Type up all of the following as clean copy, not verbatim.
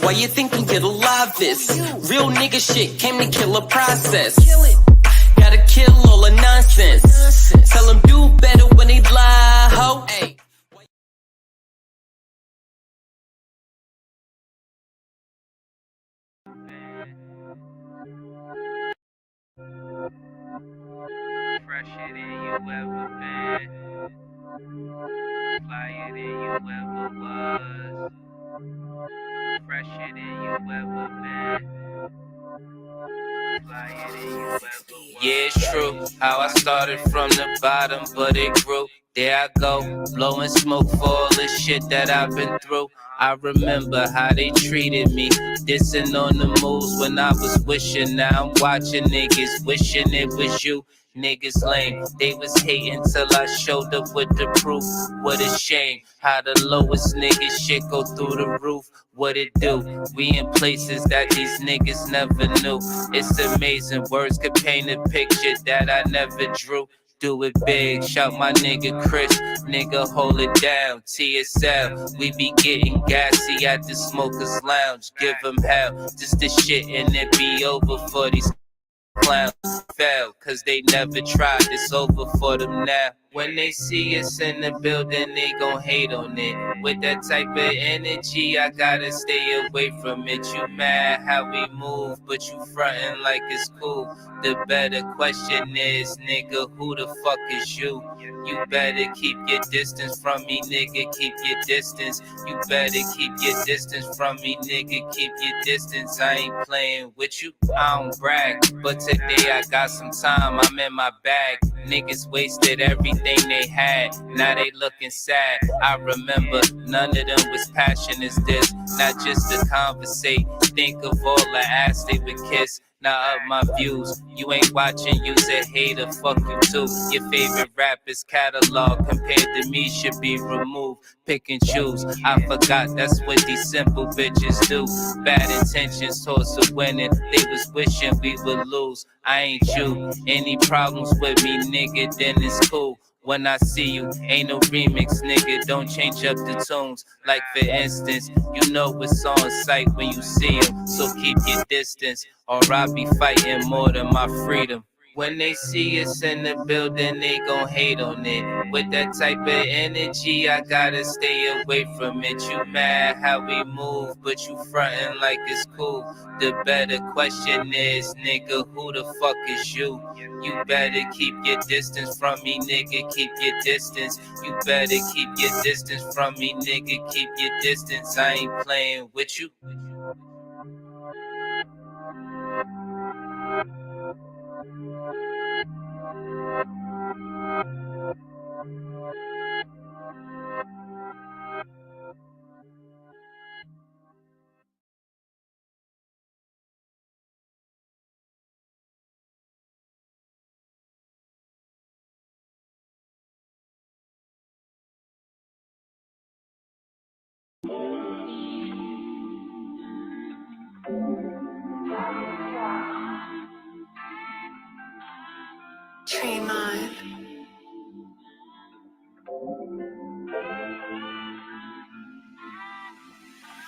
Why you thinking you're the livest? Real nigga shit came to kill a process. Gotta kill all the nonsense. Tell them do better when they lie, ho. Ay. Fresher than you ever been, flyer than you ever was, fresher than you ever been, flyer than you ever was. Yeah, it's true how I started from the bottom, but it grew. There I go, blowing smoke for all the shit that I've been through. I remember how they treated me, dissing on the moves when I was wishing. Now I'm watching niggas wishing it was you. Niggas lame, they was hating till I showed up with the proof. What a shame, how the lowest niggas shit go through the roof. What it do? We in places that these niggas never knew. It's amazing, words could paint a picture that I never drew. Do it big, shout my nigga Chris, nigga hold it down, TSL, we be getting gassy at the smokers lounge, give them hell, just the shit and it be over for these clowns. Fell, cause they never tried, it's over for them now. When they see us in the building, they gon' hate on it. With that type of energy, I gotta stay away from it. You mad how we move, but you frontin' like it's cool. The better question is, nigga, who the fuck is you? You better keep your distance from me, nigga, keep your distance. You better keep your distance from me, nigga, keep your distance. I ain't playing with you, I don't brag, but today I got some time, I'm in my bag. Niggas wasted everything they had, now they looking sad. I remember none of them was passion as this, not just to conversate. Think of all the ass they would kiss. Now up my views, you ain't watching, you's a hater, fuck you too. Your favorite rapper's catalog compared to me should be removed. Pick and choose, I forgot that's what these simple bitches do. Bad intentions towards the winning, they was wishing we would lose. I ain't you, any problems with me, nigga, then it's cool. When I see you, ain't no remix, nigga, don't change up the tunes. Like for instance, you know it's on sight when you see him, so keep your distance, or I'll be fighting more than my freedom. When they see us in the building, they gon' hate on it. With that type of energy, I gotta stay away from it. You mad how we move, but you frontin' like it's cool. The better question is, nigga, who the fuck is you? You better keep your distance from me, nigga, keep your distance. You better keep your distance from me, nigga, keep your distance. I ain't playing with you.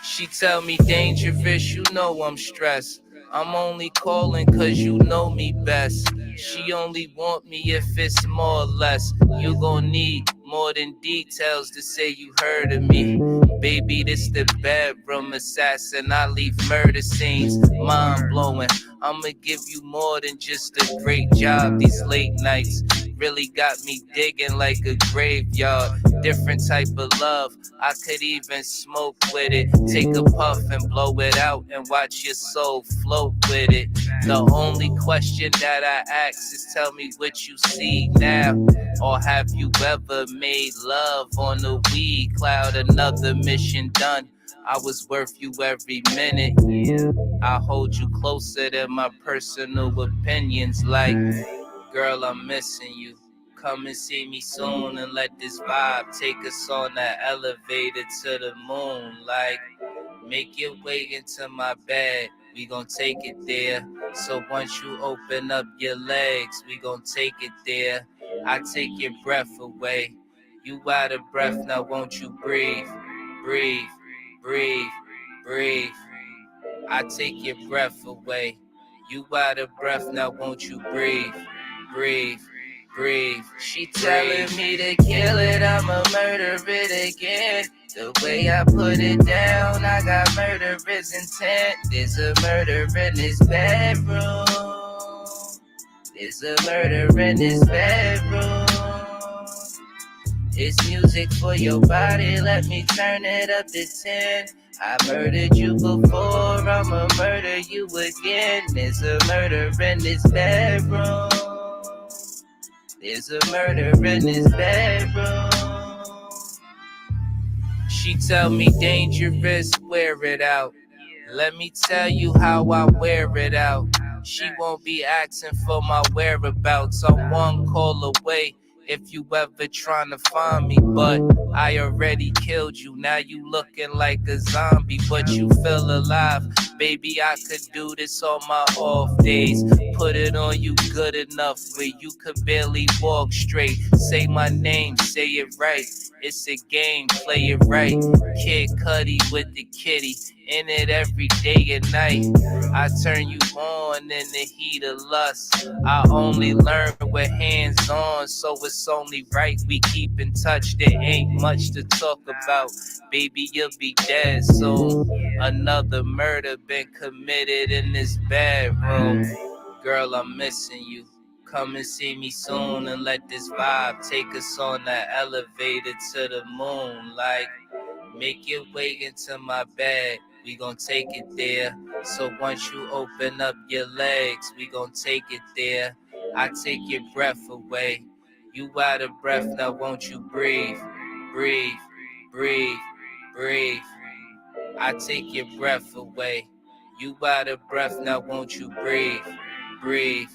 She tell me dangerous, you know I'm stressed. I'm only calling cause you know me best. She only want me if it's more or less. You gon' need more than details to say you heard of me. Baby, this the bedroom assassin, I leave murder scenes. Mind blowing, I'ma give you more than just a great job. These late nights really got me digging like a graveyard. Different type of love, I could even smoke with it. Take a puff and blow it out and watch your soul float with it. The only question that I ask is tell me what you see now. Or have you ever made love on the weed cloud? Another mission done, I was worth you every minute. I hold you closer than my personal opinions. Like, girl, I'm missing you. Come and see me soon and let this vibe take us on that elevator to the moon. Like, make your way into my bed, we gon' take it there. So once you open up your legs, we gon' take it there. I take your breath away. You out of breath, now won't you breathe? Breathe, breathe, breathe. I take your breath away. You out of breath, now won't you breathe, breathe, breathe. She telling me to kill it, I'ma murder it again. The way I put it down, I got murderous intent. There's a murder in this bedroom. There's a murder in this bedroom. It's music for your body, let me turn it up to 10. I murdered you before, I'ma murder you again. There's a murder in this bedroom. There's a murder in this bedroom. She tell me dangerous, wear it out. Let me tell you how I wear it out. She won't be asking for my whereabouts. I'm one call away if you ever trying to find me. But I already killed you, now you looking like a zombie. But you feel alive, baby, I could do this on my off days. Put it on you good enough where you could barely walk straight. Say my name, say it right. It's a game, play it right. Kid Cudi with the kitty, in it every day and night. I turn you on in the heat of lust. I only learn with hands on, so it's only right we keep in touch. There ain't much to talk about, baby, you'll be dead soon. Another murder been committed in this bedroom. Girl, I'm missing you. Come and see me soon and let this vibe take us on that elevator to the moon. Like, make your way into my bed, we gon' take it there. So once you open up your legs, we gon' take it there. I take your breath away. You out of breath, now won't you breathe, breathe, breathe, breathe. I take your breath away. You out of breath, now won't you breathe, breathe,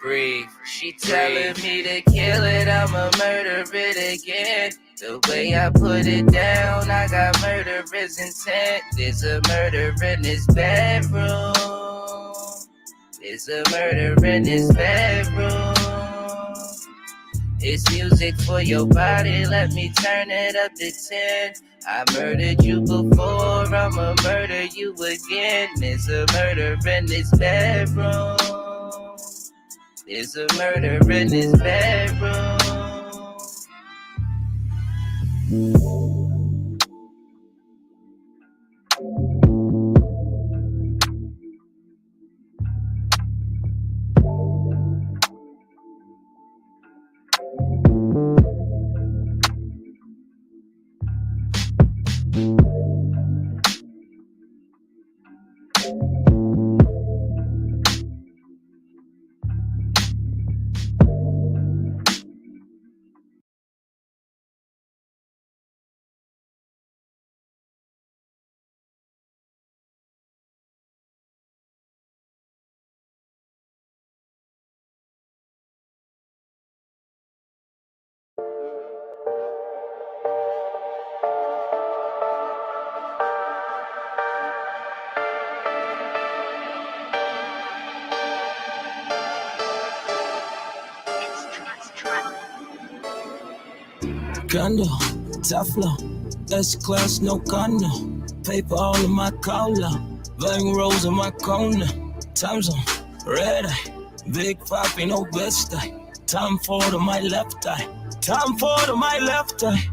breathe. She telling me to kill it, I'ma murder it again. The way I put it down, I got murderous intent. There's a murder in this bedroom. There's a murder in this bedroom. It's music for your body, let me turn it up to 10. I murdered you before, I'ma murder you again. There's a murder in this bedroom. There's a murder in this bedroom. Condo, tough flow, S-class, no condo. Paper all in my collar, bang rolls in my corner. Time zone, red eye, big poppy, no best eye. Time for to my left eye, time for to my left eye.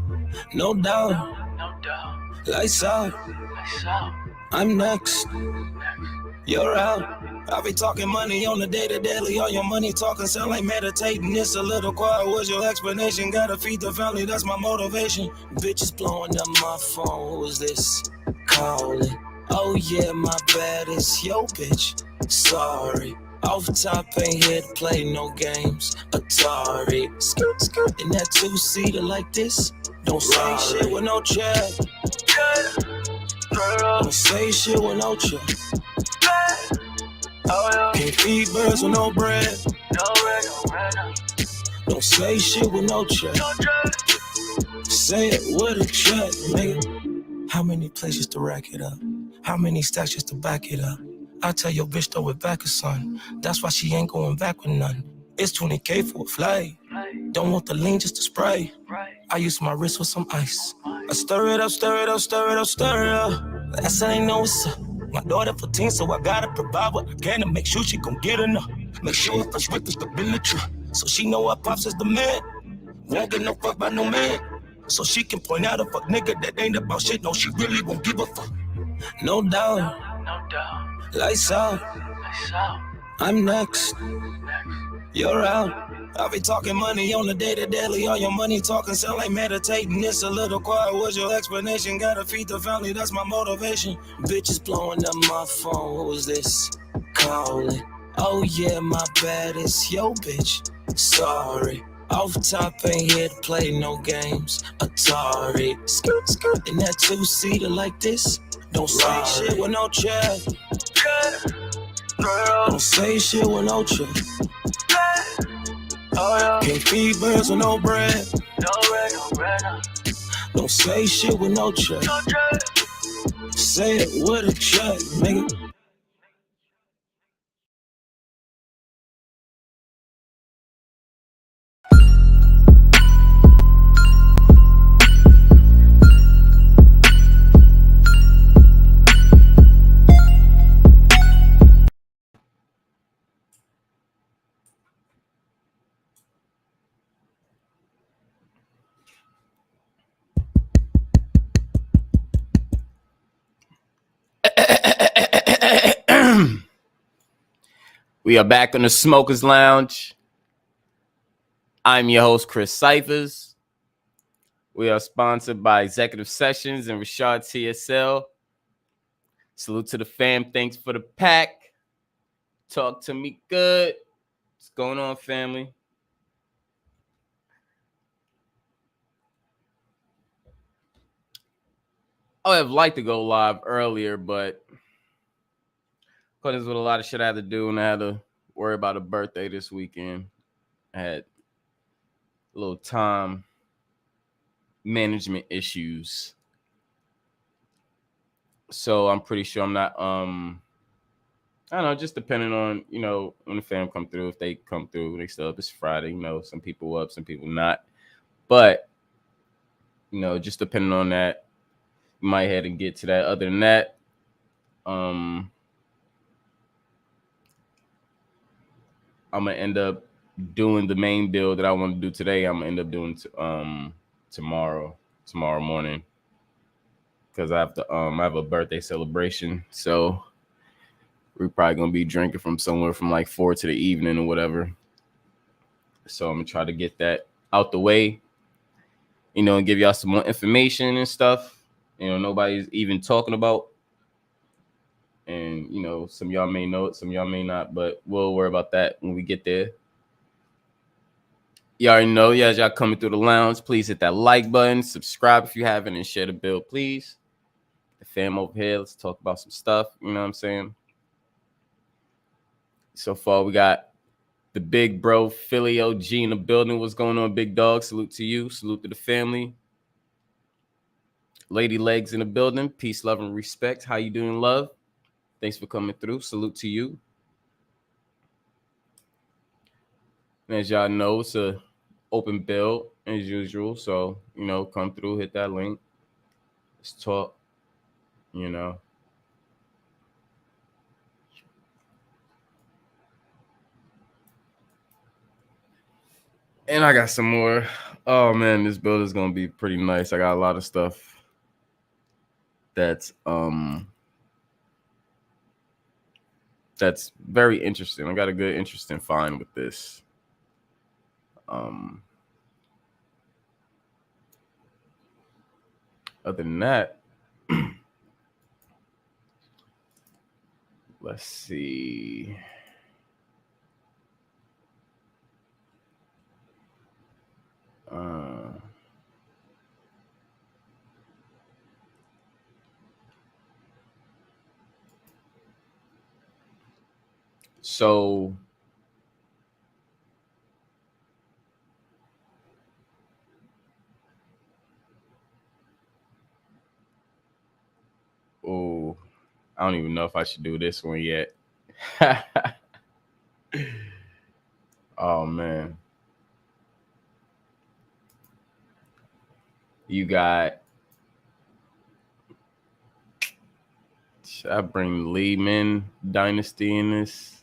No doubt, lights out, I'm next, you're out. I be talking money on the day-to-daily. All your money talking sound like meditating. It's a little quiet. What's your explanation? Gotta feed the family, that's my motivation. Bitches blowing up my phone. Who is this? Calling. Oh yeah, my bad. It's yo bitch. Sorry. Off top, ain't here to play no games. Atari. Skirt, skirt. In that two-seater like this. Don't say shit with no check. Don't say shit with no check. Can't feed birds with no bread. Don't say shit with no check. Say it with a check, nigga. How many places to rack it up? How many stacks just to back it up? I tell your bitch throw it back, son. That's why she ain't going back with none. It's 20K for a flight. Don't want the lean, just to spray. I use my wrist with some ice. I stir it up, stir it up, stir it up, stir it up. That's how they know what's up. My daughter 14, so I gotta provide what I can to make sure she gon' get enough. Make sure if I with the stability, so she know our pops is the man. Won't get no fuck by no man. So she can point out a fuck nigga that ain't about shit. No, she really won't give a fuck. No doubt. Lights out. I'm next. You're out. I be talking money on the day-to-daily. All your money talking sound like meditating. It's a little quiet. What's your explanation? Gotta feed the family, that's my motivation. Bitches blowing up my phone. Who is this? Calling. Oh yeah, my bad. It's your bitch. Sorry. Off top, ain't here to play no games. Atari. Skirt, skirt. In that two-seater like this. Don't say shit with no check. Don't say shit with no check. Can't feed birds with no bread. Don't say shit with no check. Say it with a check, nigga. We are back on the Smokers Lounge. I'm your host, chriscyphaz. We are sponsored by Executive Sessions and Rashard TSL. Salute to the fam. Thanks for the pack. Talk to me good. What's going on, family? I would have liked to go live earlier, but because with a lot of shit I had to do, and I had to worry about a birthday this weekend. I had a little time management issues. So I'm pretty sure I'm not, I don't know, just depending on, when the fam come through. If they come through, they still up. It's Friday, some people up, some people not. But, just depending on that, we might head and get to that. Other than that, I'm going to end up doing the main build that I want to do today. I'm going to end up doing tomorrow morning. Because I have a birthday celebration. So we're probably going to be drinking from somewhere from like 4 to the evening or whatever. So I'm going to try to get that out the way, and give y'all some more information and stuff, nobody's even talking about. And, some of y'all may know it, some of y'all may not, but we'll worry about that when we get there. You already know, as y'all coming through the lounge, please hit that like button, subscribe if you haven't, and share the build, please. The fam over here, let's talk about some stuff, you know what I'm saying? So far, we got the big bro, Philly OG in the building. What's going on, big dog? Salute to you. Salute to the family. Lady Legs in the building. Peace, love, and respect. How you doing, love? Thanks for coming through. Salute to you. And as y'all know, it's a open build as usual. So, come through, hit that link. Let's talk, And I got some more. Oh man, this build is gonna be pretty nice. I got a lot of stuff that's very interesting. I got a good interesting find with this. Other than that, let's see. So I don't even know if I should do this one yet. Oh man. You got Should I bring Li Min dynasty in this?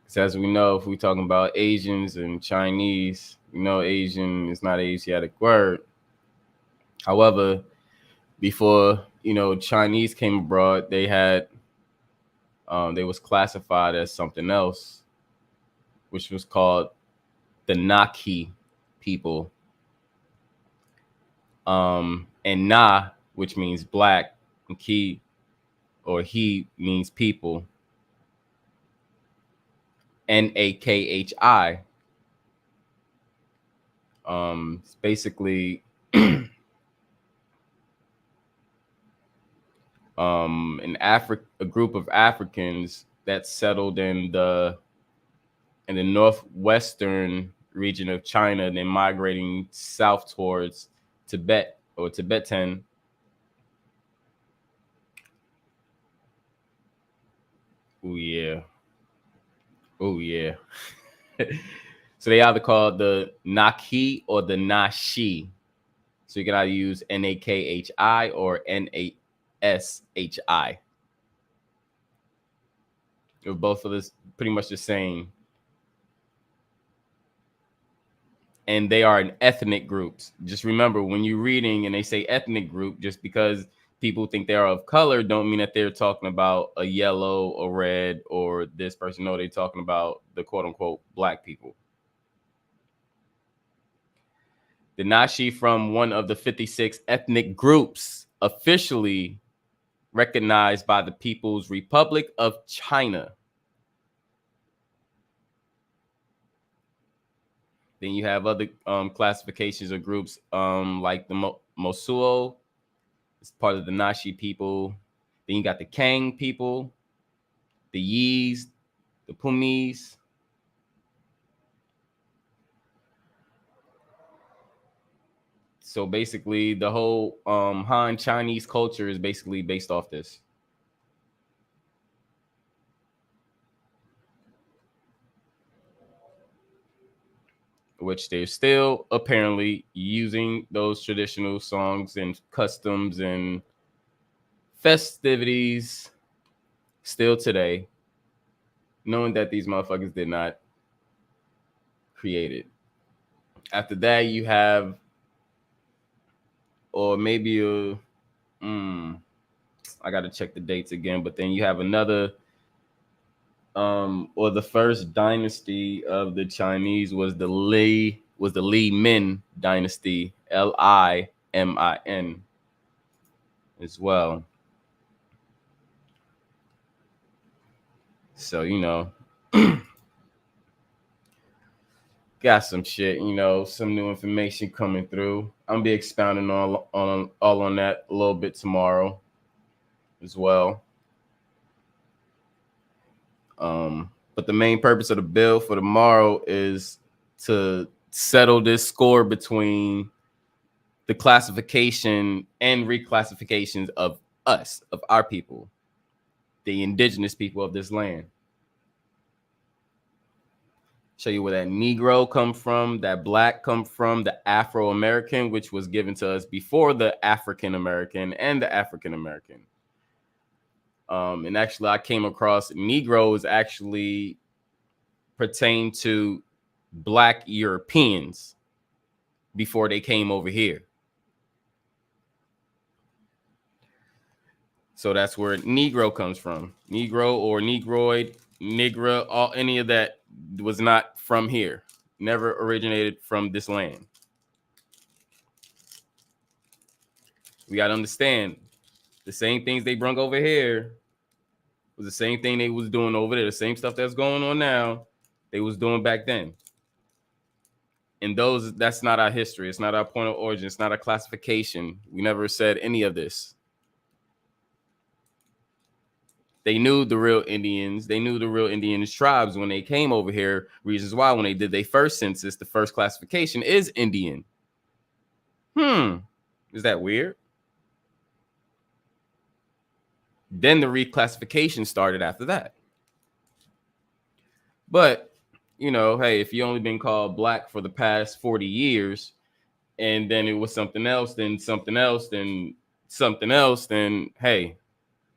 Because as we know, if we're talking about Asians and Chinese, we know Asian is not an Asiatic word. However, before Chinese came abroad, they had they was classified as something else, which was called the Naki people. And Na, which means black, and Ki or he means people. Nakhi. It's basically a group of Africans that settled in the northwestern region of China, then migrating south towards Tibet or Tibetan. Oh yeah. So they either called the Naki or the Nashi. So you can either use Nakhi or Nashi. Both of this pretty much the same. And they are an ethnic group. Just remember, when you're reading and they say ethnic group, just because people think they are of color don't mean that they're talking about a yellow or red or this person. No, they're talking about the quote unquote black people. The Nashi from one of the 56 ethnic groups officially recognized by the People's Republic of China. Then you have other classifications or groups like the Mosuo. It's part of the Nashi people. Then you got the Kang people, the Yis, the Pumis. So basically, the whole Han Chinese culture is basically based off this. Which they're still apparently using those traditional songs and customs and festivities still today, knowing that these motherfuckers did not create it. After that, you have, or maybe I got to check the dates again, but then you have another, or the first dynasty of the Chinese was the Li Min dynasty, Limin, as well. So got some shit, some new information coming through. I'm gonna be expounding on that a little bit tomorrow as well. But the main purpose of the bill for tomorrow is to settle this score between the classification and reclassifications of us, of our people, the indigenous people of this land. Show you where that Negro come from, that black come from, the Afro-American, which was given to us before the African-American and the African-American. And actually, I came across Negroes actually pertain to black Europeans before they came over here. So that's where Negro comes from. Negro or Negroid, Nigra, any of that was not from here. Never originated from this land. We got to understand the same things they brung over here was the same thing they was doing over there. The same stuff that's going on now, they was doing back then. And that's not our history. It's not our point of origin. It's not our classification. We never said any of this. They knew the real Indians. They knew the real Indian tribes when they came over here. Reasons why when they did their first census, the first classification is Indian. Is that weird? Then the reclassification started after that. But, hey, if you only been called black for the past 40 years, and then it was something else, then something else, then something else, then, hey,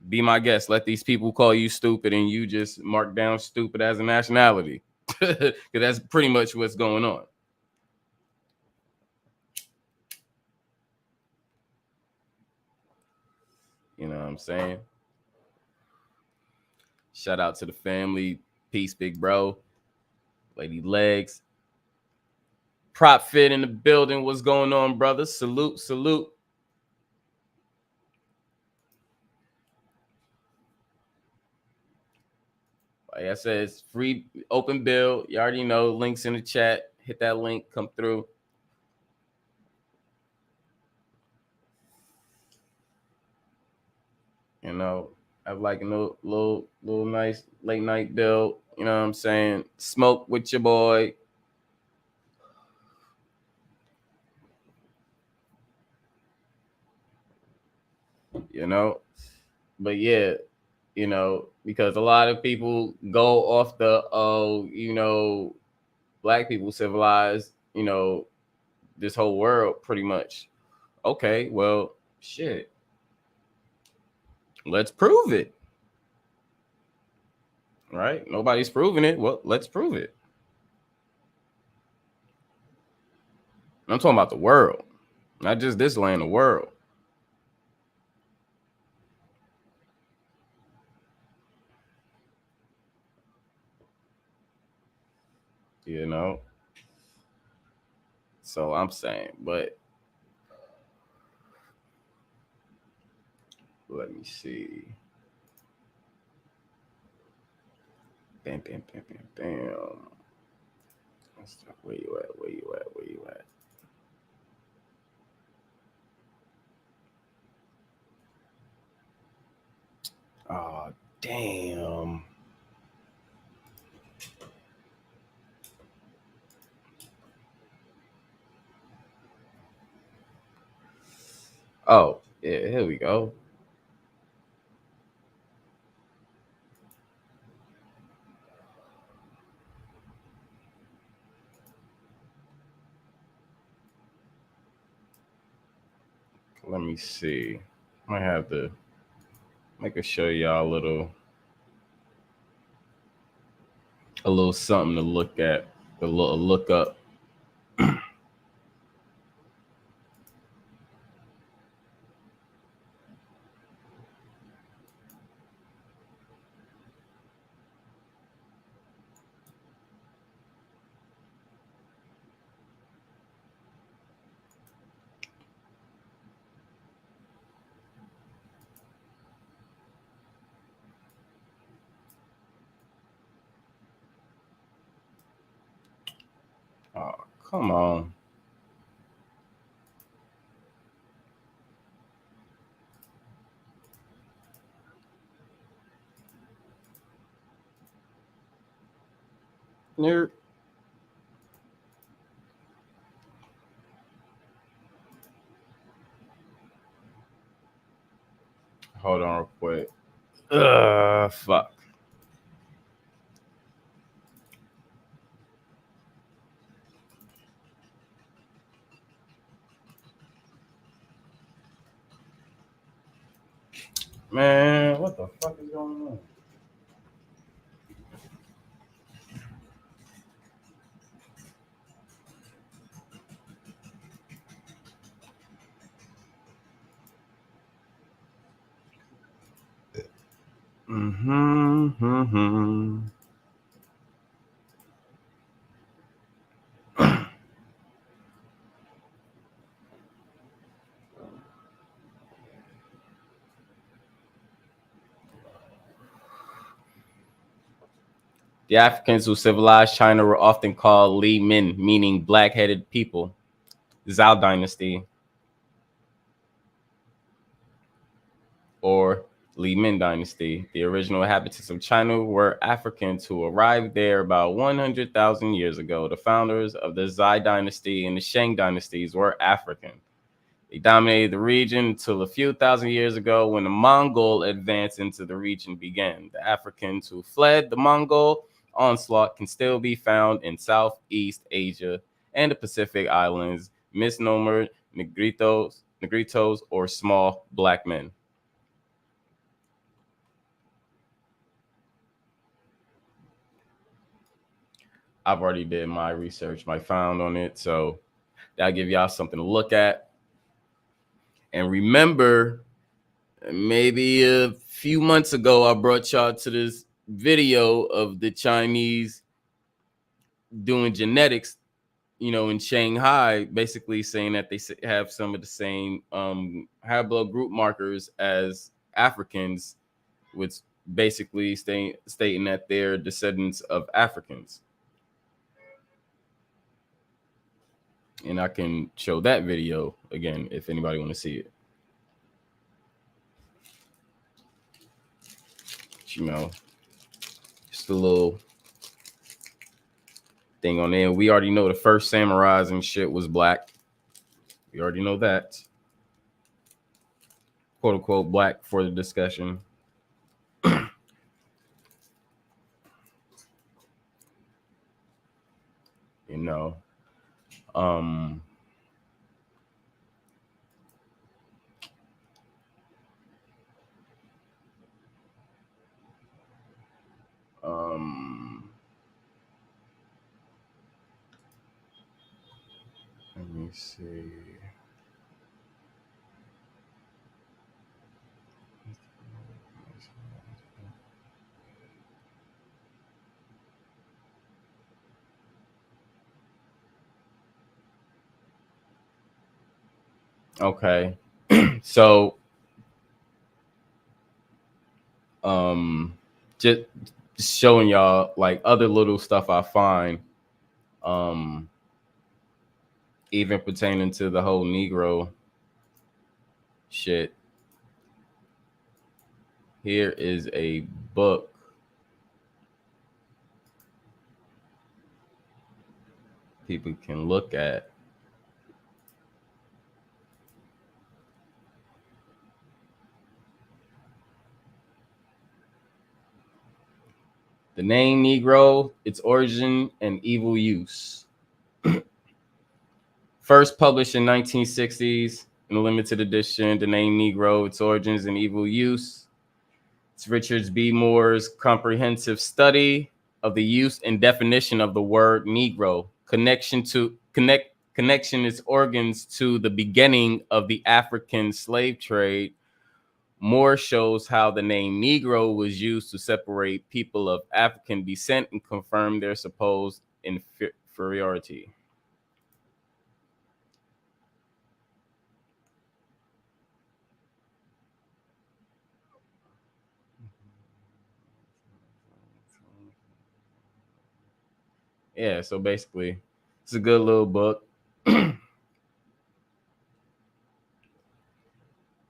Be my guest. Let these people call you stupid and you just mark down stupid as a nationality. Because that's pretty much what's going on. You know what I'm saying? Shout out to the family. Peace, big bro. Lady Legs. Prop Fit in the building. What's going on, brother? Salute, salute. Like I said, it's free, open build. You already know, links in the chat. Hit that link, come through. You know, have like a little nice late night build. You know what I'm saying? Smoke with your boy. You know, but yeah, you know, because a lot of people go off the you know, black people civilized, you know, this whole world pretty much. Okay, well, shit. Let's prove it. Right? Nobody's proving it. Well, let's prove it. I'm talking about the world, not just this land, the world. You know? So I'm saying, but let me see. Bam. Where you at? Oh, damn. Oh, yeah, here we go. Let me see. Might have to show y'all a little something to look at, a look up. Oh, come on. Nerd. Hold on real quick. Fuck. Man, what the fuck is going on? Mm-hmm. The Africans who civilized China were often called Li Min, meaning black-headed people. Zhao Dynasty, or Li Min Dynasty. The original inhabitants of China were Africans who arrived there about 100,000 years ago. The founders of the Zhai Dynasty and the Shang Dynasties were African. They dominated the region until a few thousand years ago when the Mongol advance into the region began. The Africans who fled the Mongol onslaught can still be found in Southeast Asia and the Pacific Islands, misnomered negritos or small black men. I've already did my research, my found on it. So that'll give y'all something to look at. And remember, maybe a few months ago, I brought y'all to this video of the Chinese doing genetics, in Shanghai, basically saying that they have some of the same haplogroup group markers as Africans, which basically stating that they're descendants of Africans. And I can show that video again if anybody want to see it. Just a little thing on there. We already know the first samurais and shit was black. We already know that. Quote unquote black for the discussion. Let me see. Okay. So just showing y'all like other little stuff I find even pertaining to the whole Negro shit. Here is a book people can look at. The name Negro, its origin and evil use. First published in 1960s in a limited edition, The Name Negro, Its Origins and Evil Use. It's Richard B. Moore's comprehensive study of the use and definition of the word Negro, connection its organs to the beginning of the African slave trade. Moore shows how the name Negro was used to separate people of African descent and confirm their supposed inferiority. Yeah, so basically, it's a good little book.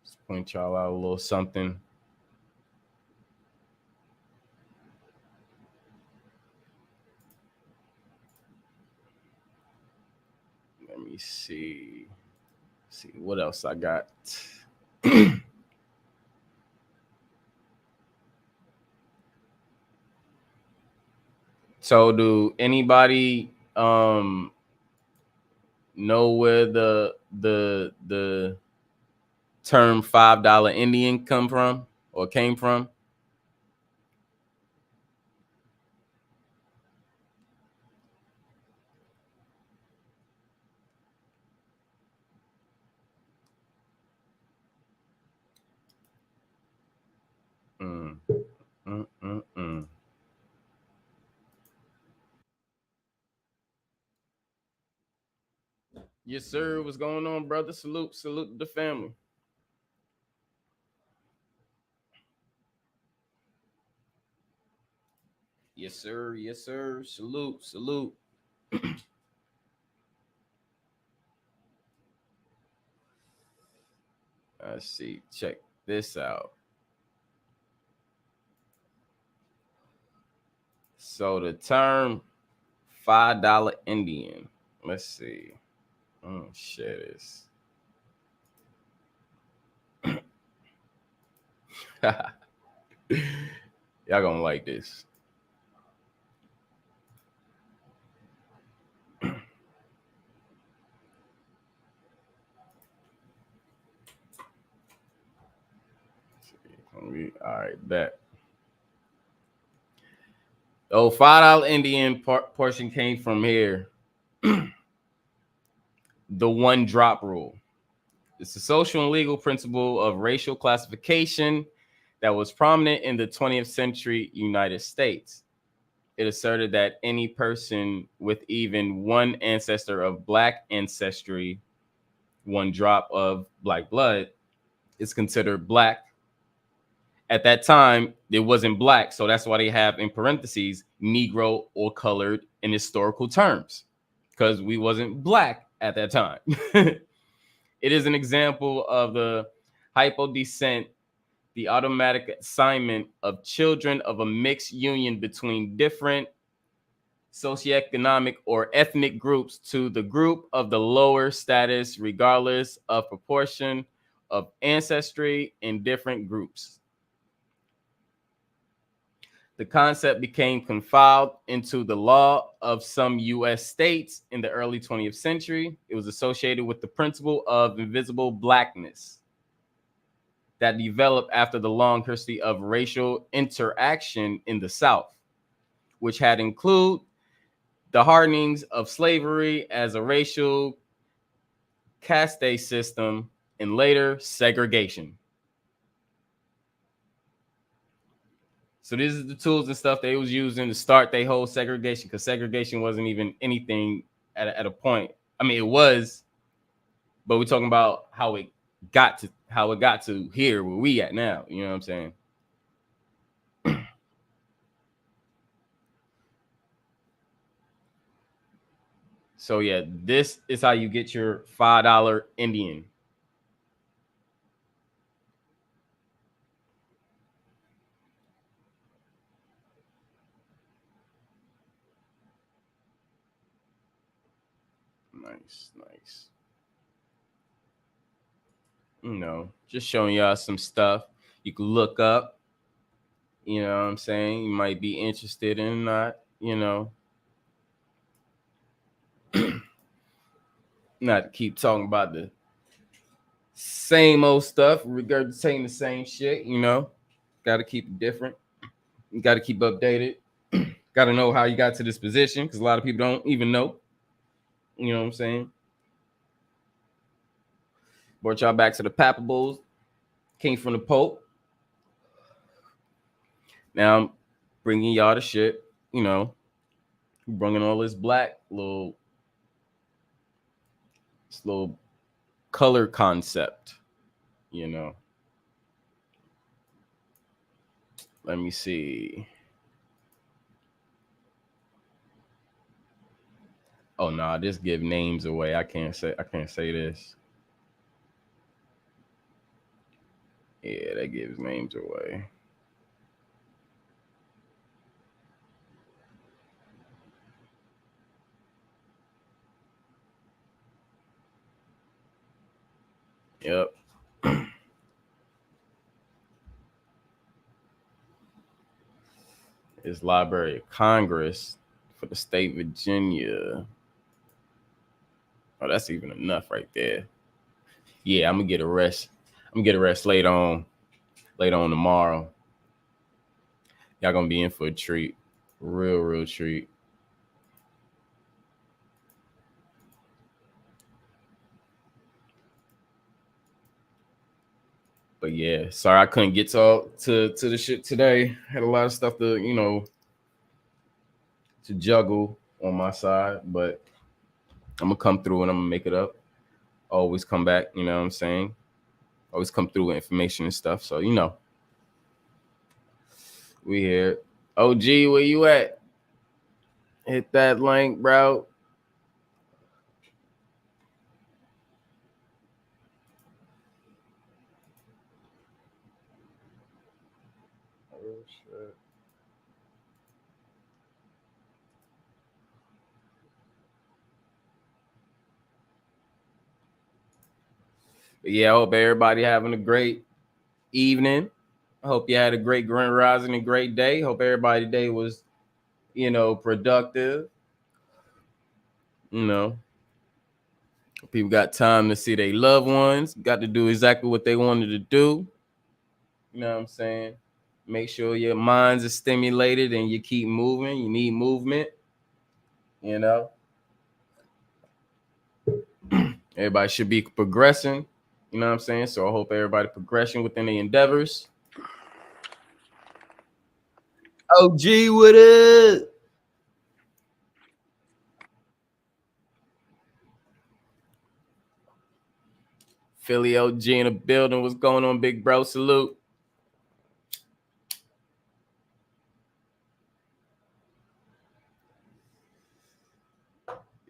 Just point y'all out a little something. Let me see. See what else I got. So, do anybody know where the term $5 Indian come from or came from? Yes, sir. What's going on, brother? Salute the family. Yes, sir. Yes, sir. Salute. Let's see. Check this out. So the term $5 Indian. Let's see. Share this. Y'all gonna like this. All right, bet. Oh, $5 Indian portion came from here. The one drop rule. It's a social and legal principle of racial classification that was prominent in the 20th century United States. It asserted that any person with even one ancestor of Black ancestry, one drop of Black blood, is considered Black. At that time, it wasn't Black, so that's why they have in parentheses Negro or colored in historical terms, because we wasn't Black at that time. It is an example of the hypodescent, the automatic assignment of children of a mixed union between different socioeconomic or ethnic groups to the group of the lower status, regardless of proportion of ancestry in different groups. The concept became codified into the law of some U.S. states in the early 20th century. It was associated with the principle of invisible Blackness that developed after the long history of racial interaction in the South, which had included the hardenings of slavery as a racial caste system and later segregation. So these are the tools and stuff they was using to start their whole segregation, because segregation wasn't even anything at a point. I mean, it was, but we're talking about how it got to here where we at now. You know what I'm saying? So yeah, this is how you get your $5 Indian. Nice. You know, just showing y'all some stuff you can look up. You know what I'm saying? You might be interested in not, you know. Not to keep talking about the same old stuff, regurgitating the same shit, you know. Got to keep it different. You got to keep updated. Got to know how you got to this position, because a lot of people don't even know. You know what I'm saying? Brought y'all back to the Papables. Came from the Pope. Now I'm bringing y'all the shit, you know. Bringing all this black little color concept, you know. Let me see. Oh no, just give names away. I can't say this. Yeah, that gives names away. Yep. It's Library of Congress for the state of Virginia. Oh, that's even enough right there. Yeah, I'm gonna get a rest. I'm gonna get a rest later on tomorrow. Y'all gonna be in for a treat. Real treat. But yeah, sorry I couldn't get to the shit today. Had a lot of stuff to, you know, to juggle on my side, but I'm gonna come through and I'm gonna make it up. Always come back, you know what I'm saying? Always come through with information and stuff. So, you know, we here. OG, where you at? Hit that link, bro. Oh, shit. But yeah, I hope everybody having a great evening. I hope you had a great Grand Rising and great day. Hope everybody today was, you know, productive. You know, people got time to see their loved ones, got to do exactly what they wanted to do. You know what I'm saying? Make sure your minds are stimulated and you keep moving. You need movement, you know. Everybody should be progressing, you know what I'm saying? So I hope everybody progressing within their endeavors. OG, what up? Philly OG in the building. What's going on, big bro? Salute.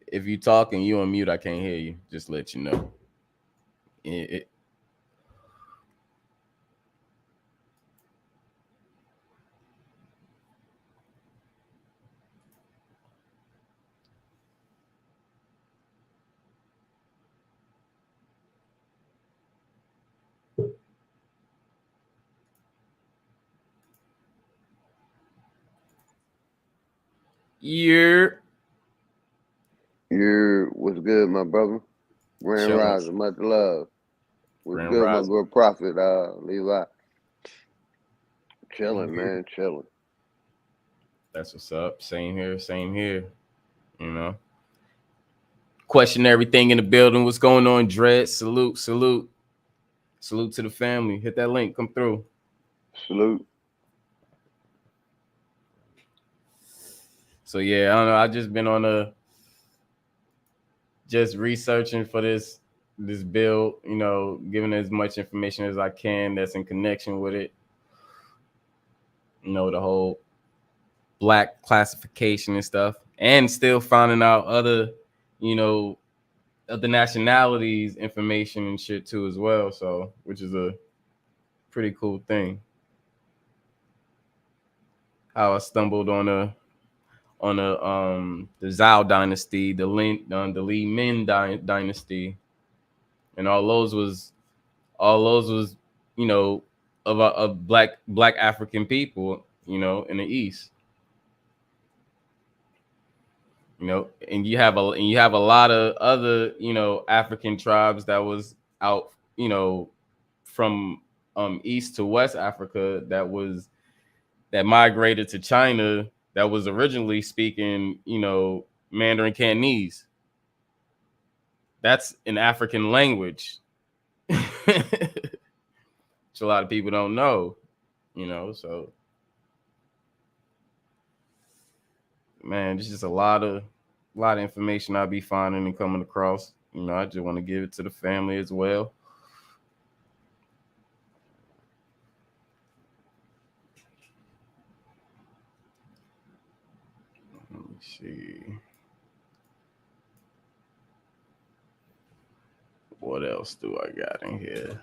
If you talking, you on mute, I can't hear you. Just let you know. You're what's good, my brother? Grand Rising, much love. What's Grand good, Rising. my good prophet, Levi? Chilling, man, chilling. That's what's up. Same here. You know. Question everything in the building. What's going on, Dread? Salute. Salute to the family. Hit that link. Come through. Salute. So yeah, I don't know. I just been on just researching for this bill, you know, giving as much information as I can that's in connection with it. You know, the whole black classification and stuff, and still finding out other, you know, other nationalities information and shit too as well. So, which is a pretty cool thing. How I stumbled on the Zhao dynasty, the Li Min dynasty, and all those was, you know, of black African people, you know, in the East. You know, and you have a lot of other, you know, African tribes that was out, you know, from East to West Africa that migrated to China, that was originally speaking, you know, Mandarin Cantonese. That's an African language. Which a lot of people don't know, you know. So man, there's just a lot of information I'll be finding and coming across. You know, I just want to give it to the family as well. Let me see. What else do I got in here?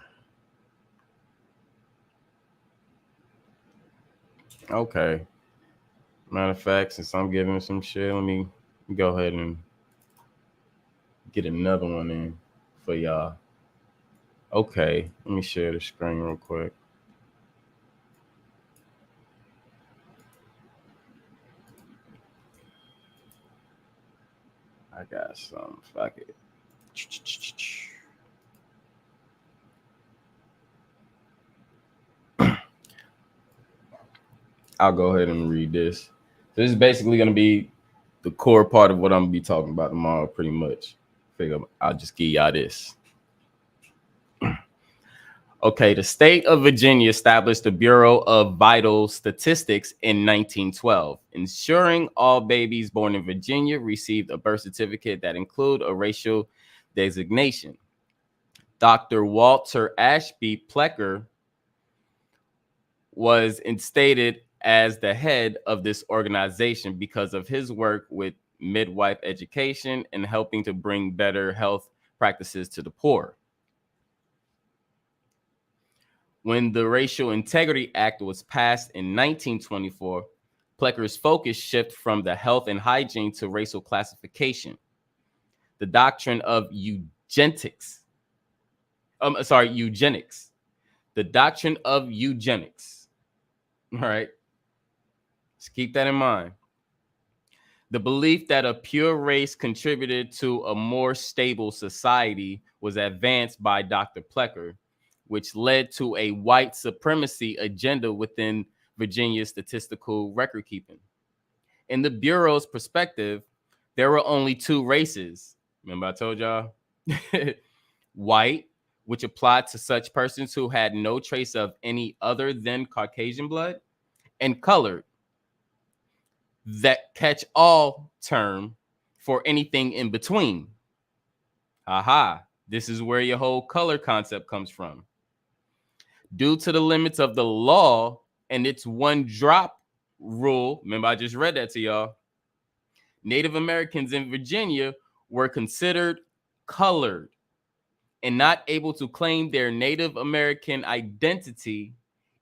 Okay. Matter of fact, since I'm giving some shit, let me go ahead and get another one in for y'all. Okay, let me share the screen real quick. I got some. Fuck it. I'll go ahead and read this. This is basically going to be the core part of what I'm going to be talking about tomorrow, pretty much. Figure I'll just give y'all this. Okay, the state of Virginia established the Bureau of Vital Statistics in 1912, ensuring all babies born in Virginia received a birth certificate that include a racial designation. Dr. Walter Ashby Plecker was instated as the head of this organization because of his work with midwife education and helping to bring better health practices to the poor. When the Racial Integrity Act was passed in 1924, Plecker's focus shifted from the health and hygiene to racial classification. The doctrine of eugenics. The doctrine of eugenics. All right. Let's keep that in mind. The belief that a pure race contributed to a more stable society was advanced by Dr. Plecker, which led to a white supremacy agenda within Virginia statistical record keeping. In the Bureau's perspective, there were only two races. Remember I told y'all? White, which applied to such persons who had no trace of any other than Caucasian blood, and colored, that catch-all term for anything in between. Aha, this is where your whole color concept comes from. Due to the limits of the law and its one drop rule, remember I just read that to y'all, Native Americans in Virginia were considered colored and not able to claim their Native American identity,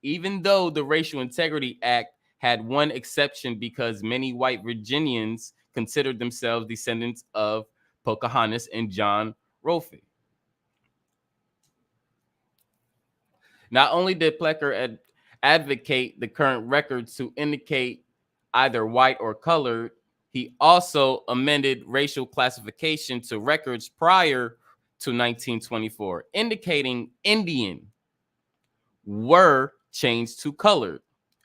even though the Racial Integrity Act had one exception because many white Virginians considered themselves descendants of Pocahontas and John Rolfe. Not only did Plecker advocate the current records to indicate either white or colored, he also amended racial classification to records prior to 1924, indicating Indian were changed to colored,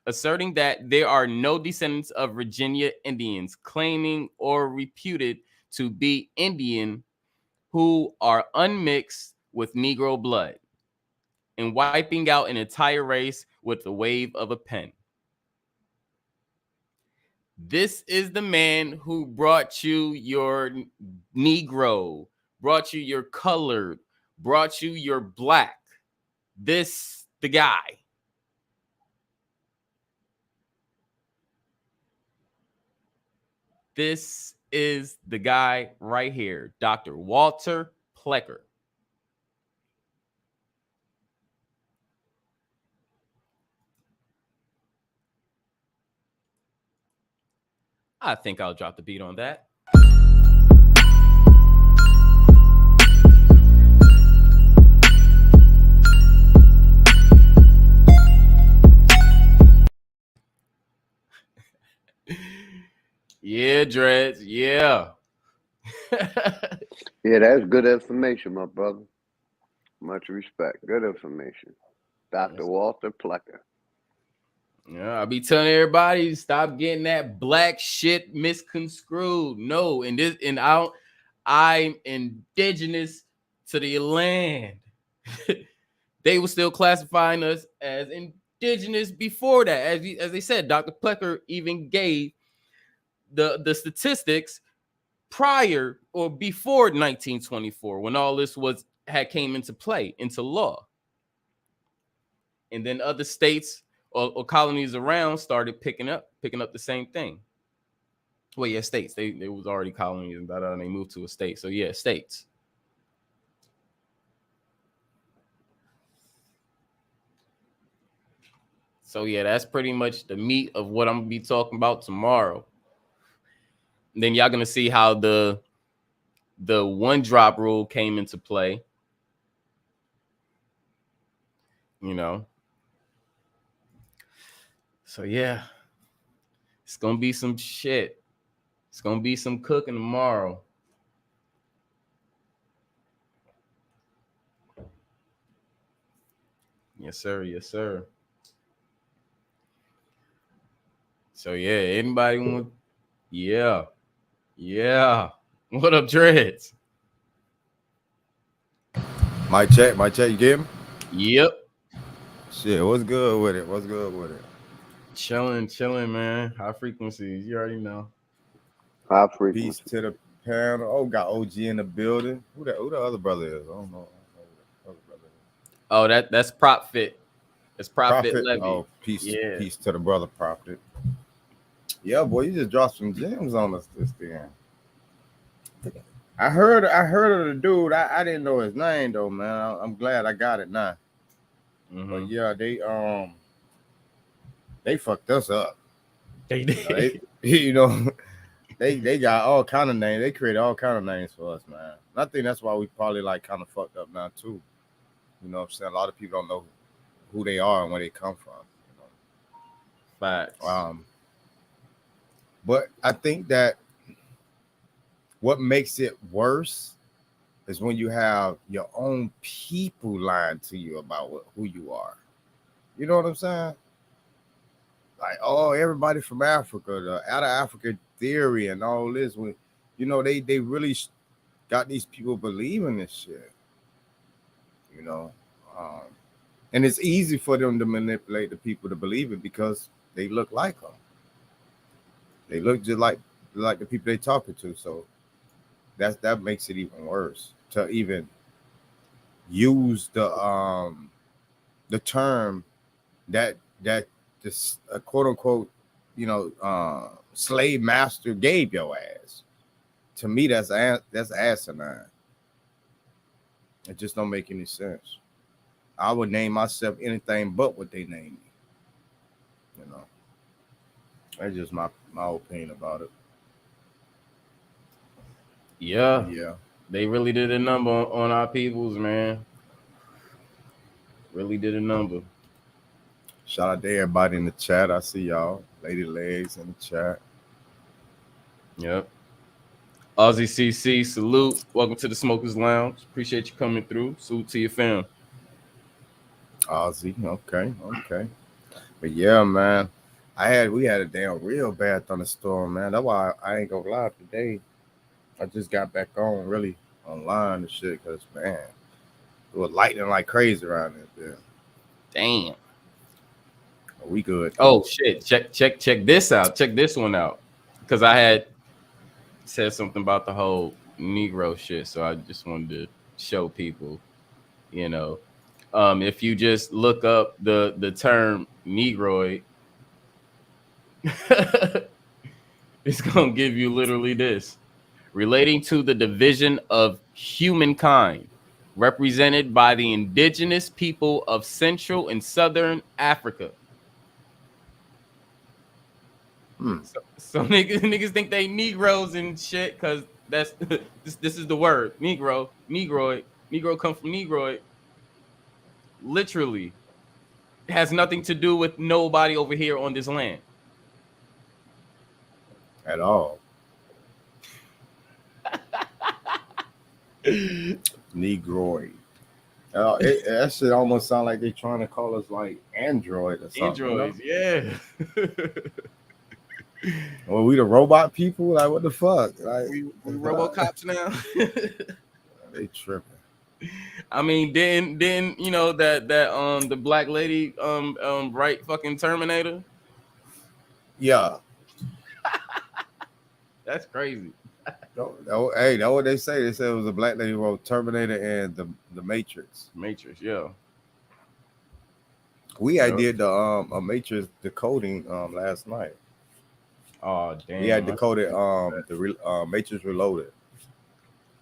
asserting that there are no descendants of Virginia Indians claiming or reputed to be Indian who are unmixed with Negro blood, and wiping out an entire race with the wave of a pen. This is the man who brought you your Negro, brought you your colored, brought you your black. This, the guy. This is the guy right here, Dr. Walter Plecker. I think I'll drop the beat on that. Yeah, Dreads. Yeah. Yeah, that's good information, my brother. Much respect. Good information. Dr. Walter Plecker. Yeah, I'll be telling everybody, stop getting that black shit misconstrued. No, I'm indigenous to the land. They were still classifying us as indigenous before that. As they said, Dr. Plecker even gave the statistics prior or before 1924, when all this had came into play, into law. And then other states or colonies around started picking up the same thing. Well, yeah, states. They was already colonies and they moved to a state. So yeah, states. So yeah, that's pretty much the meat of what I'm gonna be talking about tomorrow. And then y'all gonna see how the one drop rule came into play. You know. So yeah, it's gonna be some shit. It's gonna be some cooking tomorrow. Yes, sir. Yes, sir. So yeah, anybody want? Yeah. What up, Dreads? My check. You get him? Yep. Shit, what's good with it? Chilling, man. High frequencies. You already know. High frequency. Peace to the panel. Oh, got OG in the building. Who the other brother is? I don't know. Oh, that's Profit. It's Profit Levy. Oh, peace to the brother Profit. Yeah, boy, you just dropped some gems on us this thing. I heard of the dude. I didn't know his name though, man. I'm glad I got it now. Mm-hmm. But yeah, they fucked us up. They did. They got all kind of names. They created all kind of names for us, man. And I think that's why we probably like kind of fucked up now too. You know what I'm saying? A lot of people don't know who they are and where they come from. You know? Facts. But I think that what makes it worse is when you have your own people lying to you about who you are. You know what I'm saying? like, oh, everybody from Africa, the out of Africa theory and all this. When you know they really got these people believing this shit. You know, and it's easy for them to manipulate the people to believe it because they look like them. They look just like the people they talking to. So that makes it even worse to even use the term that this quote unquote, slave master gave your ass. To me, that's asinine. It just don't make any sense. I would name myself anything but what they named me. You know, that's just my opinion about it. Yeah. They really did a number on our peoples, man. Really did a number. Shout out to everybody in the chat. I see y'all. Lady Legs in the chat. Yep. Aussie CC, salute. Welcome to the Smokers Lounge. Appreciate you coming through. Salute to your fam. Aussie, okay. But yeah, man. We had a damn real bad thunderstorm, man. That's why I ain't gonna lie today. I just got back on really online and shit because man, it was lightning like crazy around there. Damn. We good. Oh shit. Check this out. Check this one out. Because I had said something about the whole Negro shit. So I just wanted to show people, if you just look up the term Negroid, it's gonna give you literally this. Relating to the division of humankind represented by the indigenous people of Central and Southern Africa. So niggas think they Negroes and shit because that's this is the word Negro, Negroid. Negro come from Negroid. Literally, it has nothing to do with nobody over here on this land at all. Negroid. That shit almost sound like they trying to call us like Android or something. Androids, yeah. Well, we the robot people? Like, what the fuck? Like, we RoboCops now. They tripping. I mean, then that the black lady right fucking Terminator. Yeah. That's crazy. Hey, that's what they say. They said it was a black lady who wrote Terminator and the Matrix. Matrix, yeah. We did the a Matrix decoding last night. Oh damn! We had decoded the Matrix Reloaded.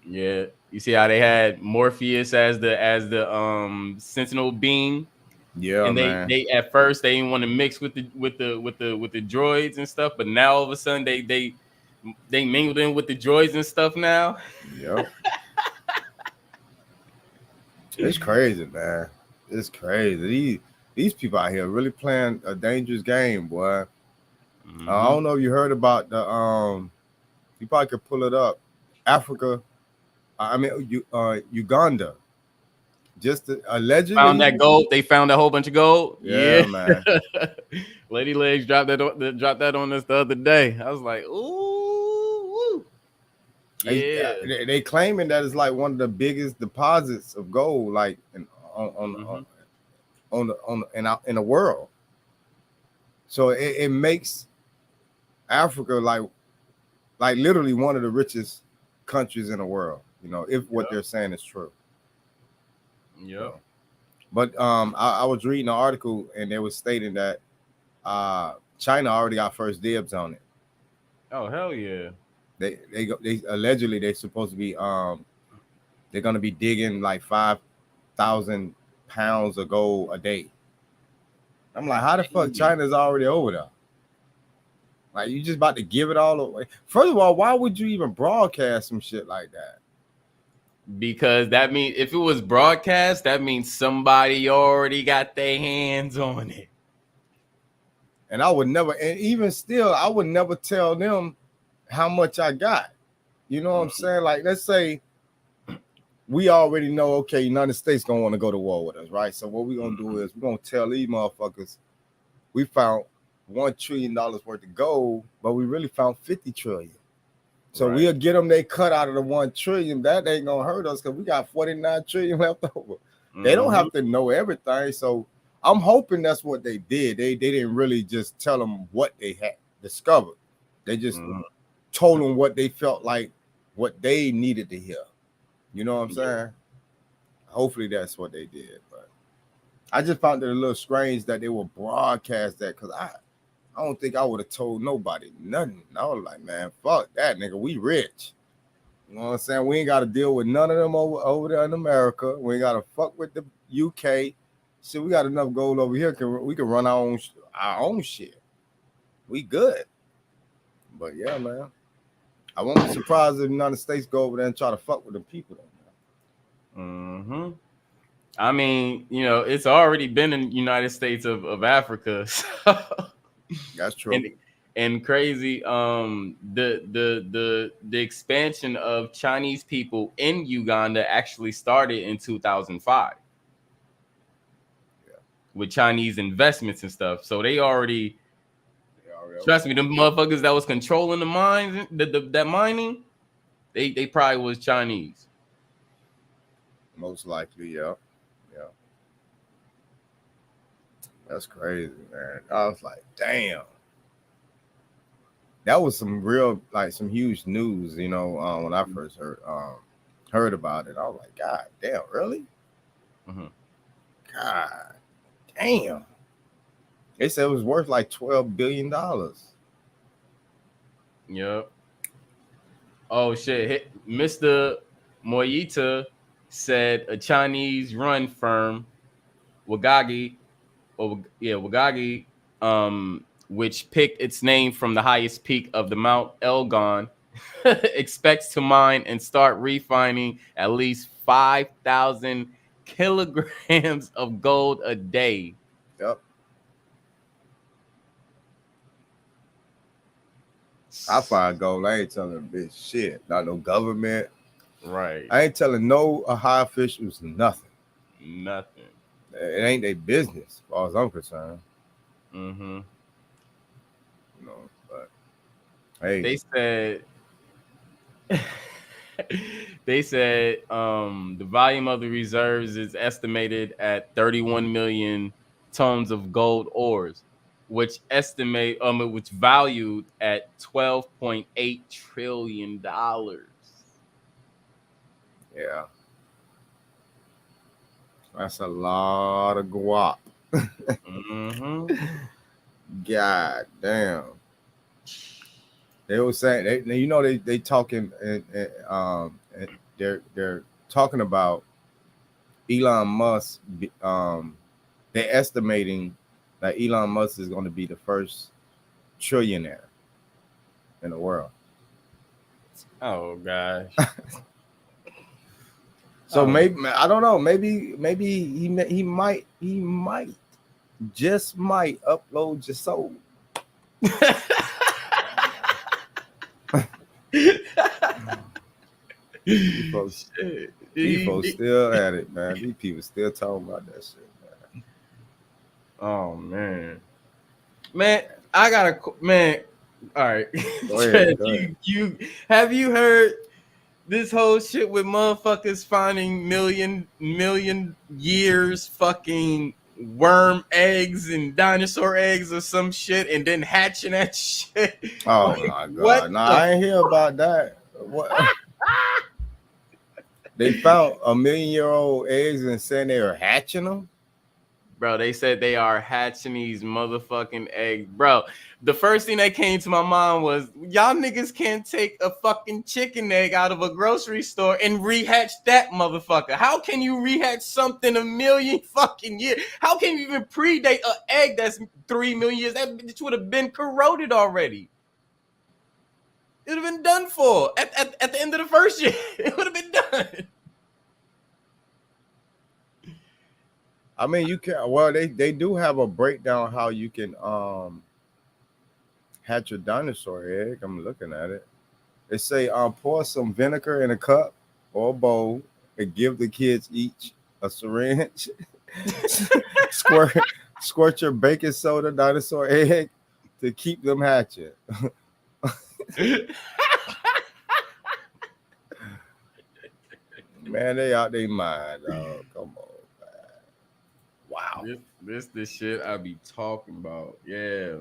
Yeah, you see how they had Morpheus as the Sentinel being. Yeah, and man. They at first they didn't want to mix with the droids and stuff, but now all of a sudden they mingled in with the droids and stuff now. Yep. It's crazy, man. It's crazy. These people out here really playing a dangerous game, boy. Mm-hmm. I don't know if you heard about the you probably could pull it up. Africa, Uganda. Just allegedly found that gold. They found a whole bunch of gold. Yeah. Man. Lady Legs dropped that on us the other day. I was like, ooh. Yeah. They claiming that it's like one of the biggest deposits of gold, like in the world. So it makes Africa like literally one of the richest countries in the world. If what they're saying is true. Yeah. But I was reading an article and they was stating that China already got first dibs on it. Oh hell yeah! They allegedly they're supposed to be they're gonna be digging like 5,000 pounds of gold a day. I'm like, how the fuck China's already over there? Like, you just about to give it all away? First of all, why would you even broadcast some shit like that? Because that means if it was broadcast, that means somebody already got their hands on it. And I would never, and even still, I would never tell them how much I got. You know what I'm saying? Like, let's say we already know, okay, United States gonna want to go to war with us, right? So what we're gonna do is we're gonna tell these motherfuckers we found $1 trillion worth of gold, but we really found 50 trillion. So Right. we'll get them they cut out of the 1 trillion. That ain't gonna hurt us because we got 49 trillion left over. They don't have to know everything. So I'm hoping that's what they did. They didn't really just tell them what they had discovered. They just told them what they felt like, what they needed to hear. You know what I'm saying? Hopefully that's what they did. But I just found it a little strange that they would broadcast that because I don't think I would have told nobody nothing. I was like, man, fuck that nigga. We rich. You know what I'm saying? We ain't got to deal with none of them over there in America. We ain't got to fuck with the UK. Shit, we got enough gold over here. We can run our own shit. We good. But yeah, man. I won't be surprised if the United States go over there and try to fuck with the people. I mean, you know, it's already been in the United States of Africa. So. That's true. And crazy, the expansion of Chinese people in Uganda actually started in 2005. With Chinese investments and stuff. So they already trust me, the motherfuckers that was controlling the mines, that mining, they probably was Chinese. Most likely, yeah. That's crazy, man. I was like, damn. That was some real, like some huge news, you know, when I first heard about it. I was like, God damn, really? God damn. They said it was worth like $12 billion. Yep. Oh shit. Mr. Moyita said a Chinese run firm, Wagagi, which picked its name from the highest peak of the Mount Elgon, expects to mine and start refining at least 5,000 kilograms of gold a day. Yep. I find gold. I ain't telling a bitch shit. Not no government. Right. I ain't telling no high officials nothing. Nothing. It ain't their business, as far as I'm concerned. Mm-hmm. You know, but hey. They said the volume of the reserves is estimated at 31 million tons of gold ores, which valued at $12.8 trillion. Yeah. That's a lot of guap. God damn. They were saying they talking and they're talking about Elon Musk. They're estimating that Elon Musk is going to be the first trillionaire in the world. Oh gosh. So maybe I don't know. Maybe he might just upload your soul. People still at it, man. These people still talking about that shit, man. Oh man, I gotta man. All right, go ahead. You have you heard this whole shit with motherfuckers finding million years fucking worm eggs and dinosaur eggs or some shit and then hatching that shit? Oh like, my god! Nah, I ain't hear about that. What? They found 1,000,000-year-old eggs and saying they were hatching them? Bro, they said they are hatching these motherfucking eggs. Bro, the first thing that came to my mind was, y'all niggas can't take a fucking chicken egg out of a grocery store and rehatch that motherfucker. How can you rehatch something 1,000,000 fucking years? How can you even predate an egg that's 3 million years? That bitch would have been corroded already. It would have been done for at the end of the first year. It would have been done. I mean, you can. Well, they do have a breakdown how you can hatch a dinosaur egg. I'm looking at it. They say pour some vinegar in a cup or a bowl and give the kids each a syringe. Squirt your baking soda dinosaur egg to keep them hatching. Man, they out their mind, dog. Come on, man. Wow. This the shit I be talking about. Yeah.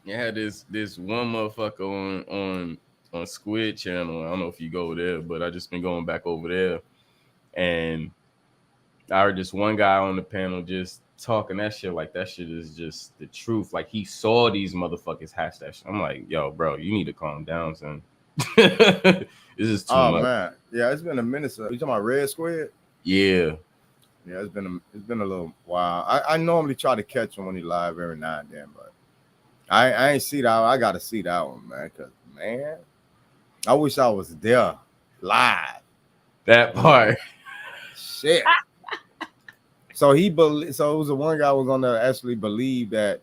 You had this one motherfucker on Squid Channel. I don't know if you go there, but I just been going back over there, and I heard this one guy on the panel just talking that shit like that shit is just the truth. Like he saw these motherfuckers hatch that shit. I'm like, yo, bro, you need to calm down, son. This is too much. Man, yeah, it's been a minute. So you talking about Red Squid? Yeah. Yeah, it's been a little while. I normally try to catch him when he live every now and then, but I ain't see that. I gotta see that one, man. Cause man, I wish I was there live. That part. Shit. So it was the one guy was gonna actually believe that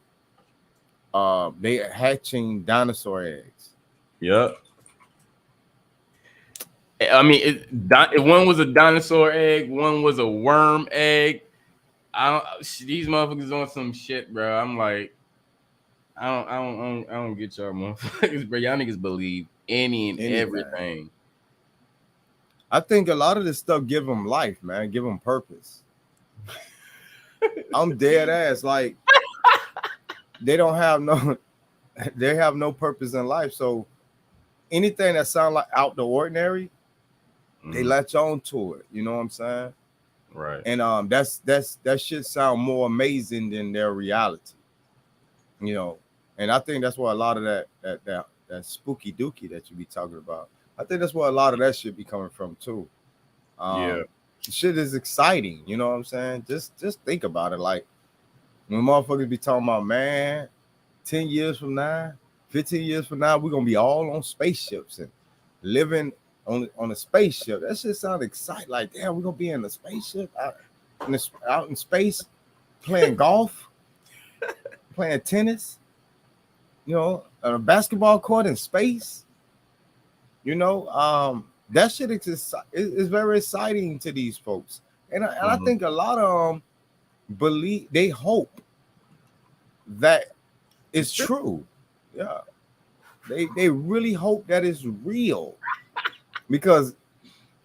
they are hatching dinosaur eggs. Yep. I mean, one was a dinosaur egg, one was a worm egg. These motherfuckers on some shit, bro. I'm like, I don't get y'all motherfuckers, bro. Y'all niggas believe anything. Everything. I think a lot of this stuff give them life, man. Give them purpose. I'm dead ass. Like they have no purpose in life. So anything that sounds like out the ordinary, they latch on to it. You know what I'm saying? Right. And that shit sound more amazing than their reality. You know, and I think that's where a lot of that spooky dookie that you be talking about. I think that's where a lot of that shit be coming from too. Yeah. Shit is exciting, you know what I'm saying? Just think about it. Like when motherfuckers be talking about, man, 10 years from now, 15 years from now, we're gonna be all on spaceships and living on a spaceship. That shit sound exciting. Like, damn, we're gonna be in a spaceship out in space playing golf, playing tennis, you know, on a basketball court in space. You know, that shit is very exciting to these folks, and I think a lot of them believe, they hope that it's true. Yeah, they really hope that it's real, because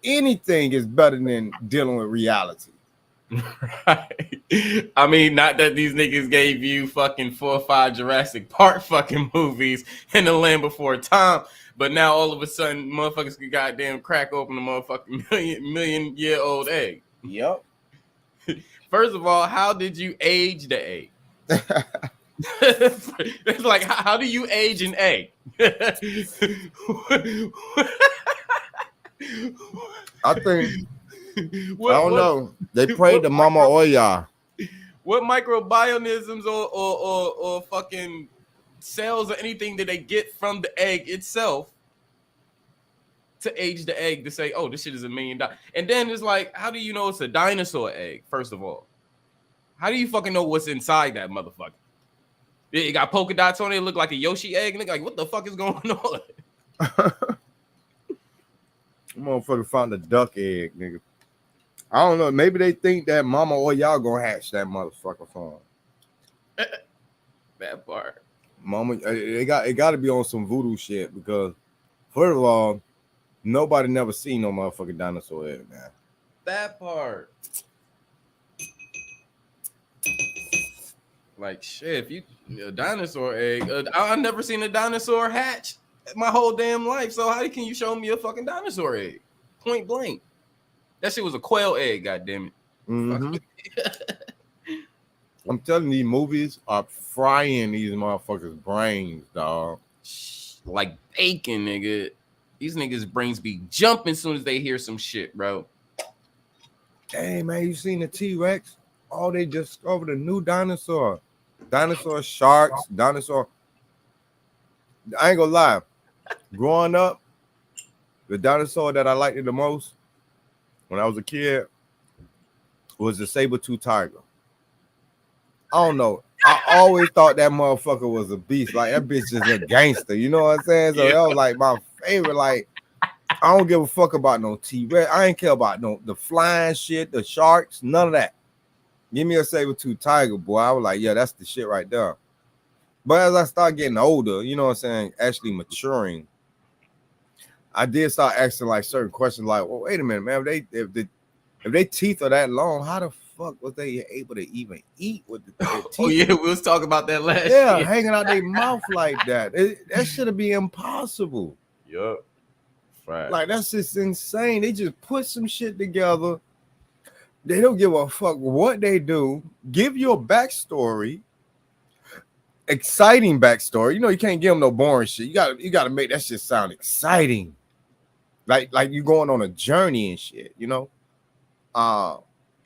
anything is better than dealing with reality. Right. I mean, not that these niggas gave you fucking 4 or 5 Jurassic Park fucking movies in the Land Before Time, but now all of a sudden motherfuckers can goddamn crack open a motherfucking million-year-old egg. Yep. First of all, how did you age the egg? It's like, how do you age an egg? I think I don't know. They prayed to Mama Oya. What microbionisms or fucking cells or anything did they get from the egg itself to age the egg to say, oh, this shit is $1 million? And then it's like, how do you know it's a dinosaur egg? First of all, how do you fucking know what's inside that motherfucker? It got polka dots on it. It look like a Yoshi egg. And they're like, what the fuck is going on? Motherfucker found a duck egg, nigga. I don't know. Maybe they think that Mama or y'all gonna hatch that motherfucker for them. That part. Mama, it got to be on some voodoo shit, because first of all, nobody never seen no motherfucking dinosaur egg, man. That part. Like shit, if you a dinosaur egg, I've never seen a dinosaur hatch my whole damn life. So how can you show me a fucking dinosaur egg? Point blank. That shit was a quail egg, goddamn it. Mm-hmm. I'm telling you, these movies are frying these motherfuckers' brains, dog. Like bacon, nigga. These niggas' brains be jumping as soon as they hear some shit, bro. Hey man, you seen the T-Rex? Oh, they discovered a new dinosaur. Dinosaur sharks, dinosaur. I ain't gonna lie. Growing up, the dinosaur that I liked the most when I was a kid was the saber-tooth tiger. I don't know. I always thought that motherfucker was a beast. Like, that bitch is a gangster. You know what I'm saying? So that was like my favorite. Like, I don't give a fuck about no T-Rex. I ain't care about the flying shit, the sharks, none of that. Give me a saber-tooth tiger, boy. I was like, yeah, that's the shit right there. But as I start getting older, you know what I'm saying, actually maturing, I did start asking like certain questions, like, well, wait a minute, man, if they teeth are that long, how the fuck was they able to even eat with their teeth? Oh yeah, we was talking about that last Yeah, year. hanging out their mouth like that. That should be impossible. Yup. Right. Like, that's just insane. They just put some shit together. They don't give a fuck what they do. Give you a backstory. Exciting backstory. You know, you can't give them no boring shit. You gotta make that shit sound exciting. Like you going on a journey and shit, you know.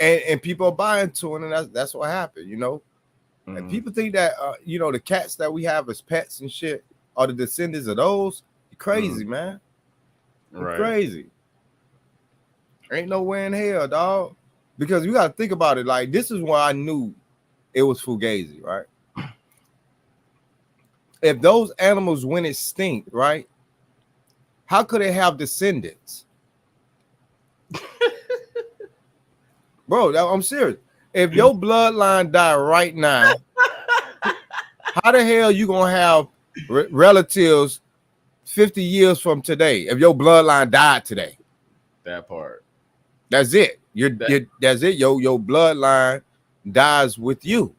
And people are buying to it, and that's what happened, you know. Mm-hmm. And people think that you know, the cats that we have as pets and shit are the descendants of those. You're crazy, man. You're crazy. Ain't no way in hell, dog. Because you gotta think about it. Like, this is why I knew it was fugazi, right? If those animals went extinct, right? How could they have descendants? Bro, I'm serious. If your bloodline die right now, how the hell you gonna have relatives 50 years from today if your bloodline died today? That part. That's it. That's it. Your bloodline dies with you.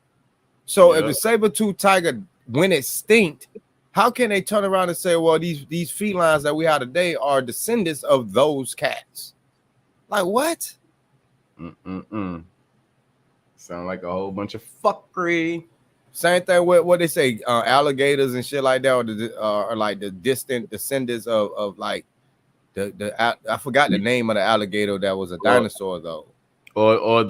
So if the saber-tooth tiger went extinct, how can they turn around and say, well, these felines that we have today are descendants of those cats? Like, what? Sound like a whole bunch of fuckery. Same thing with what they say, alligators and shit like that, or like the distant descendants of like the I forgot the name of the alligator that was a dinosaur though. Or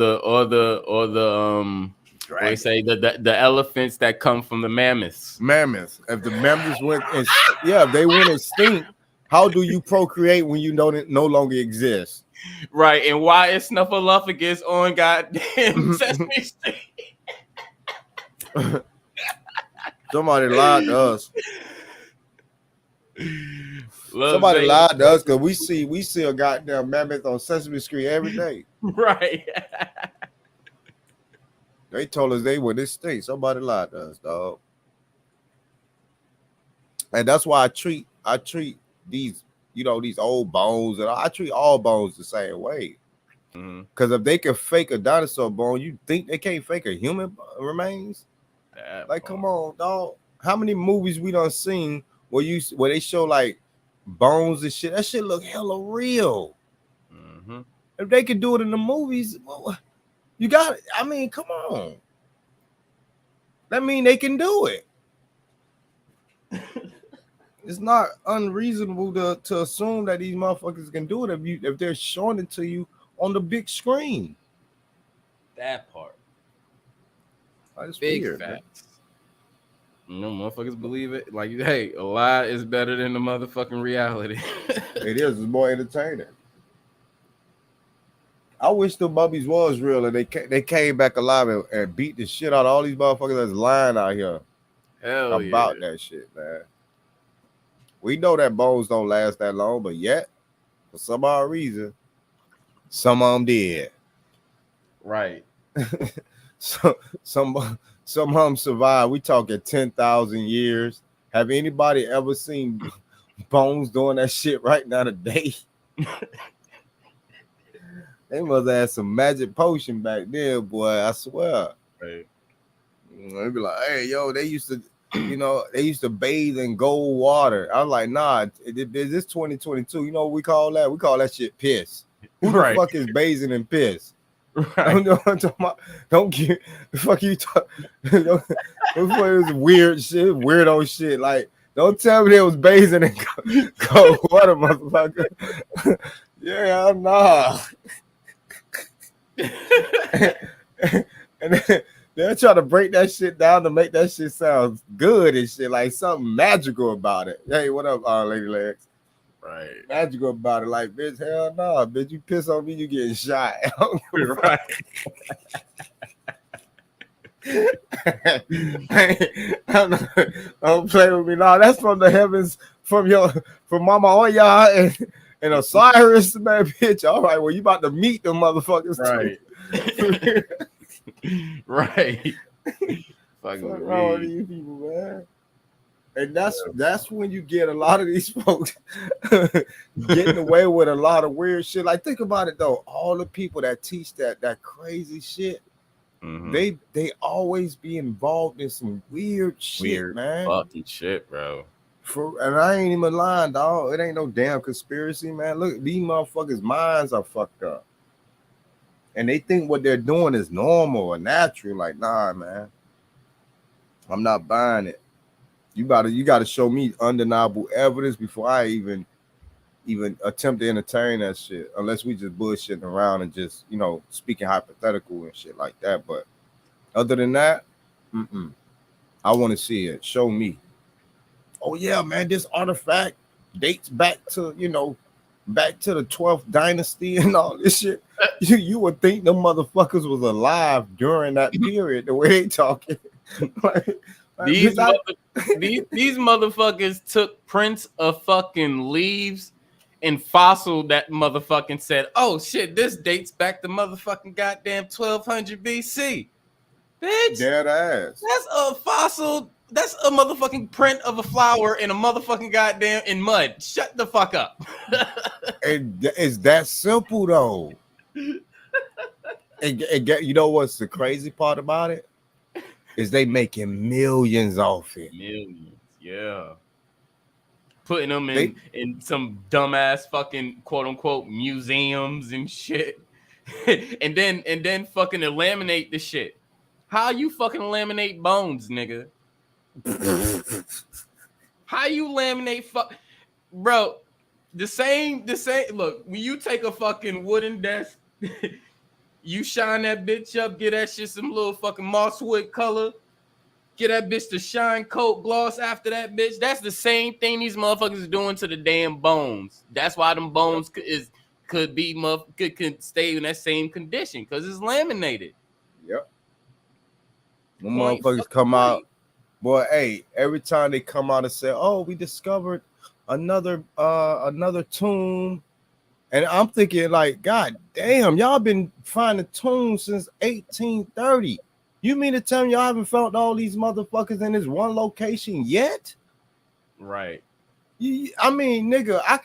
they say the elephants that come from the mammoths. If the mammoths went, if they went extinct, how do you procreate when you no longer exist? Right, and why is Snuffleupagus on goddamn Sesame Street? Somebody lied to us. Somebody lied to us because we see a goddamn mammoth on Sesame Street every day. Right. They told us they were extinct. Somebody lied to us, dog. And that's why I treat these, you know, these old bones, and I treat all bones the same way. Because if they can fake a dinosaur bone, you think they can't fake a human remains? Like, come on, dog. How many movies we done seen where they show like bones and shit? That shit look hella real. If they could do it in the movies, well, you got it. I mean, come on. That mean they can do it. It's not unreasonable to assume that these motherfuckers can do it if they're showing it to you on the big screen. That part. That's big weird, facts. You know, motherfuckers believe it. Like, hey, a lie is better than the motherfucking reality. It is. It's more entertaining. I wish the bubbies was real and they came back alive and beat the shit out of all these motherfuckers that's lying out here. Hell about that shit, man. We know that bones don't last that long, but yet, for some odd reason, some of them did. Right. So some of them survived. We talking 10,000 years. Have anybody ever seen bones doing that shit right now today? They must have had some magic potion back then, boy. I swear. Right. They'd be like, hey, yo, they used to bathe in gold water. I'm like, nah, this 2022. You know what we call that? We call that shit piss. Who the fuck is bathing in piss? Right. Don't get the fuck you talk. It was weird shit, weirdo shit. Like, don't tell me they was bathing in cold water, motherfucker. Yeah, nah. And then they'll try to break that shit down to make that shit sound good and shit, like something magical about it. Hey, what up, Lady Legs? Right. Magical about it, like, bitch, hell no, nah, bitch, you piss on me, you getting shot. Right. Don't play with me. No, that's from the heavens, from Mama Oya and Osiris, man, bitch. All right, well, you about to meet them motherfuckers, right? Right. Fucking What's wrong with these people, man? And that's when you get a lot of these folks getting away with a lot of weird shit. Like, think about it though. All the people that teach that crazy shit, they always be involved in some weird shit, man. Fucking shit, bro. And I ain't even lying, dog. It ain't no damn conspiracy, man. Look, these motherfuckers' minds are fucked up. And they think what they're doing is normal or natural. Like, nah, man. I'm not buying it. You gotta show me undeniable evidence before I even attempt to entertain that shit. Unless we just bullshitting around and just, you know, speaking hypothetical and shit like that. But other than that, I want to see it. Show me. Oh yeah, man, this artifact dates back to, you know, back to the 12th dynasty and all this shit. You would think the motherfuckers was alive during that period, the way they talking. These motherfuckers took prints of fucking leaves and fossiled that motherfucking said, oh shit, this dates back to motherfucking goddamn 1200 BC. Bitch. Dead ass. That's a fossil. That's a motherfucking print of a flower in a motherfucking goddamn in mud. Shut the fuck up. And it's that simple though. And you know what's the crazy part about it? Is they making millions off it. Millions, yeah. Putting them in some dumbass fucking quote unquote museums and shit. and then fucking laminate the shit. How you fucking laminate bones, nigga? How you laminate bro? The same. Look, when you take a fucking wooden desk, you shine that bitch up, get that shit some little fucking mosswood color, get that bitch to shine coat gloss after that bitch. That's the same thing these motherfuckers are doing to the damn bones. That's why them bones could stay in that same condition because it's laminated. Yep. When motherfuckers come out, boy, hey, every time they come out and say, oh, we discovered another tomb. And I'm thinking, like, God damn, y'all been finding tombs since 1830. You mean to tell me y'all haven't found all these motherfuckers in this one location yet? Right. I mean, nigga, I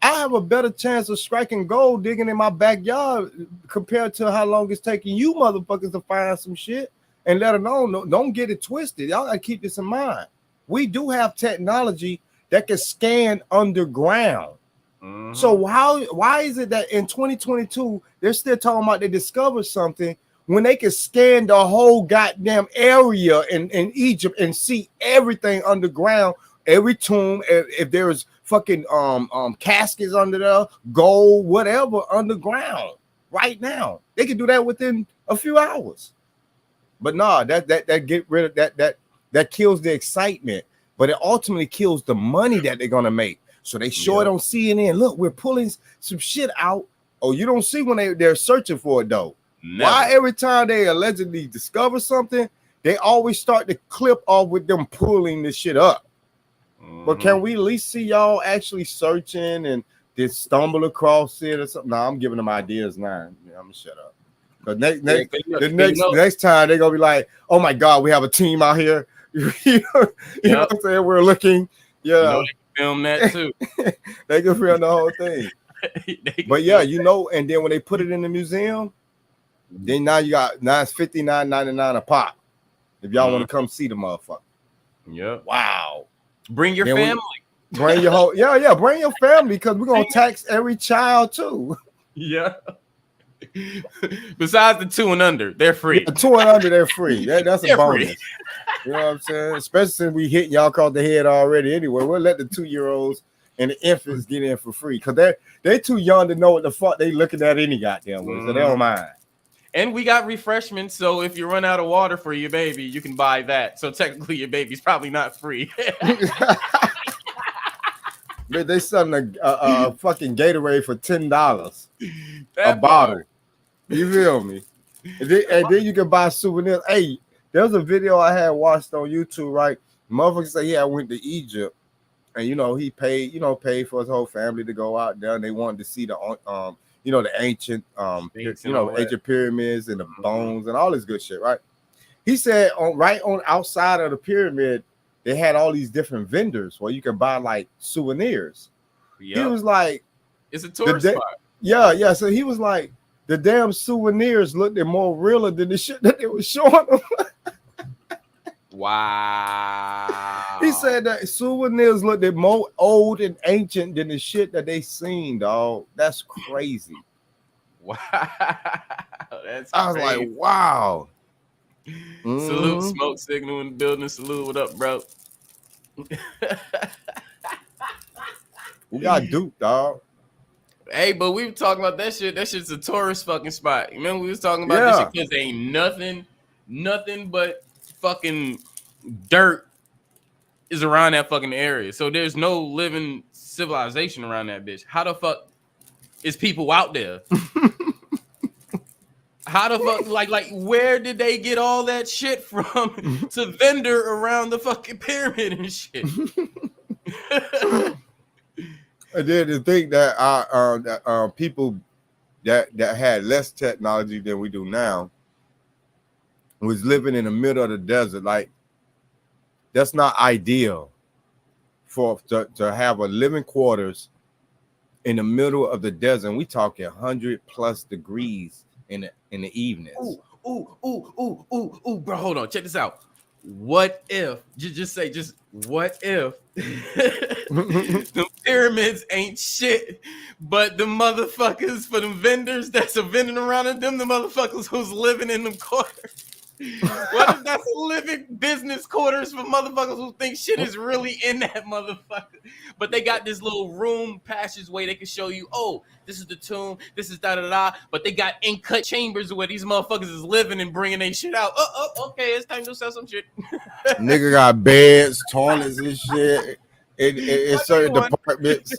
have a better chance of striking gold digging in my backyard compared to how long it's taking you motherfuckers to find some shit. And let alone, don't get it twisted. Y'all gotta keep this in mind. We do have technology that can scan underground. Mm-hmm. So why is it that in 2022 they're still talking about they discovered something when they can scan the whole goddamn area in Egypt and see everything underground, every tomb, if there's fucking caskets under there, gold, whatever underground right now. They can do that within a few hours. But nah, that get rid of that kills the excitement, but it ultimately kills the money that they're gonna make. So they show it on CNN. Look, we're pulling some shit out. Oh, you don't see when they're searching for it though. Never. Why every time they allegedly discover something, they always start the clip off with them pulling the shit up. Mm-hmm. But can we at least see y'all actually searching and did stumble across it or something? Nah, I'm giving them ideas now. Yeah, I'm gonna shut up. Because next time they're gonna be like, oh my god, we have a team out here. you know what I'm saying? We're looking. Yeah, film that too. They can film the whole thing. But yeah, you know, and then when they put it in the museum, then now it's $59.99 a pop. If y'all want to come see the motherfucker. Yeah. Wow. Bring your family. Bring your whole bring your family because we're gonna tax every child too. Yeah. Besides the 2 and under, they're free. Yeah, 2 and under, they're free. That's a bonus. You know what I'm saying? Especially since we hit y'all across the head already anyway. We'll let the 2-year-olds and the infants get in for free because they're too young to know what the fuck they looking at any goddamn way. So they don't mind. And we got refreshments, so if you run out of water for your baby, you can buy that. So technically your baby's probably not free. But they selling a fucking Gatorade for $10 a bottle. You feel me? And then you can buy souvenirs. Hey, there was a video I had watched on YouTube, right? Motherfucker say, I went to Egypt, and he paid for his whole family to go out there, and they wanted to see the ancient ancient pyramids and the bones and all this good shit, right? He said on outside of the pyramid, they had all these different vendors where you could buy like souvenirs. Yep. He was like, it's a tourist spot. Yeah. So he was like, the damn souvenirs looked more realer than the shit that they were showing them. Wow. He said that souvenirs looked more old and ancient than the shit that they seen, dog. That's crazy. Wow. That's I was crazy. like, wow. Salute, smoke signal in the building. Salute, what up, bro? We got duped, dog. Hey, but we were talking about that shit. That shit's a tourist fucking spot. You remember we was talking about this shit because there ain't nothing but fucking dirt is around that fucking area. So there's no living civilization around that bitch. How the fuck is people out there? How the fuck, like, where did they get all that shit from to vendor around the fucking pyramid and shit? And then to think that people that had less technology than we do now was living in the middle of the desert, like that's not ideal to have a living quarters in the middle of the desert. And we talking 100+ degrees in the evenings. Ooh, bro, hold on, check this out. What if what if the pyramids ain't shit, but the motherfuckers for them vendors that's a vending around in them, the motherfuckers who's living in them quarters? What if that's living business quarters for motherfuckers who think shit is really in that motherfucker? But they got this little room passageway they can show you, oh, this is the tomb, this is da-da-da, but they got in-cut chambers where these motherfuckers is living and bringing their shit out. Okay, it's time to sell some shit. Nigga got beds, toilets and shit in certain departments.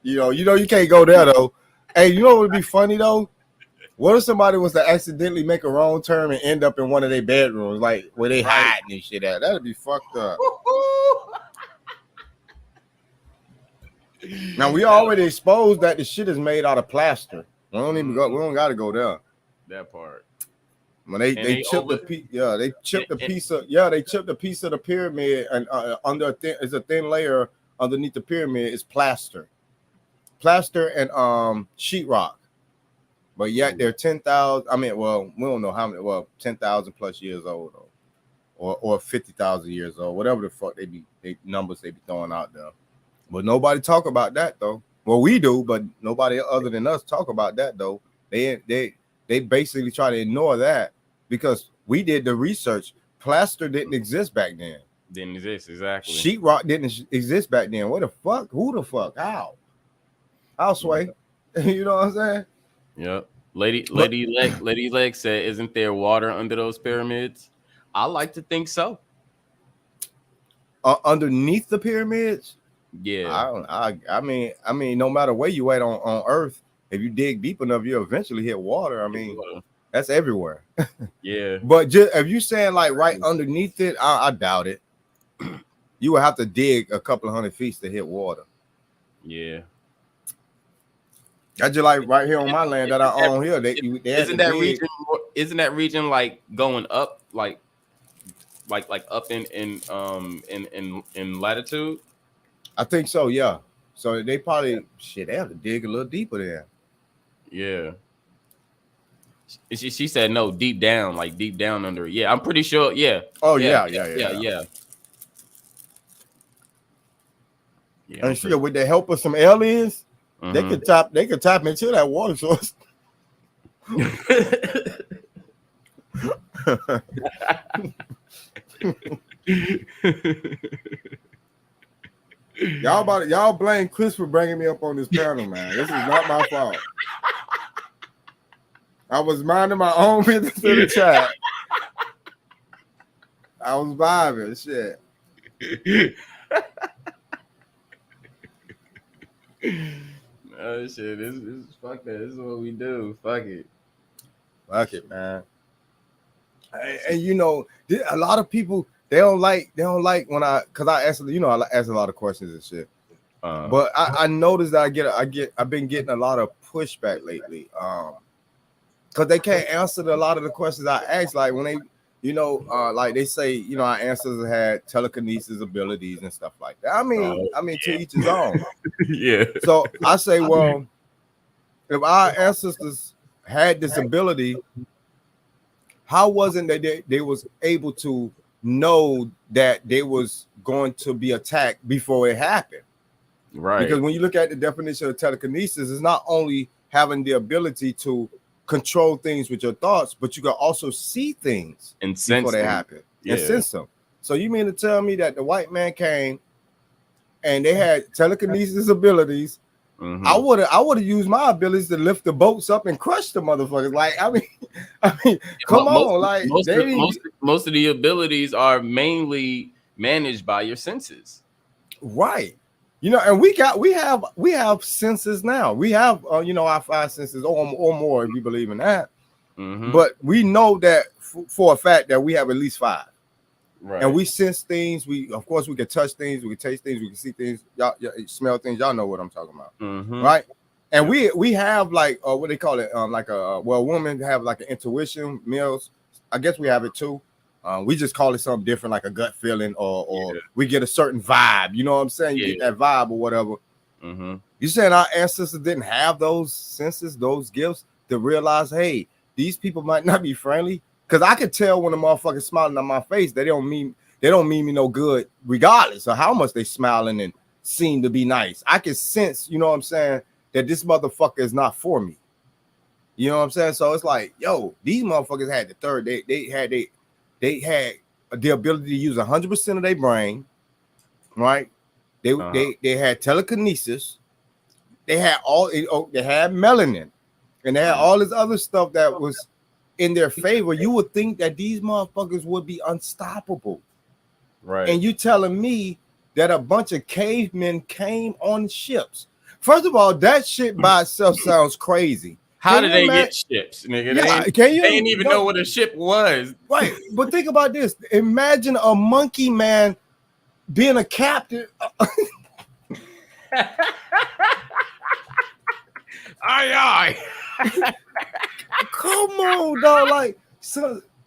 You know, you can't go there, though. Hey, you know what would be funny, though? What if somebody was to accidentally make a wrong turn and end up in one of their bedrooms, like where they hiding and shit at? That'd be fucked up. Now we already exposed that the shit is made out of plaster. We don't even go. We don't got to go there. That part. When they chipped they chipped a piece of the pyramid, and under a thin layer underneath the pyramid is plaster and sheetrock. But yet they're 10,000. I mean, well, we don't know how many. Well, 10,000 plus years old, or 50,000 years old, whatever the fuck numbers they be throwing out there. But nobody talk about that though. Well, we do, but nobody other than us talk about that though. They basically try to ignore that because we did the research. Plaster didn't exist back then. Didn't exist, exactly. Sheetrock didn't exist back then. What the fuck? Who the fuck? How? I'll sway. You know what I'm saying? Yep. Lady Leg said, "Isn't there water under those pyramids?" I like to think so. Underneath the pyramids? Yeah. I mean, no matter where you at on Earth, if you dig deep enough, you'll eventually hit water. I mean, that's everywhere. Yeah. But just if you saying like right underneath it, I doubt it. You would have to dig a couple of 100 feet to hit water. Yeah. I just like right here on my land that I own here. Isn't that region like going up, like up in latitude? I think so. Yeah. So they probably they have to dig a little deeper there. Yeah. She said no, deep down under it. Yeah, I'm pretty sure. Yeah. Oh yeah. And sure, with the help of some aliens. Mm-hmm. They could tap into that water source. Y'all blame Chris for bringing me up on this panel, man. This is not my fault. I was minding my own business in the chat. I was vibing, shit. Oh shit! This fuck that. This is what we do. Fuck it, man. And you know, a lot of people they don't like when I ask I ask a lot of questions and shit. But I noticed that I've been getting a lot of pushback lately. Because they can't answer a lot of the questions I ask. Like when like they say, our ancestors had telekinesis abilities and stuff like that. I mean, to each his own. Yeah. So I say, well, if our ancestors had this ability, how wasn't that they was able to know that they was going to be attacked before it happened? Right. Because when you look at the definition of telekinesis, it's not only having the ability to control things with your thoughts, but you can also see things and sense before they happen and sense them. So you mean to tell me that the white man came and they had telekinesis abilities? Mm-hmm. I would have used my abilities to lift the boats up and crush the motherfuckers. Like, I mean, come on, like most of the abilities are mainly managed by your senses, right? And we have senses now. We have our 5 senses or more, if you believe in that. Mm-hmm. But we know that for a fact that we have at least 5. Right. And we sense things. Of course, we can touch things, we can taste things, we can see things, y'all smell things. Y'all know what I'm talking about, right? And we have like what they call it, women have like an intuition. Males, I guess we have it too. We just call it something different, like a gut feeling, or we get a certain vibe. You know what I'm saying? You get that vibe or whatever. Mm-hmm. You saying our ancestors didn't have those senses, those gifts to realize, hey, these people might not be friendly? Because I could tell when a motherfucker smiling on my face, they don't mean me no good, regardless of how much they smiling and seem to be nice. I can sense, you know what I'm saying, that this motherfucker is not for me. You know what I'm saying? So it's like, yo, these motherfuckers had the third. They had the ability to use 100% of their brain, right? They had telekinesis. They had they had melanin, and they had all this other stuff that was in their favor. You would think that these motherfuckers would be unstoppable, right? And you telling me that a bunch of cavemen came on ships? First of all, that shit by itself sounds crazy. How did they get ships, nigga? Yeah, they didn't even know what a ship was. Right. But think about this. Imagine a monkey man being a captain. Aye. Come on, dog. Like,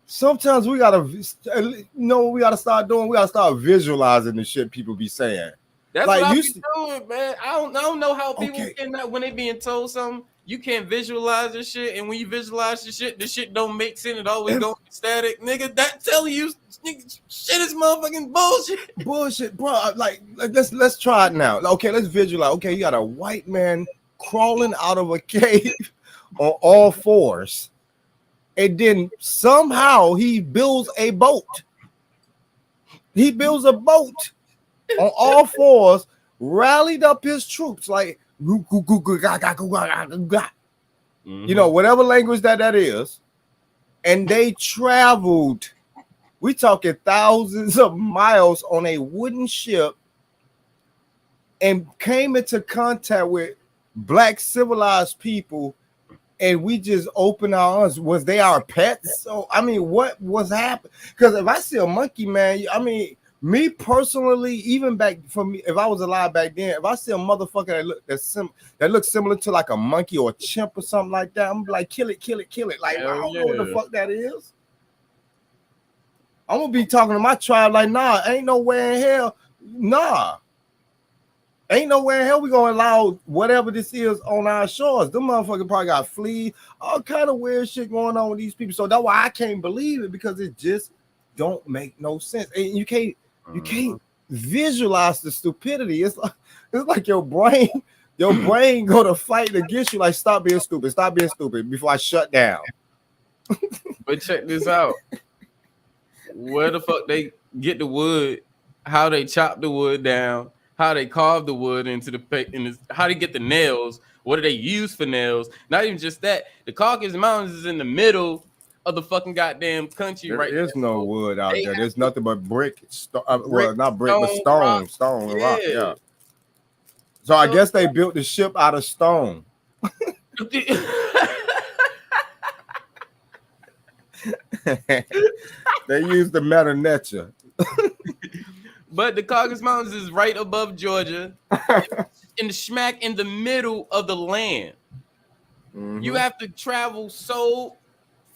sometimes we gotta start doing. We gotta start visualizing the shit people be saying. That's like, what I be doing, man. I don't know how people cannot, when they being told something, you can't visualize this shit, and when you visualize the shit don't make sense. It always goes static, nigga. That telling you, nigga, shit is motherfucking bullshit, bro. Like let's try it now. Okay, let's visualize. Okay, you got a white man crawling out of a cave on all fours, and then somehow he builds a boat. He builds a boat on all fours, rallied up his troops like. Whatever language that is, and they traveled. We talking thousands of miles on a wooden ship, and came into contact with black civilized people, and we just opened our arms. Was they our pets? So I mean, what was happening? Because if I see a monkey man, I mean. Me personally, even back from me, if I was alive back then, if I see a motherfucker that looks similar to like a monkey or a chimp or something like that, I'm like, kill it. Like, I don't know what the fuck that is. I'm gonna be talking to my tribe like, nah, ain't nowhere in hell. Nah. Ain't nowhere in hell we gonna allow whatever this is on our shores. Them motherfuckers probably got fleas, all kind of weird shit going on with these people. So that's why I can't believe it, because it just don't make no sense. And you can't visualize the stupidity. It's like your brain go to fight against you. Like, stop being stupid before I shut down. But check this out. Where the fuck they get the wood? How they chop the wood down? How they carve the wood into how they get the nails? What do they use for nails? Not even just that. The Caucasus Mountains is in the middle of the fucking goddamn country. There's no wood out there. There's nothing but brick. Not brick, but stone, rock. Yeah. So I guess they built the ship out of stone. They used the meta nature. But the Caucasus Mountains is right above Georgia, in the smack in the middle of the land. Mm-hmm. You have to travel so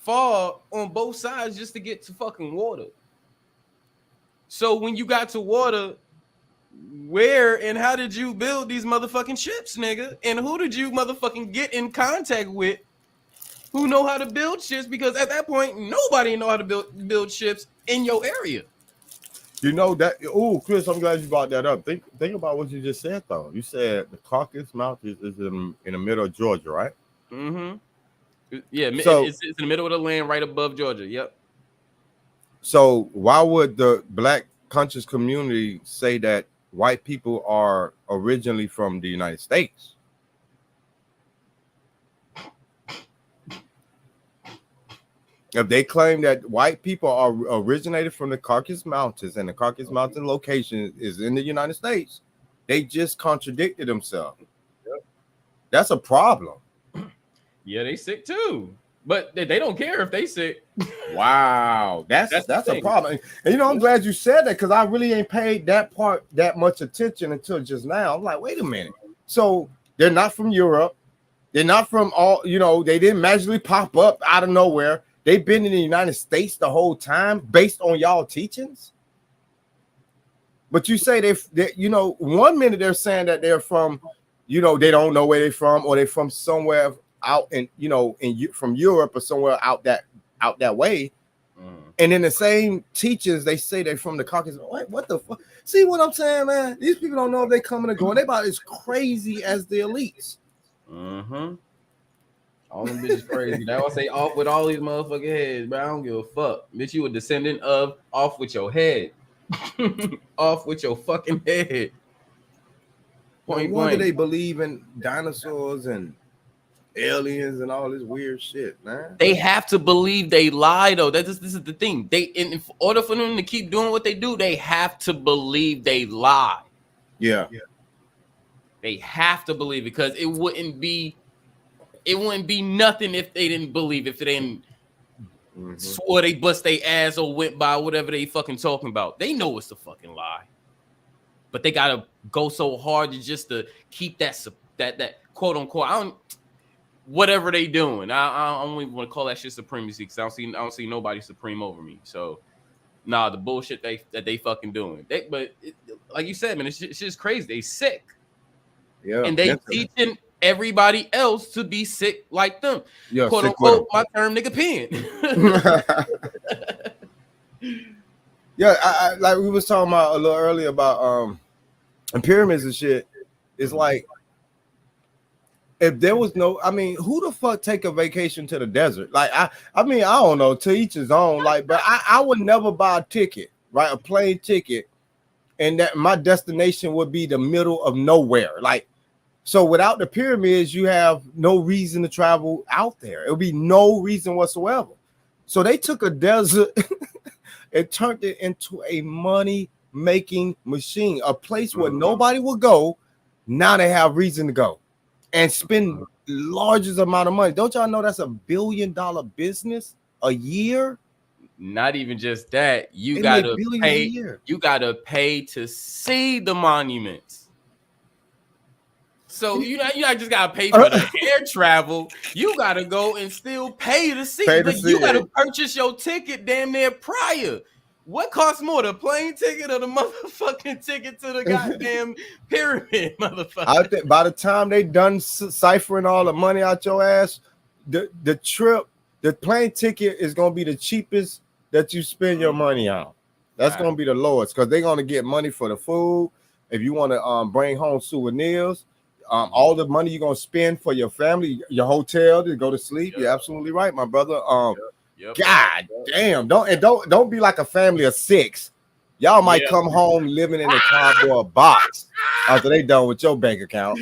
far on both sides just to get to fucking water. So when you got to water, where and how did you build these motherfucking ships, nigga? And who did you motherfucking get in contact with who know how to build ships? Because at that point, nobody know how to build ships in your area. You know that. Oh, Chris, I'm glad you brought that up. Think about what you just said, though. You said the Caucasus Mountains is in the middle of Georgia, right? Mm-hmm. Yeah, so, it's in the middle of the land, right above Georgia. Yep. So why would the Black conscious community say that white people are originally from the United States? If they claim that white people are originated from the Caucasus Mountains and the Caucasus Mountain location is in the United States, they just contradicted themselves. Yep. That's a problem. Yeah, they sick too, but they don't care if they sick. Wow, that's a problem. And you know, I'm glad you said that because I really ain't paid that part that much attention until just now. I'm like, wait a minute. So they're not from Europe. They're not from all, you know, they didn't magically pop up out of nowhere. They've been in the United States the whole time based on y'all teachings. But you say they, you know, 1 minute they're saying that they're from, you know, they don't know where they're from, or they're from somewhere out in, you know, from Europe or somewhere out that way. And in the same teachings, they say they're from the Caucasus. What the fuck? See what I'm saying, man? These people don't know if they coming or going. They about as crazy as the elites. Mm-hmm. All them bitches crazy. Now I say off with all these motherfucking heads, but I don't give a fuck. Bitch, you a descendant of off with your head. Off with your fucking head. Point Why do blank. they believe in dinosaurs and aliens and all this weird shit, man? They have to believe they lie, though. This is the thing. In order for them to keep doing what they do, they have to believe they lie. Yeah. They have to believe, because it wouldn't be nothing if they didn't believe, if they didn't swore they bust their ass or went by whatever they fucking talking about. They know it's a fucking lie, but they gotta go so hard to keep that quote unquote. Whatever they doing, I don't even want to call that shit supremacy, because I don't see nobody supreme over me. So, the bullshit that they fucking doing. Like you said, man, it's just crazy. They sick. Yeah, and they teaching everybody else to be sick like them. Yeah, quote unquote, my term nigga pen. Yeah, I like we was talking about a little earlier about and pyramids and shit. It's like, if there was no, I mean, who the fuck take a vacation to the desert? Like, I mean, I don't know, to each his own. Like, but I would never buy a ticket, right? A plane ticket, and that my destination would be the middle of nowhere. Like, so without the pyramids, you have no reason to travel out there. It would be no reason whatsoever. So they took a desert and turned it into a money-making machine, a place where nobody would go. Now they have reason to go and spend largest amount of money. Don't y'all know that's $1 billion business a year? Not even just that. You gotta pay. You gotta pay to see the monuments. So you not just gotta pay for the air travel. You gotta go and still pay to see. You gotta purchase your ticket damn near prior. What costs more, the plane ticket or the motherfucking ticket to the goddamn pyramid, motherfucker? I think by the time they done ciphering all the money out your ass, the trip, the plane ticket is gonna be the cheapest that you spend your money on. That's gonna be the lowest, because they're gonna get money for the food. If you want to bring home souvenirs, all the money you're gonna spend for your family, your hotel to go to sleep. You're absolutely right, my brother. God damn! Don't be like a family of 6. Y'all might come home living in a cardboard box after they done with your bank account.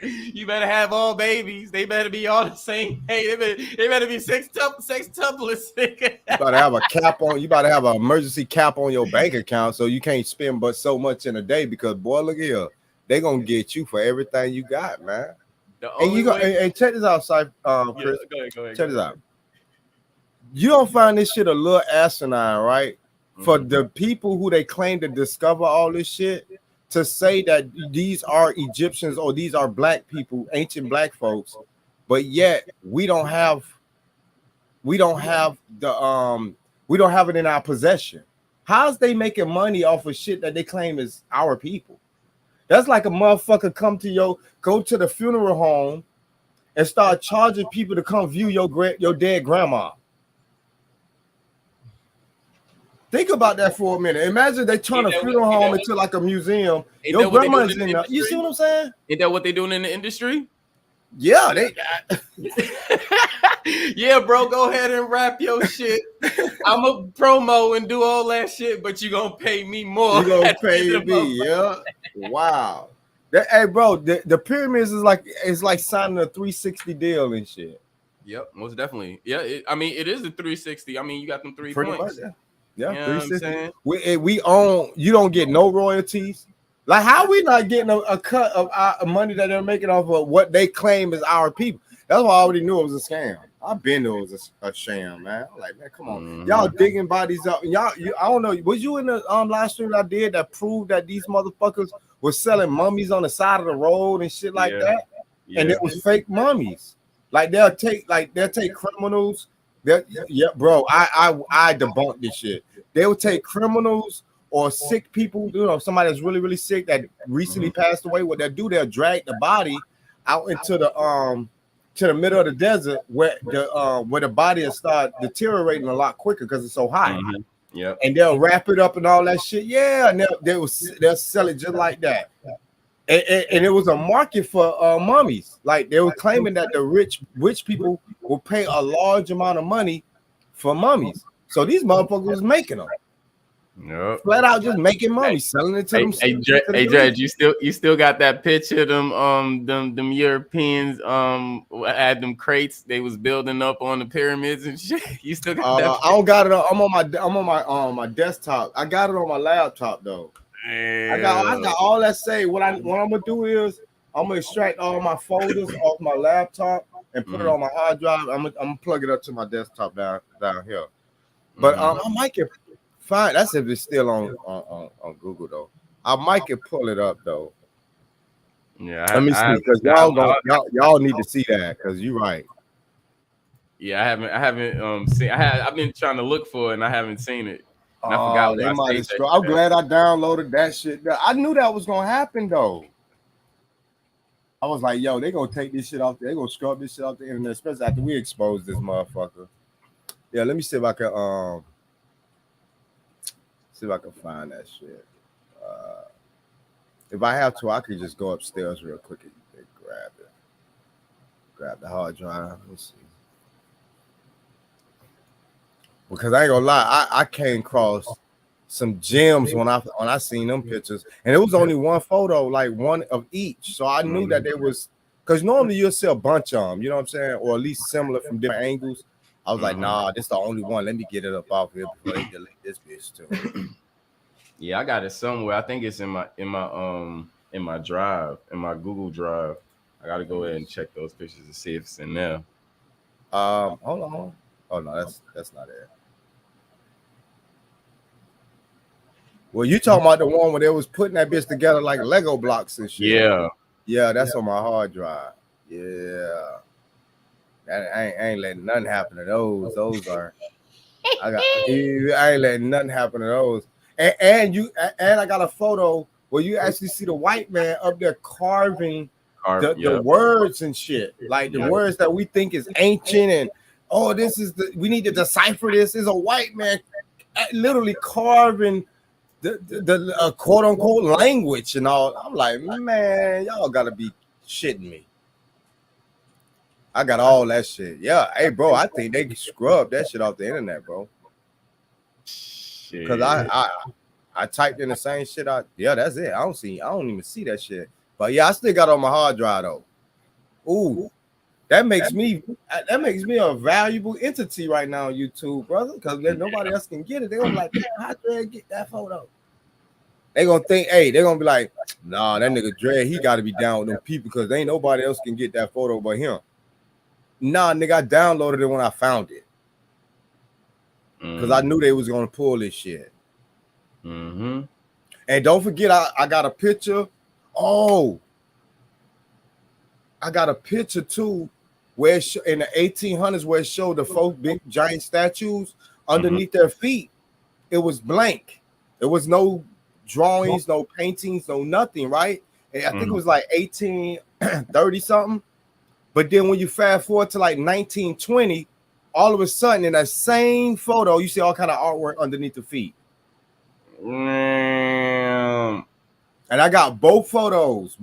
You better have all babies. They better be all the same. Hey, they better be sextuplets. You better have a cap on. You better have an emergency cap on your bank account, so you can't spend but so much in a day. Because boy, look here, they gonna get you for everything you got, man. And you go and check this out, Chris. Go ahead. Check this out. You don't find this shit a little asinine, right? For the people who they claim to discover all this shit, to say that these are Egyptians or these are black people, ancient black folks, but yet we don't have it in our possession. How's they making money off of shit that they claim is our people? That's like a motherfucker go to the funeral home and start charging people to come view your dead grandma. Think about that for a minute. Imagine they turn a funeral home into like a museum. Your grandma's in there. You see what I'm saying? Ain't that what they doing in the industry? Yeah, they. Yeah, bro, go ahead and rap your shit. I'm a promo and do all that shit, but you gonna pay me more. You gonna pay me? Yeah. Wow. Hey, bro, the pyramids is like signing a 360 deal and shit. Yep, most definitely. Yeah, it is a 360. I mean, you got them 3 Pretty points. much, yeah. You know 360. We own. You don't get no royalties. Like, how we not getting a cut of our money that they're making off of what they claim is our people? That's why I already knew it was a scam. I've been knew it was a sham, man. I'm like, man, come on, y'all digging bodies up. I don't know. Was you in the live stream that I did that proved that these motherfuckers were selling mummies on the side of the road and shit like that? Yeah. And it was fake mummies. Like they'll take criminals. Yeah, bro. I debunked this shit. They would take criminals or sick people, somebody that's really, really sick that recently passed away. What they'll do, they'll drag the body out into the middle of the desert where the body will start deteriorating a lot quicker because it's so high. Yeah, and they'll wrap it up and all that shit. Yeah, and they'll sell it just like that. And it was a market for mummies. Like they were claiming that the rich people will pay a large amount of money for mummies. So these motherfuckers was making them. Yep. Flat out just making money, selling it to them. Hey, Dredge, you still got that picture of them Europeans had them crates they was building up on the pyramids and shit. You still got that? I don't got it. I'm on my desktop. I got it on my laptop though. I got all that saved. What I'm gonna do is I'm gonna extract all my folders off my laptop and put it on my hard drive. I'm gonna plug it up to my desktop down here. But I might get fine. That's if it's still on Google though. I might can pull it up though. Yeah, let me see because y'all need to see that because you're right. Yeah, I haven't seen. I've been trying to look for it and I haven't seen it. And I forgot. They might have. I'm glad I downloaded that shit. I knew that was gonna happen though. I was like, yo, they gonna take this shit off. They gonna scrub this shit off the internet, especially after we expose this motherfucker. Yeah, let me see if I can find that shit. If I have to, I could just go upstairs real quick and grab it. Grab the hard drive. Let's see. Because I ain't gonna lie, I came across some gems when I seen them pictures, and it was only one photo, like one of each. So I knew that there was, because normally you'll see a bunch of them, you know what I'm saying, or at least similar from different angles. I was like, nah, this is the only one. Let me get it up off here before they delete this bitch too. Yeah, I got it somewhere. I think it's in my drive, in my Google Drive. I gotta go ahead and check those pictures to see if it's in there. Hold on. Oh no, that's not it. Well, you talking about the one where they was putting that bitch together like Lego blocks and shit. Yeah, that's on my hard drive. Yeah. I ain't letting nothing happen to those. Those are I ain't letting nothing happen to those. And I got a photo where you actually see the white man up there carving the words and shit. Like the words that we think is ancient and we need to decipher this. Is a white man literally carving the quote unquote language and all. I'm like, man, y'all gotta be shitting me. I got all that shit. Yeah, hey, bro, I think they scrubbed that shit off the internet, bro. Because I typed in the same shit out. Yeah, that's it. I don't even see that shit. But yeah, I still got it on my hard drive though. Ooh, that makes me a valuable entity right now on YouTube, brother. Because nobody else can get it. They're gonna be like, damn, how Dre get that photo? They gonna think, they're gonna be like, nah, that nigga Dre, he gotta be down with them people because ain't nobody else can get that photo but him. Nah, nigga, I downloaded it when I found it. Because I knew they was gonna pull this shit. Mm-hmm. And don't forget, I got a picture. Oh, I got a picture too where in the 1800s where it showed the 4 big giant statues underneath their feet, it was blank. There was no drawings, no paintings, no nothing, right? And I think it was like 1830 something. But then when you fast forward to like 1920, all of a sudden in that same photo, you see all kind of artwork underneath the feet. And I got both photos.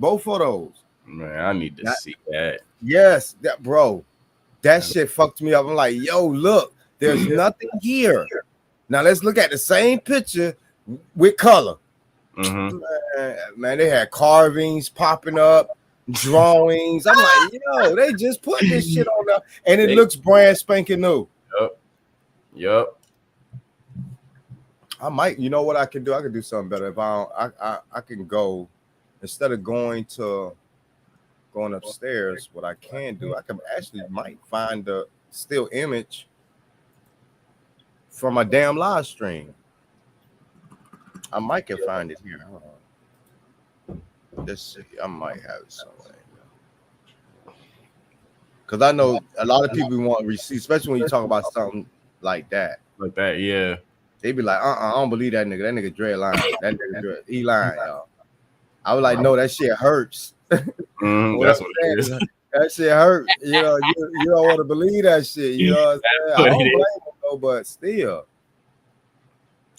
Man, I need to see that. Yes, that bro. That shit fucked me up. I'm like, yo, look, there's nothing here. Now let's look at the same picture with color. Man, they had carvings popping up, drawings. I'm like, yo, they just put this shit on there, and it looks brand spanking new. Yup. I might, you know what I can do? I can do something better. If I can go instead of going upstairs. What I can do, I can actually might find the still image from a damn live stream. I might can find it here. Hold on. Let's see. I might have it somewhere. Because I know a lot of people want receipts, especially when you talk about something like that. Like that, yeah. They be like, I don't believe that nigga. That nigga Dre lying. That nigga Dre, he lying, y'all. I was like, no, that shit hurts. That's what it is. That shit hurt. You know, you don't want to believe that shit. You know what I'm saying? I don't blame him though, but still.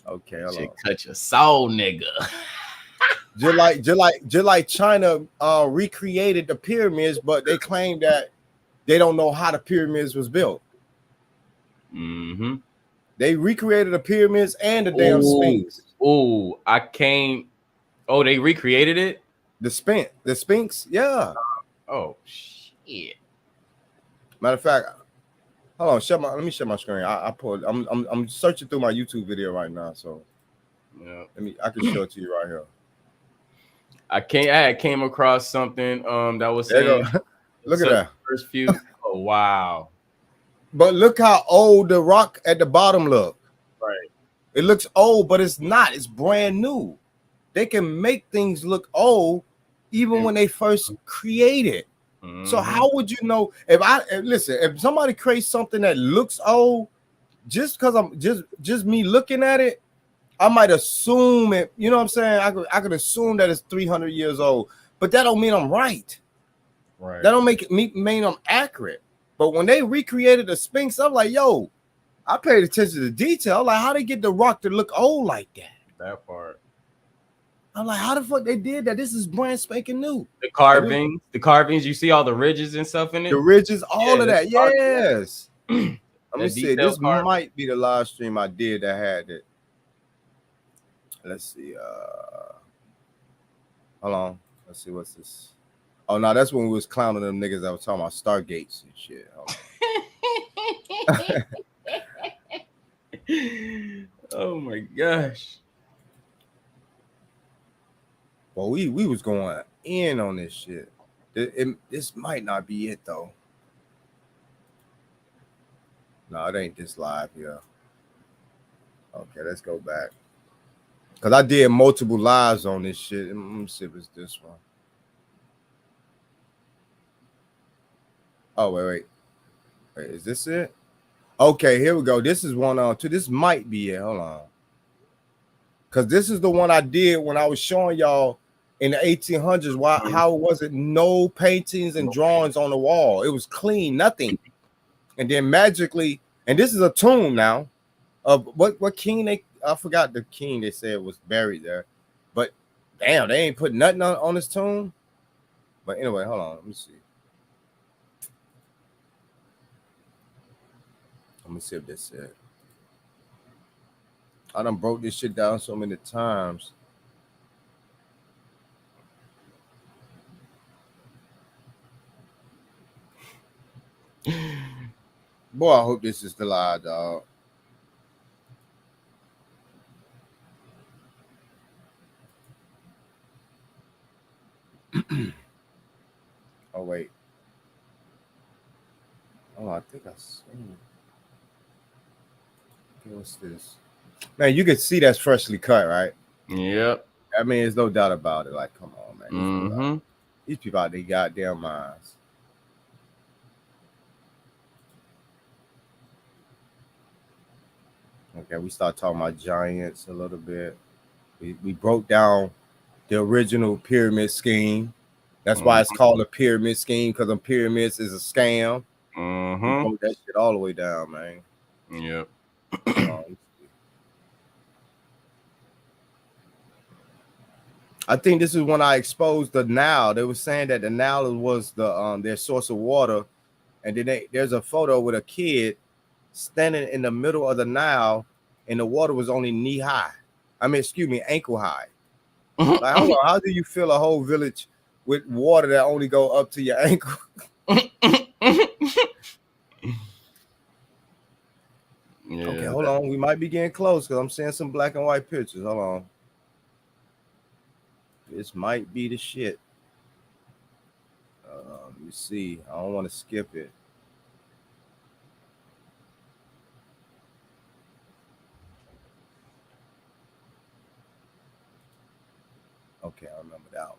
Okay, hold on. Cut your soul, nigga. just like China recreated the pyramids, but they claim that they don't know how the pyramids was built. They recreated the pyramids and the damn Sphinx. Oh, they recreated it? The Sphinx, yeah. Oh shit. Matter of fact, hold on, let me share my screen. I'm searching through my YouTube video right now, so yeah. I can show it to you right here. I came across something that was saying look at that first few. Oh wow. But look how old the rock at the bottom look. Right. It looks old, but it's not. It's brand new. They can make things look old even when they first create it. So how would you know if somebody creates something that looks old, just because I'm just me looking at it, I might assume it, you know what I'm saying? I could assume that it's 300 years old, but that don't mean I'm right. Right. That don't mean I'm accurate. But when they recreated the Sphinx, I'm like, yo, I paid attention to detail. Like, how they get the rock to look old like that? That part. I'm like, how the fuck they did that? This is brand spanking new. The carvings, you see all the ridges and stuff in it? The ridges, all of that. Yes. Let me see. This might be the live stream I did that had it. Let's see. Hold on. Let's see what's this. Oh no, that's when we was clowning them niggas that was talking about Stargates and shit. Oh my gosh. Well, we was going in on this shit. This might not be it though. No, it ain't this live here. Okay, let's go back. Cause I did multiple lives on this shit. Let me see if it's this one. Oh, wait, is this it? Okay, here we go. This is one on two. This might be it. Hold on. Because this is the one I did when I was showing y'all in the 1800s how was it no paintings and drawings on the wall. It was clean, nothing. And then magically, and this is a tomb now of what king I forgot the king they said was buried there. But damn, they ain't put nothing on his tomb. But anyway, hold on. Let me see. Let me see if this is it. I done broke this shit down so many times. Boy, I hope this is the lie, dog. Oh, wait. Oh, I think I seen it. What's this? Man, you can see that's freshly cut, right? Yep. I mean, there's no doubt about it. Like, come on, man. These people out their goddamn minds. Okay, we start talking about giants a little bit. We broke down the original pyramid scheme. That's why it's called a pyramid scheme, because the pyramids is a scam. We broke that shit all the way down, man. Yep. I think this is when I exposed the Nile. They were saying that the Nile was their source of water, and then there's a photo with a kid standing in the middle of the Nile, and the water was only knee high. I mean, excuse me, ankle high. Like, hold on, how do you fill a whole village with water that only go up to your ankle? Yeah, okay, hold on. We might be getting close because I'm seeing some black and white pictures. Hold on. This might be the shit. Let me see. I don't want to skip it. Okay, I remember that one.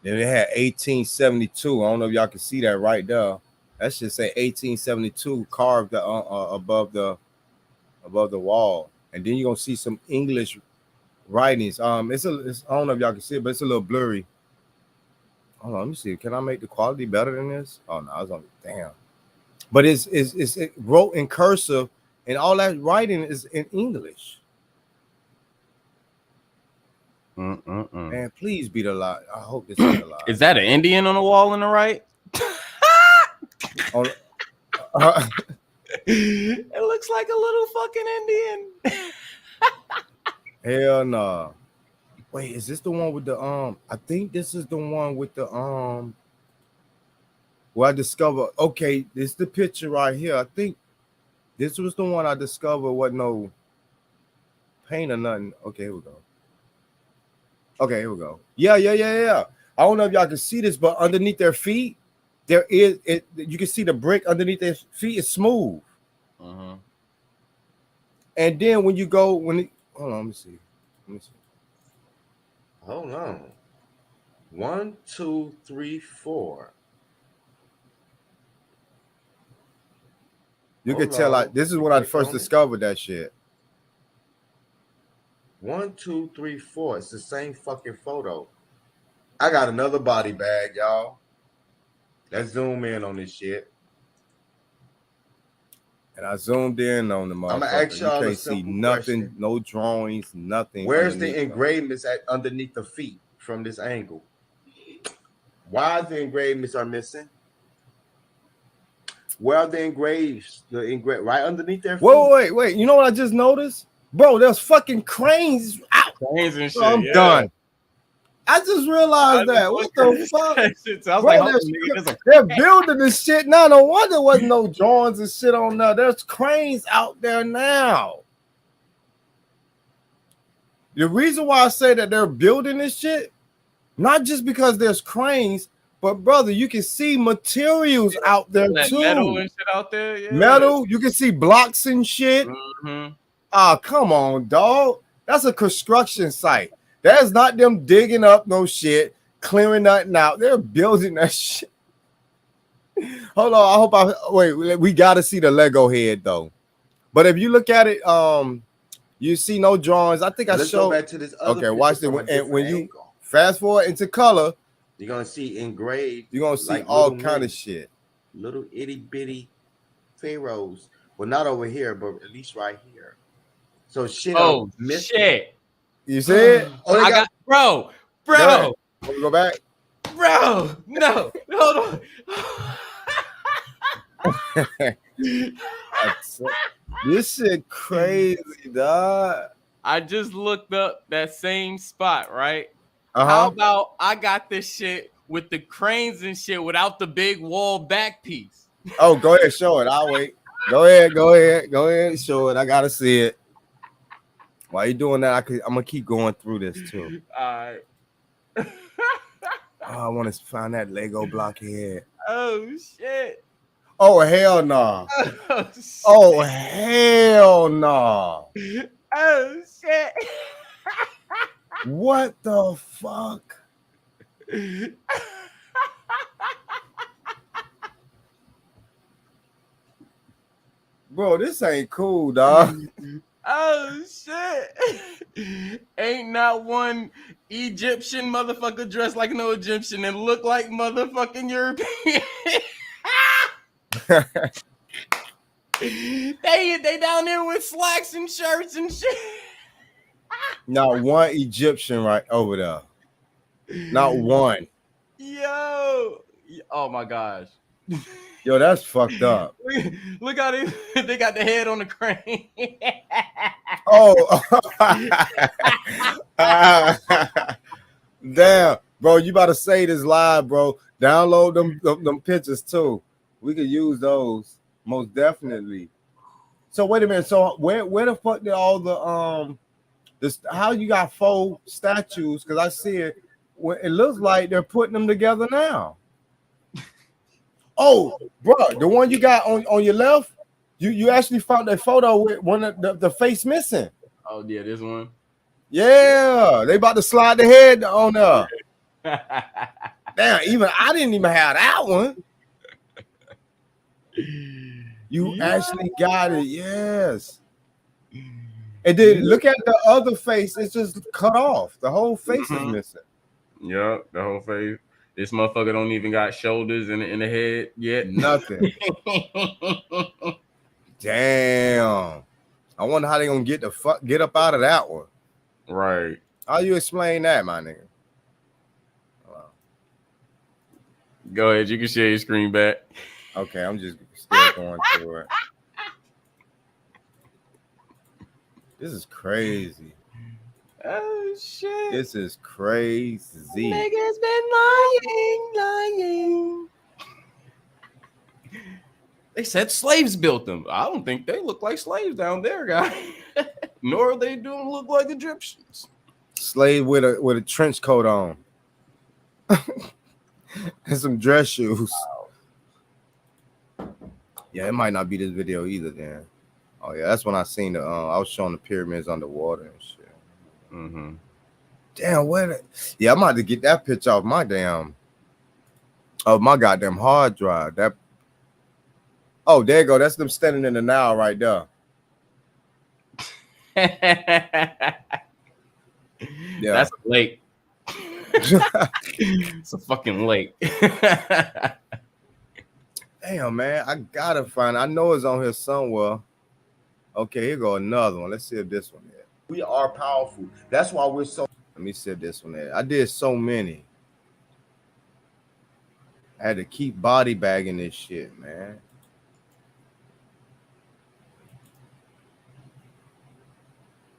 Then they had 1872. I don't know if y'all can see that right there. That should say 1872 carved above the wall. And then you're gonna see some English writings. I don't know if y'all can see it, but it's a little blurry. Hold on, let me see. Can I make the quality better than this? Oh no, it's only damn. But it wrote in cursive, and all that writing is in English. Man, please be the lie. I hope this is the lie. Is that an Indian on the wall on the right? It looks like a little fucking Indian. Hell no. Wait, is this the one with the I think this is the one with the where I discovered. Okay, this is the picture right here. I think this was the one I discovered wasn't no paint or nothing. Okay, here we go. Okay, here we go. Yeah. I don't know if y'all can see this, but underneath their feet, there is it. You can see the brick underneath their feet is smooth. And then when you go, hold on, let me see. Hold on. 1, 2, 3, 4. You can tell, like, this is when I first discovered that shit. 1, 2, 3, 4. It's the same fucking photo. I got another body bag, y'all. Let's zoom in on this shit. And I zoomed in on the motherfucker. I'm gonna ask y'all you can't see nothing, question. No drawings, nothing. Where's the engravings underneath the feet from this angle? Why the engravings are missing? Where are the engraves? Right underneath their feet. Wait. You know what I just noticed? Bro, there's fucking cranes out. Cranes and shit. Bro, I'm done. I just realized that. What the fuck? Bro, they're building this shit now. No wonder there wasn't no drawings and shit on there. There's cranes out there now. The reason why I say that they're building this shit, not just because there's cranes, but brother, you can see materials out there too. Metal and shit out there. Yeah. Metal, you can see blocks and shit. Come on, dog. That's a construction site. That's not them digging up no shit, clearing nothing out. They're building that shit. Hold on. Wait, we got to see the Lego head though. But if you look at it, you see no drawings. I think Let's go back to this other. Okay, watch it. When you fast forward into color, you're gonna see engraved. You're gonna see like all kind of shit. Little itty bitty pharaohs. Well, not over here, but at least right here. So shit. Oh shit. You see it? I got bro. Want to go back? Bro, no. Hold on. This shit crazy, dog. I just looked up that same spot, right? How about I got this shit with the cranes and shit without the big wall back piece? Oh, go ahead, show it. I'll wait. Go ahead, show it. I gotta see it. While you doing that, I'm gonna keep going through this too. All right. I want to find that Lego block head. Oh shit. Oh hell no. Oh hell no. Oh shit. What the fuck? Bro, this ain't cool, dog. Oh shit! Ain't not one Egyptian motherfucker dressed like no Egyptian and look like motherfucking European. they down there with slacks and shirts and shit. Not one Egyptian right over there. Not one. Yo, oh my gosh. Yo, that's fucked up. Look how they got the head on the crane. Oh, damn, bro, you about to say this live, bro. Download them pictures too. We could use those most definitely. So wait a minute. So where the fuck did all the this? How you got 4 statues? Because I see it. It looks like they're putting them together now. Oh, bro, the one you got on your left, you actually found that photo with one of the face missing. Oh yeah, this one. Yeah, they about to slide the head on there. Damn, I didn't even have that one. You actually got it, yes. And then look at the other face; it's just cut off. The whole face is missing. Yeah, the whole face. This motherfucker don't even got shoulders in the head yet. Nothing. Damn. I wonder how they gonna get up out of that one. Right. How you explain that, my nigga? Go ahead. You can share your screen back. Okay, I'm just still going through it. This is crazy. Oh shit! This is crazy. Niggas been lying. They said slaves built them. I don't think they look like slaves down there, guys. Nor they do look like Egyptians. Slave with a trench coat on and some dress shoes. Wow. Yeah, it might not be this video either. Then, oh yeah, that's when I seen the. I was showing the pyramids underwater and shit. Mm-hmm. Damn, yeah, I'm about to get that picture off my goddamn hard drive. That. Oh, there you go. That's them standing in the Nile right there. Yeah, that's a lake. It's a fucking lake. Damn, man, I gotta find. I know it's on here somewhere. Okay, here go another one. Let's see if this one is. We are powerful. That's why we're so. Let me see if this one is. I did so many. I had to keep body bagging this shit, man.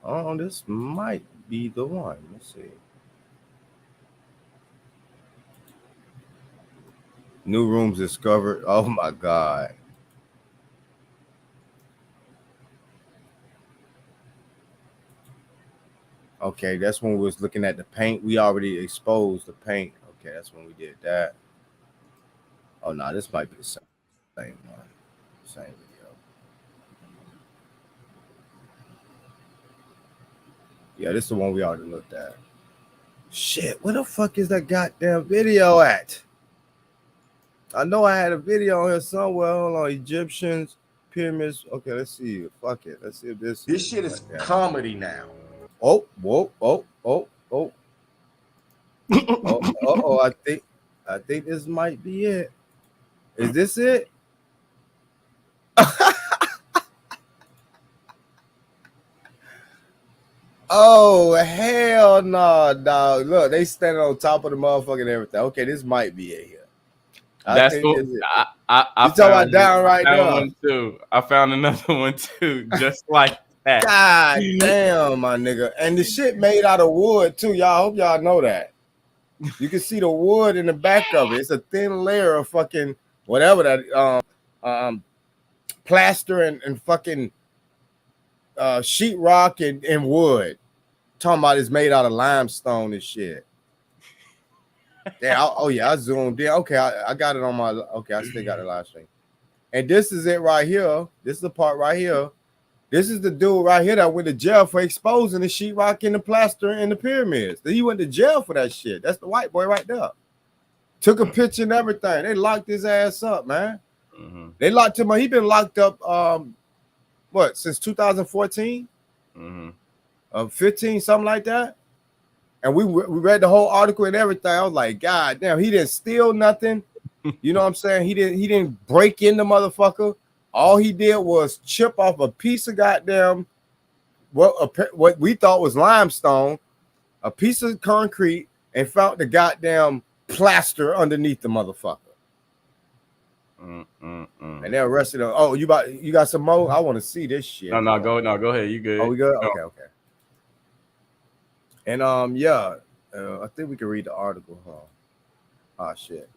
Oh, this might be the one. Let's see. New rooms discovered. Oh my God. Okay, that's when we was looking at the paint. We already exposed the paint. Okay, that's when we did that. Oh no, this might be the same one. Same video. Yeah, this is the one we already looked at. Shit, where the fuck is that goddamn video at? I know I had a video on here somewhere. Hold on, Egyptians, pyramids. Okay, let's see. Fuck it. Let's see if this shit is comedy now. Oh. I think this might be it. Is this it? Oh, hell no, dog. Look, they standing on top of the motherfucking everything. Okay, this might be it here. That's cool. I you talking about down right there? One too. I found another one too, just like that. God damn, my nigga. And the shit made out of wood too. Y'all, hope y'all know that. You can see the wood in the back of it. It's a thin layer of fucking whatever that plaster and fucking sheetrock and wood. Talking about it's made out of limestone and shit. Yeah, I zoomed in. Okay, I got it on my. Okay, I still got the live stream. And this is it right here. This is the part right here. This is the dude right here that went to jail for exposing the sheetrock and the plaster in the pyramids. He went to jail for that shit. That's the white boy right there. Took a picture and everything. They locked his ass up, man. Mm-hmm. They locked him up. He been locked up what, since 2014, 15, something like that. And we read the whole article and everything. I was like, God damn, he didn't steal nothing. You know what I'm saying? He didn't break in the motherfucker. All he did was chip off a piece of goddamn what we thought was limestone, a piece of concrete, and found the goddamn plaster underneath the motherfucker. And they arrested him. Oh, you got some more? I want to see this shit. No, go ahead. You good? Oh, we good? No. Okay. And I think we can read the article, huh? Oh shit.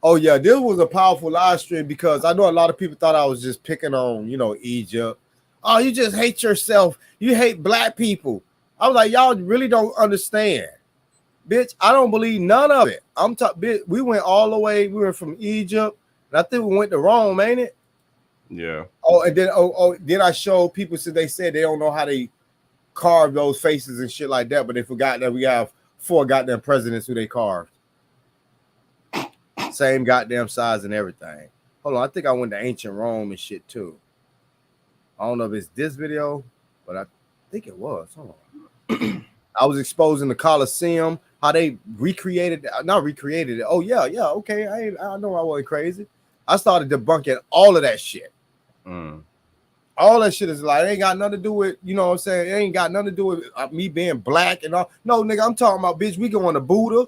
Oh yeah, this was a powerful live stream because I know a lot of people thought I was just picking on, Egypt. Oh, you just hate yourself. You hate black people. I was like, y'all really don't understand. Bitch, I don't believe none of it. Bitch, we went all the way. We went from Egypt, and I think we went to Rome, ain't it? Yeah. Oh, and then then I showed people, so they said they don't know how they carve those faces and shit like that, but they forgot that we have 4 goddamn presidents who they carved. Same goddamn size and everything. Hold on, I think I went to ancient Rome and shit too. I don't know if it's this video, but I think it was. Hold on. I was exposing the Colosseum, how they recreated it. Oh yeah, okay. I know I wasn't crazy. I started debunking all of that shit. All that shit is like, it ain't got nothing to do with, you know what I'm saying? It ain't got nothing to do with me being black and all. No, nigga, I'm talking about, bitch, we going to Buddha.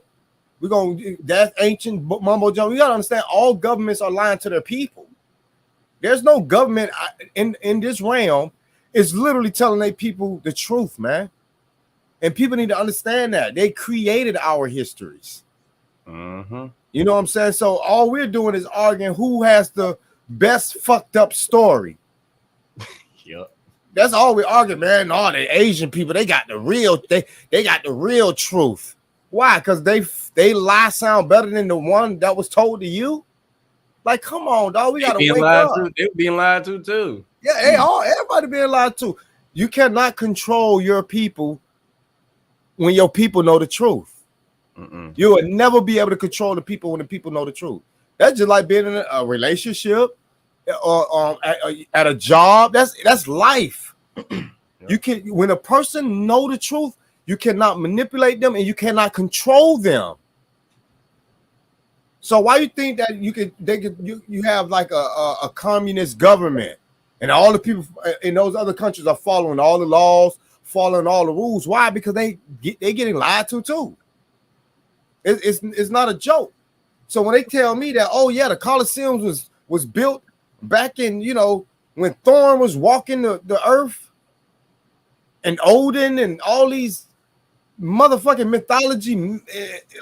We going, that's ancient mumbo jumbo. You got to understand, all governments are lying to their people. There's no government in this realm is literally telling their people the truth, man. And people need to understand that. They created our histories. You know what I'm saying? So all we're doing is arguing who has the best fucked up story. Yep. That's all we argue, man. All the Asian people, they got the real, they got the real truth. Why? Because they lie sound better than the one that was told to you. Like, come on, dog. We gotta wake up. They're being lied to too. Yeah, everybody being lied to. You cannot control your people when your people know the truth. You will never be able to control the people when the people know the truth. That's just like being in a relationship or at a job. That's life. You can, when a person know the truth, you cannot manipulate them and you cannot control them. So why you think that you have like a communist government and all the people in those other countries are following all the laws, following all the rules? Why? Because they getting lied to too. It's not a joke. So when they tell me that, oh yeah, the Colosseum was built back in, when Thorn was walking the earth and Odin and all these motherfucking mythology,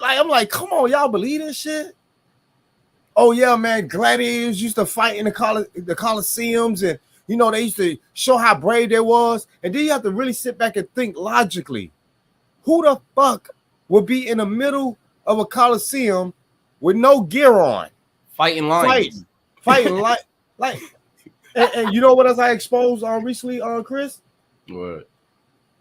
like I'm like, come on, y'all believe this shit? Oh yeah, man, gladiators used to fight in the Colosseums, and they used to show how brave they was. And then you have to really sit back and think logically. Who the fuck would be in the middle of a Colosseum with no gear on, fighting lions, fighting like, and you know what else I exposed recently, Chris? What?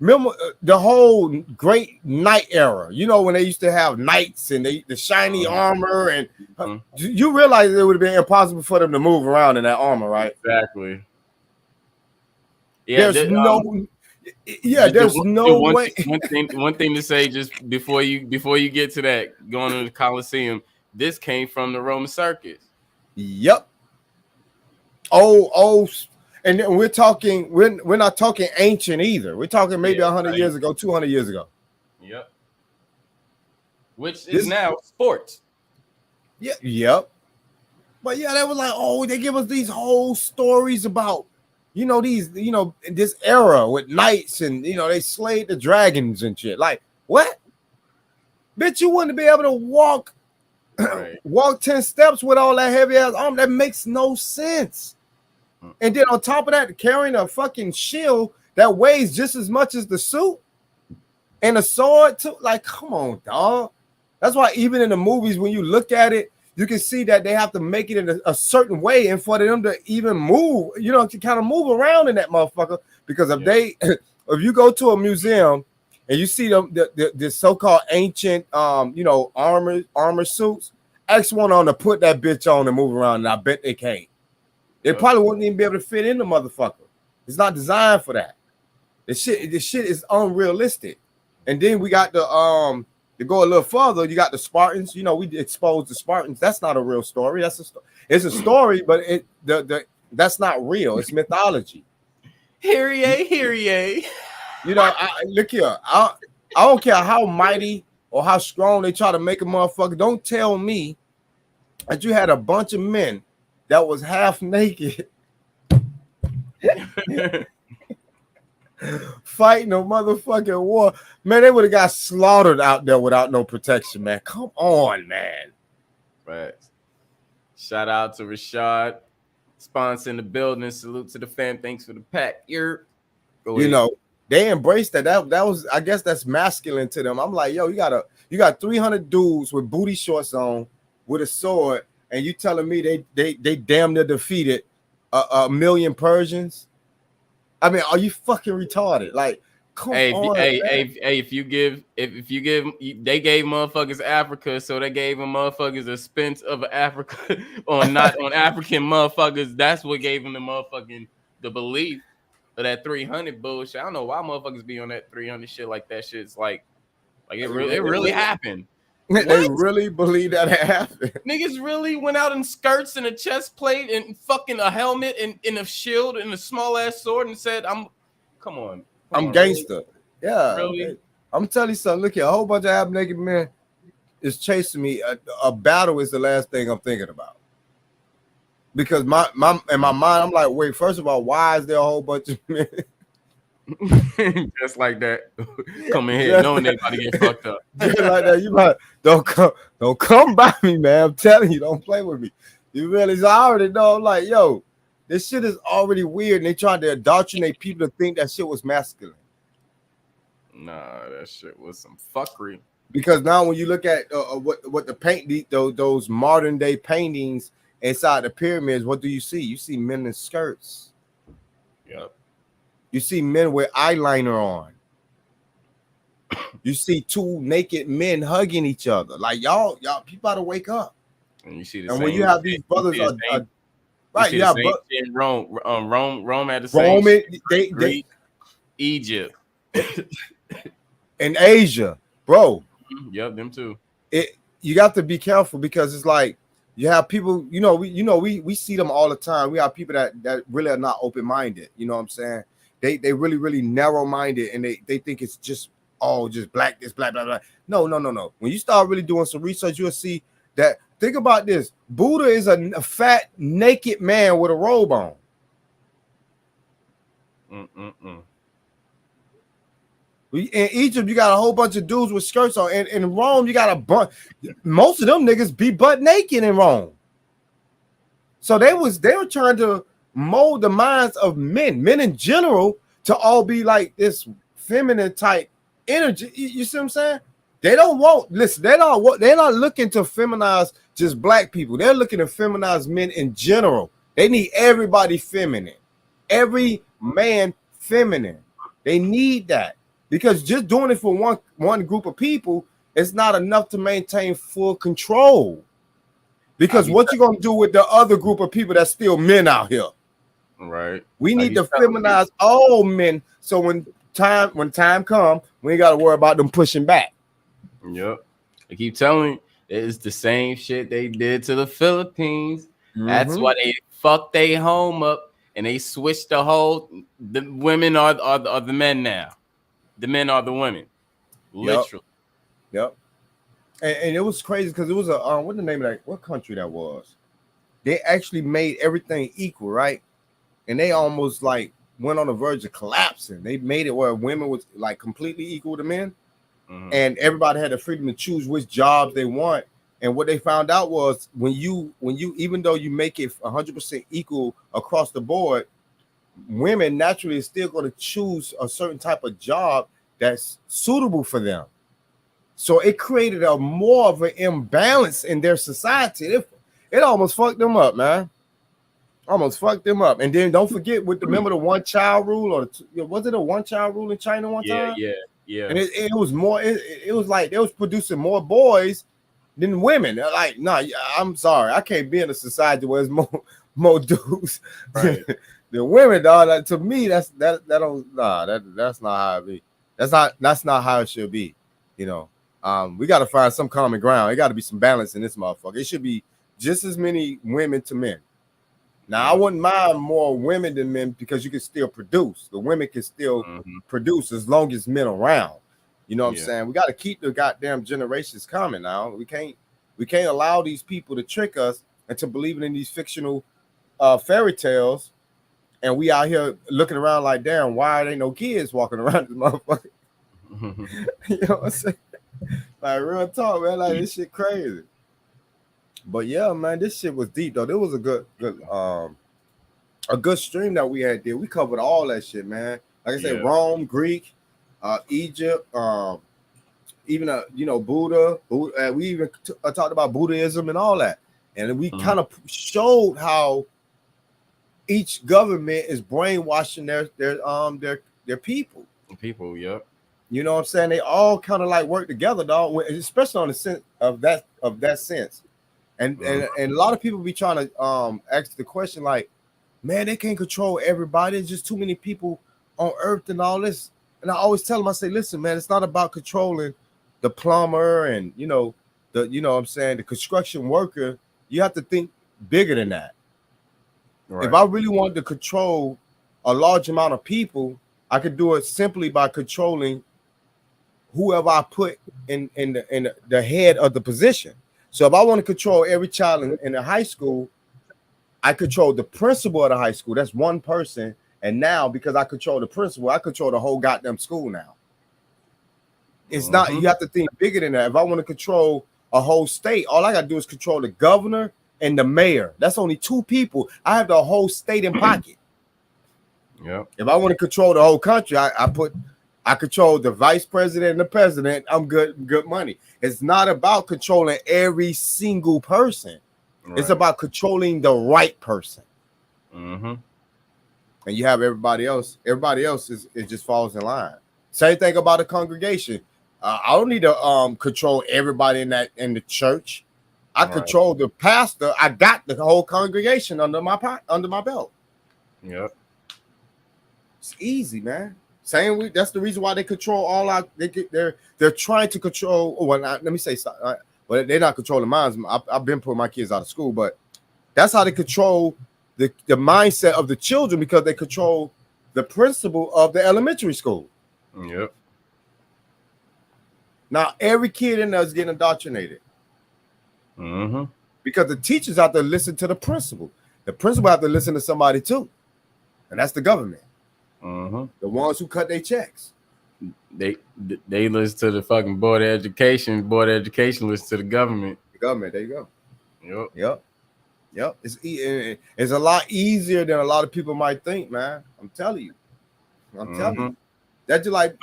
Remember the whole great knight era? When they used to have knights and the shiny armor, and you realize it would have been impossible for them to move around in that armor, right? Exactly. Yeah, there's no way. One thing to say just before you get to that, going to the Colosseum, this came from the Roman circus. Yep. Oh, and we're not talking ancient either. We're talking maybe 100 years ago, 200 years ago. Yep. Which is now sports. Yeah. Yep. But yeah, they was like, oh, they give us these whole stories about, this era with knights and, they slayed the dragons and shit. Like, what? Bitch, you wouldn't be able to walk 10 steps with all that heavy ass arm. That makes no sense. And then on top of that, carrying a fucking shield that weighs just as much as the suit and a sword too. Like, come on, dog. That's why even in the movies, when you look at it, you can see that they have to make it in a certain way, and for them to even move, to kind of move around in that motherfucker. Because if you go to a museum and you see the so-called ancient, armor suits, ask one on to put that bitch on and move around, and I bet they can't. They probably wouldn't even be able to fit in the motherfucker. It's not designed for that. This shit is unrealistic. And then we got the to go a little further, you got the Spartans. You know, we exposed the Spartans. That's not a real story. It's a story, but that's not real. It's mythology. Hear ye. You know, look here. I don't care how mighty or how strong they try to make a motherfucker. Don't tell me that you had a bunch of men that was half naked fighting a motherfucking war. Man, they would have got slaughtered out there without no protection, man. Come on, man. Right. Shout out to Rashard, sponsoring the building. Salute to the fam. Thanks for the pack. You know, they embraced that. That was, I guess, that's masculine to them. I'm like, yo, you got 300 dudes with booty shorts on with a sword, and you telling me they damn near defeated a million Persians? I mean, are you fucking retarded? Like, come on. If you give, they gave motherfuckers Africa, so they gave them motherfuckers a spence of Africa on African motherfuckers. That's what gave them the belief of that 300 bullshit. I don't know why motherfuckers be on that 300 shit like that. Shit's like it really happened. They really believe that it happened. Niggas really went out in skirts and a chest plate and fucking a helmet and a shield and a small ass sword and said, come on, gangster. Really? Yeah. Really? I'm telling you something. Look here, a whole bunch of half naked men is chasing me. A battle is the last thing I'm thinking about. Because my in my mind, I'm like, wait, first of all, why is there a whole bunch of men? Just like that. Come in here knowing they about to get fucked up. Just like that. You might don't come by me, man. I'm telling you, don't play with me. You realize I already know. I'm like, yo, this shit is already weird, and they trying to indoctrinate people to think that shit was masculine. Nah, that shit was some fuckery. Because now when you look at what the those modern day paintings inside the pyramids, what do you see? You see men in skirts. Yep. You see men with eyeliner on. You see two naked men hugging each other. Like y'all people ought to wake up. And you see the and same, when you have these brothers right, you yeah, in Rome had the same. Rome, Greek, Egypt, and Asia, bro. Yep, them too. You got to be careful because it's like you have people. We see them all the time. We have people that really are not open minded. You know what I'm saying? They really, really narrow minded, and they think it's just black, this black, blah, blah. No. When you start really doing some research, you'll see that. Think about this: Buddha is a fat, naked man with a robe on. In Egypt, you got a whole bunch of dudes with skirts on, and in Rome, you got a bunch. Most of them niggas be butt naked in Rome. So they were trying to mold the minds of men in general, to all be like this feminine type energy. You see what I'm saying? They're not looking to feminize just black people. They're looking to feminize men in general. They need everybody feminine, every man feminine. They need that, because just doing it for one group of people is not enough to maintain full control. Because what you gonna do with the other group of people that's still men out here? Right. We need to feminize all men, so when time comes, we ain't got to worry about them pushing back. Yep. I keep telling you, it's the same shit they did to the Philippines. Mm-hmm. That's why they fucked their home up, and they switched the women are the men now. The men are the women. Literally. Yep. And it was crazy because it was what's the name of that? What country that was? They actually made everything equal, right? And they almost like went on the verge of collapsing. They made it where women was like completely equal to men, and everybody had the freedom to choose which jobs they want. And what they found out was when you even though you make it 100% equal across the board, women naturally is still going to choose a certain type of job that's suitable for them. So it created a more of an imbalance in their society. It almost fucked them up, man. Almost fucked them up. And then don't forget remember the one child rule, or was it a one child rule in China one time? Yeah. And it was more. It was like they was producing more boys than women. They're like, no, I'm sorry, I can't be in a society where there's more dudes The women, dog. Like, to me, that's not how it be. That's not how it should be. You know, we got to find some common ground. It got to be some balance in this motherfucker. It should be just as many women to men. Now, I wouldn't mind more women than men because you can still produce. The women can still produce as long as men around. You know what I'm saying? We got to keep the goddamn generations coming now. We can't allow these people to trick us into believing in these fictional fairy tales. And we out here looking around like, damn, why ain't no kids walking around this motherfucker? You know what I'm saying? Like, real talk, man. Like, this shit crazy. But yeah, man, this shit was deep though. There was a good stream that we had there. We covered all that shit, man. Like I said, Rome, Greek, Egypt, even Buddha. We even talked about Buddhism and all that, and we kind of showed how each government is brainwashing their people. People, yep. You know what I'm saying? They all kind of like work together, dog. Especially on the sense of that sense. And a lot of people be trying to ask the question like, man, they can't control everybody. There's just too many people on Earth and all this. And I always tell them, I say, listen, man, it's not about controlling the plumber and the construction worker. You have to think bigger than that. Right. If I really wanted to control a large amount of people, I could do it simply by controlling whoever I put in the head of the position. So if I want to control every child in the high school, I control the principal of the high school. That's one person. And now, because I control the principal, I control the whole goddamn school now. It's not, you have to think bigger than that. If I want to control a whole state, all I got to do is control the governor and the mayor. That's only two people. I have the whole state in pocket. Yeah. If I want to control the whole country, I control the vice president and the president. I'm good money. It's not about controlling every single person. Right. It's about controlling the right person. And you have everybody else. Everybody else it just falls in line. Same thing about a congregation. I don't need to control everybody in the church. I control the pastor. I got the whole congregation under my belt. Yep. It's easy, man. That's the reason why they control all out. They're trying to control. Well, let me say something. Well, they're not controlling minds. I've been putting my kids out of school, but that's how they control the mindset of the children, because they control the principal of the elementary school. Yep. Now every kid in there is getting indoctrinated. Because the teachers have to listen to the principal. The principal have to listen to somebody too, and that's the government. The ones who cut their checks. They listen to the fucking board of education. Board of education listens to the government. The government. There you go. Yep. It's a lot easier than a lot of people might think, man. I'm telling you. That's like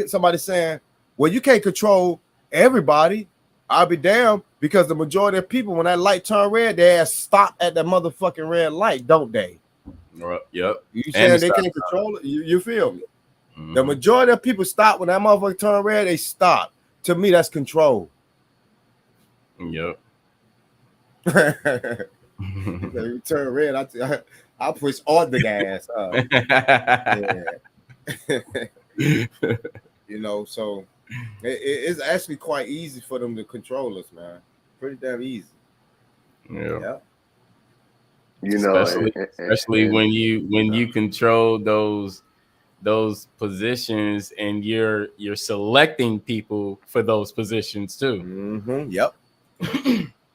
somebody saying, "Well, you can't control everybody." I'll be damned, because the majority of people, when that light turn red, they stop at the motherfucking red light, don't they? Yep. You saying they can't control it? You feel me? The majority of people stop when that motherfucker turn red. They stop. To me, that's control. Yep. You turn red, I push on the gas. So it's actually quite easy for them to control us, man. Pretty damn easy. Yeah. Especially when you control those positions, and you're selecting people for those positions too. Yep.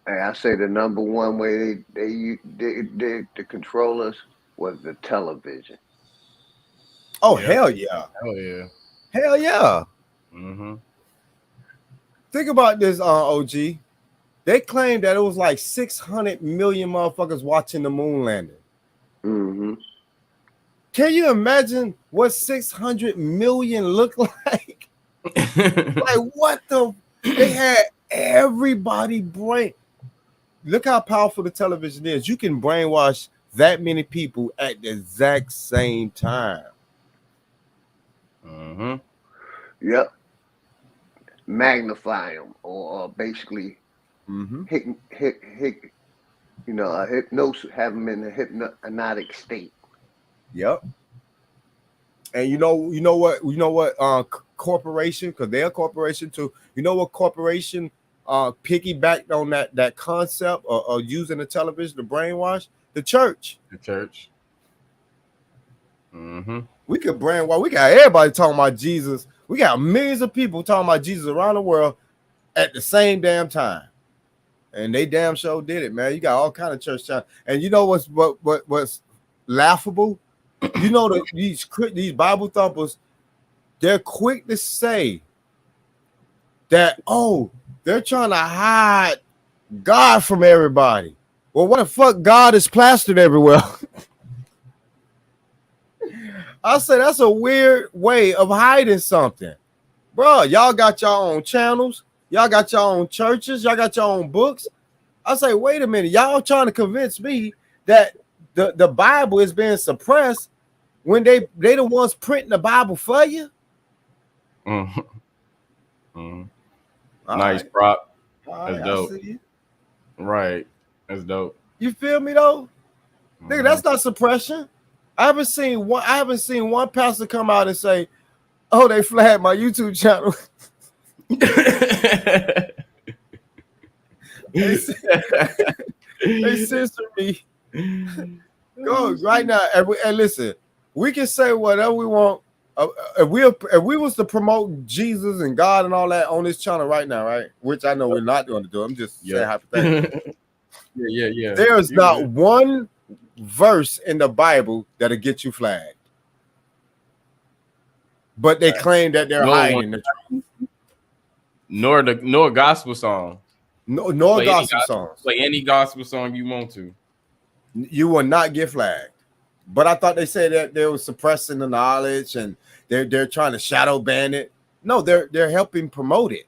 Hey, I say the number one way they to control us was the television. Oh, hell yeah. Hell yeah. Think about this, OG. They claimed that it was like 600 million motherfuckers watching the moon landing. Can you imagine what 600 million look like? Like, what the? They had everybody brain. Look how powerful the television is. You can brainwash that many people at the exact same time. Yep. Magnify them, or basically You know, a hypnosis, have them in a hypnotic state. Yep. And you know what? Corporation, because they're a corporation too. You know what corporation piggybacked on that concept of using the television to brainwash? The church. The church. Mm-hmm. We could brainwash. We got everybody talking about Jesus. We got millions of people talking about Jesus around the world at the same damn time. And they damn sure did it, man. You got all kind of church time. And you know what's laughable? You know these Bible thumpers, they're quick to say that, oh, they're trying to hide God from everybody. Well, what the fuck? God is plastered everywhere. I say that's a weird way of hiding something. Bro, y'all got your own channels. Y'all got your own churches. Y'all got your own books. I say, wait a minute. Y'all trying to convince me that the Bible is being suppressed when they the ones printing the Bible for you? Mm-hmm. Mm-hmm. Nice right. Prop. That's right, dope. Right. That's dope. You feel me though? Nigga, that's not suppression. I haven't seen one pastor come out and say, oh, they flagged my YouTube channel. they censor me. Go right now. And listen, we can say whatever we want. If we was to promote Jesus and God and all that on this channel right now, right? Which I know we're not going to do. I'm just saying hypothetically. Yeah. There's not one verse in the Bible that'll get you flagged. But they claim that they're hiding the truth. Nor gospel song. Nor gospel songs. Play any gospel song you want to. You will not get flagged. But I thought they said that they were suppressing the knowledge and they're trying to shadow ban it. No, they're helping promote it.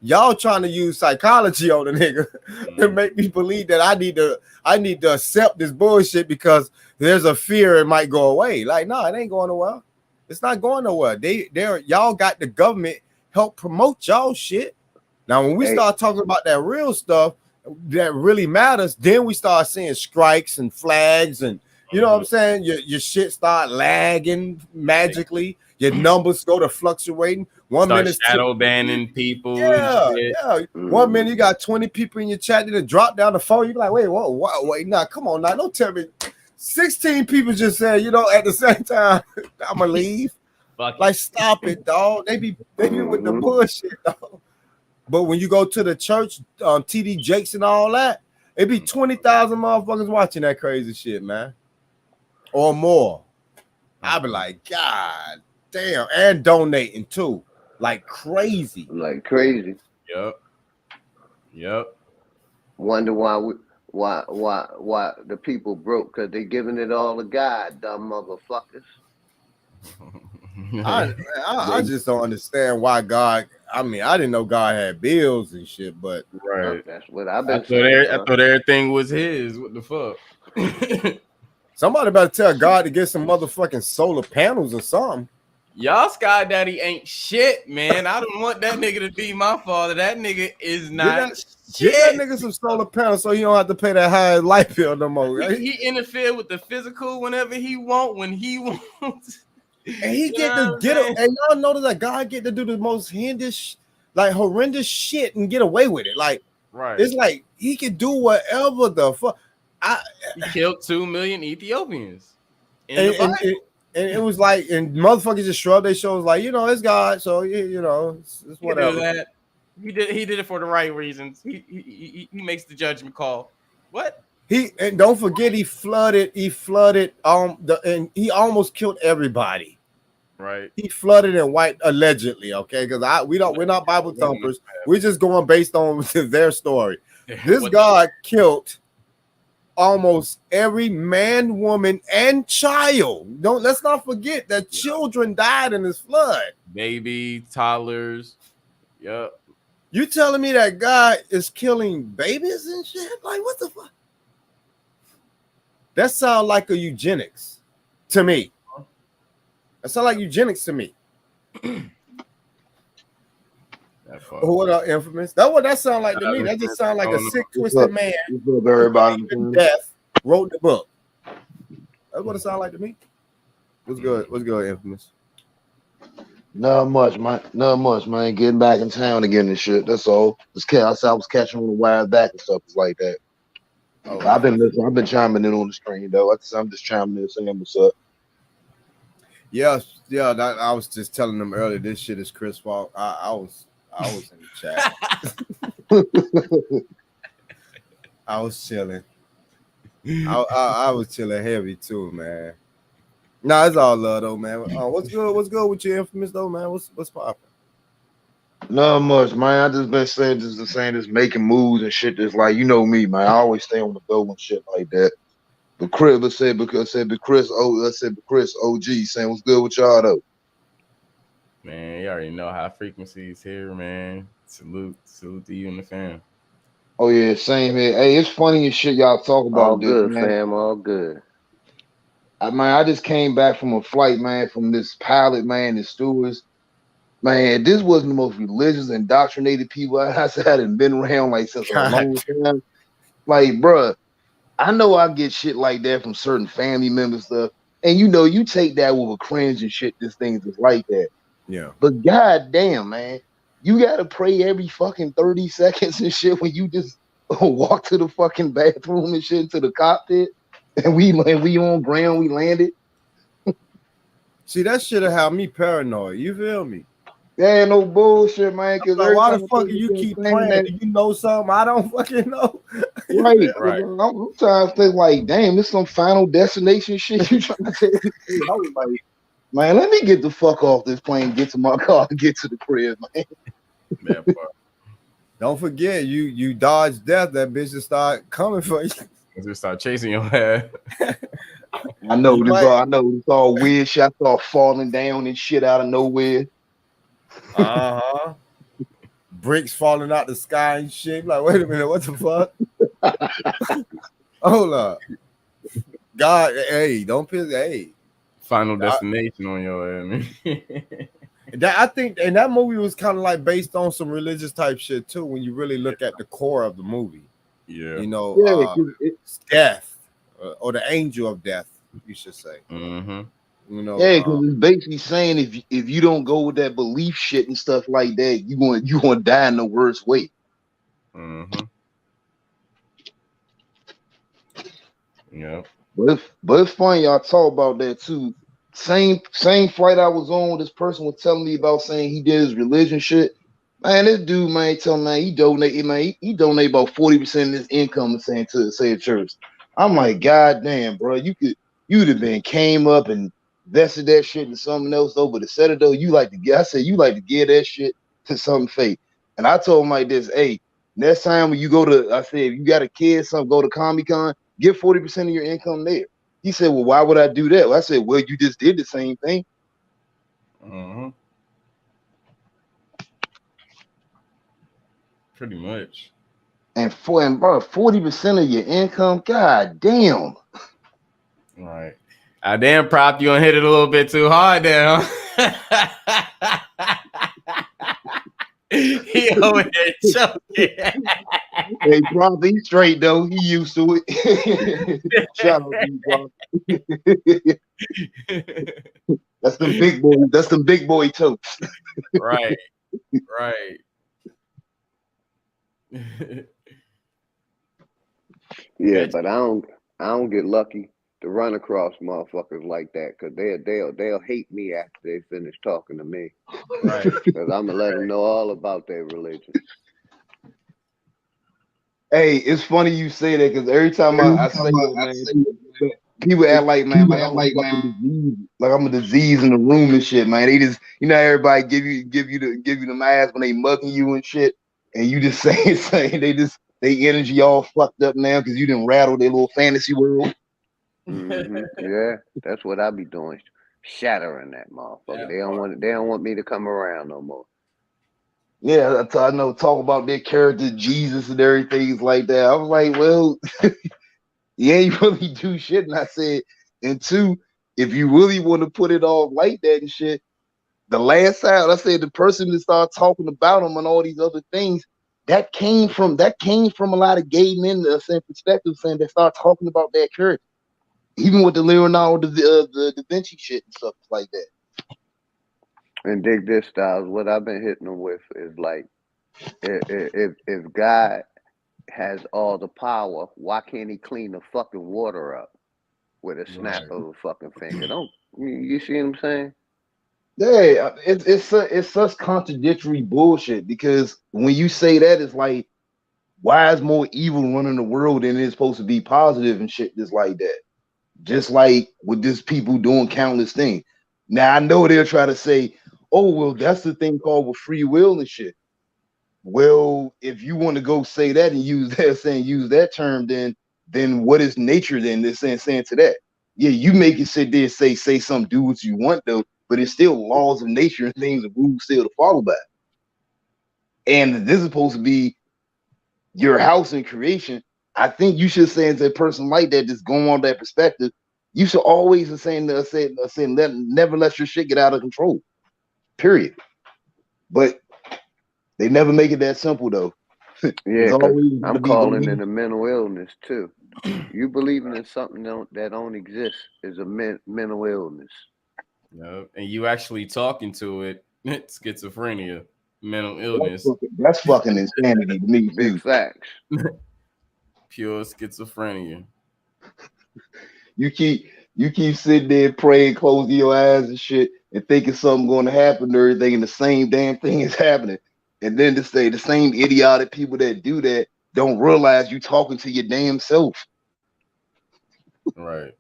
Y'all trying to use psychology on the nigga to make me believe that I need to accept this bullshit because there's a fear it might go away. Like, no, it ain't going nowhere. It's not going nowhere. Y'all got the government help promote y'all shit. Now, when we start talking about that real stuff that really matters, then we start seeing strikes and flags and you know what I'm saying? Your shit start lagging magically. Your numbers go to fluctuating. One minute shadow banning people. Yeah. 1 minute you got 20 people in your chat that drop down the phone. You be like, wait, nah, come on now. Don't tell me 16 people just said, you know, at the same time, I'ma leave. Like, stop it, dog. They be with the bullshit, dog. But when you go to the church, TD Jakes and all that, it be 20,000 motherfuckers watching that crazy shit, man. Or more. I be like, God damn, and donating too, like crazy. Yep. Wonder why the people broke, because they giving it all to God, dumb motherfuckers. I just don't understand why God. I mean, I didn't know God had bills and shit, but right. That's what I've been saying. I thought everything was his. What the fuck? Somebody better tell God to get some motherfucking solar panels or something. Y'all Sky Daddy ain't shit, man. I don't want that nigga to be my father. That nigga is not shit. Get that nigga some solar panels so he don't have to pay that high light bill no more. Right? He interfere with the physical whenever he want, when he wants. And he get to get it. And y'all notice that God get to do the most horrendous shit and get away with it. Like, right. It's like he can do whatever the fuck. He killed 2 million Ethiopians. And it was like, and motherfuckers just shrugged their shoulders, like, you know, it's God, so you know, it's whatever. He did it for the right reasons. He makes the judgment call. What? And don't forget he flooded and he almost killed everybody. Right. He flooded and wiped allegedly, okay? Because we're not Bible thumpers. We're just going based on their story. This God killed almost every man, woman, and child. Let's not forget that children died in this flood. Baby, toddlers. Yep. You telling me that God is killing babies and shit? Like, what the fuck? That sounds like a eugenics to me. That sounds like eugenics to me. What up, Infamous? That's what that sound like to me. That just sound like a sick, twisted man. Everybody, death wrote the book. That's what it sound like to me. What's good? What's good, Infamous? Not much, man. Getting back in town again and shit. That's all. I was catching on the wire back and stuff like that. Oh, I've been listening. I've been chiming in on the stream though. I'm just chiming in saying what's up. Yeah. I was just telling them earlier. This shit is Chris' fault. I was in the chat. I was chilling. I was chilling heavy too, man. Nah, it's all love though, man. What's good? What's good with your Infamous though, man? What's poppin'? Not much, man. I just been saying just making moves and shit. Just like you know me, man. I always stay on the go and shit like that. But Chris OG saying what's good with y'all though. Man, you already know High Frequencies here, man. Salute to you and the fam. Oh yeah, same here. Hey, it's funny as shit y'all talk about all this, good, man. fam, all good. I just came back from a flight, man, from this pilot, man, and stewards. Man, this wasn't the most religious, indoctrinated people I hadn't been around like since a long time. Like, bruh, I know I get shit like that from certain family members stuff, and you take that with a cringe and shit. This thing is like that. Yeah. But goddamn, man, you gotta pray every fucking 30 seconds and shit when you just walk to the fucking bathroom and shit to the cockpit, and we on ground, we landed. See, that shit'll have me paranoid. You feel me? Yeah, no bullshit, man. Because like, why the fuck you keep praying? Do you know something I don't fucking know? Right. Right. I'm trying to think like, damn, this some Final Destination shit you trying to tell me? I was like, man, let me get the fuck off this plane, get to my car, and get to the crib, man. Don't forget, you dodge death, that bitch will start coming for you. Just start chasing your ass. I know this all weird shit. I start falling down and shit out of nowhere. Bricks falling out the sky and shit. Like, wait a minute, what the fuck? Hold up. God, hey, don't piss. Hey, Final Destination on your ass, man. I think, and that movie was kind of like based on some religious type shit too. When you really look at the core of the movie, it's death or the angel of death, you should say. Mm-hmm. Because it's basically saying if you don't go with that belief shit and stuff like that, you gonna die in the worst way. Mm-hmm. Yeah. But it's funny y'all talk about that too. Same flight I was on, this person was telling me about saying he did his religion shit. Man, this dude, man, tell me, man, he donate about 40% of his income to say church. I'm like, God damn, bro, you'd have been came up and invested that shit in something else though. But instead of though, you like to give that shit to something fake. And I told him like this, hey, next time when you go to, I said, if you got a kid, go to Comic-Con, give 40% of your income there. He said, well, why would I do that? Well, I said, well, you just did the same thing. Mm-hmm. Pretty much. And 40% of your income, god damn. All right. Damn, Prop, you gonna hit it a little bit too hard there, huh? He over there choking. Hey, Prop, he's straight though. He used to it. Shout out to you, Prop. That's them big boy. That's them big boy totes. Right. Yeah, but I don't get lucky to run across motherfuckers like that, because they'll hate me after they finish talking to me. Right. Because I'm gonna let them know all about their religion. Hey, it's funny you say that, because every time I say it, man, people act like, man, I'm a disease in the room and shit, man. They just, everybody give you the mask when they mugging you and shit, and you just saying they energy all fucked up now because you didn't rattle their little fantasy world. Mm-hmm. Yeah, that's what I be doing, shattering that motherfucker. Yeah, they don't want me to come around no more. Yeah, I know. Talk about their character, Jesus and everything like that. I was like, well, you ain't really do shit. And I said, and two, if you really want to put it all like that and shit, the last time I said the person that started talking about him and all these other things, that came from a lot of gay men saying perspective, saying they start talking about that character. Even with the Leonardo the Da Vinci shit and stuff like that. And dig this, Styles. What I've been hitting them with is like, if God has all the power, why can't He clean the fucking water up with a snap of a fucking finger? Don't you see what I'm saying? Yeah, it's such contradictory bullshit, because when you say that, it's like, why is more evil running the world than it's supposed to be positive and shit just like that? Just like with this people doing countless things. Now I know they'll try to say, oh, well, that's the thing called with free will and shit. Well, if you want to go say that and use that term, then what is nature then? They're saying to that. Yeah, you make it sit there, say something, do what you want though, but it's still laws of nature and things and rules still to follow by. And this is supposed to be your house in creation. I think you should say to a person like that, just going on that perspective, you should always say never let your shit get out of control. Period. But they never make it that simple though. Yeah, because I'm calling it a mental illness too. You believing in something that don't exist is a mental illness. Yeah, and you actually talking to it, schizophrenia, mental illness. That's fucking insanity to me. Big facts. Pure schizophrenia. You keep sitting there praying, closing your eyes and shit, and thinking something going to happen and everything, and the same damn thing is happening. And then to say the same idiotic people that do that don't realize you talking to your damn self. Right.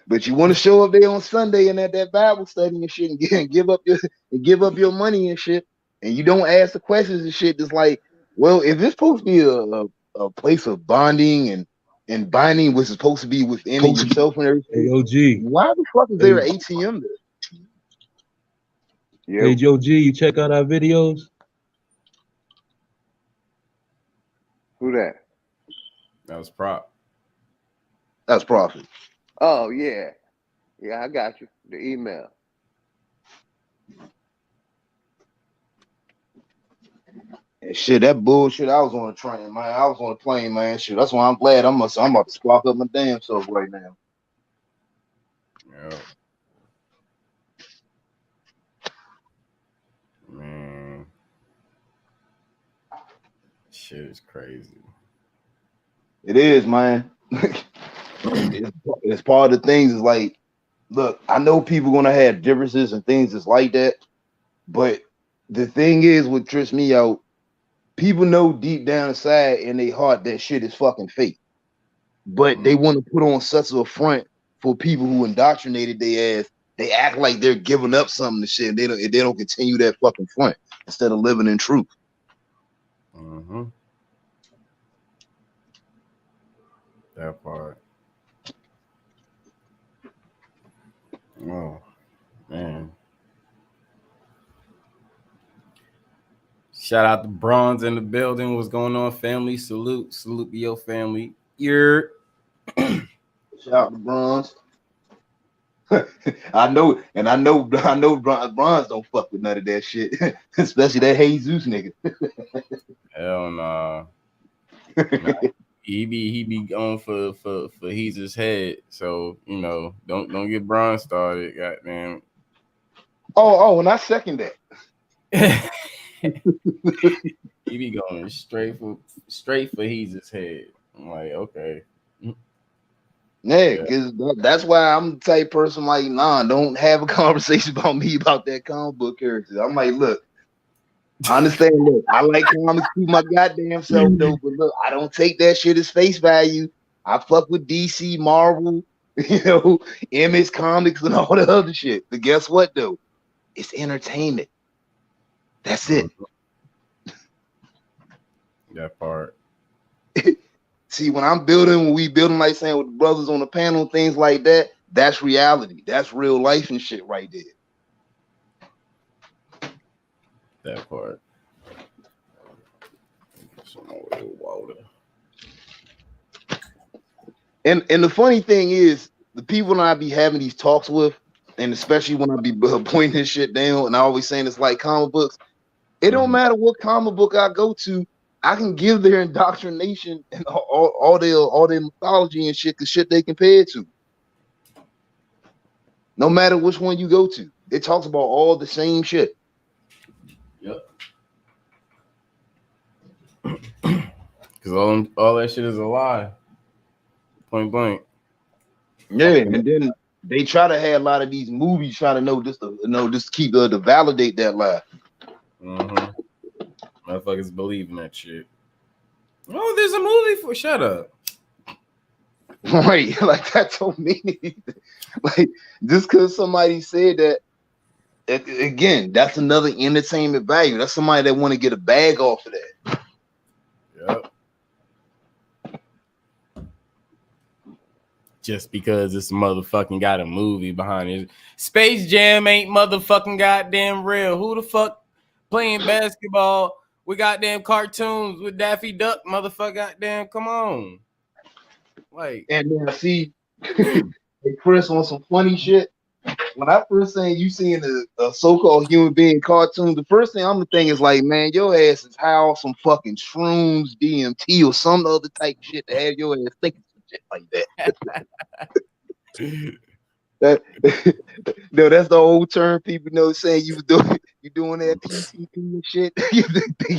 But you want to show up there on Sunday and at that Bible study and shit and give up your money and shit, and you don't ask the questions and shit. It's like, well, if it's supposed to be a place of bonding and binding was supposed to be within yourself and everything, AOG. why the fuck is there an ATM there? Yep. Hey Joe G, you check out our videos? Who that? That was Prop. That's Prophet. Oh yeah. Yeah, I got you. The email. And shit, that bullshit. I was on a train, man. I was on a plane, man. Shit, that's why I'm glad I'm about to squawk up my damn self right now. Yeah. Man, shit is crazy. It is, man. It's part of the things. Is like, look, I know people gonna have differences and things that's like that, but the thing is, what trips me out, people know deep down inside in their heart that shit is fucking fake, but they want to put on such a front for people who indoctrinated their ass. They act like they're giving up something to shit. And they don't continue that fucking front instead of living in truth. Mm-hmm. That part. Oh man! Shout out to Bronze in the building. What's going on, family? Salute to your family. You're shout out to Bronze. I know Bronze don't fuck with none of that shit, especially that Jesus nigga. Hell nah. He be going for Jesus head. So don't get Bronze started, goddamn. Oh, and I second that. He be going straight for Jesus head. I'm like, okay. Yeah, because that's why I'm the type person like, nah, don't have a conversation about me about that comic book character. I'm like, look, I understand. Look, I like comics to my goddamn self though, but look, I don't take that shit as face value. I fuck with DC, Marvel, Image Comics, and all the other shit. But guess what though? It's entertainment. That's it. That part. See, when we building, like saying with the brothers on the panel, things like that, that's reality. That's real life and shit right there. That part. Some more water. And the funny thing is, the people that I be having these talks with, and especially when I be pointing this shit down, and I always saying it's like comic books. It don't matter what comic book I go to, I can give their indoctrination and all their mythology and shit, the shit they compare to. No matter which one you go to, it talks about all the same shit. Yep. Because all that shit is a lie. Point blank. Yeah, and then they try to have a lot of these movies trying to just to keep to validate that lie. Motherfuckers believe in that shit. Oh, there's a movie for. Shut up. Right, like that don't mean anything. Like just because somebody said that, again, that's another entertainment value. That's somebody that want to get a bag off of that. Yep. Just because this motherfucking got a movie behind it. Space Jam ain't motherfucking goddamn real. Who the fuck playing basketball with goddamn cartoons with Daffy Duck, motherfucker? Goddamn, come on. Like, and then I see hey, Chris on some funny shit. When I first seen you seeing a so-called human being cartoon, the first thing I'm gonna think is like, man, your ass is high off some fucking shrooms, DMT, or some other type shit to have your ass thinking some shit like that. No, that's the old term people know saying you doing that PCP and shit.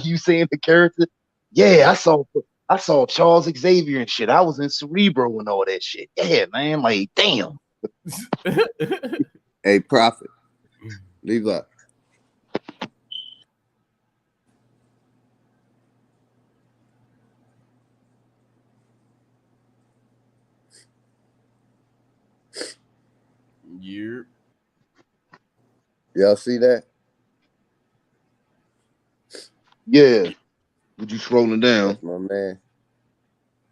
You saying the character? Yeah, I saw Charles Xavier and shit. I was in Cerebro and all that shit. Yeah, man, like damn. Hey, Prophet, leave up. Y'all see that? Yeah. Would you scrolling down? That's my man,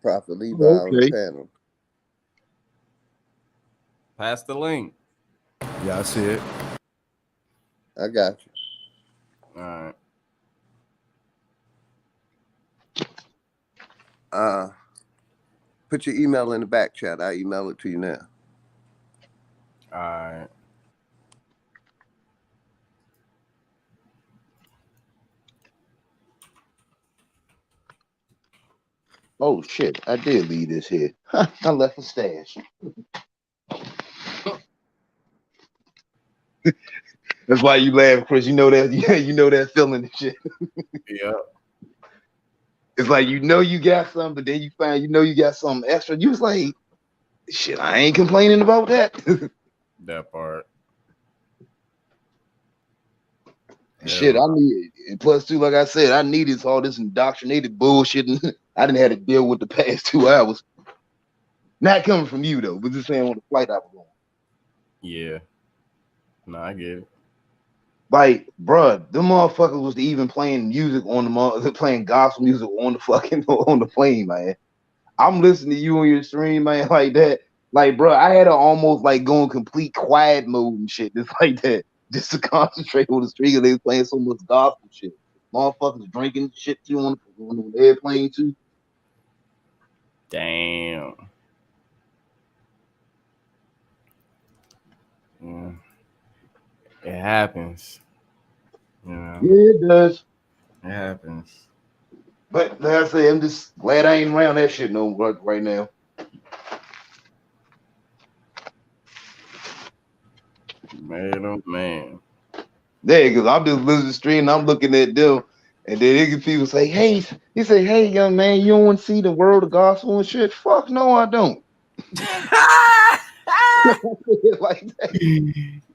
Prophet Levi Okay. on the panel. pass the link. Yeah, I see it. I got you. All right. Put your email in the back chat. I'll email it to you now. All right. Oh shit! I did leave this here. I left a stash. That's why you laugh, Chris. You know that. Yeah, you know that feeling and shit. Yeah. It's like you got something, but then you find you got something extra. You was like, shit, I ain't complaining about that. That part. Shit, I need it. Plus, too, like I said, I needed all this indoctrinated bullshit, and I didn't have to deal with the past 2 hours. Not coming from you though, but just saying on the flight I was on. Yeah. No, I get it. Like, bruh, them motherfuckers was even playing music playing gospel music on the fucking on the plane, man. I'm listening to you on your stream, man, like that. Like, bruh, I had to almost like go in complete quiet mode and shit, just like that, just to concentrate on the stream. They was playing so much gospel shit. Motherfuckers drinking shit too on the airplane too. Damn. Yeah. It happens. Yeah, it does. It happens. But like I say, I'm just glad I ain't around that shit no right now. Man, oh man. Yeah, because I'm just listening to the stream and I'm looking at them, and then people say, hey, he say, hey, young man, you don't want to see the world of gospel and shit? Fuck no, I don't. Like that.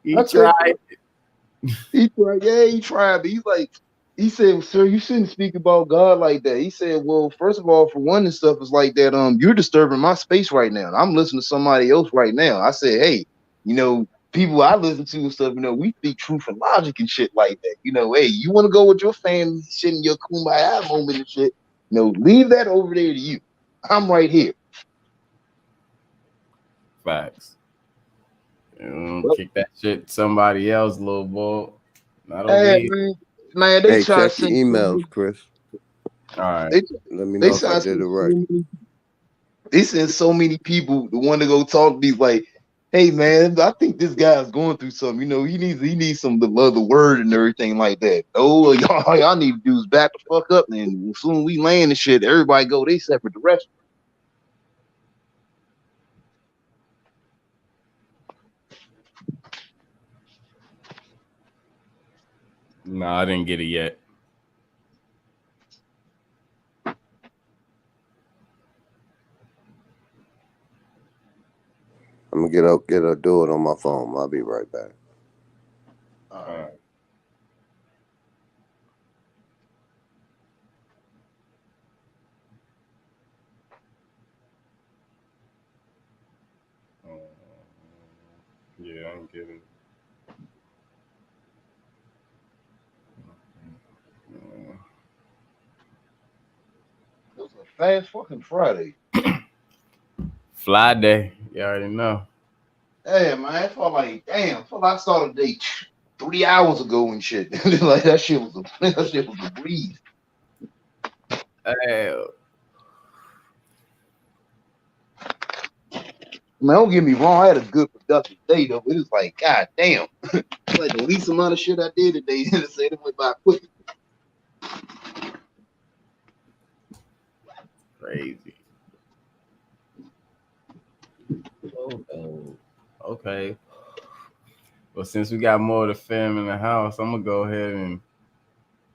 He tried. He tried, yeah, he tried, but he said, sir, you shouldn't speak about God like that. He said, well, first of all, for one, and stuff is like that, you're disturbing my space right now. I'm listening to somebody else right now. I said, hey, people I listen to and stuff, we speak truth and logic and shit like that. Hey, you want to go with your family shit in your kumbaya moment and shit, leave that over there to you. I'm right here. Facts. Kick that shit to somebody else, little boy. Not hey, man, they try check your emails, Chris. All right. Let me know if I did it right. They send so many people to want to go talk to these, like, Hey man, I think this guy's going through something. You know, he needs some of the love, the word and everything like that. Oh, y'all need to do is back the fuck up, and as soon as we land and shit, everybody go they separate directions. No, I didn't get it yet. I'm gonna do it on my phone. I'll be right back. All right. Yeah, I'm getting it. It was a fast fucking Friday. Fly day. You already know. Hey man, I felt like damn. I felt like I started the day 3 hours ago and shit. Like that shit was a breeze. Hey, Man, don't get me wrong. I had a good productive day though. But it was like, god damn. Like the least amount of shit I did today. To say it went by quick. crazy. Okay. Well, since we got more of the fam in the house, I'm gonna go ahead and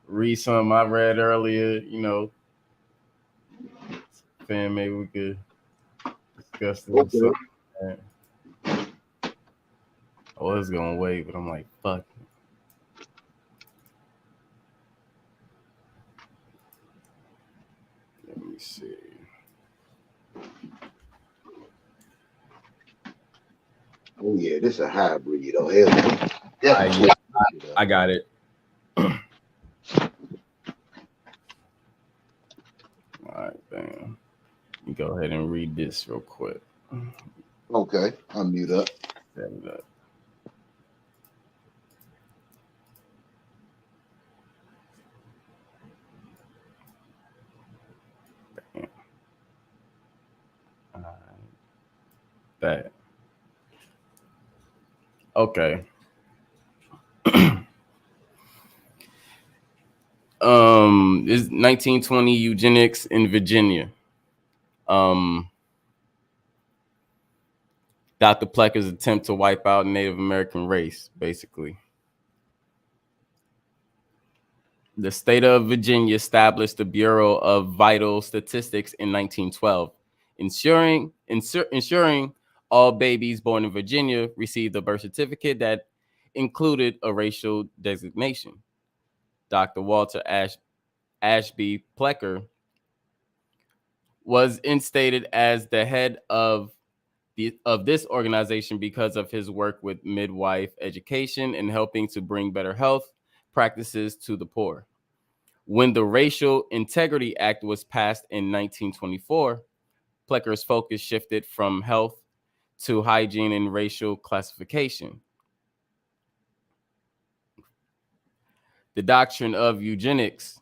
read something I read earlier. You know, fam, maybe we could discuss this. Okay. I was gonna wait, but I'm like, fuck. Let me see. Oh yeah, this is a hybrid though. Hell, definitely. I got it. All right, bam. Let me go ahead and read this real quick. Okay, I'll mute up. Set it up. Bam. All right. That. Okay. Is 1920 eugenics in Virginia. Dr. Plecker's attempt to wipe out Native American race, basically. The state of Virginia established the Bureau of Vital Statistics in 1912, ensuring all babies born in Virginia received a birth certificate that included a racial designation. Dr. Walter Ashby Plecker was instated as the head of this organization because of his work with midwife education and helping to bring better health practices to the poor. When the Racial Integrity Act was passed in 1924, Plecker's focus shifted from health to hygiene and racial classification. The doctrine of eugenics,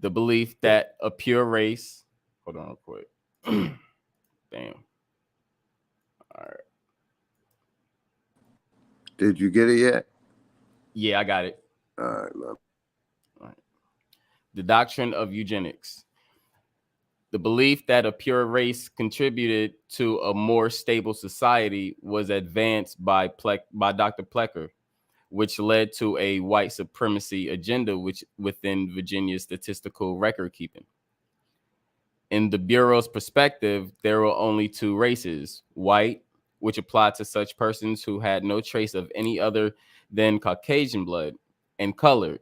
the belief that a pure race, hold on real quick. Damn. All right. Did you get it yet? Yeah, I got it. All right, man. All right. The doctrine of eugenics, the belief that a pure race contributed to a more stable society, was advanced by Dr. Plecker, which led to a white supremacy agenda within Virginia's statistical record keeping. In the Bureau's perspective, there were only two races: white, which applied to such persons who had no trace of any other than Caucasian blood, and colored,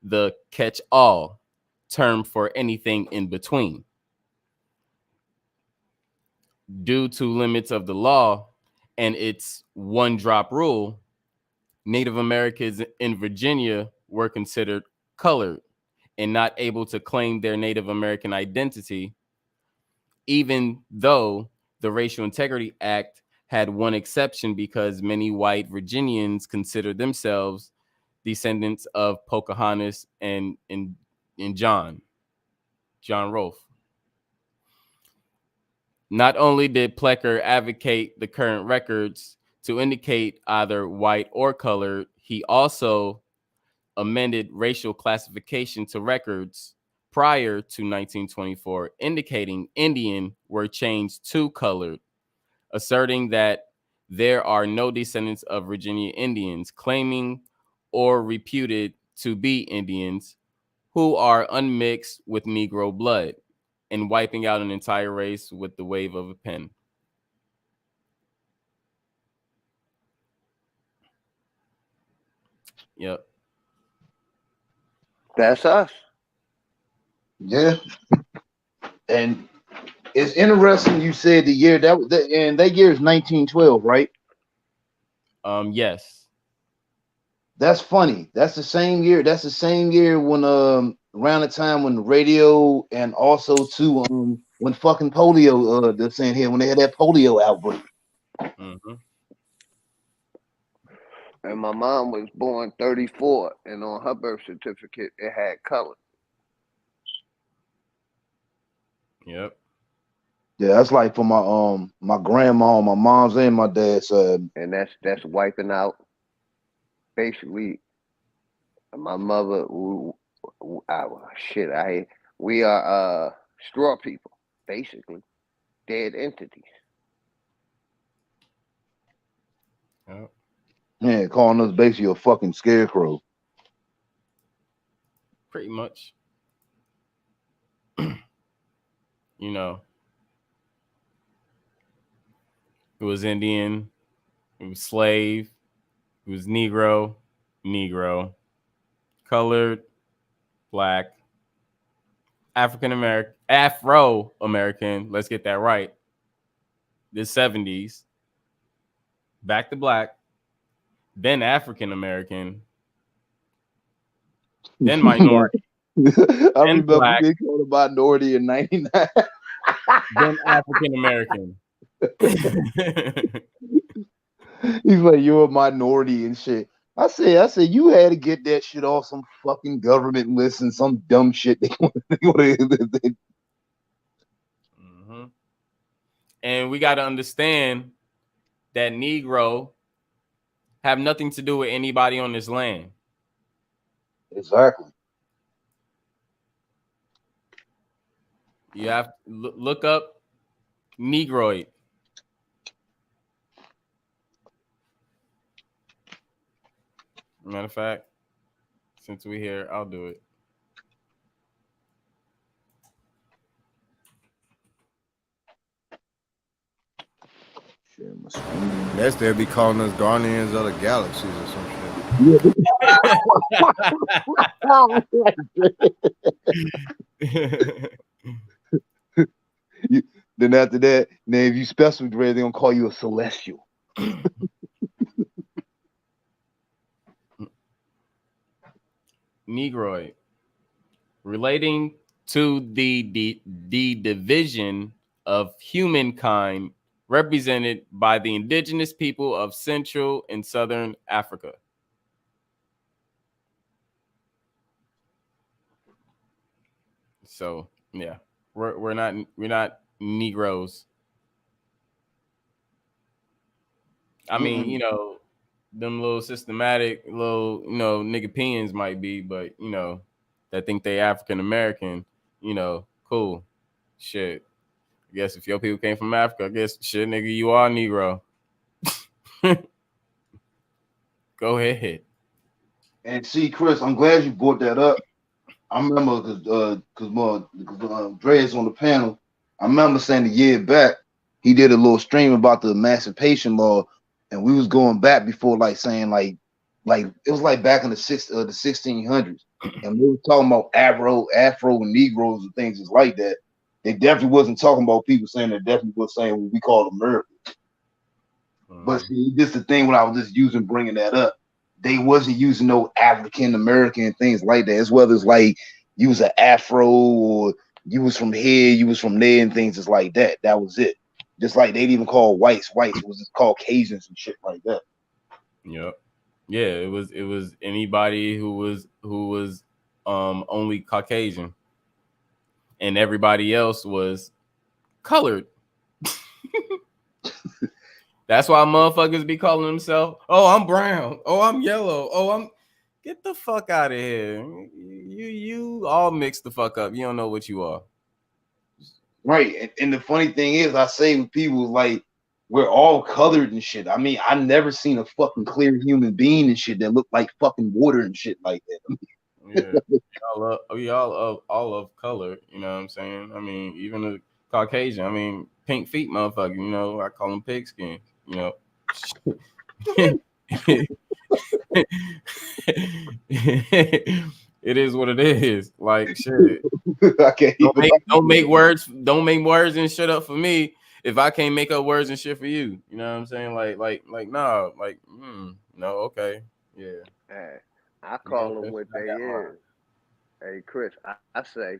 the catch-all term for anything in between. Due to limits of the law and its one-drop rule, Native Americans in Virginia were considered colored and not able to claim their Native American identity, even though the Racial Integrity Act had one exception because many white Virginians considered themselves descendants of Pocahontas and John Rolfe. Not only did Plecker advocate the current records to indicate either white or colored, he also amended racial classification to records prior to 1924, indicating Indian were changed to colored, asserting that there are no descendants of Virginia Indians claiming or reputed to be Indians who are unmixed with Negro blood, and wiping out an entire race with the wave of a pen. Yep. That's us. Yeah. And it's interesting you said the year and that year is 1912, right? Yes. That's funny. That's the same year. That's the same year when around the time when the radio and also too when fucking polio they're saying here when they had that polio outbreak. Mm-hmm. And my mom was born 34, and on her birth certificate it had color. Yep. Yeah, that's like for my grandma, my mom's and my dad's side. And that's wiping out basically my mother. We are straw people, basically dead entities. Yep. Yeah, calling us basically a fucking scarecrow. Pretty much. You know, it was Indian, it was slave, it was Negro, colored, black, African-American, Afro-American, let's get that right. The 70s, back to black, then African-American, then minority, I remember black, being called a minority in 99. then African-American. He's like, you're a minority and shit. I said, you had to get that shit off some fucking government list and some dumb shit. Mm-hmm. And we got to understand that Negro have nothing to do with anybody on this land. Exactly. You have to look up Negroid. Matter of fact, since we're here, I'll do it. Next, they'll be calling us Guardians of the Galaxies or some shit. Then after that, then if you special they're gonna call you a celestial. Negroid, relating to the division of humankind represented by the indigenous people of Central and Southern Africa. So yeah, we're not Negroes. I mean, you know, them little systematic little, you know, nigga might be, but you know, that think they African American, you know, cool. Shit. I guess if your people came from Africa, I guess shit, nigga, you are Negro. Go ahead. And see, Chris, I'm glad you brought that up. I remember because Dre's on the panel. I remember saying a year back he did a little stream about the emancipation law, and we was going back before, like saying like it was like back in the 1600s, and we were talking about Afro and Negroes and things just like that. They definitely wasn't talking about people saying they definitely was saying what we call America. But see, this is the thing when I was just bringing that up. They wasn't using no African American and things like that. As well as like you was an Afro or you was from here, you was from there, and things just like that. That was it. Just like they'd even call whites. Whites was just Caucasians and shit like that. Yep. Yeah, it was anybody who was only Caucasian, and everybody else was colored. That's why motherfuckers be calling themselves, oh, I'm brown. Oh, I'm yellow. Oh, I'm get the fuck out of here. You all mixed the fuck up. You don't know what you are. Right. And the funny thing is, I say with people like we're all colored and shit. I mean, I never seen a fucking clear human being and shit that looked like fucking water and shit like that. Yeah, we all of color. You know what I'm saying? I mean, even the Caucasian. I mean, pink feet, motherfucker. You know, I call them pigskin. You know. It is what it is. Like shit. Okay. Don't make words and shit up for me if I can't make up words and shit for you. You know what I'm saying? Nah, no, okay, yeah. Hey, I call them what they is. Hey, Chris, I say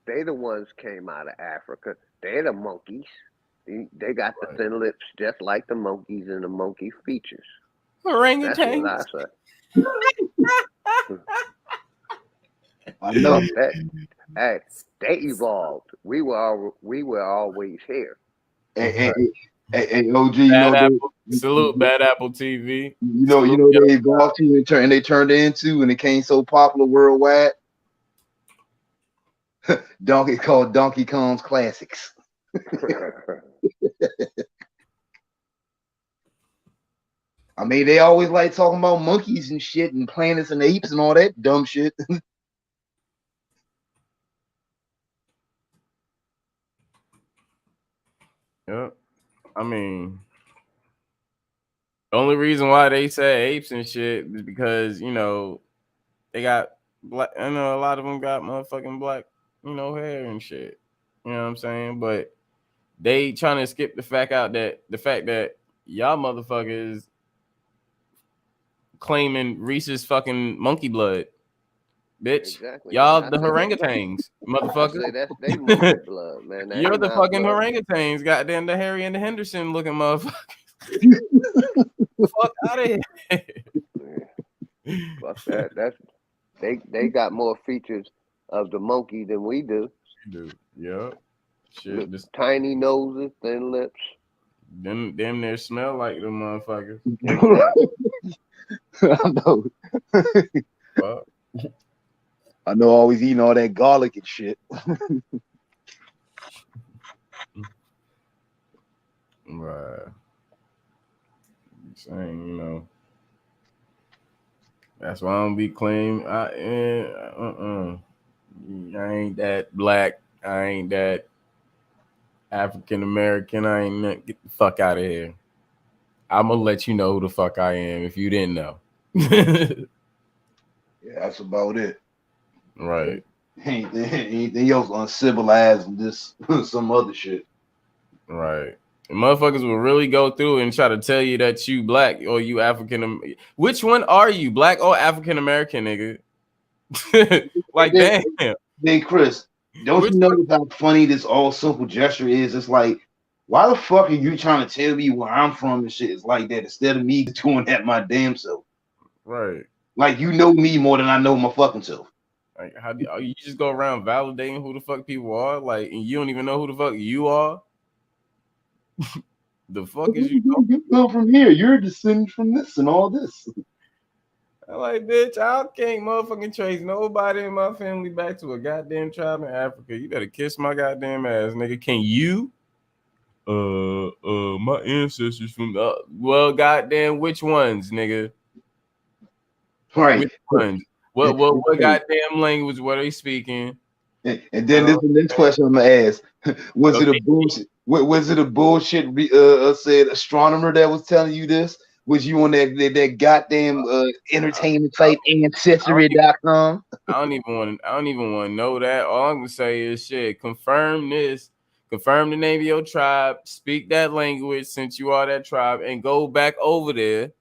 they the ones came out of Africa. They the monkeys. They got the thin lips just like the monkeys and the monkey features. Orangutan. That's what I say. I know. Hey, they evolved. We were always here. Hey, OG, you know, salute Bad Apple TV. You know they evolved to and they turned it into, and it became so popular worldwide. Donkey Kong's Classics. I mean, they always like talking about monkeys and shit and planets and apes and all that dumb shit. Yeah, I mean, the only reason why they say apes and shit is because they got black. I know a lot of them got motherfucking black, hair and shit. You know what I'm saying? But they trying to skip the fact that y'all motherfuckers claiming Reese's fucking monkey blood. Bitch, exactly. y'all the orangutans, motherfucker. I say that's they monkey blood, man. That You're the fucking blood. orangutans, goddamn the Harry and the Henderson looking motherfuckers. Fuck out of here. Fuck that. That's they got more features of the monkey than we do. Yeah. Shit. With tiny noses, thin lips. Them there smell like them motherfuckers. I know. Fuck. I know, always eating all that garlic and shit. Right. Saying, that's why I don't be claiming. I ain't that black. I ain't that African American. I ain't get the fuck out of here. I'm gonna let you know who the fuck I am if you didn't know. Yeah, that's about it. Right. Anything else uncivilized and just some other shit. Right. And motherfuckers will really go through and try to tell you that you black or you African. Which one are you, black or African American, nigga? Like, damn. Then Chris, don't you know how funny this all simple gesture is? It's like, why the fuck are you trying to tell me where I'm from and shit? It's like that instead of me doing that my damn self. Right. Like, you know me more than I know my fucking self. Like, how do you just go around validating who the fuck people are? Like, and you don't even know who the fuck you are? The fuck is you come from here? You're a descendant from this and all this. I'm like, bitch, I can't motherfucking trace nobody in my family back to a goddamn tribe in Africa. You better kiss my goddamn ass, nigga. Can you? My ancestors from well, goddamn, which ones, nigga? Right. Which ones? What goddamn language were they speaking? And then this is the next question I'm gonna ask: Was it a bullshit? Was it a bullshit? Said astronomer that was telling you this? Was you on that goddamn entertainment site ancestry.com? I don't even want to know that. All I'm gonna say is shit. Confirm this. Confirm the name of your tribe. Speak that language since you are that tribe, and go back over there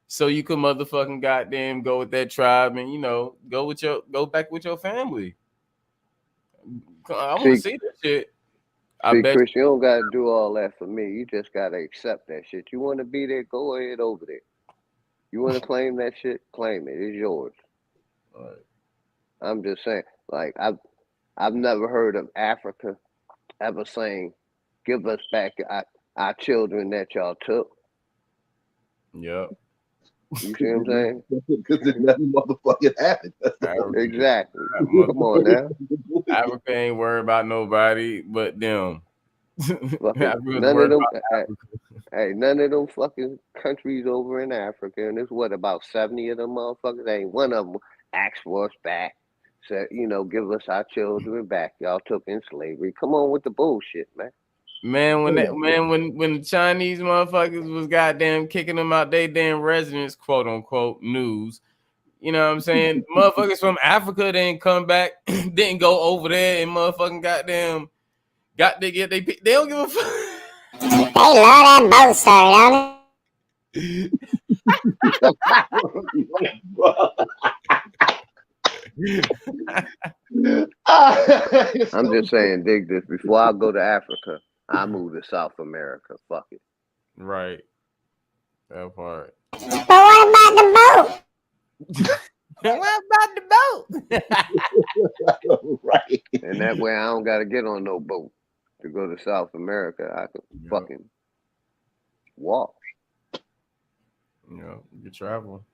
so you can motherfucking goddamn go with that tribe and go back with your family. I want to see that shit. See, Chris, you don't gotta do all that for me. You just gotta accept that shit. You want to be there, go ahead over there. You want to claim that shit, claim it. It's yours. Right. I'm just saying, like I've never heard of Africa ever saying, "Give us back our children that y'all took. Yep. You see what I'm saying? Because it nothing motherfucking happened. Exactly. Come on now. Africa ain't worried about nobody but them. Fucking, none of them. Hey, none of them fucking countries over in Africa, and there's what, about 70 of them motherfuckers. Ain't one of them asked for us back. Said, give us our children back. Y'all took in slavery. Come on with the bullshit, man. Man, when the Chinese motherfuckers was goddamn kicking them out they damn residence, quote unquote, news. You know what I'm saying? Motherfuckers from Africa didn't come back, didn't go over there and motherfucking goddamn got to get they don't give a fuck. They love that boat story, don't I'm just saying, dig this. Before I go to Africa, I move to South America. Fuck it. Right. That part. But what about the boat? What about the boat? Right. And that way I don't got to get on no boat to go to South America. I could fucking walk. Yeah, you travel.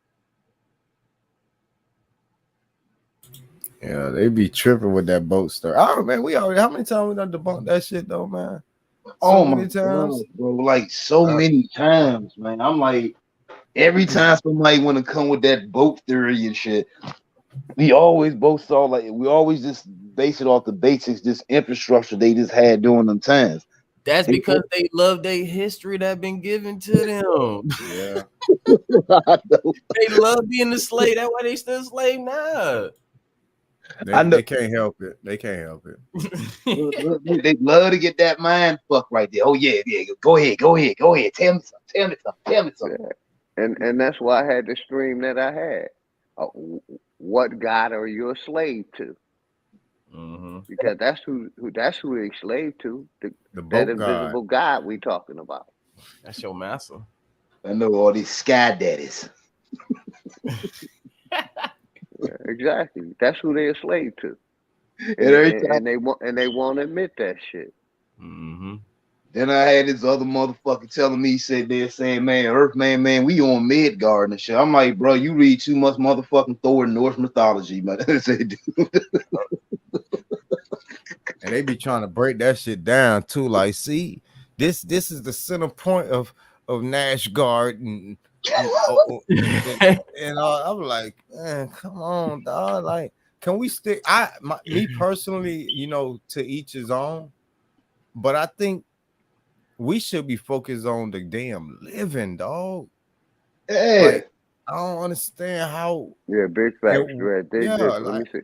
Yeah, they be tripping with that boat story. Oh man, we already how many times we done debunked that shit though, man? So many times, bro. Like so many times, man. I'm like, every time somebody want to come with that boat theory and shit, we always both saw like we always just base it off the basics, this infrastructure they just had during them times. That's because they love their history that been given to them. Yeah. They love being a slave. That's why they still slave now. They can't help it. They can't help it. They love to get that mind fuck right there. Oh yeah. Go ahead. Tell me something. Yeah. And that's why I had the stream that I had. What God are you a slave to? Mm-hmm. Because that's who they slave to. That invisible God we talking about. That's your master. I know all these sky daddies. Yeah, exactly. That's who they're a slave to. And they won't admit that shit. Mm-hmm. Then I had this other motherfucker telling me, he said they're saying, man, Earthman, man, we on Midgard and shit. I'm like, bro, you read too much motherfucking Thor and Norse mythology, man. And they be trying to break that shit down too. Like, see, this is the center point of Nashgard and I'm like, man, come on, dog. Like, can we stick? Me personally, to each his own. But I think we should be focused on the damn living, dog. Yeah. Like, I don't understand how. Yeah, big facts, Dred. Let me see.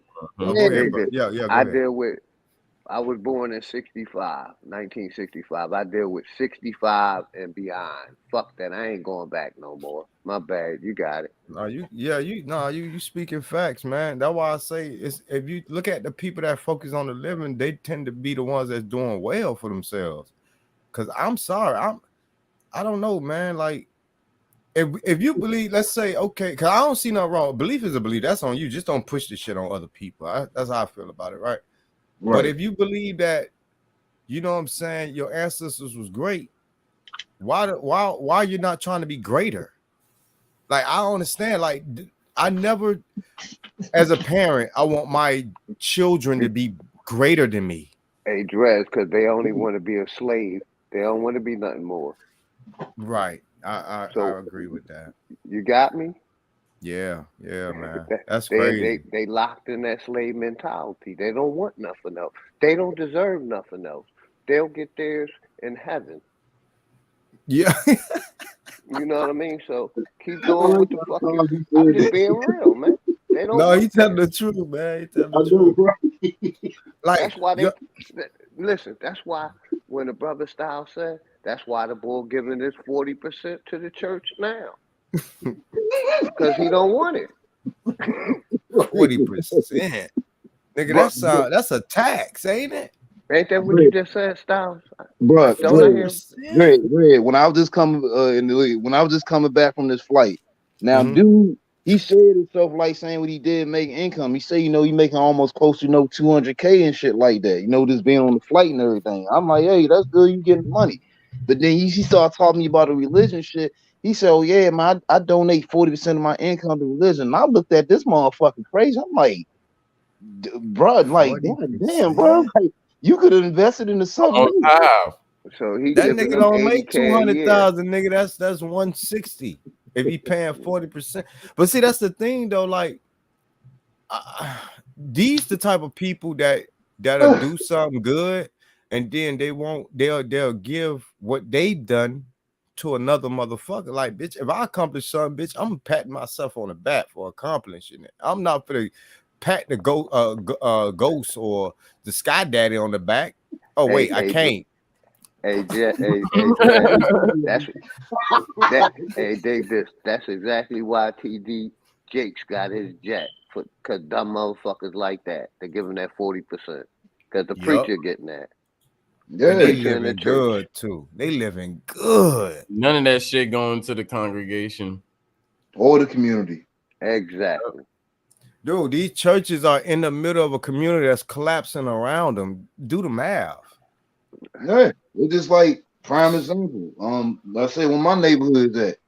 I was born in 1965. I deal with 65 and beyond. Fuck that. I ain't going back no more. My bad. You got it. You speaking facts, man. That's why I say if you look at the people that focus on the living, they tend to be the ones that's doing well for themselves. Cause I'm sorry, I don't know, man. Like if you believe, let's say, okay, cause I don't see nothing wrong. Belief is a belief. That's on you. Just don't push the shit on other people. That's how I feel about it, right? But if you believe that, you know what I'm saying, your ancestors was great, why you're not trying to be greater? Like, I don't understand. Like, I never, as a parent, I want my children to be greater than me. Hey, Dres, because they only want to be a slave. They don't want to be nothing more. Right. I agree with that. You got me? Yeah, man. That's crazy. They locked in that slave mentality. They don't want nothing else. They don't deserve nothing else. They'll get theirs in heaven. Yeah. You know what I mean? So keep going with the fucking. I'm just being real, man. They don't. No, he telling the truth, man. He telling the truth. Like, that's why they listen. That's why when the brother Styles said, that's why the boy giving this 40% to the church now. Because he don't want it. 40%. Nigga, that's a tax, ain't it? Ain't that what you just said, Styles? Bro, when I was just coming back from this flight, now dude, he said himself like saying what he did make income. He said, he making almost close to 200K and shit like that. Just being on the flight and everything. I'm like, hey, that's good, you getting money. But then he started talking to me about the religion shit. He said, "Oh yeah, man, I donate 40% of my income to religion." And I looked at this motherfucking crazy. I'm like, bro, like, God damn, bro, like you could have invested into something. On how? So he That giving nigga them don't make 80K a year. 200,000, nigga. That's 160 if he paying 40%. But see, that's the thing though. Like, these the type of people that'll do something good, and then they'll give what they've done to another motherfucker. Like, bitch, if I accomplish something, bitch, I'm patting myself on the back for accomplishing it. I'm not for the pat the ghost or the sky daddy on the back. Oh wait, I can't. Hey, Jet, hey, dig this. That's exactly why TD Jakes got his jet, because dumb motherfuckers like that. They give him that 40%, because the preacher getting that. Yeah, they living good too. They living good. None of that shit going to the congregation or the community. Exactly. Dude, these churches are in the middle of a community that's collapsing around them. Do the math. Yeah, it's just like prime example. Let's say when my neighborhood is at,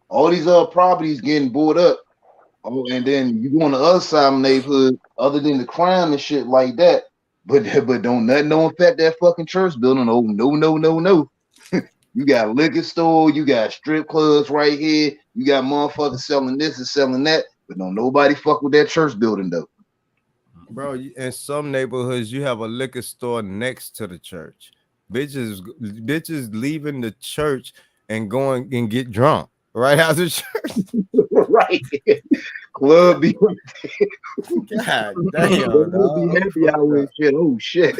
all these properties getting bought up. Oh, and then you go on the other side of the neighborhood, other than the crime and shit like that. But don't nothing affect that fucking church building. Oh, no. You got a liquor store, you got strip clubs right here, you got motherfuckers selling this and selling that, but don't nobody fuck with that church building though. Bro, in some neighborhoods, you have a liquor store next to the church. Bitches leaving the church and going and get drunk right after church. Right. Club be God damn, be happy hour and shit. Oh shit.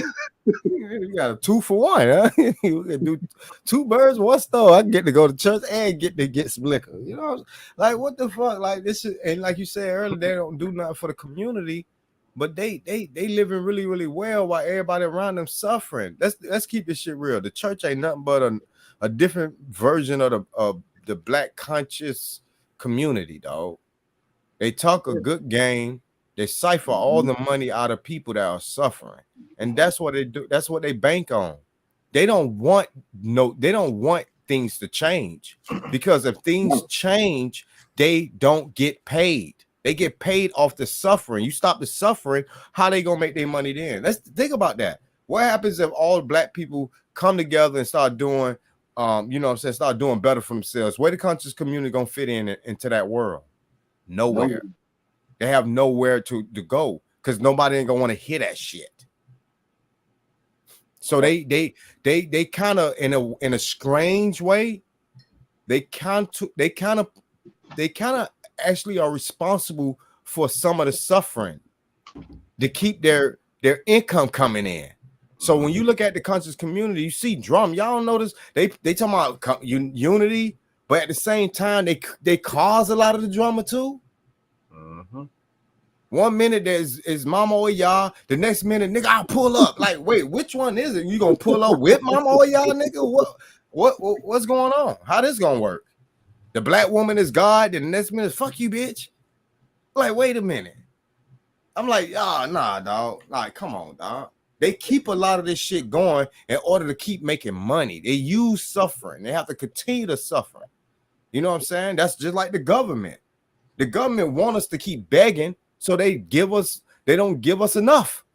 You got a 2-for-1, huh? You can do 2 birds, 1 stone. I get to go to church and get to get some liquor. You know, like what the fuck? Like this is, and like you said earlier, they don't do nothing for the community, but they living really, really well while everybody around them suffering. Let's keep this shit real. The church ain't nothing but a different version of the black conscious community, dog. They talk a good game. They cipher all the money out of people that are suffering, and that's what they do. That's what they bank on. They don't want things to change, because if things change, they don't get paid. They get paid off the suffering. You stop the suffering, how they gonna make their money then? Let's think about that. What happens if all black people come together and start doing, start doing better for themselves? Where the conscious community gonna fit into that world? Nowhere. They have nowhere to go, because nobody ain't gonna want to hear that shit. So they kind of in a strange way, they kind of actually are responsible for some of the suffering to keep their income coming in. So when you look at the conscious community, you see drum. Y'all don't notice they talking about unity, but at the same time they cause a lot of the drama too. Mm-hmm. 1 minute is Mama or y'all, the next minute, nigga, I'll pull up. Like, wait, which one is it? You gonna pull up with Mama or y'all, nigga? What's going on? How this gonna work? The black woman is God, and the next minute, fuck you, bitch. Like, wait a minute. I'm like, nah, dog. Like, come on, dog. They keep a lot of this shit going in order to keep making money. They use suffering. They have to continue to suffer. You know what I'm saying? That's just like the government. The government want us to keep begging, so they don't give us enough.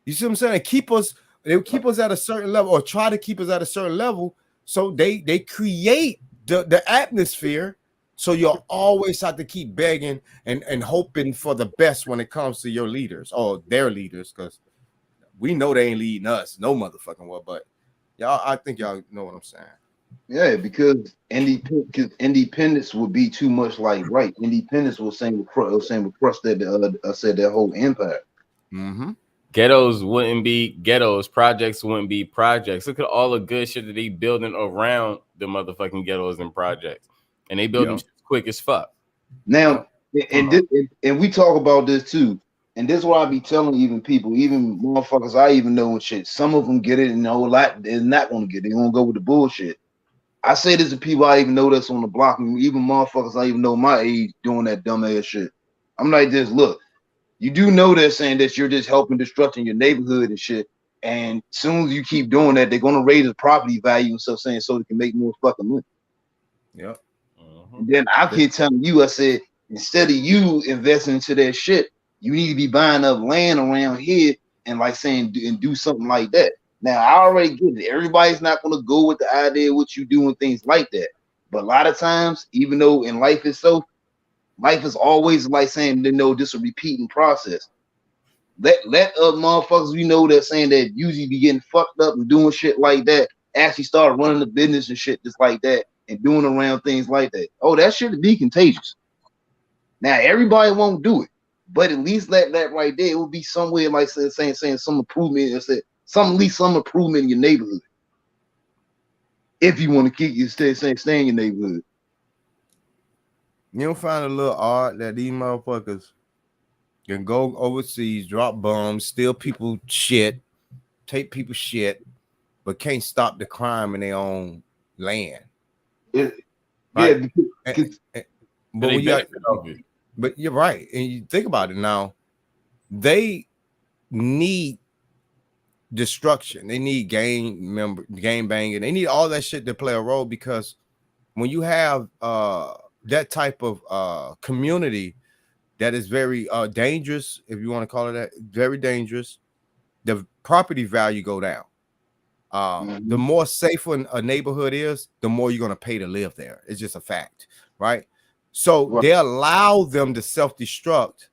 You see what I'm saying? They keep us at a certain level, or try to keep us at a certain level. So they create the atmosphere, so you'll always have to keep begging and hoping for the best when it comes to your leaders or their leaders, because we know they ain't leading us no motherfucking well. But y'all, I think y'all know what I'm saying. Yeah, because independence would be too much like right. Independence was saying with crush that whole empire. Mm-hmm. Ghettos wouldn't be ghettos. Projects wouldn't be projects. Look at all the good shit that they building around the motherfucking ghettos and projects, and they build them quick as fuck. Now, and we talk about this too, and this is what I be telling even people, even motherfuckers I even know and shit. Some of them get it, and a whole lot they're not gonna get it. They're gonna go with the bullshit. I say this to people I even know that's on the block, and even motherfuckers I even know my age doing that dumb ass shit. I'm like this, look, you do know they're saying that you're just helping destructing your neighborhood and shit, And soon as you keep doing that, they're gonna raise the property value and stuff, saying so they can make more fucking money. Yep. And then I keep telling you, I said, instead of you investing into that shit, you need to be buying up land around here and like saying and do something like that. Now I already get it. Everybody's not gonna go with the idea of what you do and things like that. But a lot of times, even though in life is always like saying, this a repeating process. Let motherfuckers we know that saying that usually be getting fucked up and doing shit like that actually start running the business and shit just like that and doing around things like that. Oh, that shit be contagious. Now everybody won't do it, but at least that right there, it will be somewhere like saying some improvement and say at least some improvement in your neighborhood. If you want to keep you stay in your neighborhood. You don't find a little odd that these motherfuckers can go overseas, drop bombs, steal people's shit, take people's shit, but can't stop the crime in their own land. Right? Yeah, but when but you're right, and you think about it now, they need destruction, they need game banging, they need all that shit to play a role, because when you have that type of community that is very dangerous, if you want to call it that, very dangerous, the property value go down. The more safer a neighborhood is, the more you're going to pay to live there. It's just a fact, right? So they allow them to self-destruct.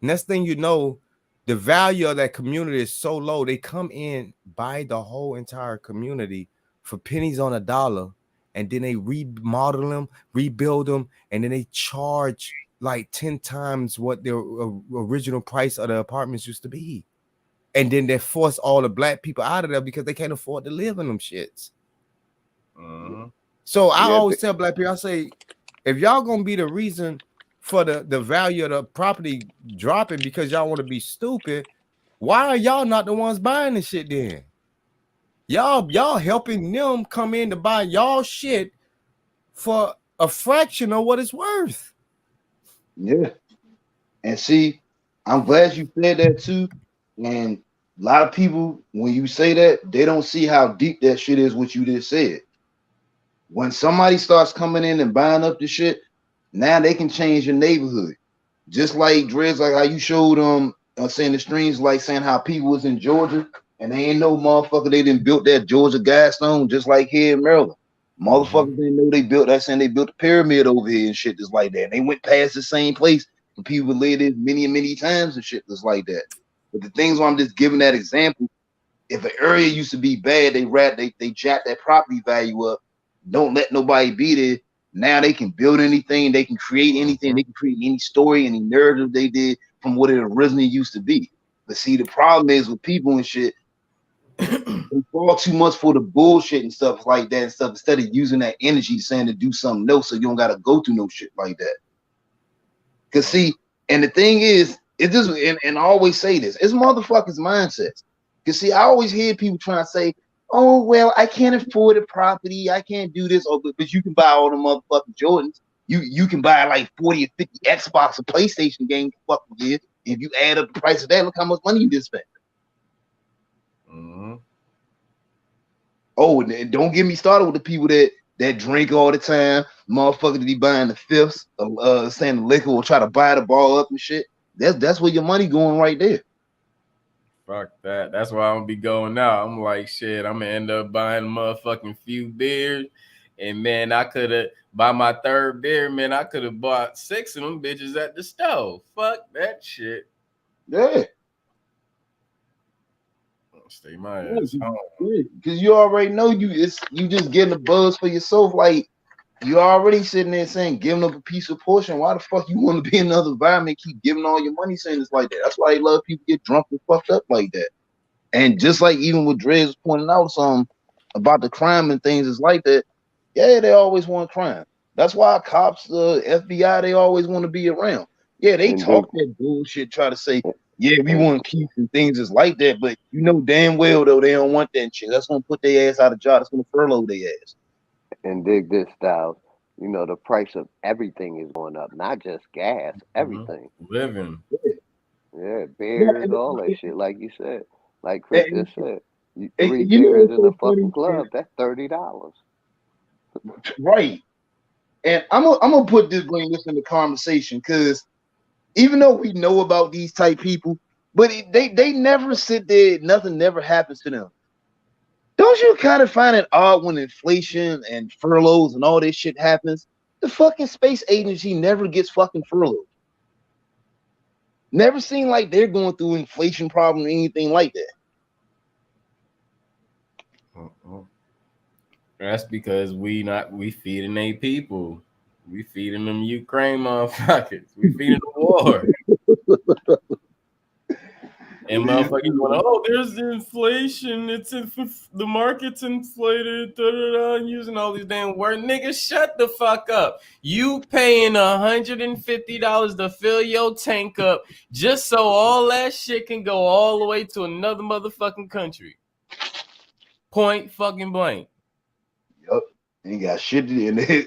Next thing you know, the value of that community is so low, they come in, buy the whole entire community for pennies on a dollar, and then they remodel them, rebuild them, and then they charge like 10 times what their original price of the apartments used to be. And then they force all the black people out of there because they can't afford to live in them shits. So I always tell black people, I say, if y'all gonna be the reason for the value of the property dropping because y'all want to be stupid, why are y'all not the ones buying the shit then? Y'all helping them come in to buy y'all shit for a fraction of what it's worth. Yeah. And see, I'm glad you said that too. And a lot of people, when you say that, they don't see how deep that shit is, what you just said. When somebody starts coming in and buying up the shit, now they can change your neighborhood. Just like Dreads, like how you showed saying the streams, like saying how people was in Georgia and they ain't no motherfucker, they didn't build that Georgia Guidestone just like here in Maryland. Motherfuckers didn't know they built that, saying they built a pyramid over here and shit just like that. And they went past the same place and people lived it many times and shit just like that. But the things where I'm just giving that example, if an area used to be bad, they jack that property value up. Don't let nobody be there. Now they can build anything, they can create anything, they can create any story, any narrative they did from what it originally used to be. But see, the problem is with people and shit, they fall too much for the bullshit and stuff like that and stuff, instead of using that energy saying to do something else so you don't gotta go through no shit like that. Cause see, and the thing is, it just and I always say this, it's motherfuckers' mindsets. Cause see, I always hear people trying to say, oh, well, I can't afford a property, I can't do this, but you can buy all the motherfucking Jordans. You can buy like 40 or 50 Xbox or PlayStation games fucking year. If you add up the price of that, look how much money you just spent. Oh, and don't get me started with the people that drink all the time, motherfuckers be buying the fifths, saying the liquor will try to buy the ball up and shit. That's where your money going right there. Fuck that. That's why I'm gonna be going now. I'm like, shit, I'm gonna end up buying a motherfucking few beers. And man, I could have, by my third beer, man, I could have bought 6 of them bitches at the stove. Fuck that shit. Yeah. Stay my ass home. Because you already know you just getting a buzz for yourself. Like, you already sitting there saying giving up a piece of portion. Why the fuck you want to be in another environment, keep giving all your money saying it's like that? That's why I love people get drunk and fucked up like that. And just like even with Dre's was pointing out something about the crime and things is like that. Yeah, they always want crime. That's why cops, the FBI, they always want to be around. Yeah, they talk that bullshit, try to say, yeah, we want peace and things is like that, but you know damn well though they don't want that shit. That's gonna put their ass out of job. That's gonna furlough their ass. And dig this, style. You know, the price of everything is going up, not just gas, everything. Living. Yeah, beers, all that shit, like you said. Like Chris just said. Three You know beers what's in a so fucking funny? club, that's $30. Right. And I'm gonna bring this in the conversation because even though we know about these type people, but they never sit there, nothing never happens to them. Don't you kind of find it odd when inflation and furloughs and all this shit happens? The fucking space agency never gets fucking furloughed. Never seem like they're going through inflation problem or anything like that. That's because we feeding they people. We feeding them Ukraine motherfuckers. We feeding the war. And motherfuckers going, oh, there's the inflation. It's the market's inflated. Using all these damn words. Nigga, shut the fuck up. You paying $150 to fill your tank up just so all that shit can go all the way to another motherfucking country. Point fucking blank. Yup. Ain't got shit to do.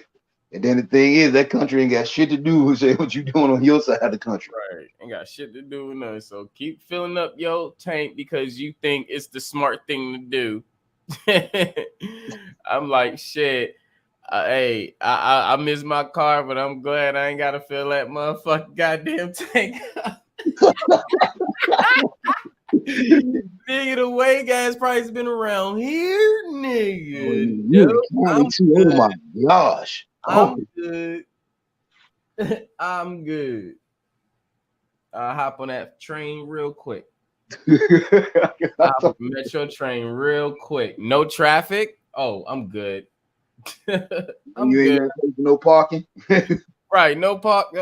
And then the thing is, that country ain't got shit to do with what you doing on your side of the country. Right. Ain't got shit to do with nothing. So keep filling up your tank because you think it's the smart thing to do. I'm like, shit. Hey, I miss my car, but I'm glad I ain't got to fill that motherfucking goddamn tank up. Nigga, the way gas price been around here, nigga. Oh my gosh. I'm good. I'm good. I'll hop on that train real quick. I'll metro train real quick. No traffic. Oh, I'm good. I'm good. Ain't no parking. Right, no park.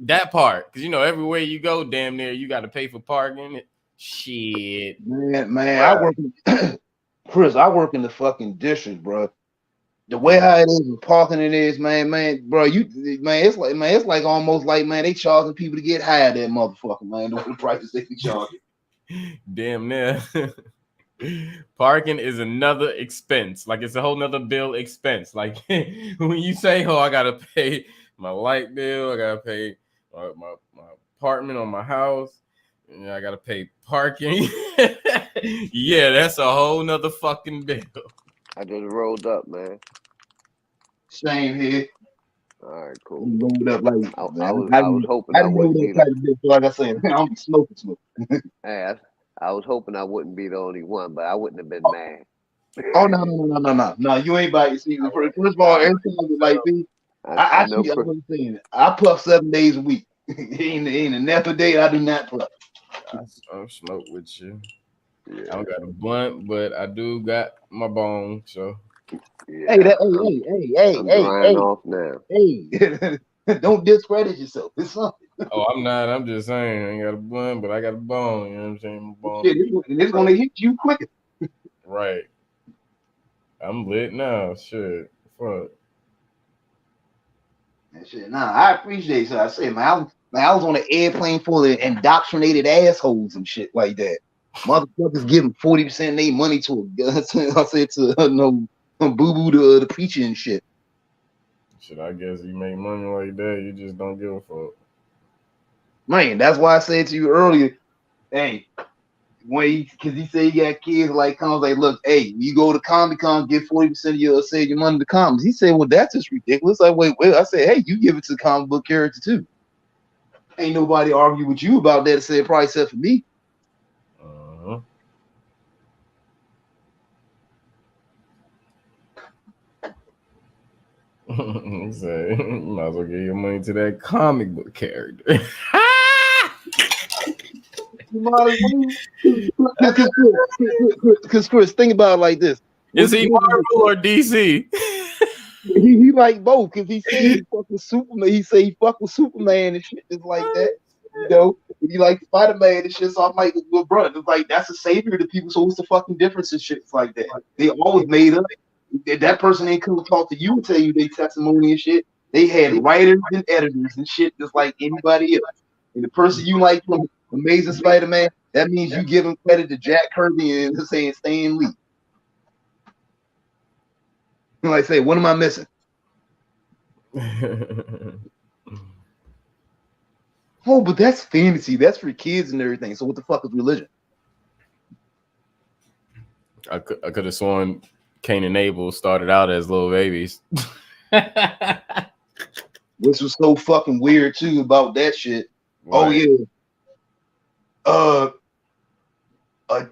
That part, because everywhere you go, damn near you got to pay for parking. Shit, man. Right. I work in the fucking district, bro. The way how it is with parking, it is, man, bro. It's like almost like, man, they charging people to get high that motherfucker, man. The prices they be charging. Damn near. Parking is another expense. Like it's a whole nother bill expense. Like when you say, "Oh, I gotta pay my light bill, I gotta pay my apartment on my house, and I gotta pay parking." Yeah, that's a whole nother fucking bill. I just rolled up, man. Same here. All right, cool. Rolled up like I was hoping I wouldn't be like I said, man, I'm smoking. Hey, I was hoping I wouldn't be the only one, but I wouldn't have been mad. Oh no! You ain't by your season. First of all, everything is like me. I puff 7 days a week. ain't a nap a day I do not puff. I smoke with you. Yeah. I don't got a blunt, but I do got my bone. So yeah, I'm drying off now. Hey, don't discredit yourself. It's something. Oh, I'm not. I'm just saying I ain't got a blunt, but I got a bone. You know what I'm saying? My bone. It's gonna hit you quicker. Right. I'm lit now. Shit. Fuck. Shit. Nah, I appreciate it. So I say, man, I was on an airplane full of indoctrinated assholes and shit like that. Motherfuckers giving 40% of their money to boo-boo the preacher and shit. Shit, I guess you make money like that, you just don't give a fuck. Man, that's why I said to you earlier, hey, because he said he got kids like comes like, look, hey, you go to Comic-Con, get 40% of your money to comics. He said, well, that's just ridiculous. I wait. I said, hey, you give it to the comic book character too. Ain't nobody argue with you about that. Said probably except for me. Say, you might as well give your money to that comic book character. Because Chris, think about it like this: is he Marvel or DC? He like both. Because he said he fuck with Superman. He say he fuck with Superman and shit just like that. He like Spider-Man and shit. So I'm like, well, bro, it's like that's a savior to people. So what's the fucking difference and shit like that? They always made up. That person ain't come talk to you and tell you their testimony and shit. They had writers and editors and shit just like anybody else. And the person you like from Amazing Spider-Man, that means you give him credit to Jack Kirby and saying Stan Lee. And like I say, what am I missing? Oh, but that's fantasy. That's for kids and everything. So what the fuck is religion? I could have sworn Cain and Abel started out as little babies. Which was so fucking weird too about that shit. Right. Oh yeah.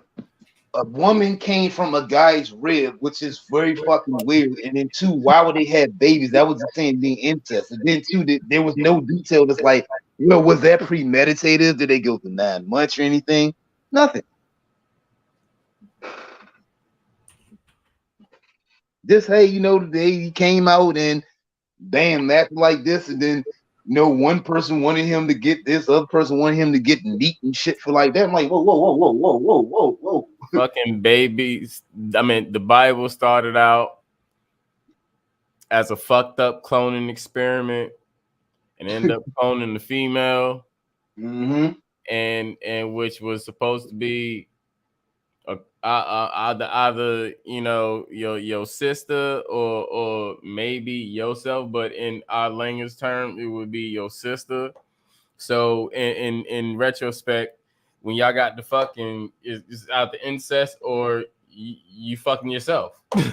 A woman came from a guy's rib, which is very fucking weird. And then two, why would they have babies? That was the same thing, incest. And then two, there was no detail. That's like, well, was that premeditated? Did they go for 9 months or anything? Nothing. Just hey, today he came out and bam, acting like this, and then one person wanted him to get this, other person wanted him to get meat and shit for like that. I'm like, whoa. Fucking babies. I mean, the Bible started out as a fucked up cloning experiment and ended up cloning the female, and which was supposed to be either your sister or maybe yourself, but in our language term, it would be your sister. So in retrospect, when y'all got the fucking, is out the incest or you fucking yourself. and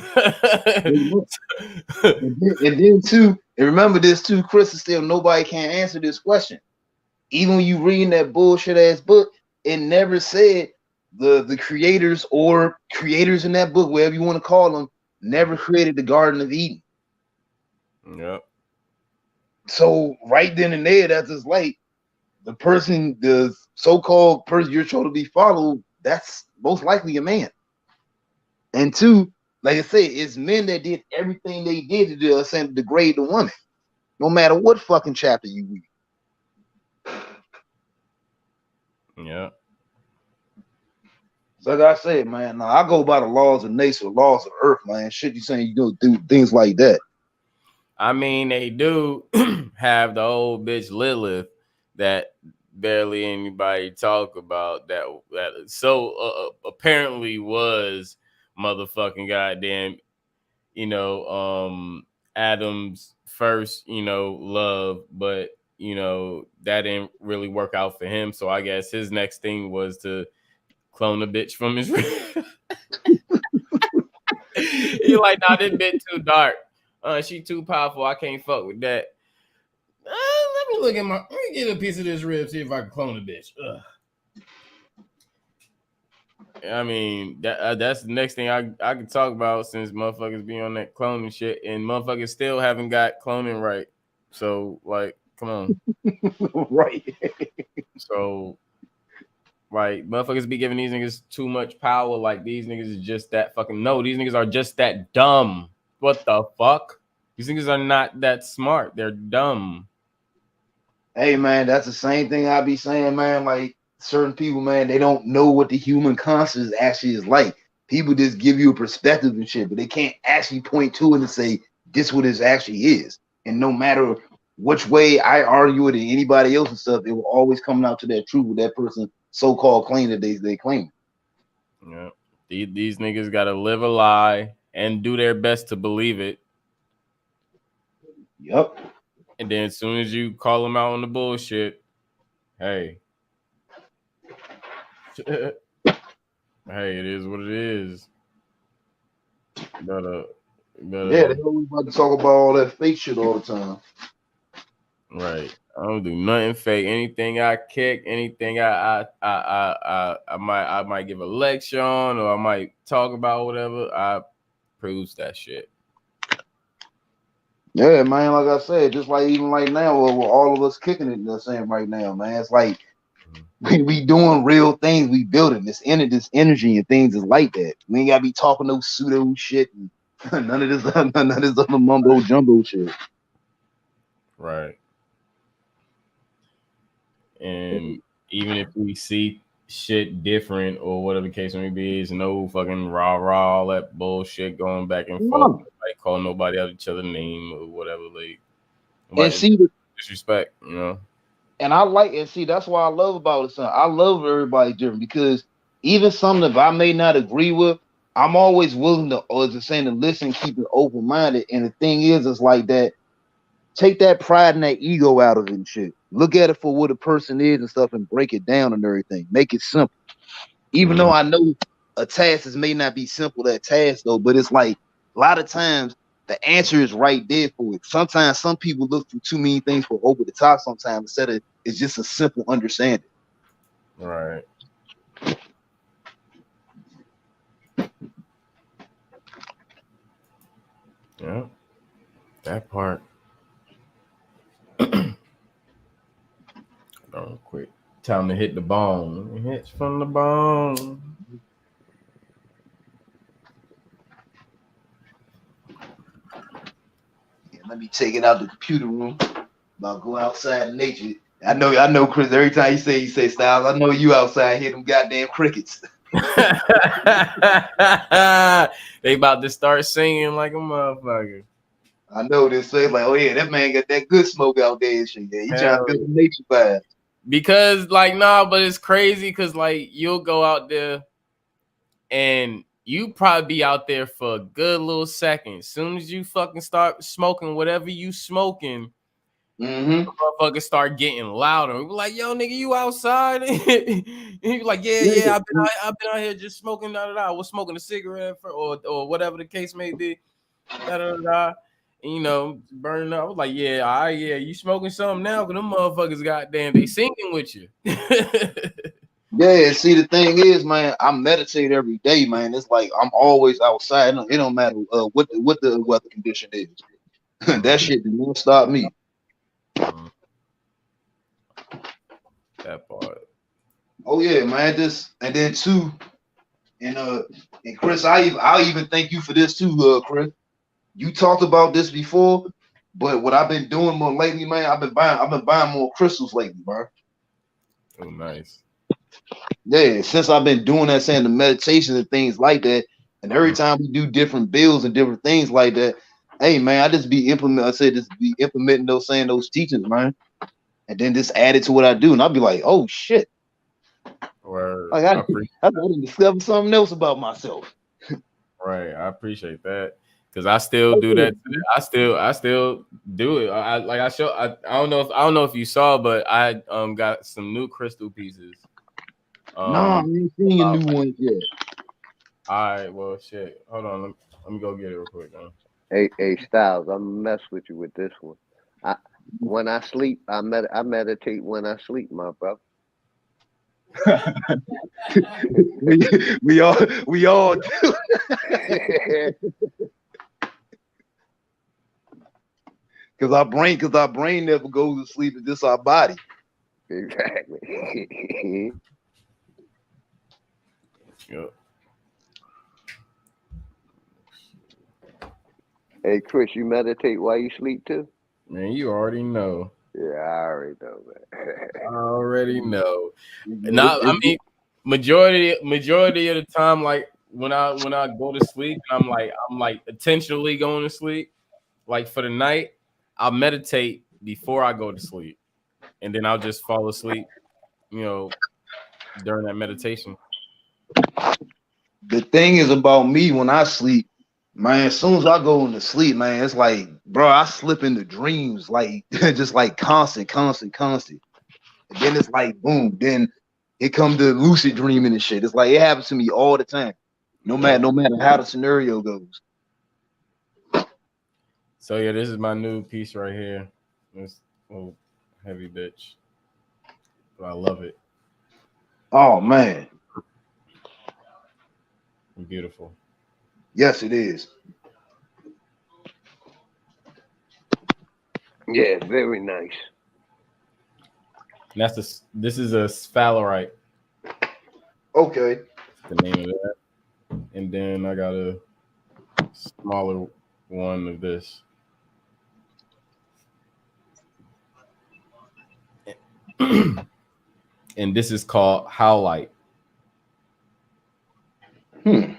then too, and remember this too, Chris, is still nobody can answer this question. Even when you reading that bullshit ass book, it never said the creators or creators in that book, whatever you want to call them, never created the Garden of Eden. Yep. So right then and there, that's just like the person, the so-called person you're told to be followed, that's most likely a man. And two, like I said, it's men that did everything they did to degrade the woman, no matter what fucking chapter you read. Yeah. So like I said, man, I go by the laws of nature, laws of earth, man. Shit, you saying you go do things like that? I mean, they do have the old bitch Lilith that barely anybody talk about. That so apparently was motherfucking goddamn, Adam's first, love, but that didn't really work out for him. So I guess his next thing was to clone a bitch from his He like, nah, this bitch too dark. She too powerful. I can't fuck with that. Let me get a piece of this rib, see if I can clone a bitch. Ugh. I mean, that's the next thing I can talk about, since motherfuckers be on that cloning shit, and motherfuckers still haven't got cloning right. So, like, come on. Right. So, like, motherfuckers be giving these niggas too much power. Like, these niggas is just that fucking, no, these niggas are just that dumb. What the fuck? These niggas are not that smart. They're dumb. Hey, man, that's the same thing I be saying, man. Like, certain people, man, they don't know what the human conscience actually is like. People just give you a perspective and shit, but they can't actually point to it and say, this what it actually is. And no matter which way I argue it and anybody else and stuff, it will always come out to that truth with that person so-called claim that they claim. Yeah. These niggas got to live a lie and do their best to believe it. Yep. And then as soon as you call them out on the bullshit, hey, it is what it is. Yeah, they always about to talk about all that fake shit all the time. Right. I don't do nothing fake. Anything I kick, anything I might give a lecture on, or I might talk about whatever, I proves that shit. Yeah, man, like I said, just like even like now, with all of us kicking it the same right now, man. It's like we doing real things, we building this energy and things is like that. We ain't gotta be talking no pseudo shit and none of this other mumbo jumbo shit. Right. And even if we see shit different or whatever the case may be, it's no fucking rah all that bullshit going back and forth. Like call nobody out each other name or whatever. Like, and see the disrespect, And I like and see that's why I love about it, son. I love everybody different, because even something that I may not agree with, I'm always willing to, or just saying, to listen, keep it open minded. And the thing is, it's like that. Take that pride and that ego out of it and shit. Look at it for what a person is and stuff, and break it down and everything. Make it simple. Even though I know a task that may not be simple, that task though, but it's like a lot of times the answer is right there for it. Sometimes some people look for too many things for over the top sometimes instead of it's just a simple understanding. Right. Yeah, that part. Oh, quick. Time to hit the bone. It hits from the bone. Yeah, let me take it out the computer room. About go outside in nature. I know, Chris. Every time you say Styles, I know you outside hear them goddamn crickets. They about to start singing like a motherfucker. I know this. So like, oh yeah, that man got that good smoke out there and shit. Yeah, he trying to build a nature vibe. Because like, nah, but it's crazy because like you'll go out there and you probably be out there for a good little second. As soon as you fucking start smoking whatever you smoking, motherfuckers start getting louder. We're like, yo, nigga, you outside? And he's like, yeah, I've been out here just smoking, I was smoking a cigarette or whatever the case may be. And, you know, burning up. I was like, yeah, you smoking something now? Because them motherfuckers, goddamn, they singing with you. Yeah, see, the thing is, man, I meditate every day, man. It's like I'm always outside. It don't matter what the weather condition is. That shit did not stop me. That part. Oh yeah, man. And then too, and Chris, I'll even thank you for this too, Chris. You talked about this before, but what I've been doing more lately, man, I've been buying more crystals lately, bro. Oh, nice. Yeah, since I've been doing that, saying the meditation and things like that, and every time we do different bills and different things like that, hey man, I just be implementing those teachings, man, and then just add it to what I do, and I'll be like, oh shit, like I didn't discover something else about myself. Right, I appreciate that because I still do that. I still do it. I don't know if you saw, but I got some new crystal pieces. No, I ain't seen your new ones yet. All right, well, shit. Hold on, let me go get it real quick. Hey, Styles, I'm gonna mess with you with this one. When I sleep, I meditate when I sleep, my brother. we all do. Because our brain never goes to sleep. It's just our body. Exactly. Yep. Hey, Chris, you meditate while you sleep too? Man, you already know. Yeah, I already know, man. I already know. I mean, majority of the time, like when I go to sleep, I'm like intentionally going to sleep. Like for the night, I'll meditate before I go to sleep, and then I'll just fall asleep, you know, during that meditation. The thing is about me when I sleep, man, as soon as I go into sleep, man, it's like, bro, I slip into dreams, like just like constant. And then it's like, boom, then it comes to lucid dreaming and shit. It's like it happens to me all the time, no matter how the scenario goes. So yeah, this is my new piece right here. This little heavy bitch, but I love it. Oh man, beautiful. Yes, it is. Yeah, very nice. And this is a sphalerite. Okay. That's the name of that. And then I got a smaller one of this. And this is called howlite. I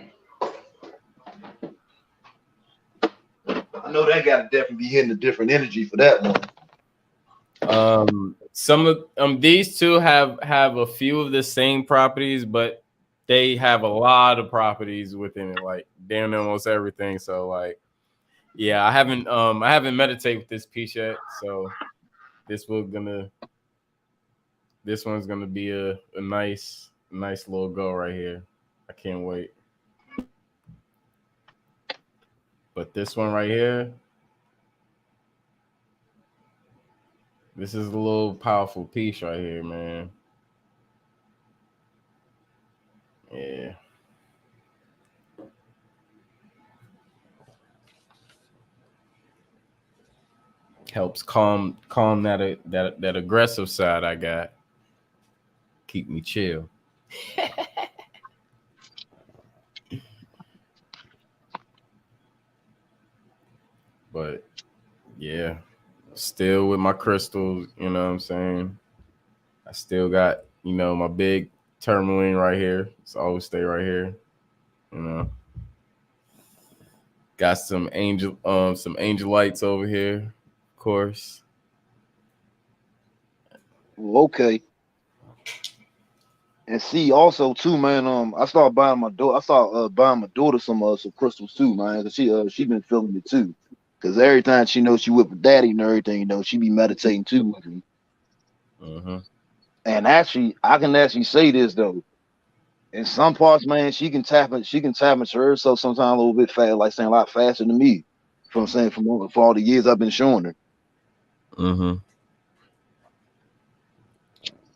know that gotta definitely be hitting a different energy for that one. Some of these two have a few of the same properties, but they have a lot of properties within it, like damn near almost everything. So like, yeah, I haven't meditated with this piece yet. So this one's gonna be a nice little go right here. I can't wait. But this one right here, this is a little powerful piece right here, man. Yeah. Helps calm that aggressive side I got. Keep me chill. But yeah, still with my crystals, you know what I'm saying? I still got, you know, my big tourmaline right here. It's always stay right here. You know. Got some angel lights over here, of course. Okay. And see, also too, man. I started buying my daughter. I started buying my daughter some crystals too, man. Cause she been feeling it too. Cause every time she knows she with her daddy and everything, you know, she be meditating too with me. Mm-hmm. And actually, I can actually say this though. In some parts, man, she can tap into herself sometimes a little bit fast, like saying a lot faster than me. From saying for all the years I've been showing her. Mm-hmm.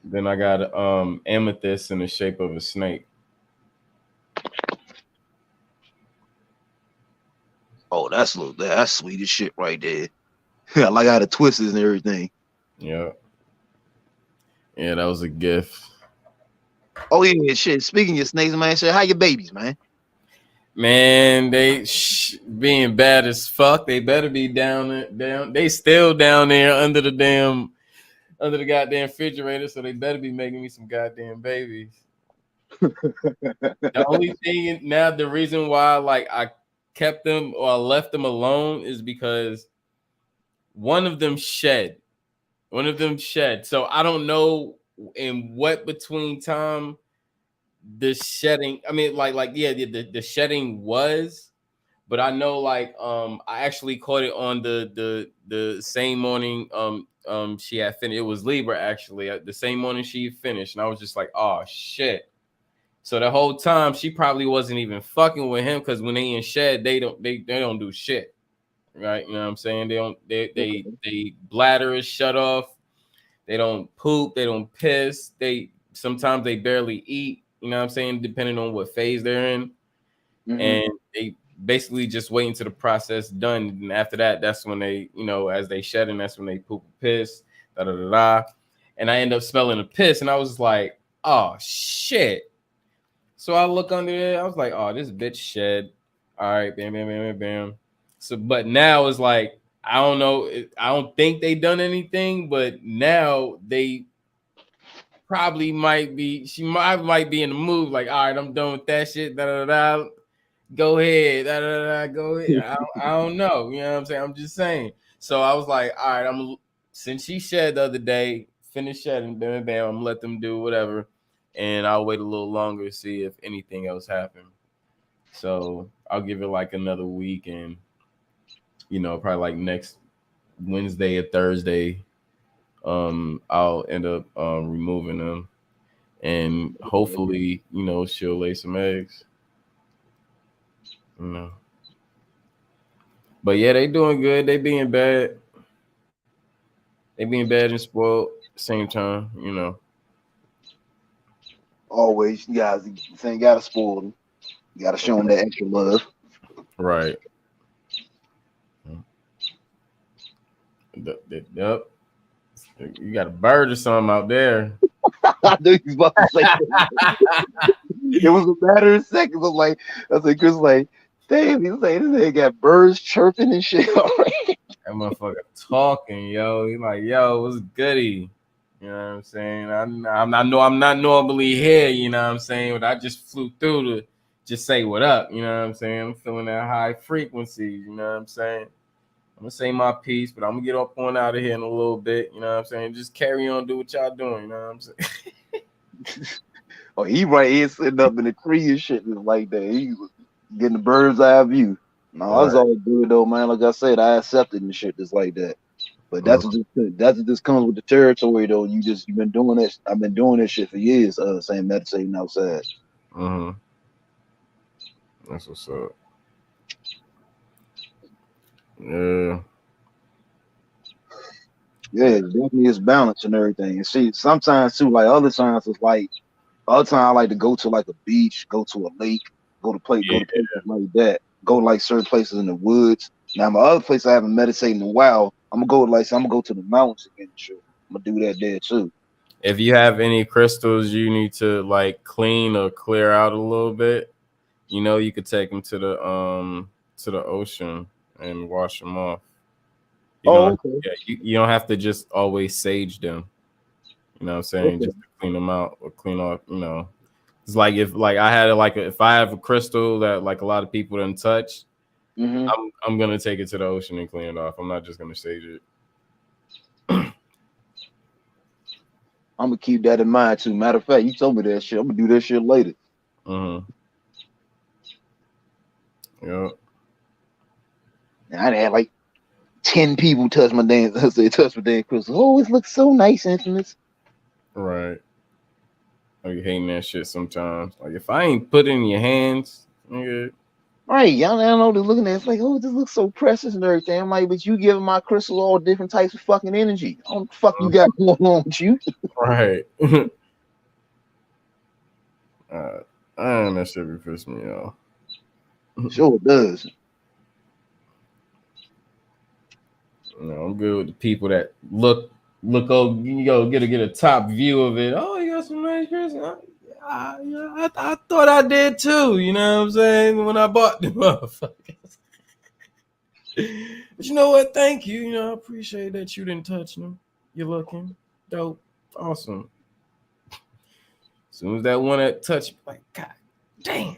Then I got amethyst in the shape of a snake. Oh, that's sweet as shit right there. I like how the twist is and everything. Yeah. Yeah, that was a gift. Oh yeah, shit. Speaking of snakes, man, shit, how your babies, man? Man, they being bad as fuck. They better be down. They still down there under the goddamn refrigerator. So they better be making me some goddamn babies. The only thing now, the reason why like I kept them or I left them alone is because one of them shed. So I don't know in what between time the shedding. I mean, the shedding was, but I know like I actually caught it on the same morning she had finished. It was Libra actually. The same morning she finished, and I was just like, oh shit. So the whole time she probably wasn't even fucking with him because when they in shed, they don't do shit. Right? You know what I'm saying? They bladder is shut off. They don't poop, they don't piss, they sometimes they barely eat, you know what I'm saying, depending on what phase they're in. Mm-hmm. And they basically just wait until the process done. And after that, that's when they, you know, as they shedding, that's when they poop and piss, And I end up smelling the piss, and I was like, oh shit. So I look under there, I was like, oh, this bitch shed. All right, bam, bam, bam, bam, bam. So, but now it's like, I don't know. I don't think they done anything, but now they probably might be. She might be in the mood. Like, all right, I'm done with that shit. Go ahead. Go ahead. I don't know. You know what I'm saying? I'm just saying. So I was like, all right, since she shed the other day, finish shedding, bam, bam. I'm gonna let them do whatever, and I'll wait a little longer to see if anything else happened. So I'll give it like another week and. You know, probably like next Wednesday or Thursday, I'll end up removing them, and hopefully, you know, she'll lay some eggs. You know, but yeah, they doing good. They being bad. They being bad and spoiled at the same time. You know, always, you guys, you gotta spoil them. You gotta show them that extra love. Right. Yep. You got a bird or something out there. I knew he was about to say that. It was a matter of seconds. I was like, Chris, like, damn, he's like, this nigga got birds chirping and shit already. That motherfucker talking, yo. He's like, yo, what's goody? You know what I'm saying? I'm not normally here, you know what I'm saying? But I just flew through to just say what up, you know what I'm saying? I'm feeling that high frequency, you know what I'm saying? I'm gonna say my piece, but I'm gonna get up on out of here in a little bit. You know what I'm saying? Just carry on, do what y'all doing. You know what I'm saying? Oh, he right here sitting up in the tree and shit like that. He was getting the bird's eye view. No, that's all good though, man. Like I said, I accepted and shit just like that. But that's what just comes with the territory though. You've been doing this. I've been doing this shit for years. Saying meditating outside. Mm-hmm. That's what's up. Yeah. Yeah, definitely is balance and everything. And see, sometimes too, like other times it's like other times I like to go to like a beach, go to a lake, go to places like that, go to like certain places in the woods. Now my other place I haven't meditated in a while, I'm gonna go to the mountains again. Sure, I'm gonna do that there too. If you have any crystals you need to like clean or clear out a little bit, you know, you could take them to the ocean and wash them off. You don't, you don't have to just always sage them. You know what I'm saying? Just to clean them out or clean off, you know. It's like if like I had if I have a crystal that like a lot of people didn't touch, I'm gonna take it to the ocean and clean it off. I'm not just gonna sage it. I'm gonna keep that in mind too. Matter of fact, you told me that shit. I'm gonna do that shit later. Yeah. I had like 10 people touch my damn crystal. Oh, it looks so nice, Infamous. Right. I be hating that shit sometimes. Like if I ain't put it in your hands, nigga. Right, y'all know they're looking at it, it's like, oh, this looks so precious and everything. I'm like, but you giving my crystal all different types of fucking energy. What the fuck you got going on with you? Right. That shit be pissing me off. Sure it does. You know, I'm good with the people that look over, you go get a top view of it. Oh, you got some nice crystals. I thought I did too. You know what I'm saying? When I bought the motherfuckers. But you know what? Thank you. You know, I appreciate that you didn't touch them. You're looking dope. Awesome. As soon as that one that touched, like, God damn.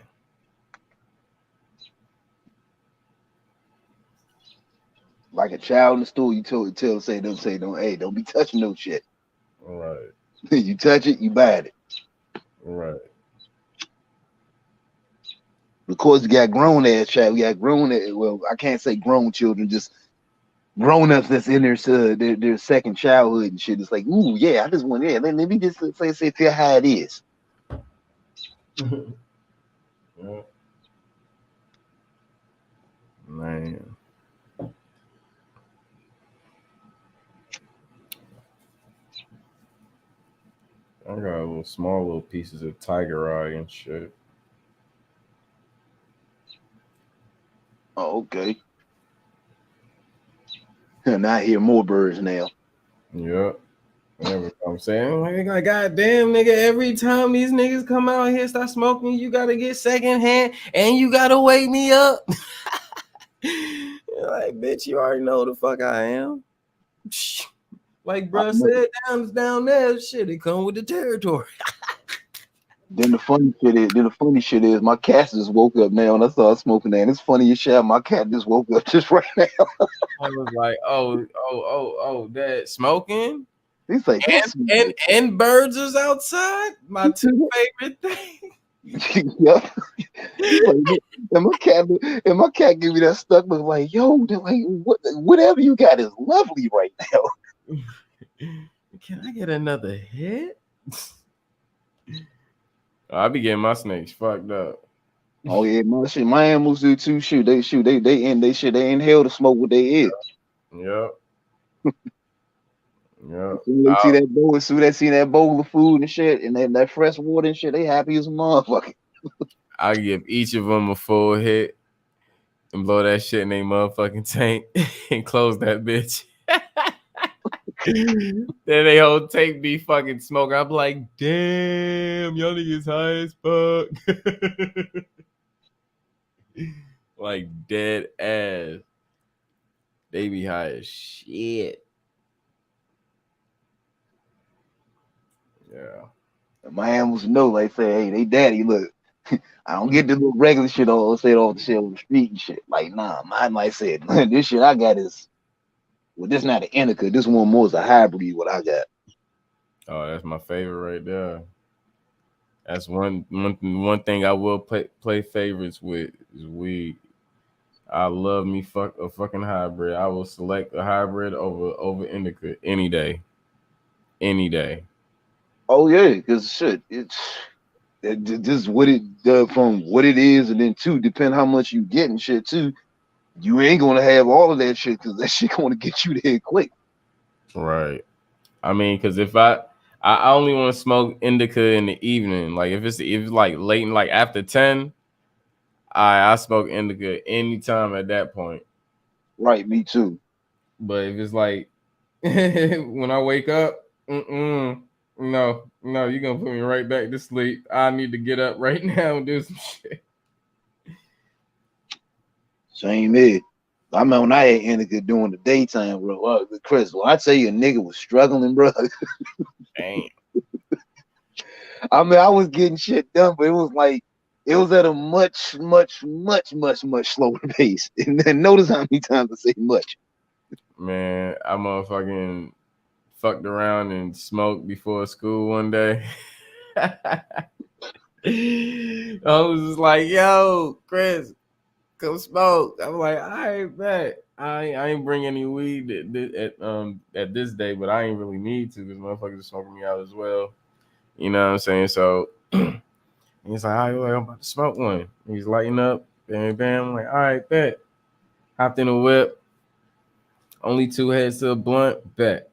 Like a child in the store, you don't be touching no shit. All right. You touch it, you bad it. Right. Of course, you got grown ass child. We got well, I can't say grown children, just grown ups that's in their second childhood and shit. It's like, ooh, yeah, I just want let me just say feel how it is. Yeah. Man. I got small little pieces of tiger eye and shit. Oh, okay. And I hear more birds now. Yep. I'm saying, like, goddamn, nigga, every time these niggas come out here start smoking, you gotta get secondhand and you gotta wake me up. Like, bitch, you already know the fuck I am. Like bro said, down there, shit, it come with the territory. Then the funny shit is my cat just woke up now and I started smoking that. And it's funny as shit. My cat just woke up just right now. I was like, oh, that smoking? He's like, and birds is outside. My two favorite things. Yep. And my cat give me that stuck look like, yo, like whatever you got is lovely right now. Can I get another hit? I be getting my snakes fucked up. Oh yeah, my animals do too. They inhale the smoke with their ears. Yep. Yeah. As soon as they see that bowl of food and shit, and that fresh water and shit, they happy as a motherfucker. I give each of them a full hit and blow that shit in their motherfucking tank and close that bitch. Then they whole tank be fucking smoking. I'm like, damn, y'all niggas high as fuck. Like dead ass. They be high as shit. Yeah. My animals know, like say, hey, they daddy, look. I don't get the little regular shit off the shit on the street and shit. Like, nah, mine like said, this shit I got is this not an indica. This one more is a hybrid, what I got. Oh, that's my favorite right there. That's one thing I will play favorites with is weed. I love me a fucking hybrid. I will select a hybrid over indica any day. Any day. Oh yeah, because shit, Just what it from what it is, and then two, depend how much you get and shit too. You ain't gonna have all of that shit because that shit gonna get you there quick. Right. I mean, because if I only want to smoke indica in the evening. Like if it's like late, like after 10, I smoke indica anytime at that point. Right, me too. But if it's like when I wake up, no, you're gonna put me right back to sleep. I need to get up right now and do some shit. Same here. I remember when I had indica during the daytime, bro. Chris, when I tell you a nigga was struggling, bro. Damn. I mean, I was getting shit done, but it was at a much slower pace. And then notice how many times I say much. Man, I motherfucking fucked around and smoked before school one day. I was just like, yo, Chris, go smoke. I'm like, I bet. I ain't bring any weed at this day, but I ain't really need to because motherfuckers are smoking me out as well. You know what I'm saying? So he's like, all right, I'm about to smoke one. He's lighting up. Bam, bam. I'm like, all right, bet. Hopped in a whip. Only 2 heads to a blunt. Bet.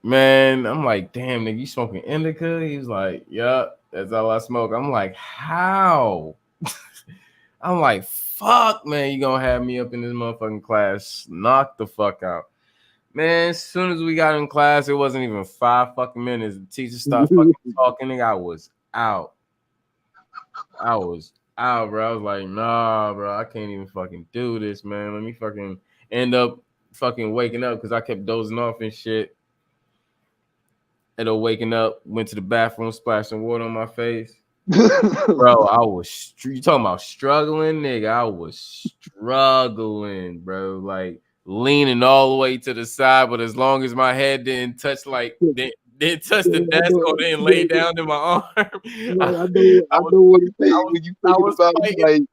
Man, I'm like, damn, nigga, you smoking indica? He's like, yup, that's all I smoke. I'm like, how? I'm like, fuck, man, you gonna have me up in this motherfucking class. Knock the fuck out. Man, as soon as we got in class, it wasn't even 5 fucking minutes. The teacher started fucking talking, nigga. I was out, bro. I was like, nah, bro, I can't even fucking do this, man. Let me fucking end up fucking waking up because I kept dozing off and shit. Ended up waking up, went to the bathroom, splashed some water on my face. Bro, you talking about struggling, nigga? I was struggling, bro. Like leaning all the way to the side, but as long as my head didn't touch, didn't touch the desk or didn't lay down in my arm. I know what it is when you think about it.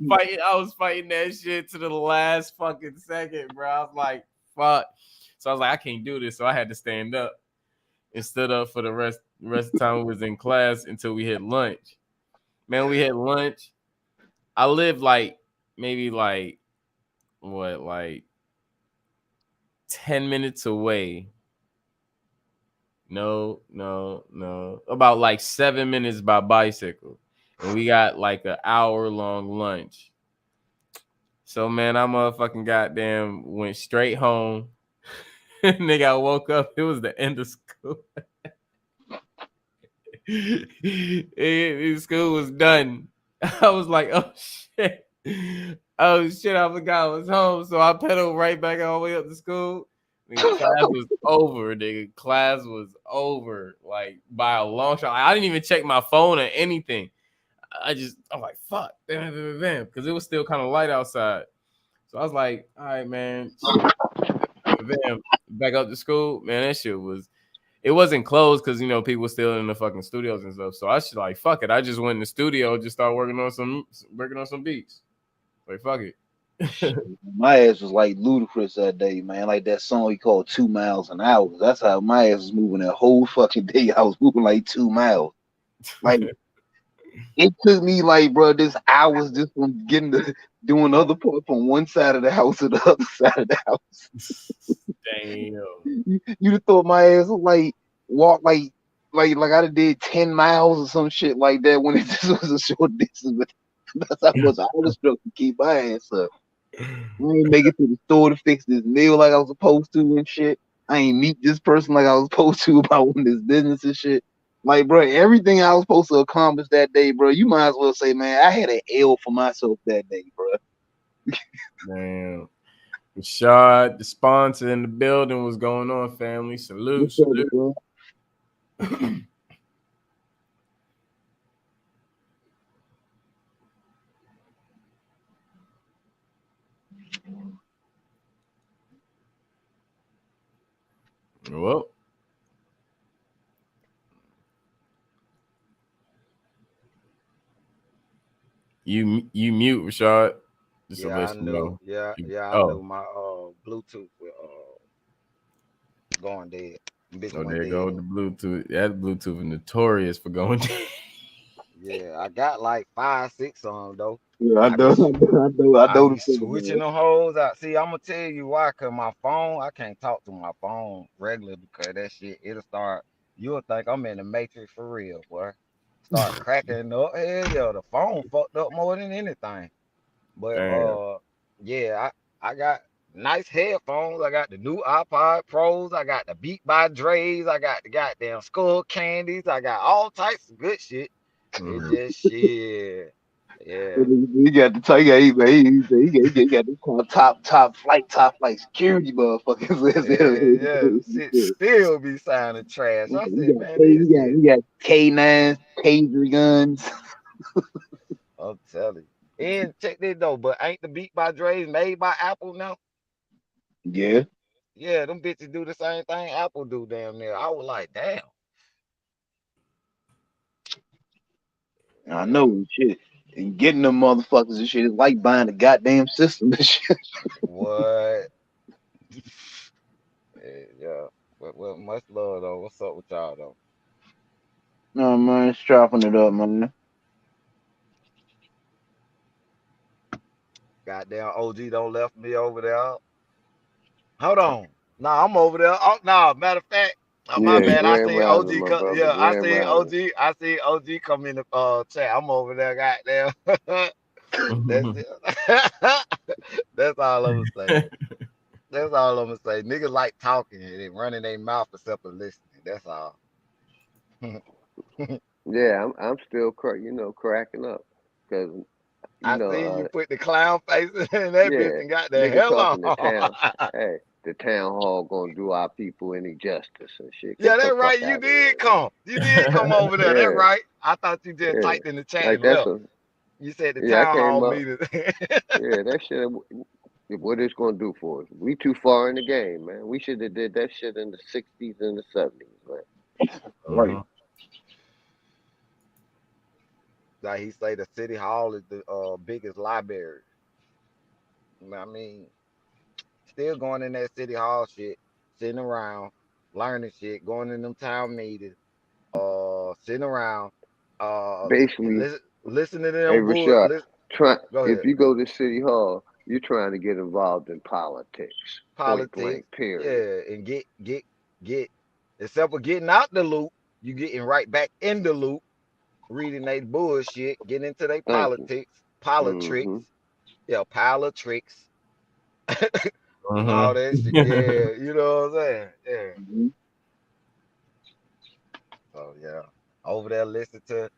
Like I was fighting that shit to the last fucking second, bro. I was like, fuck. So I was like, I can't do this. So I had to stand up and stood up for the rest of the time we was in class until we had lunch. Man, we had lunch. I lived maybe 10 minutes away. No. About 7 minutes by bicycle. And we got an hour-long lunch. So, man, I motherfucking goddamn went straight home. Nigga, I woke up. It was the end of school. School was done. I was like, oh, shit. I forgot I was home. So I pedaled right back all the way up to school. Nigga, class was over, nigga. Class was over, by a long shot. I didn't even check my phone or anything. I'm like, fuck, because it was still kind of light outside. So I was like, all right, man. Back up to school, man. That shit it wasn't closed because people were still in the fucking studios and stuff. So I should fuck it. I just went in the studio, just started working on some beats. Like fuck it. My ass was like ludicrous that day, man. Like that song he called 2 miles an hour. That's how my ass was moving that whole fucking day. I was moving like 2 miles. Like it took me bro, this hours just from doing other part from one side of the house to the other side of the house. Damn. You'd have thought my ass was walk like I did 10 miles or some shit like that when it just was a short distance. But that's how much I was struggling to keep my ass up. I ain't make it to the store to fix this meal like I was supposed to and shit. I ain't meet this person like I was supposed to about this business and shit. Like, bro, everything I was supposed to accomplish that day, bro, you might as well say, man, I had an L for myself that day, bro. Damn. Rashard, the sponsor in the building, was going on, family. Salute. Bro. Well, you mute, Rashard. Yeah, I knew. Yeah, I knew my Bluetooth was going dead. Bitch Oh, went there go dead. the Bluetooth. That Bluetooth is notorious for going. Yeah, I got like 5, 6 on them though. Yeah, I be I I know be the feeling, switching man. the hoes out. See, I'm gonna tell you why. Cause my phone, I can't talk to my phone regular because that shit it'll start. You'll think I'm in the Matrix for real, boy. Start cracking up. Hell yeah, the phone fucked up more than anything. But Damn. yeah, I got nice headphones. I got the new iPod Pros. I got the Beat by Dre's. I got the goddamn Skull Candies. I got all types of good shit. It's Mhm. just shit. Yeah. He got the tiger. He got the top flight security motherfuckers. Yeah, shit still be sounding trash. I said, man, this shit. He got K9s, taser guns. I'm telling you. And check this though, but ain't the Beat by Dre's made by Apple now? Yeah, Yeah, them bitches do the same thing Apple do damn near. I was like, damn. I Yeah. know and shit. And getting them motherfuckers and shit is like buying a goddamn system and shit. What? Yeah. Well, much love though. What's up with y'all though? No man, it's chopping it up, man. Goddamn OG don't left me over there. Hold on. Nah, I'm over there. Oh, nah, matter of fact, my Yeah, bad. I Grand seen Rising, OG my come. brother. Yeah, I Grand seen Rising. OG. I seen OG come in the chat. I'm over there, goddamn. That's it. That's all I'm gonna say. That's all I'm gonna say. Niggas like talking and they running their mouth except for listening. That's all. Yeah, I'm still cracking up because I see you put the clown face in that bitch yeah, and got the nigga hell talking to on. town. Hey, the town hall gonna do our people any justice and shit. Yeah, Get the that fuck right. You out of did here, man. come. You did come over there. That Yeah, right. I thought you just yeah. typed in the chat Like and that's left. a You said the yeah. I town hall came up. meeting. Yeah, that shit. What it's gonna do for us? We too far in the game, man. We should have did that shit in the '60s and the '70s, man. Right. Like he say, the city hall is the biggest library. I mean, still going in that city hall shit, sitting around, learning shit, going in them town meetings, sitting around, Basically, listen to hey them bull. Rashard, Listen, try go if ahead. you go to City Hall, you're trying to get involved in politics. Point Politics, blank. Period. yeah, and get. Except for getting out the loop, you getting right back in the loop, reading they bullshit, getting into their Thank you. politics, Mm-hmm. yeah, politics, all Mhm. that shit. Yeah, you know what I'm saying? Yeah. Mhm. So yeah, over there listen to.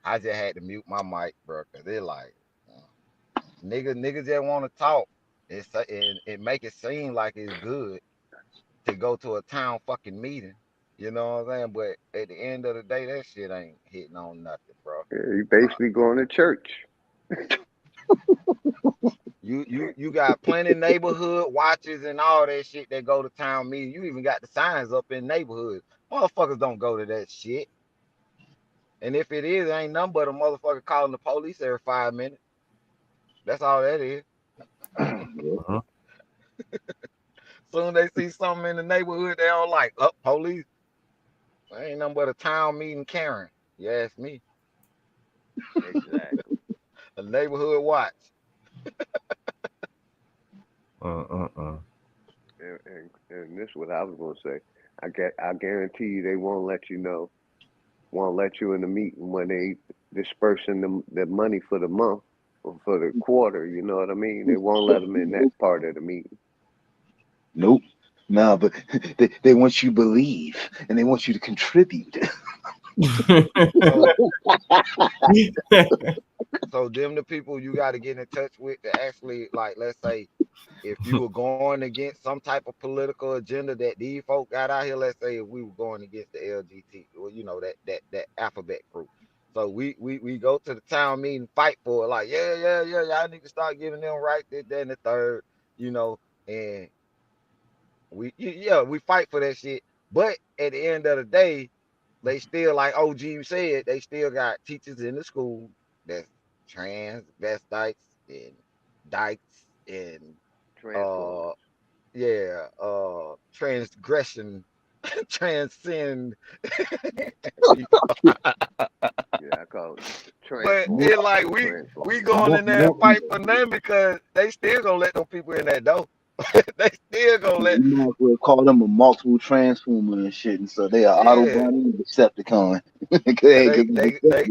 I just had to mute my mic, bro, cause they like niggas just want to talk. It make it seem like it's good to go to a town fucking meeting. You know what I'm saying? But at the end of the day, that shit ain't hitting on nothing, bro. Yeah, you Nah. basically going to church. You got plenty neighborhood watches and all that shit that go to town meeting. You even got the signs up in neighborhoods. Motherfuckers don't go to that shit. And if it is, it ain't nothing but a motherfucker calling the police every 5 minutes. That's all that is. Soon they see something in the neighborhood they don't like. Up, police. Ain't nothing but a town meeting Karen. You ask me. Exactly. A neighborhood watch. And this is what I was gonna say. I guarantee you they won't let you know. Won't let you in the meeting when they dispersing the money for the month or for the quarter. You know what I mean? They won't let them in that part of the meeting. Nope. No, but they want you to believe and they want you to contribute. So so them the people you got to get in touch with to actually, like, let's say if you were going against some type of political agenda that these folk got out here, let's say if we were going against the LGBT, or that alphabet group. So we go to the town meeting, fight for it, like, yeah, y'all need to start giving them right, this, that, and the third, you know, and we fight for that shit. But at the end of the day, they still, like OG said, they still got teachers in the school that's transvestites and dykes and Transformers. uh transgression transcend. Yeah, I call it But transform. it's like we going in there and fight for them because they still gonna let them people in that door. They still gonna let. You might as well call them a multiple transformer and shit, and so they are Yeah. Autobot and Decepticon.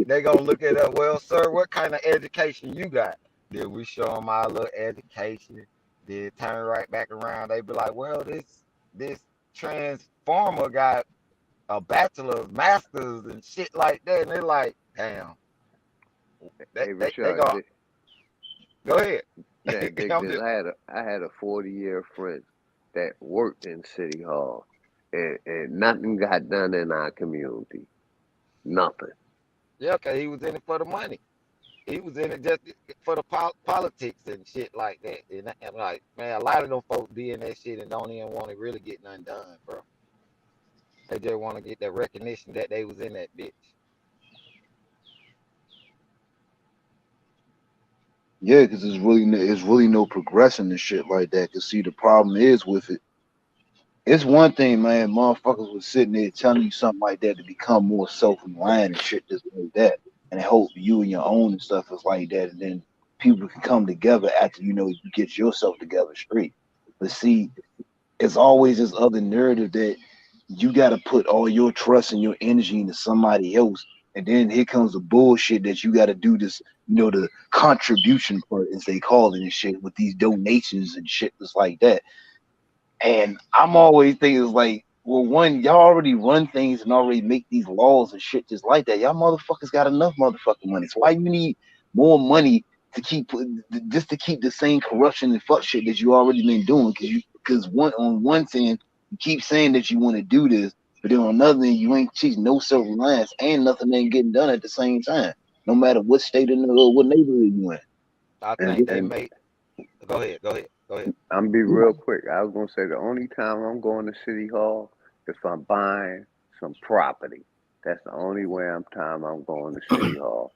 They gonna look at us. Well, sir, what kind of education you got? Did we show them our little education? Did turn right back around? They be like, well, this transformer got a bachelor's, master's, and shit like that. And they're like, damn. Hey, They Rashard, gonna go ahead. yeah, dig I'm this. just- I had a 40-year friend that worked in City Hall, and nothing got done in our community. Nothing. Yeah, cause he was in it for the money. He was in it just for the politics and shit like that. And I'm like, man, a lot of them folks be in that shit and don't even want to really get nothing done, bro. They just want to get that recognition that they was in that bitch. Yeah, because it's really no progression and shit like that. Cause see, the problem is with it. It's one thing, man. Motherfuckers was sitting there telling you something like that to become more self-reliant and shit just like that, and hope you and your own and stuff is like that, and then people can come together after you get yourself together straight. But see, it's always this other narrative that you got to put all your trust and your energy into somebody else, and then here comes the bullshit that you got to do this, the contribution part, as they call it and shit, with these donations and shit just like that. And I'm always thinking it's like, well, one, y'all already run things and already make these laws and shit just like that. Y'all motherfuckers got enough motherfucking money. So why you need more money to keep just to keep the same corruption and fuck shit that you already been doing? Because on one hand, you keep saying that you want to do this, but then on another end, you ain't teaching no self-reliance and nothing ain't getting done at the same time, no matter what state in or what neighborhood you in. I And think they and make. Go ahead. I'm gonna be real quick. I was gonna say the only time I'm going to City Hall is if I'm buying some property. That's the only time I'm going to City Hall,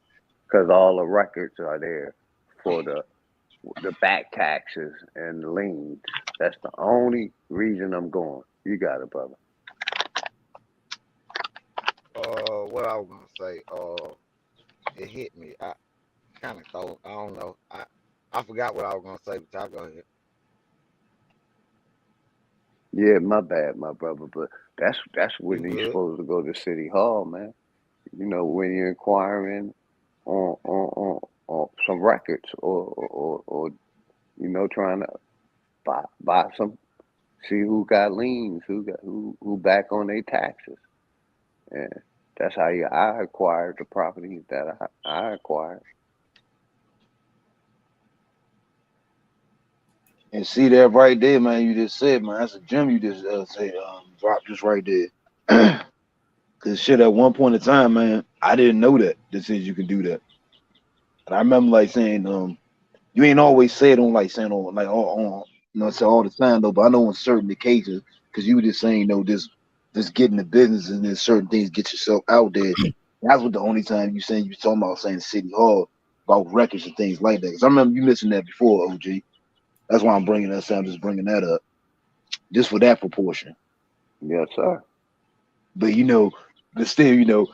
because all the records are there for the back taxes and the liens. That's the only reason I'm going. You got it, brother. What I was gonna say. It hit me. I kind of thought. I don't know. I forgot what I was gonna say, but y'all go ahead. Yeah, my bad, my brother. But that's when You you're good? supposed to go to City Hall, man. When you're inquiring on some records or trying to buy some, see who got liens, who back on their taxes, and that's how I acquired the property that I acquired. And see that right there, man. You just said, man, that's a gem you just dropped just right there. Cause shit, at one point in time, man, I didn't know that this is you can do that. And I remember like saying, you ain't always say it on like saying on like all say all the time though, but I know on certain occasions, because you were just saying, just getting the business and then certain things get yourself out there. That's what the only time you were talking about saying City Hall about records and things like that. Because I remember you mentioned that before, OG. That's why I'm bringing that. I'm just bringing that up, just for that proportion. Yes, sir. But but still,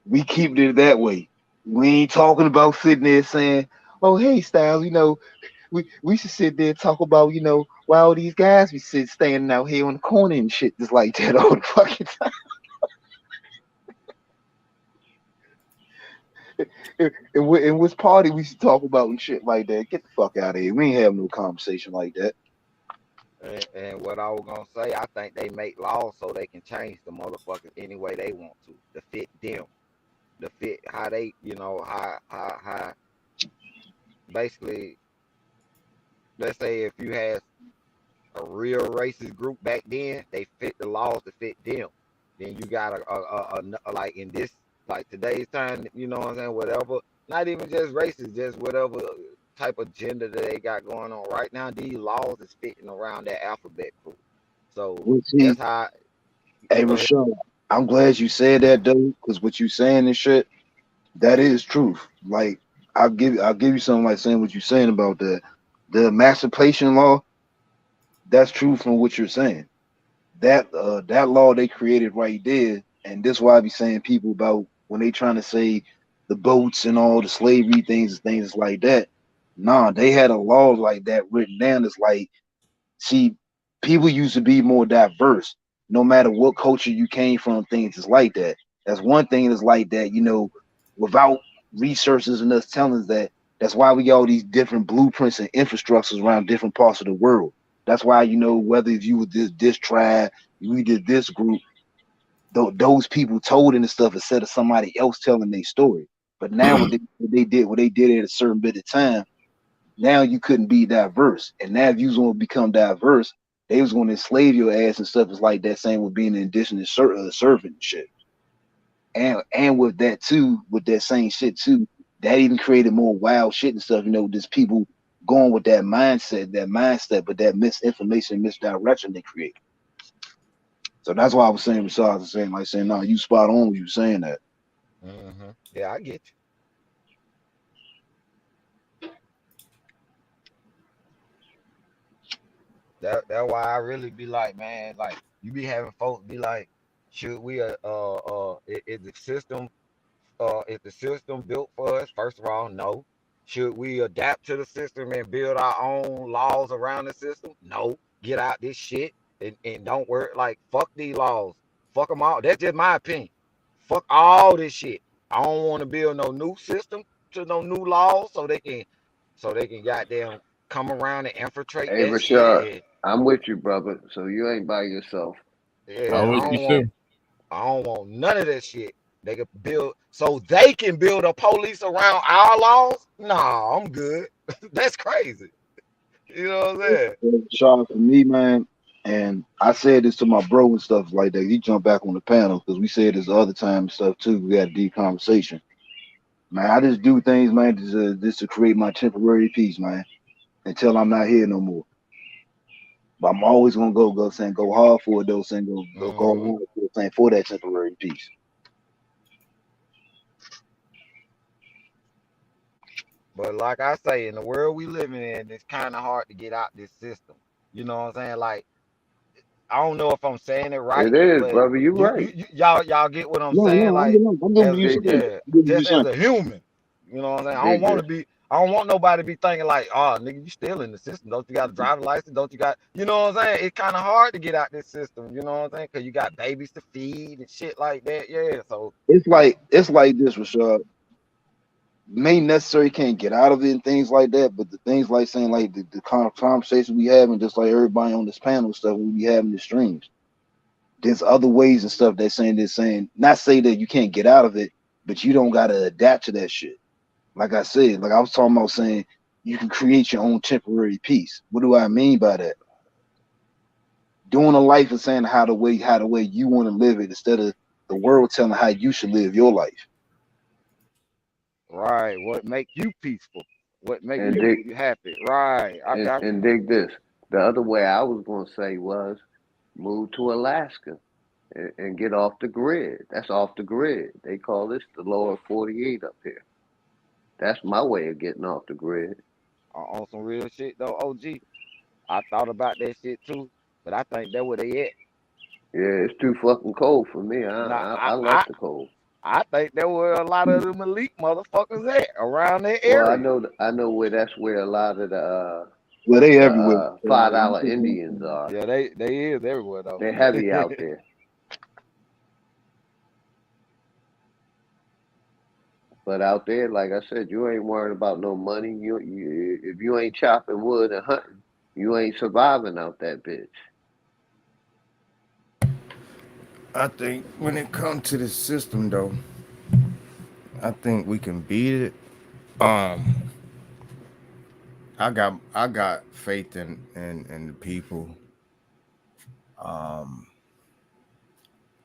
we keep it that way. We ain't talking about sitting there saying, "Oh, hey, Styles, we should sit there and talk about, why all these guys be standing out here on the corner and shit just like that all the fucking time." In which party we should talk about and shit like that? Get the fuck out of here. We ain't have no conversation like that. And what I was gonna say, I think they make laws so they can change the motherfuckers any way they want to fit them, to fit how they, how basically, let's say if you had a real racist group back then, they fit the laws to fit them. Then you got a like in this, like today's time, you know what I'm saying, whatever, not even just racist, just whatever type of gender that they got going on right now, these laws is fitting around that alphabet group. So that's how. Hey, Rashard, I'm glad you said that though, because what you saying and shit, that is truth. Like I'll give you something like saying what you're saying about the emancipation law. That's true from what you're saying. that law they created right there, and this is why I be saying people about when they trying to say the boats and all the slavery things like that. Nah, they had a law like that written down. It's like, see, people used to be more diverse, no matter what culture you came from. Things is like that. That's one thing that's like that. Without researchers and us telling us that. That's why we got all these different blueprints and infrastructures around different parts of the world. That's why whether if you were this tribe, we did this group, those people told in the stuff instead of somebody else telling their story. But now what they did at a certain bit of time, now you couldn't be diverse. And now if you was going to become diverse, they was going to enslave your ass and stuff. Is like that same with being an indigenous servant and shit. And with that too, with that same shit too, that even created more wild shit and stuff. Just people going with that mindset, but that misinformation, misdirection they create. So that's why I was saying, besides saying, no, you spot on when you saying that. Mm-hmm. Yeah, I get you. That's why I really be like, man, like you be having folks be like, should we is the system built for us? First of all, no. Should we adapt to the system and build our own laws around the system? No. Get out this shit and don't worry. Like, fuck these laws. Fuck them all. That's just my opinion. Fuck all this shit. I don't want to build no new system to no new laws so they can goddamn come around and infiltrate Hey, that shit. Rashard, And I'm with you, brother. So you ain't by yourself. yeah, I'm with you too. I don't want none of that shit. They can build so they can build a police around our laws. Nah, I'm good. That's crazy. You know what I'm saying? Sean, for me, man, and I said this to my bro and stuff like that. He jumped back on the panel because we said this the other time and stuff too. We had a deep conversation. Man, I just do things, man, just to create my temporary peace, man, until I'm not here no more. But I'm always gonna go hard for it, though, saying go Mm-hmm. hard for it, saying for that temporary peace. But like I say, in the world we living in, it's kind of hard to get out this system. You know what I'm saying? Like, I don't know if I'm saying it right, It is, but brother. You right. y'all get what I'm No, saying? no, Like, I'm doing what as you Dig saying. this. yeah, I'm doing what you just saying. as a human. You know what I'm saying? Dig this. I don't want nobody to be thinking like, oh, nigga, you still in the system. Don't you got a driver's license? Don't you got, you know what I'm saying? It's kind of hard to get out this system. You know what I'm saying? Because you got babies to feed and shit like that. Yeah. So, It's like this, Rashad. May necessarily can't get out of it and things like that, but the things like saying like the conversation we having, just like everybody on this panel stuff we be having the streams. There's other ways and stuff they're saying, not say that you can't get out of it, but you don't gotta adapt to that shit. Like I said, like I was talking about saying you can create your own temporary peace. What do I mean by that? Doing a life and saying how the way you want to live it instead of the world telling how you should live your life. right. What make you peaceful? What make And you dig happy? Right. I got you. and dig this. The other way I was gonna say was move to Alaska and get off the grid. That's off the grid. They call this the lower 48 up here. That's my way of getting off the grid. On some real shit though, OG. I thought about that shit too, but I think that where they at. Yeah, it's too fucking cold for me. Nah, I love the cold. I think that where a lot of them elite motherfuckers at around that Well, area. I know where that's where a lot of Well, they the everywhere. $5 Indians are. Yeah, they is everywhere though. They're heavy out there. But out there, like I said, you ain't worrying about no money. You if you ain't chopping wood and hunting, you ain't surviving out that bitch. I think when it comes to the system, though, I think we can beat it. Um, I got faith in the people. Um,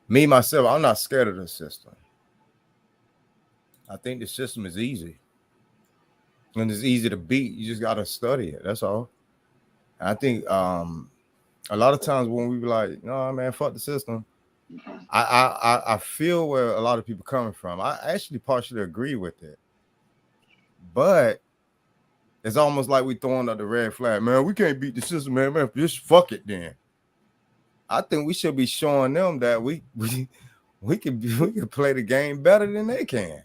Me myself, I'm not scared of the system. I think the system is easy, and it's easy to beat. You just gotta study it. That's all. I think a lot of times when we be like, no man, fuck the system. I feel where a lot of people coming from. I actually partially agree with it, but it's almost like we throwing up the red flag, man. We can't beat the system, man. Just fuck it then. I think we should be showing them that we can play the game better than they can.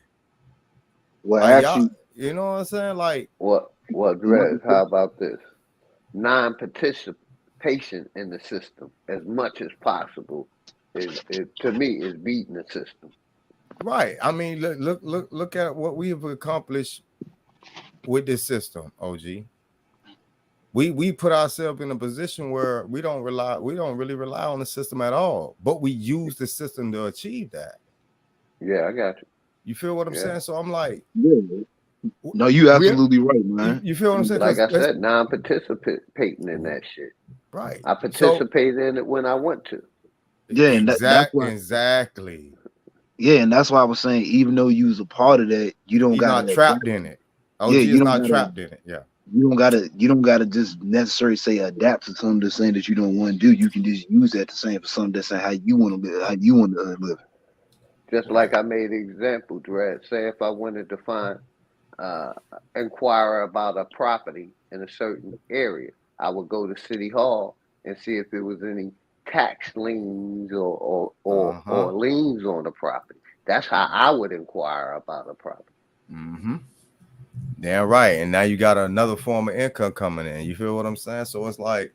Well, Like actually, y'all, you know what I'm saying? Like What Drez, how about this? Non-participation in the system as much as possible is to me is beating the system. right. I mean, look at what we have accomplished with this system, OG. We put ourselves in a position where we don't really rely on the system at all, but we use the system to achieve that. Yeah, I got you. You feel what I'm saying? So I'm like, yeah. No, you absolutely right, man. You feel what I'm saying? Like I said, non-participating in that shit. Right. I participated in it when I want to. Yeah, and that's why, exactly. Yeah, and that's why I was saying, even though you was a part of that, you don't got not trapped in it. OG yeah, is not trapped in it. Yeah. You don't gotta just necessarily say adapt to something that's saying that you don't want to do. You can just use that to say for something that's saying how you want to live, how you want to live. Just like I made an example, Dredd. Say if I wanted to find inquire about a property in a certain area, I would go to City Hall and see if there was any tax liens or liens on the property. That's how I would inquire about a property. Mm-hmm. Damn right. And now you got another form of income coming in. You feel what I'm saying? So it's like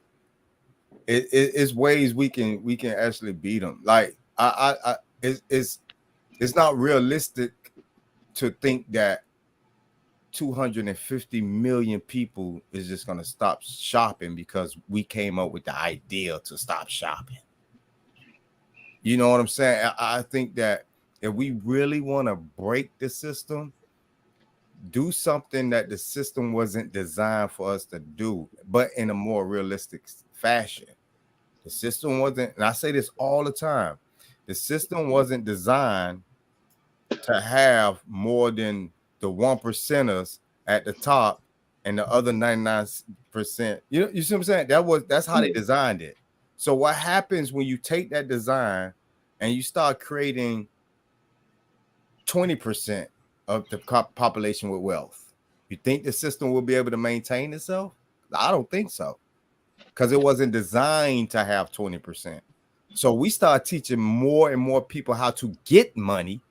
it's ways we can actually beat them. Like it's not realistic to think that 250 million people is just going to stop shopping because we came up with the idea to stop shopping. You know what I'm saying? I think that if we really want to break the system, do something that the system wasn't designed for us to do, but in a more realistic fashion. The system wasn't, and I say this all the time, the system wasn't designed to have more than the 1%ers at the top and the other 99%. You see what I'm saying? That's how they designed it. So what happens when you take that design and you start creating 20% of the population with wealth? You think the system will be able to maintain itself? I don't think so, because it wasn't designed to have 20%. So we start teaching more and more people how to get money.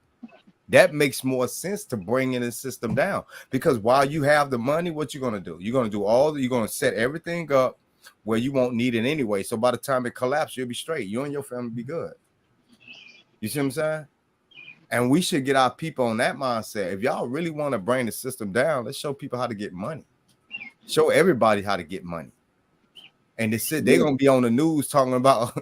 That makes more sense to bring in the system down, because while you have the money, what you're going to do? You're going to do you're going to set everything up where you won't need it anyway. So by the time it collapses, you'll be straight. You and your family be good. You see what I'm saying? And we should get our people on that mindset. If y'all really want to bring the system down, let's show people how to get money. Show everybody how to get money. And they're going to be on the news talking about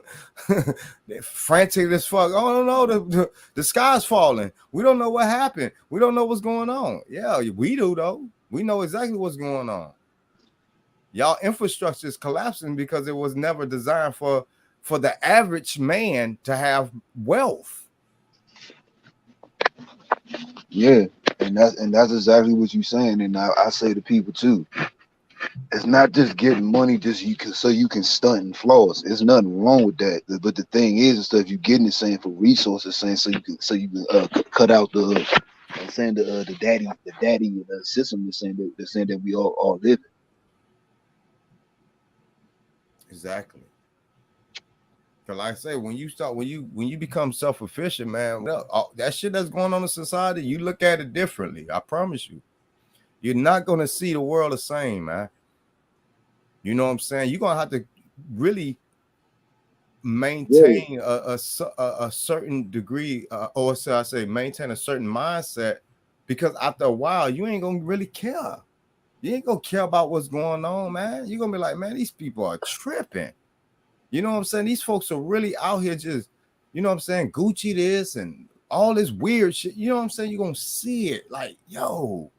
frantic as fuck. Oh, no, the sky's falling. We don't know what happened. We don't know what's going on. Yeah, we do, though. We know exactly what's going on. Y'all infrastructure is collapsing because it was never designed for the average man to have wealth. Yeah, and that's exactly what you're saying. And I say to people too, it's not just getting money just so you can stunt and floss. There's nothing wrong with that. But the thing is that if you're getting it saying for resources, saying so you can cut out the daddy system that's saying that we all live in. Exactly. Because like I say, when you become self-efficient, man, that shit that's going on in society, you look at it differently. I promise you. You're not going to see the world the same, man. You know what I'm saying? You're going to have to really maintain a certain degree, or so I say maintain a certain mindset, because after a while, you ain't going to really care. You ain't going to care about what's going on, man. You're going to be like, man, these people are tripping. You know what I'm saying? These folks are really out here just, you know what I'm saying, Gucci this and all this weird shit. You know what I'm saying? You're going to see it like, yo,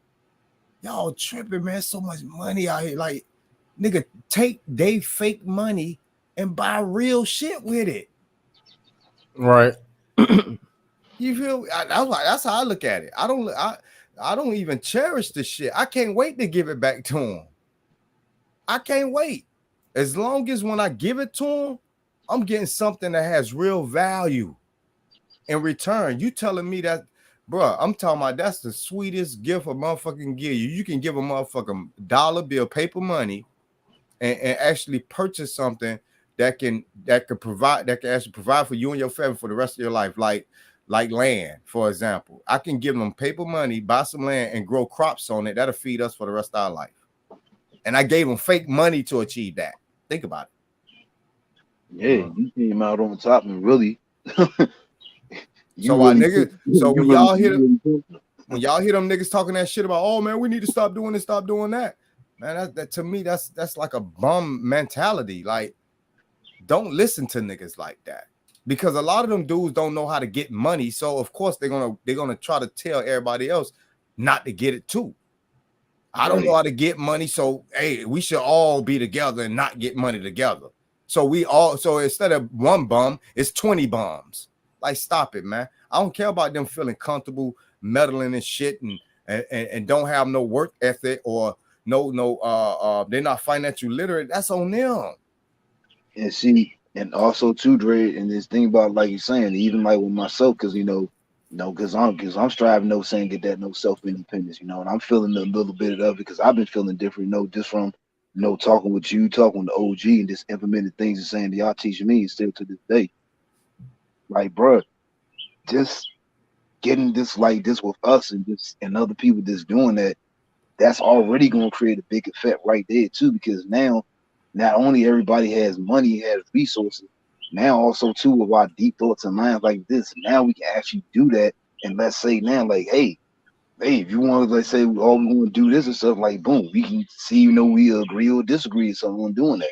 y'all tripping, man. So much money out here. Like, nigga, take they fake money and buy real shit with it. Right. You feel? That's how I look at it. I don't even cherish the shit. I can't wait to give it back to them. I can't wait. As long as when I give it to them, I'm getting something that has real value in return. You telling me that, bro, I'm talking about that's the sweetest gift a motherfucker can give you. You can give a motherfucking dollar bill, paper money, and actually purchase something that can actually provide for you and your family for the rest of your life, like land, for example. I can give them paper money, buy some land, and grow crops on it. That'll feed us for the rest of our life. And I gave them fake money to achieve that. Think about it. Yeah, you came out on top, and really. So when y'all hear them niggas talking that shit about, oh man, we need to stop doing this, stop doing that, man, that to me, that's like a bum mentality. Like, don't listen to niggas like that, because a lot of them dudes don't know how to get money. So of course they're gonna try to tell everybody else not to get it too. I don't know how to get money, so hey, we should all be together and not get money together. So instead of one bum, it's 20 bums. Like, stop it, man. I don't care about them feeling comfortable meddling and shit and don't have no work ethic or they're not financially literate. That's on them. And see, and also too, Dre, and this thing about, like you're saying, even like with myself, because because I'm striving, saying get that self-independence, and I'm feeling a little bit of it because I've been feeling different, just from talking with you, talking to OG, and just implementing things and saying that y'all teaching me, and still to this day. Like, bro, just getting this like this with us and other people just doing that, that's already going to create a big effect right there too, because now not only everybody has money, has resources, now also too with our deep thoughts and minds like this, now we can actually do that. And let's say now, like, hey, if you want to, let's say, all we want to do this and stuff, like, boom, we can see, we agree or disagree or something on doing that.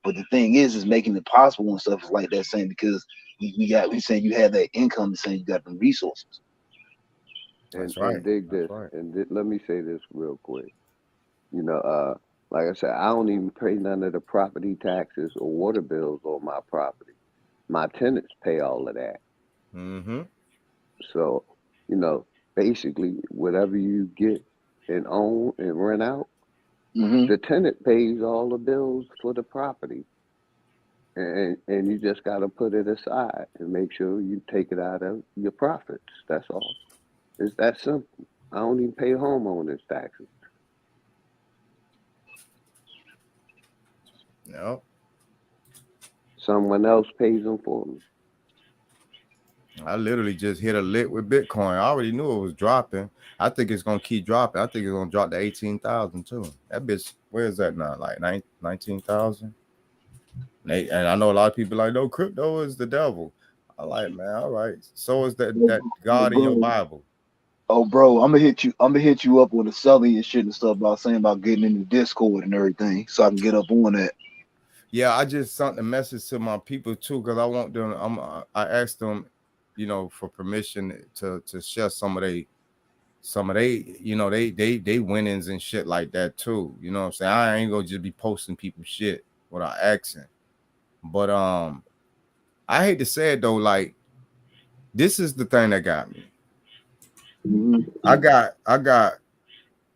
But the thing is making it possible and stuff like that, saying because we saying you have that income and saying you got the resources. And dig this. And let me say this real quick. Like I said, I don't even pay none of the property taxes or water bills on my property. My tenants pay all of that. Mm-hmm. So, basically, whatever you get and own and rent out, the tenant pays all the bills for the property. And you just got to put it aside and make sure you take it out of your profits. That's all. It's that simple. I don't even pay homeowners taxes. No. Someone else pays them for me. I literally just hit a lick with Bitcoin. I already knew it was dropping. I think it's gonna keep dropping. I think it's gonna drop to 18,000 too. That bitch, where is that now? Like 19,000. And I know a lot of people like, no, crypto is the devil. I like, man, all right. So is that God in your Bible. Oh, bro, I'm gonna hit you up with a selling and shit and stuff about saying about getting into Discord and everything, so I can get up on that. Yeah, I just sent a message to my people too, because I want them. I asked them, for permission to share some of they they winnings and shit like that too. You know what I'm saying? I ain't gonna just be posting people shit without asking. But I hate to say it though, like, this is the thing that got me. I got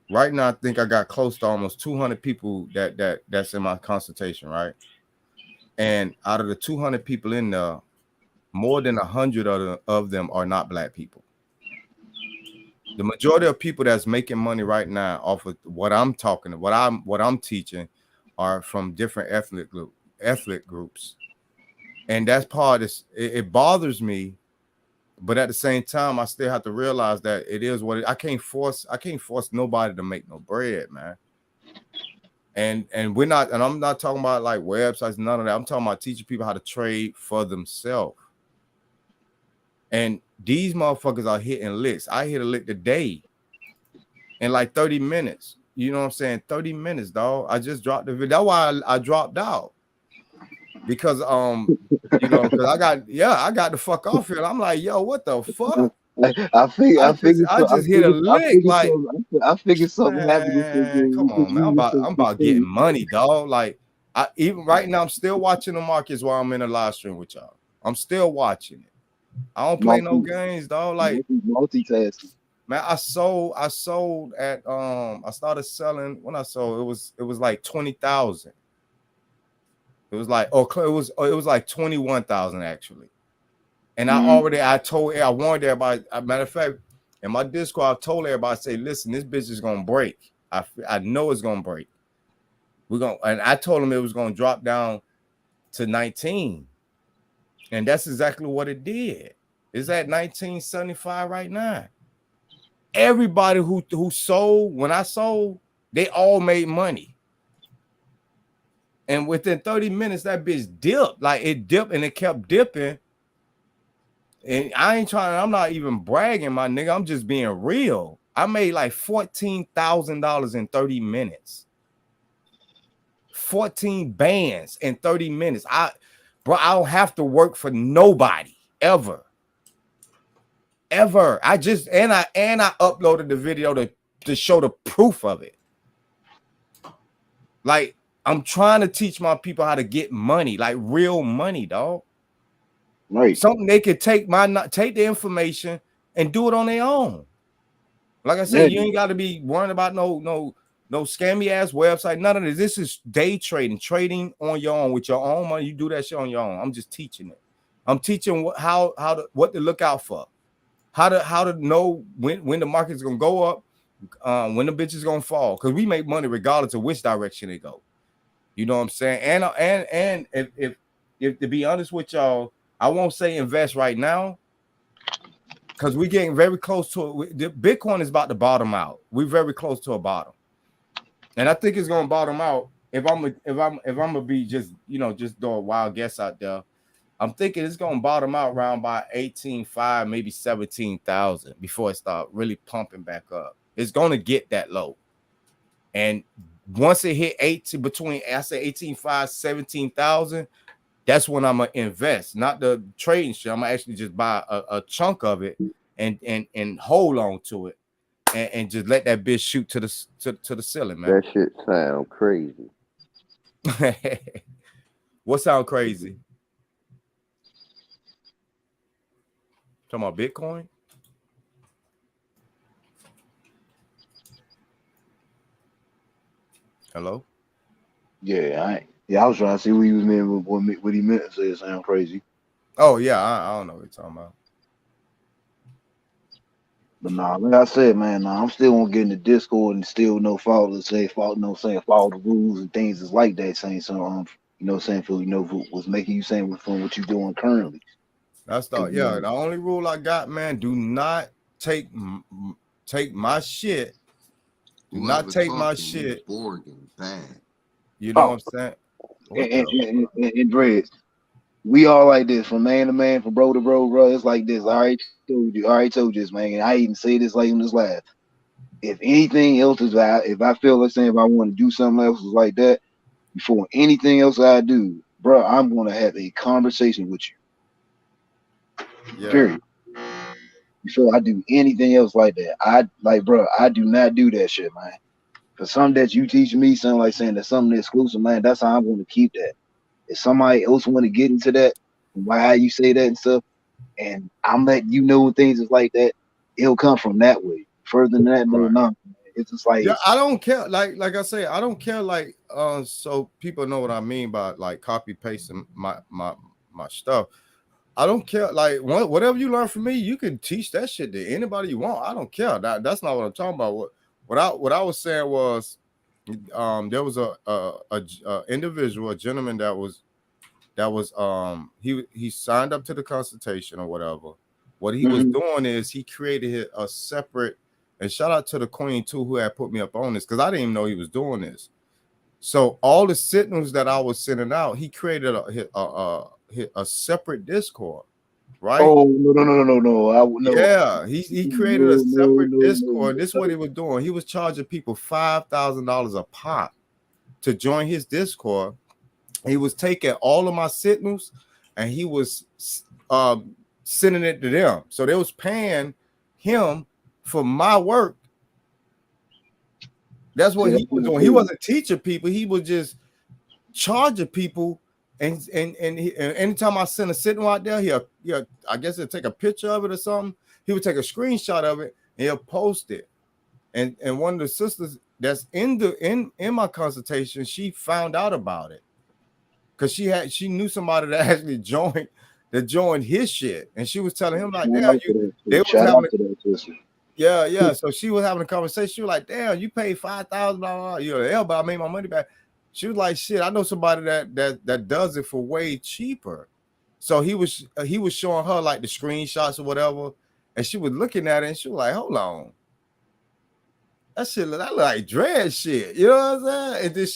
right now, I think I got close to almost 200 people that's in my consultation, right? And out of the 200 people in there, more than 100 of them are not black people. The majority of people that's making money right now off of what I'm teaching are from different ethnic groups. And that's part of it bothers me, but at the same time, I still have to realize that it is what I can't force nobody to make no bread, man. And I'm not talking about like websites, none of that. I'm talking about teaching people how to trade for themselves. And these motherfuckers are hitting licks. I hit a lick today in like 30 minutes. You know what I'm saying? 30 minutes, dog. I just dropped the video. That's why I dropped out. Because because I got the fuck off here. I'm like, yo, what the fuck? I just hit a lick. Like, I figured something happened. Come on, man. I'm about getting money, dog. Like, even right now, I'm still watching the markets while I'm in a live stream with y'all. I'm still watching it. I don't play no games, dog. Like, multitasking. Man, I sold at I started selling when I sold it was like 20,000. It was like it was like 21,000 actually. And I warned everybody. Matter of fact, in my Discord, I told everybody, say, listen, this bitch is gonna break. I know it's gonna break. And I told them it was gonna drop down to 19. And that's exactly what it did. It's at 1975 right now. Everybody who sold, when I sold, they all made money. And within 30 minutes, that bitch dipped. Like it dipped and it kept dipping. And I'm not even bragging, my nigga. I'm just being real. I made like $14,000 in 30 minutes. 14 bands in 30 minutes. I don't have to work for nobody ever. Ever. I uploaded the video to show the proof of it. Like, I'm trying to teach my people how to get money, like real money, dog. Right. Something they could take the information and do it on their own. Like I said, you ain't got to be worrying about no scammy ass website. None of this. This is day trading on your own with your own money. You do that shit on your own. I'm just teaching it. I'm teaching what to look out for, how to know when the market's gonna go up, when the bitch is gonna fall. Because we make money regardless of which direction it go. You know what I'm saying? And if to be honest with y'all, I won't say invest right now. Because we're getting very close to it. The Bitcoin is about to bottom out. We're very close to a bottom, and I think it's gonna bottom out. If I'm gonna be just do a wild guess out there, I'm thinking it's gonna bottom out around by 18,500, maybe 17,000 before it start really pumping back up. It's gonna get that low, and once it hit between 18,500, 17,000. That's when I'm gonna invest, not the trading shit. I'm gonna actually just buy a chunk of it and hold on to it and just let that bitch shoot to the ceiling, man. That shit sound crazy. What sound crazy? Talking about Bitcoin? Hello? Yeah, I was trying to see what he was meant, what he meant to say. It sound crazy. Oh yeah, I don't know what you're talking about. But nah, like I said, man, I'm still gonna get in the Discord and still no follow the rules and things is like that, saying something, saying for what's making you saying from what you're doing currently. That's the only rule I got, man. Do not take my shit. Do not take my shit. You know what I'm saying? And Dreads, we all like this, from man to man, from bro to bro. It's like this. I already told you this, man. And I even say this like in this live. If anything else is if I feel like saying if I want to do something else like that, before anything else I do, bro, I'm gonna have a conversation with you. Yeah. Period. Before I do anything else like that, I do not do that shit, man. Cause something that you teach me sound like saying that something exclusive, man. That's how I'm going to keep that. If somebody else want to get into that, why you say that and stuff, and I'm letting you know things is like that, it'll come from that way. Further than that, no. It's just like I don't care. Like I say, I don't care. Like so people know what I mean by like copy pasting my stuff. I don't care. Like whatever you learn from me, you can teach that shit to anybody you want. I don't care. That's not what I'm talking about. What I was saying was, there was a individual, a gentleman that was he signed up to the consultation or whatever. What he was doing is he created a separate, and shout out to the queen too who had put me up on this because I didn't even know he was doing this. So all the signals that I was sending out, he created a separate Discord. Right? Oh no! Yeah, he created a separate Discord. This is what he was doing. He was charging people $5,000 a pop to join his Discord. He was taking all of my signals and he was sending it to them. So they was paying him for my work. That's what he was doing. He wasn't teaching people. He was just charging people. And anytime I send a signal out there, he'll I guess he'll take a picture of it or something. He would take a screenshot of it and he'll post it. And one of the sisters that's in my consultation, she found out about it because she knew somebody that actually joined his shit, and she was telling him like, damn, yeah. So she was having a conversation. She was like, damn, you paid $5,000, but I made my money back. She was like, shit, I know somebody that does it for way cheaper. So he was showing her like the screenshots or whatever, and she was looking at it and she was like, hold on. That look like dread shit. You know what I'm saying? And then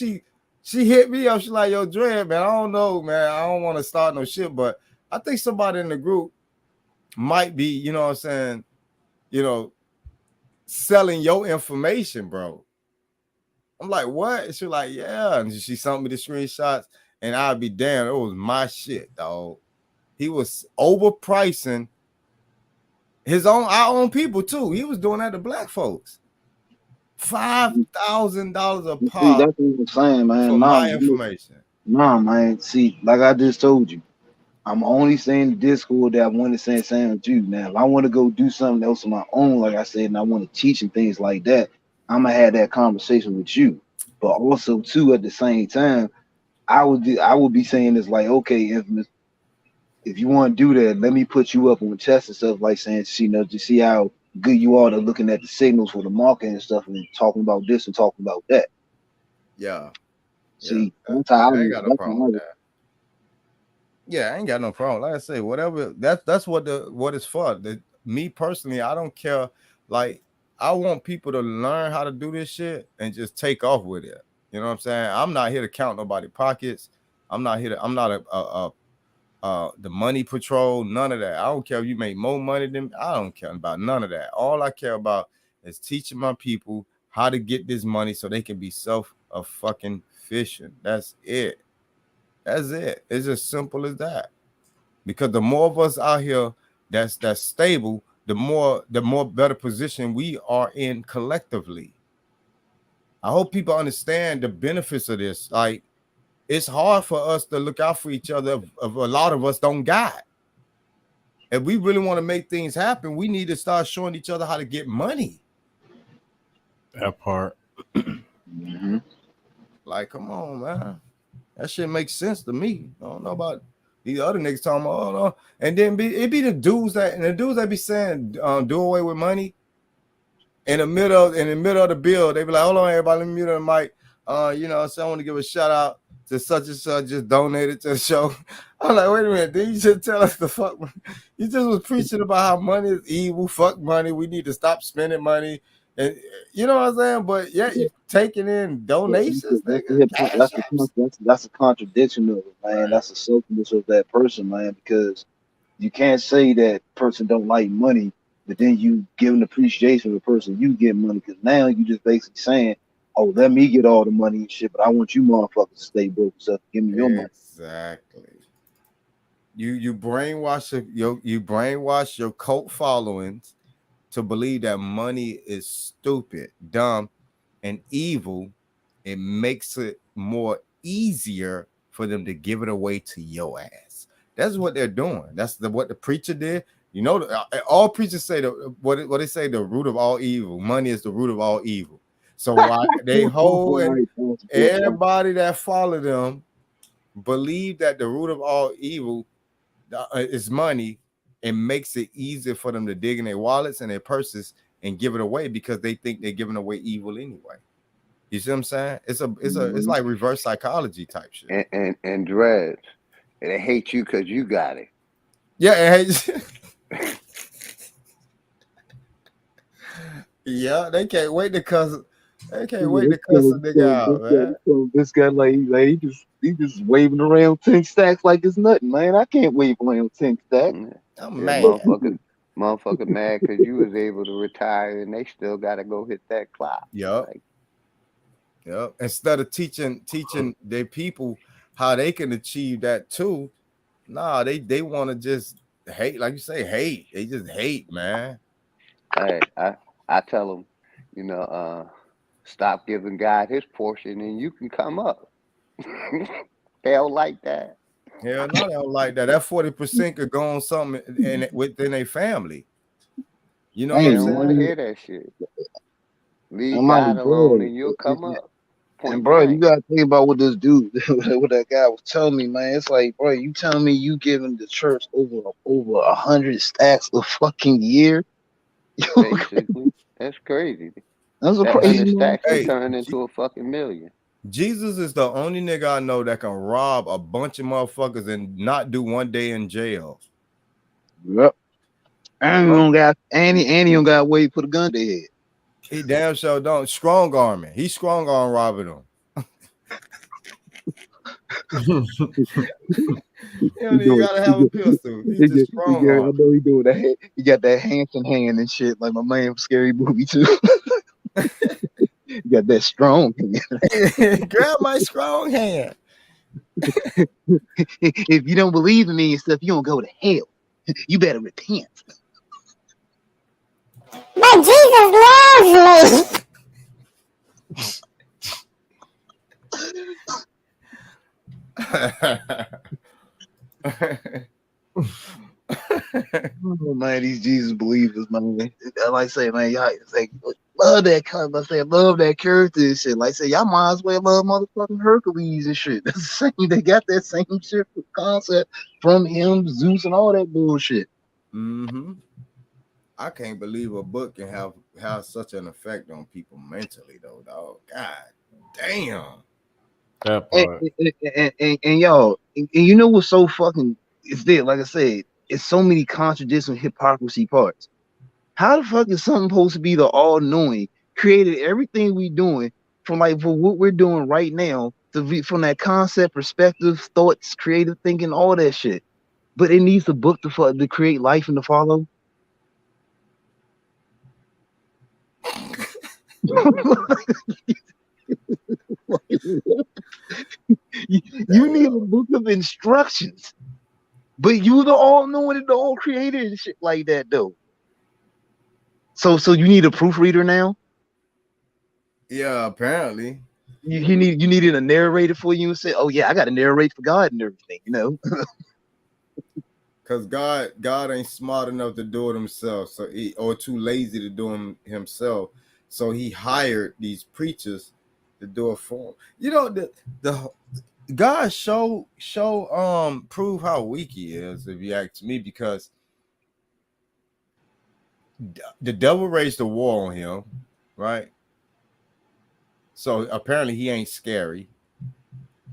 she hit me up. She's like, yo, dread, man, I don't know, man. I don't want to start no shit, but I think somebody in the group might be, you know what I'm saying, selling your information, bro. I'm like, what? And she's like, yeah. And she sent me the screenshots, and I'd be damn, it was my shit, dog. He was overpricing our own people too. He was doing that to black folks. $5,000 a pop. See, that's what I'm saying, man. For my information. Nah, man. See, like I just told you, I'm only saying the Discord that I want to say same with you. Now, if I want to go do something else on my own, like I said, and I want to teach and things like that, I'm gonna have that conversation with you. But also, too, at the same time, I would be saying it's like, okay, if you want to do that, let me put you up on test and stuff, like saying, to see how good you are to looking at the signals for the market and stuff, and talking about this and talking about that. Yeah. See, I ain't got no problem with that. Yeah, I ain't got no problem. Like I say, whatever. That's what it's for. Me personally, I don't care. Like, I want people to learn how to do this shit and just take off with it. You know what I'm saying? I'm not here to count nobody's pockets. I'm not the money patrol, none of that. I don't care if you make more money than me. I don't care about none of that. All I care about is teaching my people how to get this money so they can be fucking efficient. That's it. That's it. It's as simple as that. Because the more of us out here that's stable, the more better position we are in collectively. I hope people understand the benefits of this. Like, it's hard for us to look out for each other if a lot of us don't got. If we really want to make things happen, we need to start showing each other how to get money. That part. Mm-hmm. Like, come on, man. That shit makes sense to me. I don't know about these other niggas talking about, oh no. And then it be the dudes that be saying do away with money. In the middle of the bill, they be like, hold on, everybody, let me mute the mic. So I want to give a shout out to such and such just donated to the show. I'm like, wait a minute, did you just tell us the fuck? You just was preaching about how money is evil, fuck money, we need to stop spending money. And you know what I'm saying? But yeah, you taking in donations, nigga. That's a contradiction of it, man. Right. That's a selfishness of that person, man, because you can't say that person don't like money, but then you give an appreciation to the person you get money, because now you just basically saying, oh, let me get all the money and shit, but I want you motherfuckers to stay broke, so give me your money. Exactly. You brainwash your cult followings to believe that money is stupid, dumb, and evil. It makes it more easier for them to give it away to your ass. That's what they're doing. That's what the preacher did. You know, all preachers say what they say, the root of all evil. Money is the root of all evil. So why they hold and everybody that follow them believe that the root of all evil is money, and makes it easier for them to dig in their wallets and their purses and give it away because they think they're giving away evil anyway. You see what I'm saying? It's like reverse psychology type shit. And dreads, they hate you because you got it. Yeah, it hates. Yeah, they can't wait to cuss. They can't wait to cuss a nigga out, man. This guy, like he just waving around 10 stacks like it's nothing, man. I can't wave around 10 stacks. I'm mad. Motherfucker mad because you was able to retire and they still got to go hit that clock. Yep. Yep. Instead of teaching their people how they can achieve that too, nah, they want to just hate, like you say, hate. They just hate, man. Hey, I tell them, stop giving God his portion and you can come up. They don't like that. Hell no, they don't like that. That 40% could go on something within a family. You know what I'm saying? They don't want to hear that shit. Leave God alone and you'll come up. And bro, you gotta think about what this dude, what that guy was telling me, man. It's like, bro, you telling me you giving the church over 100 stacks a fucking year? Basically, that's crazy. That's a crazy stacks turn into a fucking million. Jesus is the only nigga I know that can rob a bunch of motherfuckers and not do 1 day in jail. Yep. And he don't got way to put a gun to their head. He damn sure don't. Strong arming. He strong arm robbing them. You don't even gotta have a pistol. He just strong arm. I know he doing that. He got that Hanson hand and shit, like my man from Scary Movie too. He got that strong hand. Grab my strong hand. If you don't believe in me and stuff, you don't go to hell. You better repent. But Jesus loves me. Oh man, these Jesus believers, man. Like I say, man, y'all say love that kind. I say love that character and shit. Like I say, y'all might as well love motherfucking Hercules and shit. That's the same. They got that same shit concept from him, Zeus, and all that bullshit. Mm-hmm. I can't believe a book can have such an effect on people mentally, though, dog. God damn. That part. And y'all, and you know what's so fucking it's there, like I said, it's so many contradictions and hypocrisy parts. How the fuck is something supposed to be the all-knowing, created everything we doing from like for what we're doing right now to be from that concept, perspective, thoughts, creative thinking, all that shit. But it needs a book to create life and to follow. You need a book of instructions, but you the all-knowing and the all-creator and shit like that, though. So you need a proofreader now? Yeah, apparently. You needed a narrator for you and say, "Oh yeah, I got to narrate for God and everything," you know. Because God ain't smart enough to do it himself, or too lazy to do it himself. So he hired these preachers to do it for him. You know, the God prove how weak he is, if you ask me, because the devil raised a war on him, right? So apparently he ain't scary.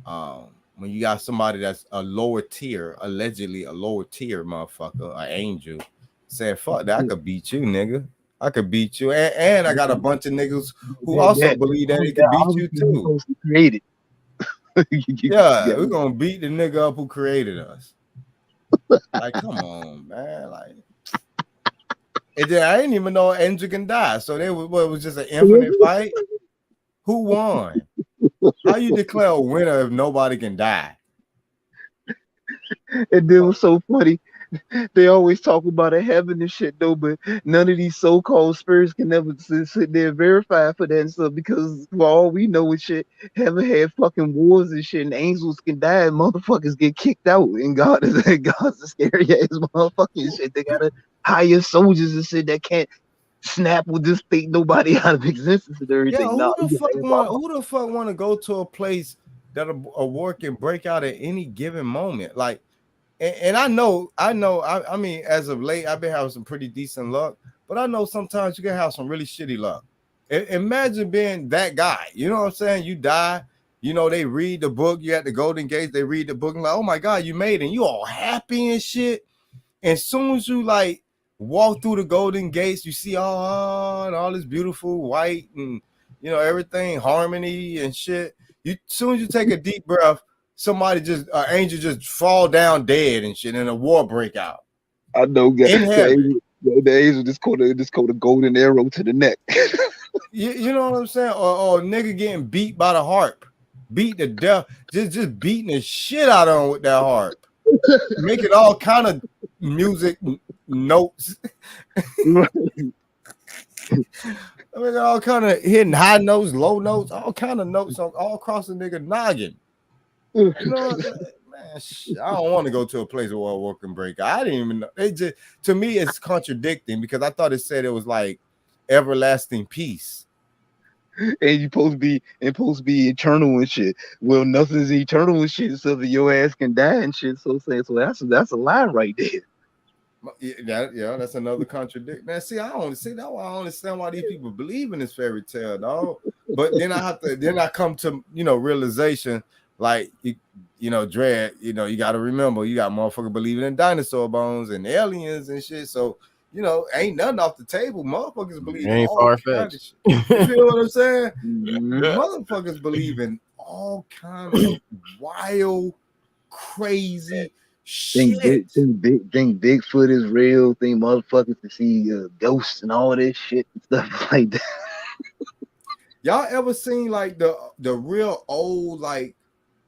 When you got somebody that's a lower tier, allegedly a lower tier motherfucker, an angel, saying, fuck that, I could beat you, nigga. I could beat you. And I got a bunch of niggas who also believe that he could beat you too. Created. Yeah, we're gonna beat the nigga up who created us. Like, come on, man. Like, and then I didn't even know an angel can die. So it was just an infinite fight. Who won? How you declare a winner if nobody can die? And then it was so funny. They always talk about a heaven and shit though, but none of these so-called spirits can never sit there and verify for that and stuff, because for all we know and shit, heaven had fucking wars and shit, and angels can die and motherfuckers get kicked out, and God's a scary ass motherfucking shit. They gotta hire soldiers and shit that can't snap with this thing nobody out of existence and everything. Yeah, who the fuck want to go to a place that a war can break out at any given moment? Like, and I mean, as of late, I've been having some pretty decent luck, but I know sometimes you can have some really shitty luck. Imagine being that guy. You know what I'm saying? You die, you know, they read the book, you at the Golden Gates, they read the book and like, oh my God, you made it, and you all happy and shit. And as soon as you like walk through the Golden Gates, you see all this beautiful white and, you know, everything, harmony and shit. As soon as you take a deep breath, somebody angel just fall down dead and shit, and a war break out. I know, guys. The angel just caught a golden arrow to the neck. You know what I'm saying? Or a nigga getting beat by the harp, beat to death, just beating the shit out of him with that harp, making all kind of music notes. I mean, all kind of hitting high notes, low notes, all kind of notes all across the nigga noggin. You know, man, I don't want to go to a place where a war can break out. I didn't even know. It just, to me, it's contradicting, because I thought it said it was like everlasting peace. And you're supposed to be eternal and shit. Well, nothing's eternal and shit, so that your ass can die and shit. So that's a lie right there. Yeah, that's another contradiction. Man, see, I don't understand why these people believe in this fairy tale, dog. But then I come to realization, like Dread, you got to remember, you got motherfuckers believing in dinosaur bones and aliens and shit. So ain't nothing off the table. Motherfuckers believe Ain't all far kinds of fetched. shit. You feel what I'm saying? Mhm. Motherfuckers believe in all kinds of wild, crazy Think shit. Bigfoot is real. Think motherfuckers can see ghosts and all this shit and stuff like that. Y'all ever seen like the real old, like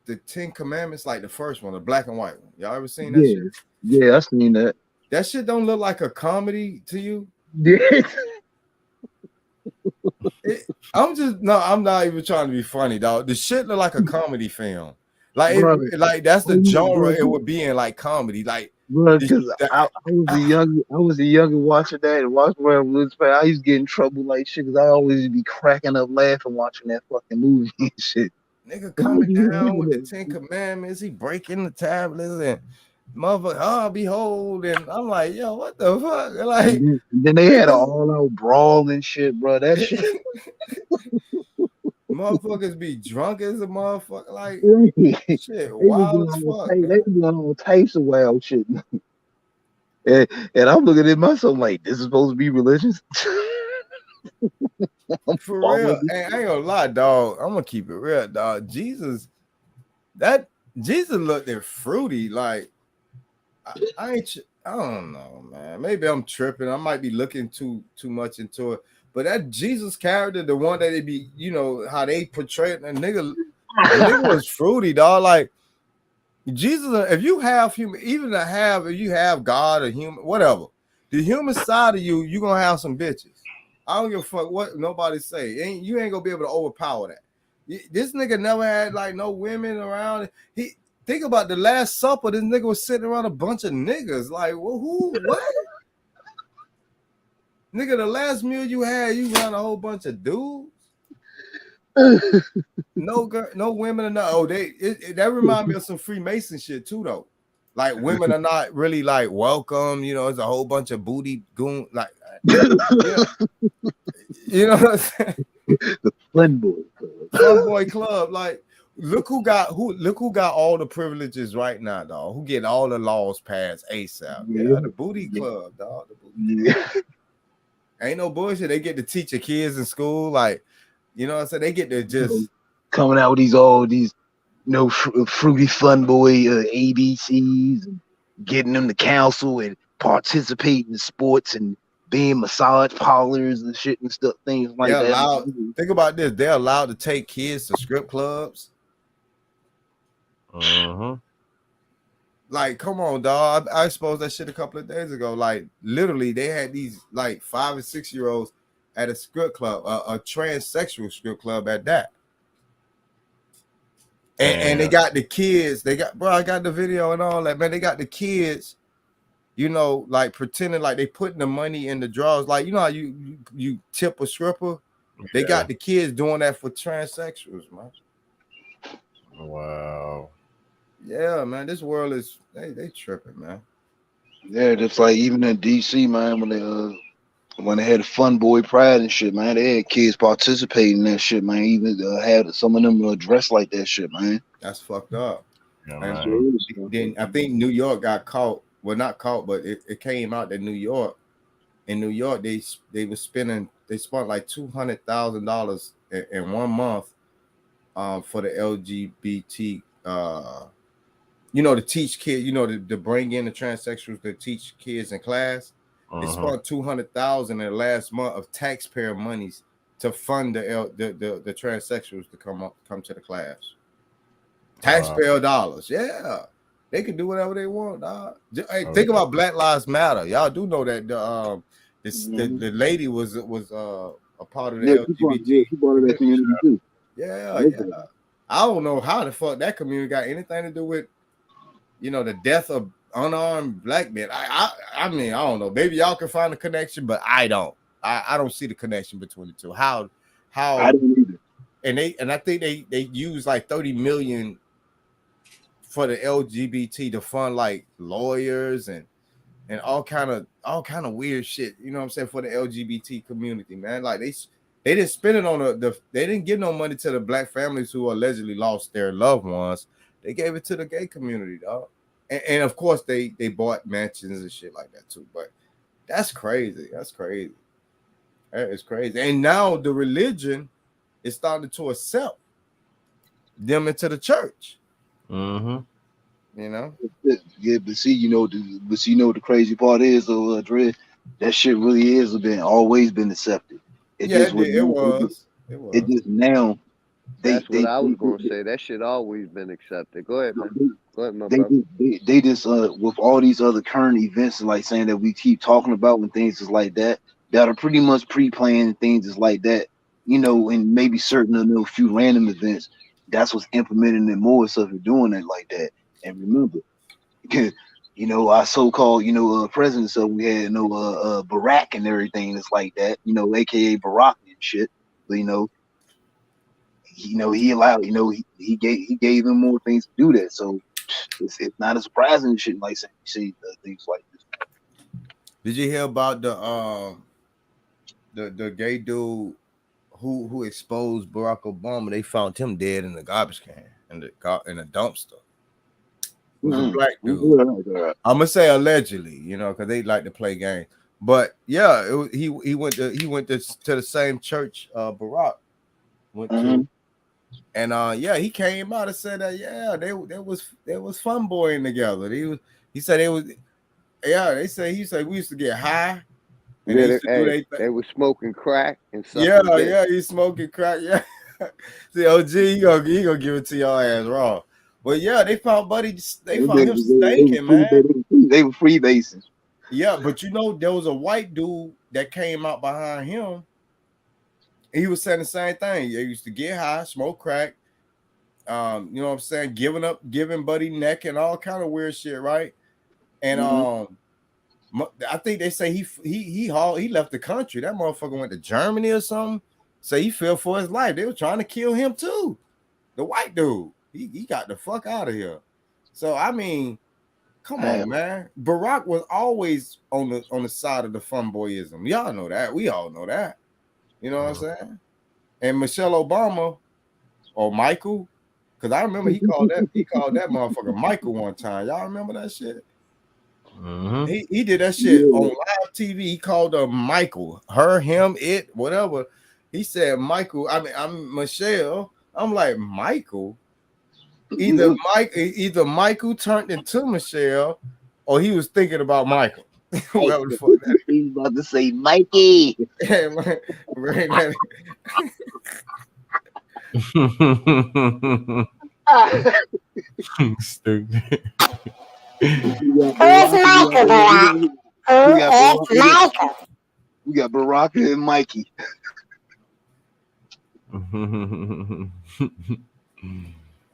the 10 Commandments, like the first one, the black and white one? Y'all ever seen that shit? Yeah, I seen that. That shit don't look like a comedy to you? Yeah. I'm not even trying to be funny, dog. The shit look like a comedy film. Like Bro. like that's the genre Bro. it would be in, like comedy. Like, Bro, because I was a younger watching that and watching where I used to get in trouble like shit because I always be cracking up laughing watching that fucking movie and shit. nigga coming down with the 10 Commandments, he breaking the tablets and motherfucker, behold, and I'm like, yo, what the fuck? Like, and then they had an all-out brawl and shit, bro. That shit. Motherfuckers be drunk as a motherfucker, like shit, They wild as fuck. be doing all types of wild shit. And I'm looking at myself like, this is supposed to be religious? For real. Hey, I ain't gonna lie, dog. I'm gonna keep it real, dog. Jesus looked at fruity. Like, I don't know, man. Maybe I'm tripping. I might be looking too much into it. But that Jesus character, the one that they be, how they portray it, the nigga was fruity, dog. Like, Jesus, if you have human, even if you have God or human, whatever, the human side of you gonna have some bitches. I don't give a fuck what nobody say. You ain't gonna be able to overpower that. This nigga never had like no women around. He think about the Last Supper. This nigga was sitting around a bunch of niggas. Like, well, who? What? Nigga, the last meal you had, you around a whole bunch of dudes. No girl, no women are not. Oh, that remind me of some Freemason shit too, though. Like, women are not really like welcome. It's a whole bunch of booty goon. Like, you know what I'm saying? The Fun Boy Club. Like, look who got all the privileges right now, dog. Who getting all the laws passed ASAP? Yeah, the booty club, dog. The booty club. Ain't no bullshit. They get to teach your kids in school, like, you know what I'm saying? They get to just coming out with all these fruity fun boy ABCs and getting them to counsel and participate in sports and being massage parlors and shit and stuff, things like that. Think about this. They're allowed to take kids to strip clubs. Like, come on, dog. I exposed that shit a couple of days ago. Like, literally, they had these like 5 and 6 year olds at a strip club, a transsexual strip club at that. And they got the kids. I got the video and all that, man. They got the kids, like pretending like they putting the money in the drawers. Like, how you tip a stripper? They got the kids doing that for transsexuals, man. Wow. Yeah, man. This world is they tripping, man. Yeah, just like even in DC, man, when they had a fun boy pride and shit, man, they had kids participating in that shit, man. Even had some of them dressed like that shit, man. That's fucked up. Yeah, then I think New York got caught. Well, not caught, but it came out that in New York, they spent like $200,000 in 1 month for the LGBT to teach kids, to bring in the transsexuals to teach kids in class. They spent $200,000 in the last month of taxpayer monies to fund the transsexuals to come to the class. Taxpayer dollars, yeah. They can do whatever they want, dog. Hey, think about Black Lives Matter. Y'all do know that the lady was a part of the LGBT. She part of that community too. Yeah. I don't know how the fuck that community got anything to do with, the death of unarmed black men. I mean, I don't know. Maybe y'all can find a connection, but I don't. I don't see the connection between the two. How I don't either. And I think they use like 30 million for the LGBT to fund like lawyers and all kind of weird shit. You know what I'm saying, for the LGBT community, man. Like They didn't spend it on they didn't give no money to the black families who allegedly lost their loved ones. They gave it to the gay community, dog. And of course they bought mansions and shit like that too. But that's crazy. That's crazy. That is crazy. And now the religion is starting to accept them into the church. Mm-hmm. You know? Yeah, but see, the crazy part is, Dre, that shit really is always been accepted. It was. It just now That's what I was gonna say. That shit always been accepted. Go ahead, man. Go ahead, my they brother. they just with all these other current events, like saying that we keep talking about and things is like that are pretty much pre-planned and things is like that, and maybe certain a few random events. That's what's implementing it more stuff and doing it like that. And remember, our so-called president, so we had Barack and everything. It's like that, aka Barack and shit. But he allowed, he gave them more things to do that. So it's not as surprising shit like saying you see things like this. Did you hear about the gay dude who exposed Barack Obama? They found him dead in the garbage can in a dumpster. It was a black dude. I'm gonna say allegedly, because they like to play games. But yeah, he went to the same church Barack went to. And he came out and said that they was fun boying together. He said they said we used to get high. And they were smoking crack and stuff. He's smoking crack. Yeah. See, OG, he gonna give it to your ass raw. But yeah, they found Buddy. They found him stinking, man. They were freebasing. Yeah, but there was a white dude that came out behind him. He was saying the same thing. They used to get high, smoke crack. You know what I'm saying? Giving Buddy neck and all kind of weird shit, right? And I think they say he left the country. That motherfucker went to Germany or something. So he fell for his life. They were trying to kill him too. The white dude. He got the fuck out of here. So I mean, come on, man. Barack was always on the side of the funboyism. Y'all know that. We all know that. You know what I'm saying? And Michelle Obama or Michael, because I remember he called that motherfucker Michael one time. Y'all remember that shit? Mm-hmm. He did that shit on live TV. He called her Michael, her, him, it, whatever. He said Michael. I mean, I'm Michelle. I'm like Michael. Either Michael turned into Michelle, or he was thinking about Michael. Whoever the fuck that is. He's about to say Mikey. Stupid. Who's Michael, Barack? Who is Michael? We got Baraka and Mikey.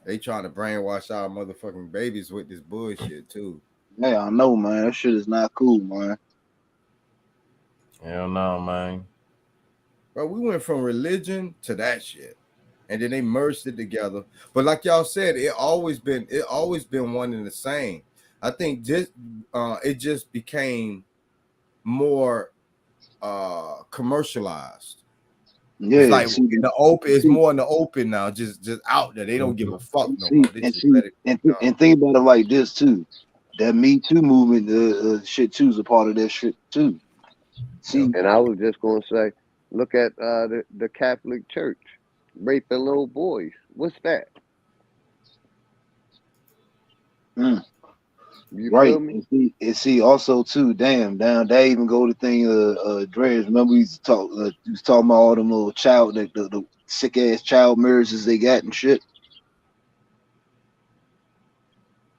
They trying to brainwash our motherfucking babies with this bullshit too. Yeah, I know, man. That shit is not cool, man. Hell no, man. Bro, we went from religion to that shit, and then they merged it together. But like y'all said, it always been one and the same. I think it just became more commercialized. Yeah, it's like in the open. It's more in the open now. Just out there. They don't give a fuck no more. And think about it like this too. That Me Too movement, shit too, is a part of that shit too. See, and I was just gonna say, look at the Catholic Church raping little boys. What's that? You right. feel me? And see also too, damn, down they even go to thing Dreads. Remember we used to talk we was talking about all them little child the sick ass child marriages they got and shit.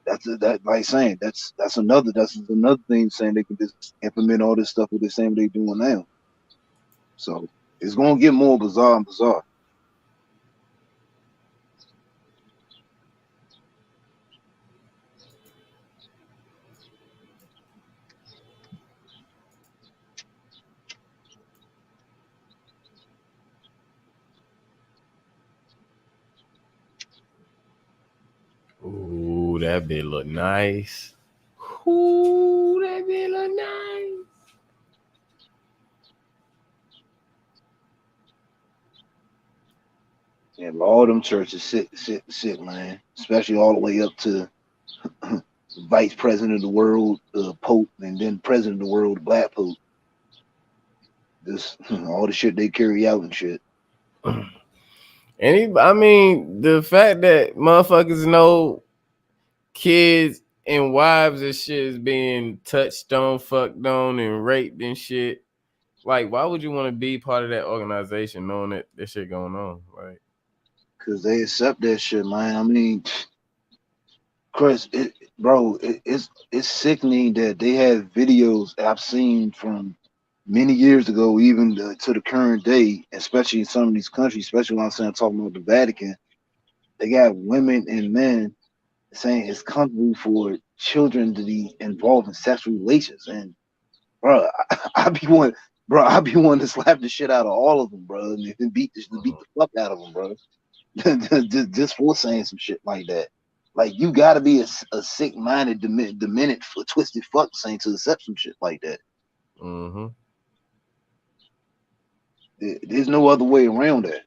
That's another thing saying they can just implement all this stuff with the same they doing now. So it's gonna get more bizarre and bizarre. Ooh, that bit look nice. Ooh, that bit look nice. Yeah, but all them churches sick, man. Especially all the way up to vice president of the world, Pope, and then president of the world, the Black Pope. This all the shit they carry out and shit. I mean, the fact that motherfuckers know kids and wives and shit is being touched on, fucked on, and raped and shit. Like, why would you want to be part of that organization knowing that this shit going on? Like, because they accept that shit, man. I mean, Chris, it's sickening that they have videos I've seen from many years ago, even to the current day, especially in some of these countries, especially when I'm talking about the Vatican. They got women and men saying it's comfortable for children to be involved in sexual relations, and I'd be one to slap the shit out of all of them, bro, and beat the fuck out of them, bro. just for saying some shit like that. Like, you gotta be a sick-minded, demented, twisted fuck saying to accept some shit like that. mm-hmm. There's no other way around that.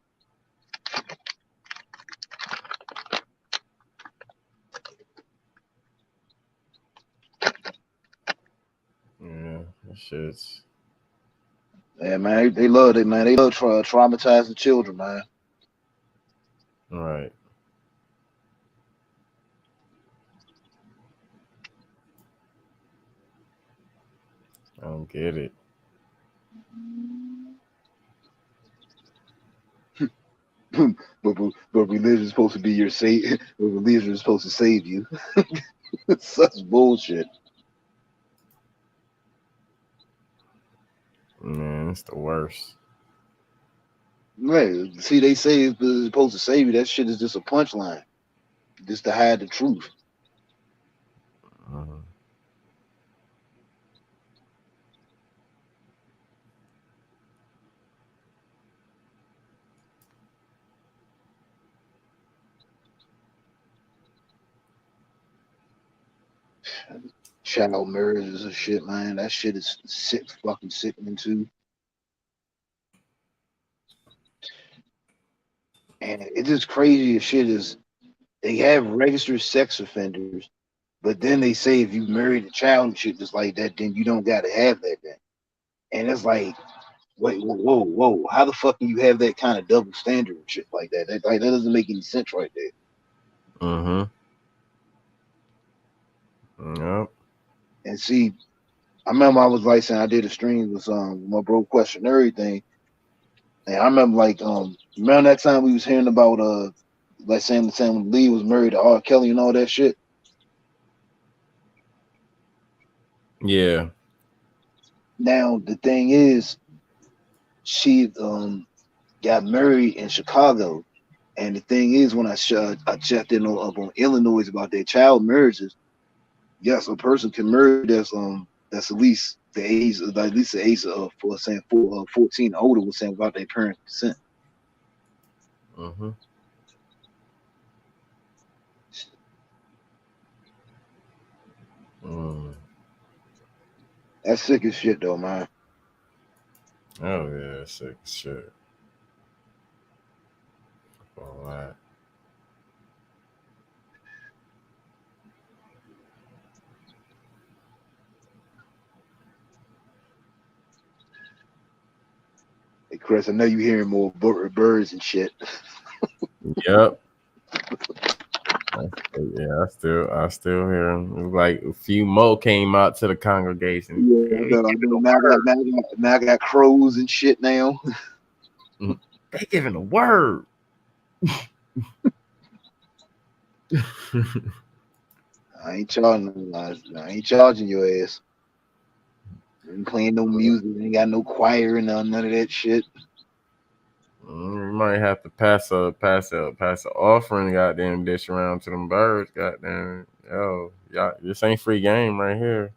Yeah, that shit's. Yeah, man, they love it, man. They love traumatizing children, man. Right. I don't get it. but religion is supposed to be your save. Religion is supposed to save you. It's such bullshit. Man, it's the worst. Right. See, they say it's supposed to save you. That shit is just a punchline, just to hide the truth. Uh-huh. Child marriages and shit, man. That shit is sick, fucking sickening too. And it's just crazy as shit is they have registered sex offenders, but then they say if you married a child and shit just like that, then you don't gotta have that then. And it's like, wait, whoa. How the fuck can you have that kind of double standard and shit like that? That doesn't make any sense right there. Mm-hmm. Yep. And see, I remember I was like saying I did a stream with my bro Question Everything. And I remember remember that time we was hearing about like saying the time when Lee was married to R. Kelly and all that shit. Yeah. Now the thing is, she got married in Chicago, and the thing is, when I checked in up on Illinois about their child marriages, yes, a person can marry that's at least the age of 14 older was saying about their parents' consent. Mm-hmm. That's sick as shit though, man. Oh yeah, sick as shit. All right. Hey Chris, I know you hearing more birds and shit. Yep. Yeah, I still hear them. Like a few more came out to the congregation. Yeah, now I got crows and shit now. They giving a word. I ain't charging your ass. I ain't playing no music. Ain't got no choir and none of that shit. We might have to pass a offering, goddamn, dish around to them birds, goddamn. Yo, y'all, this ain't free game right here.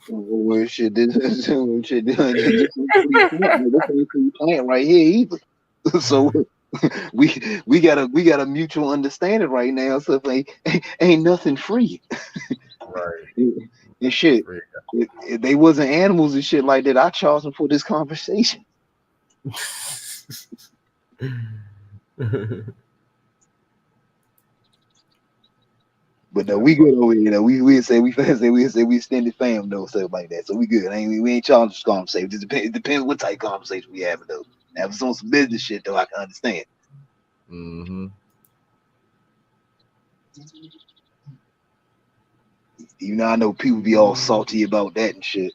Well, shit, this ain't free plant right here either. So we got a mutual understanding right now. So if ain't nothing free. Right. And shit, if they wasn't animals and shit like that, I charge them for this conversation. But no, we good over here. We say we extended fam though, stuff like that. So we good. We ain't challenging this conversation. It depends what type of conversation we having though. Now if it's on some business shit though, I can understand. Mm-hmm. You know, I know people be all salty about that and shit.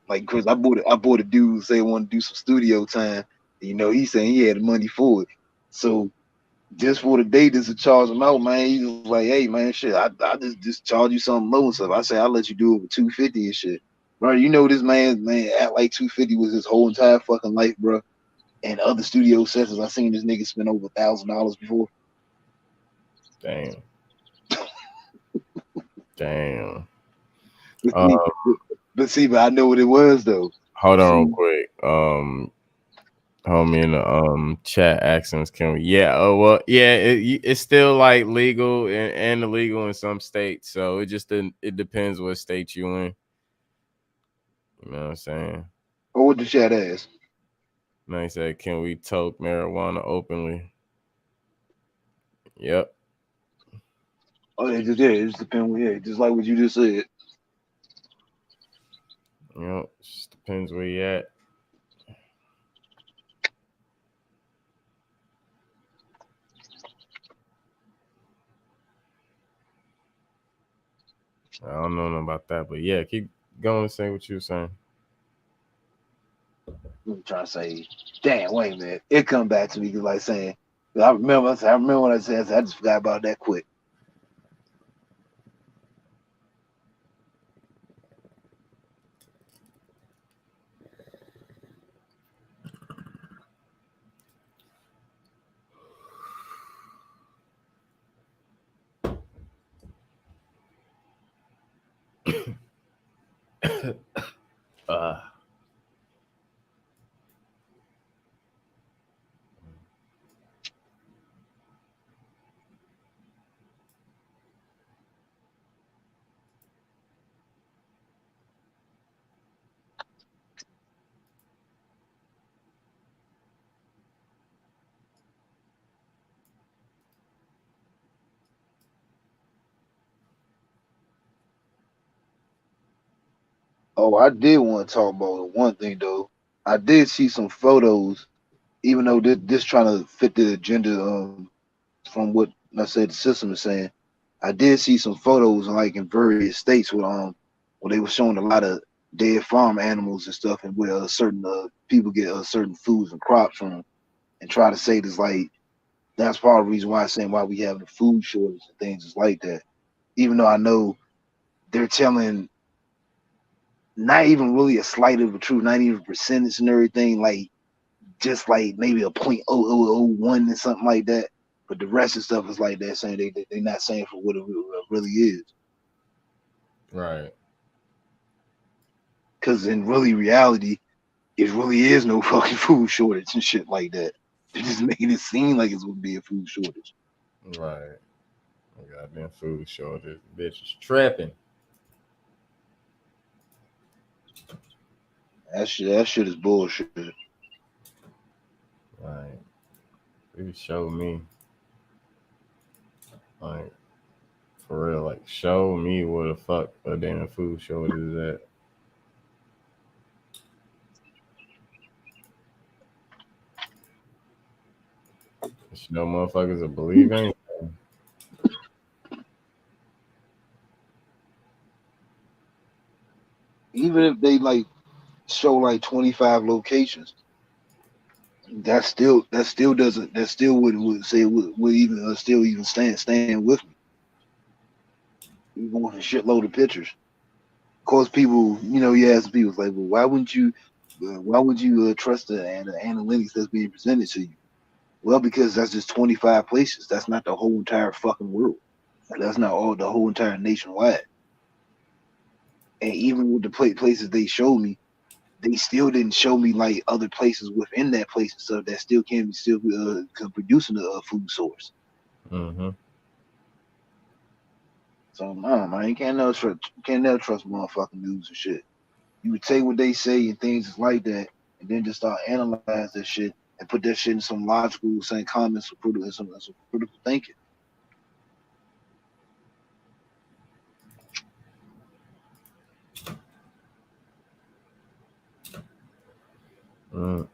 Like Chris, I bought a dude say want to do some studio time. You know, he saying he had the money for it. So just for the day, just to charge him out, man. He was like, hey man, shit, I just charge you something low and stuff. I say I'll let you do it for $250 and shit. Bro, you know this man act like $250 was his whole entire fucking life, bro. And other studio sessions, I seen this nigga spend over $1,000 before. Damn. Damn. But I know what it was though. Hold on real quick. Homie in the chat accents can we? Yeah. Oh well. Yeah. It's still like legal and illegal in some states. So it depends what state you in. You know what I'm saying? Oh, what the chat ask? And they said, can we toke marijuana openly? Yep. Oh, it just depends. Yeah, just like what you just said. Yep. Just depends where you at. I don't know nothing about that, but yeah, keep going and say what you were saying. I'm trying to say, damn, wait a minute. It come back to me because like saying, I remember what I said. I just forgot about that quick. Oh, I did want to talk about one thing though. I did see some photos, even though this trying to fit the agenda from what I said the system is saying. I did see some photos like in various states where they were showing a lot of dead farm animals and stuff, and where certain people get certain foods and crops from, and try to say this like that's part of the reason why I'm saying why we having a food shortage and things is like that. Even though I know they're telling not even really a slight of the truth, not even percentage and everything, like just like maybe a 0.0001 and something like that. But the rest of stuff is like that, saying they're not saying for what it really is. Right. Because in reality, it really is no fucking food shortage and shit like that. They're just making it seem like it's gonna be a food shortage. Right. Goddamn food shortage. Bitch is trapping. That shit is bullshit. Right. Please show me. Like, for real, like, show me where the fuck a damn food shortage is at. You know, motherfuckers will believe anything. Even if they like show like 25 locations, that still would say would even still even stand with me. Even with a shitload of pictures. Of course, people, you ask people like, well, why would you trust the analytics that's being presented to you? Well, because that's just 25 places. That's not the whole entire fucking world. That's not all the whole entire nationwide. And even with the places they showed me, they still didn't show me like other places within that place and stuff that still can be producing a food source. Mm-hmm. So no, man, you can't never trust motherfucking news and shit. You would take what they say and things like that, and then just start analyze that shit and put that shit in some logical, comments for some critical thinking. No.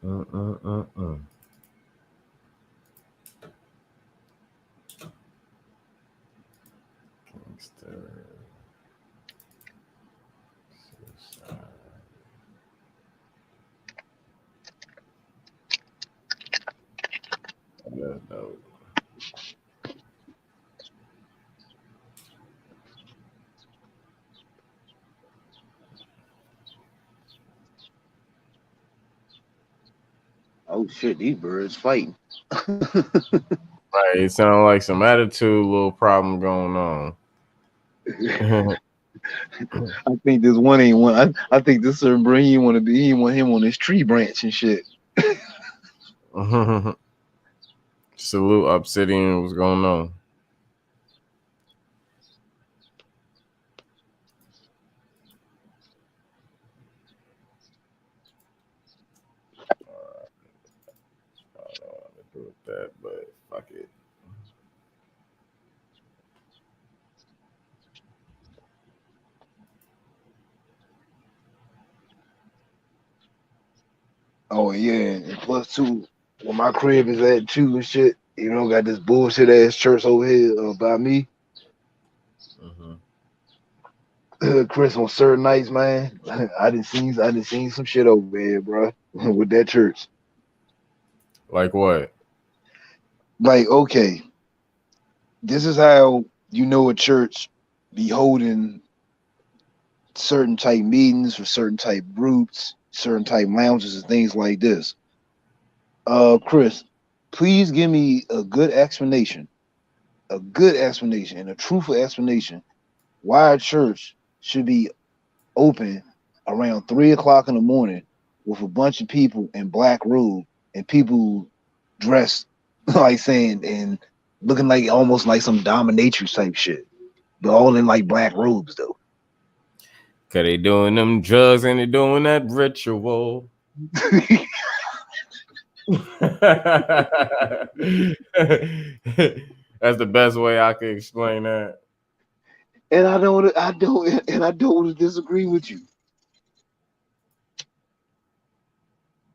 Oh shit, these birds fighting. Right, it sounds like some attitude little problem going on. I think this one ain't one. I think this certain bro, he want to be. He want him on his tree branch and shit. Salute Obsidian, what's going on? I don't know what to do with that, but fuck it. Oh yeah, and plus two, where my crib is at too and shit. You know, got this bullshit ass church over here by me. Chris, on certain nights, man, I done seen some shit over here, bro, with that church. Like what? Like, okay, this is how you know a church be holding certain type meetings for certain type groups, certain type lounges and things like this. Chris, please give me a good explanation and a truthful explanation why a church should be open around 3 o'clock in the morning with a bunch of people in black robe and people dressed like saying and looking like almost like some dominatrix type shit, but all in like black robes though. Cause they doing them drugs and they doing that ritual. That's the best way I could explain that. And I don't disagree with you.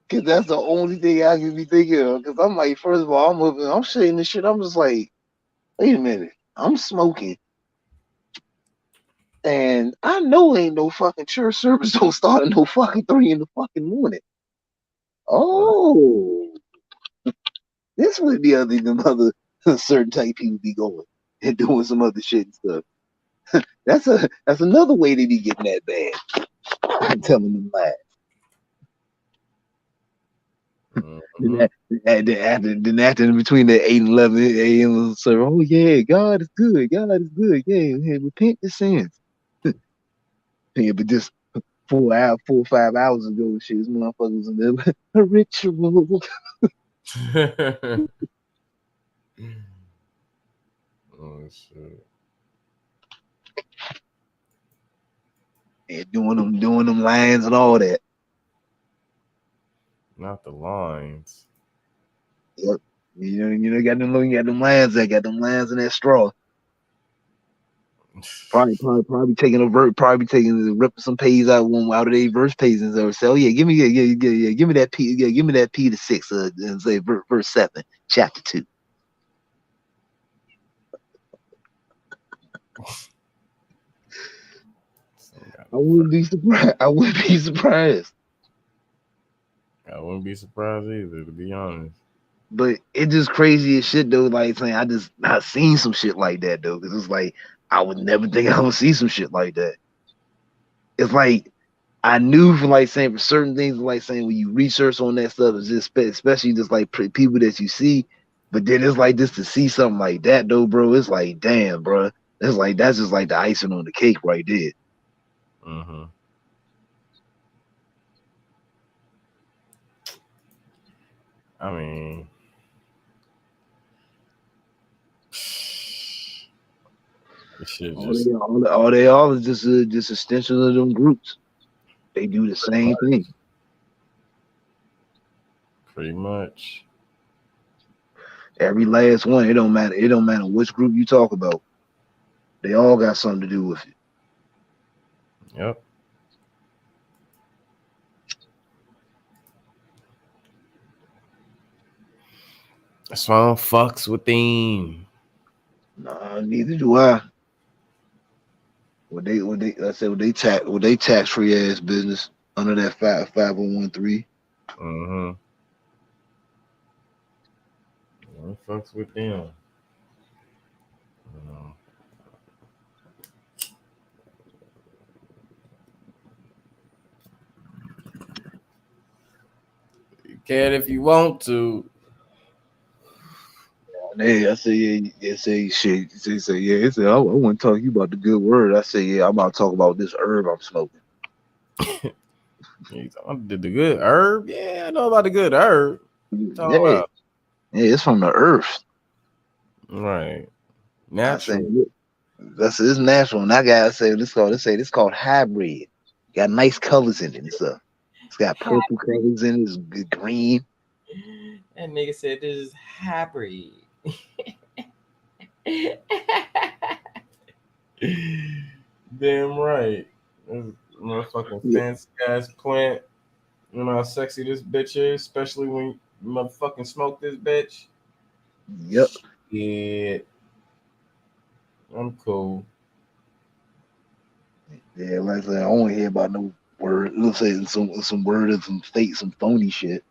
Cause that's the only thing I can be thinking of. Cause I'm like, first of all, I'm saying this shit. I'm just like, wait a minute, I'm smoking, and I know ain't no fucking church service don't start at no fucking 3 in the fucking morning. Oh, this would be other certain type people be going and doing some other shit and stuff. That's another way they be getting that bad. I'm telling them lies. Then after between the 8 and 11 a.m. so oh yeah, God is good, yeah, repent your sins. Yeah, but just 4 or 5 hours ago, shit, this motherfucker was in there a ritual. Oh shit! And doing them lines and all that. Not the lines. Yep. You got them lines that got them lines in that straw. Probably ripping some pages out of their verse pages or say, oh yeah, give me that P to 6 and say verse 7, chapter 2. I wouldn't be surprised. I wouldn't be surprised either, to be honest. But it just crazy as shit though. Like saying I seen some shit like that though, because it's like I would never think I would see some shit like that. It's like I knew for like saying for certain things, like saying when you research on that stuff, it's just especially just like people that you see. But then it's like just to see something like that though, bro. It's like damn, bro. It's like that's just like the icing on the cake right there. I mean, all they are is just extensions of them groups. They do the same thing. Pretty much. Every last one. It don't matter. It don't matter which group you talk about. They all got something to do with it. Yep. That's why I don't fucks with them. Nah, neither do I. Would they tax free ass business under that 5013? Mm-hmm. I don't fucks with them. You can if you want to. Hey, I say yeah, they say shit. They say yeah. They say I want to talk to you about the good word. I say yeah. I'm about to talk about this herb I'm smoking. Did the good herb? Yeah, I know about the good herb. Talking Yeah, about yeah. It's from the earth. right, I say natural. that's it's natural. And that guy say this called hybrid. Got nice colors in it and stuff. It's got purple colors in it. It's good green. That nigga said this is hybrid. Damn right. This motherfucking Yeah. fancy ass plant. You know how sexy this bitch is, especially when you motherfucking smoke this bitch. Yep. Yeah, I'm cool. Yeah, like I said, I don't want to hear about no word. Let's say some word of some fake, some phony shit.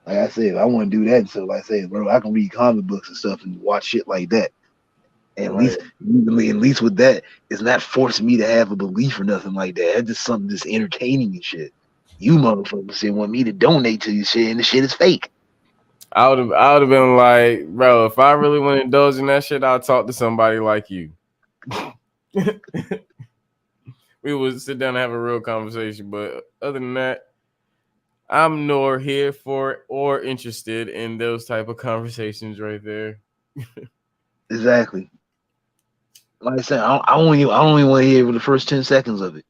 Like I said, I want to do that. So like I said, bro, I can read comic books and stuff and watch shit like that. And Right. at least with that, it's not forcing me to have a belief or nothing like that. It's just something that's entertaining and shit. You motherfuckers say want me to donate to your shit, and the shit is fake. I would have been like, bro, if I really want to indulge in that shit, I'll talk to somebody like you. We would sit down and have a real conversation. But other than that, I'm nor here for or interested in those type of conversations right there. Exactly. Like I said, I don't even want to hear the first 10 seconds of it.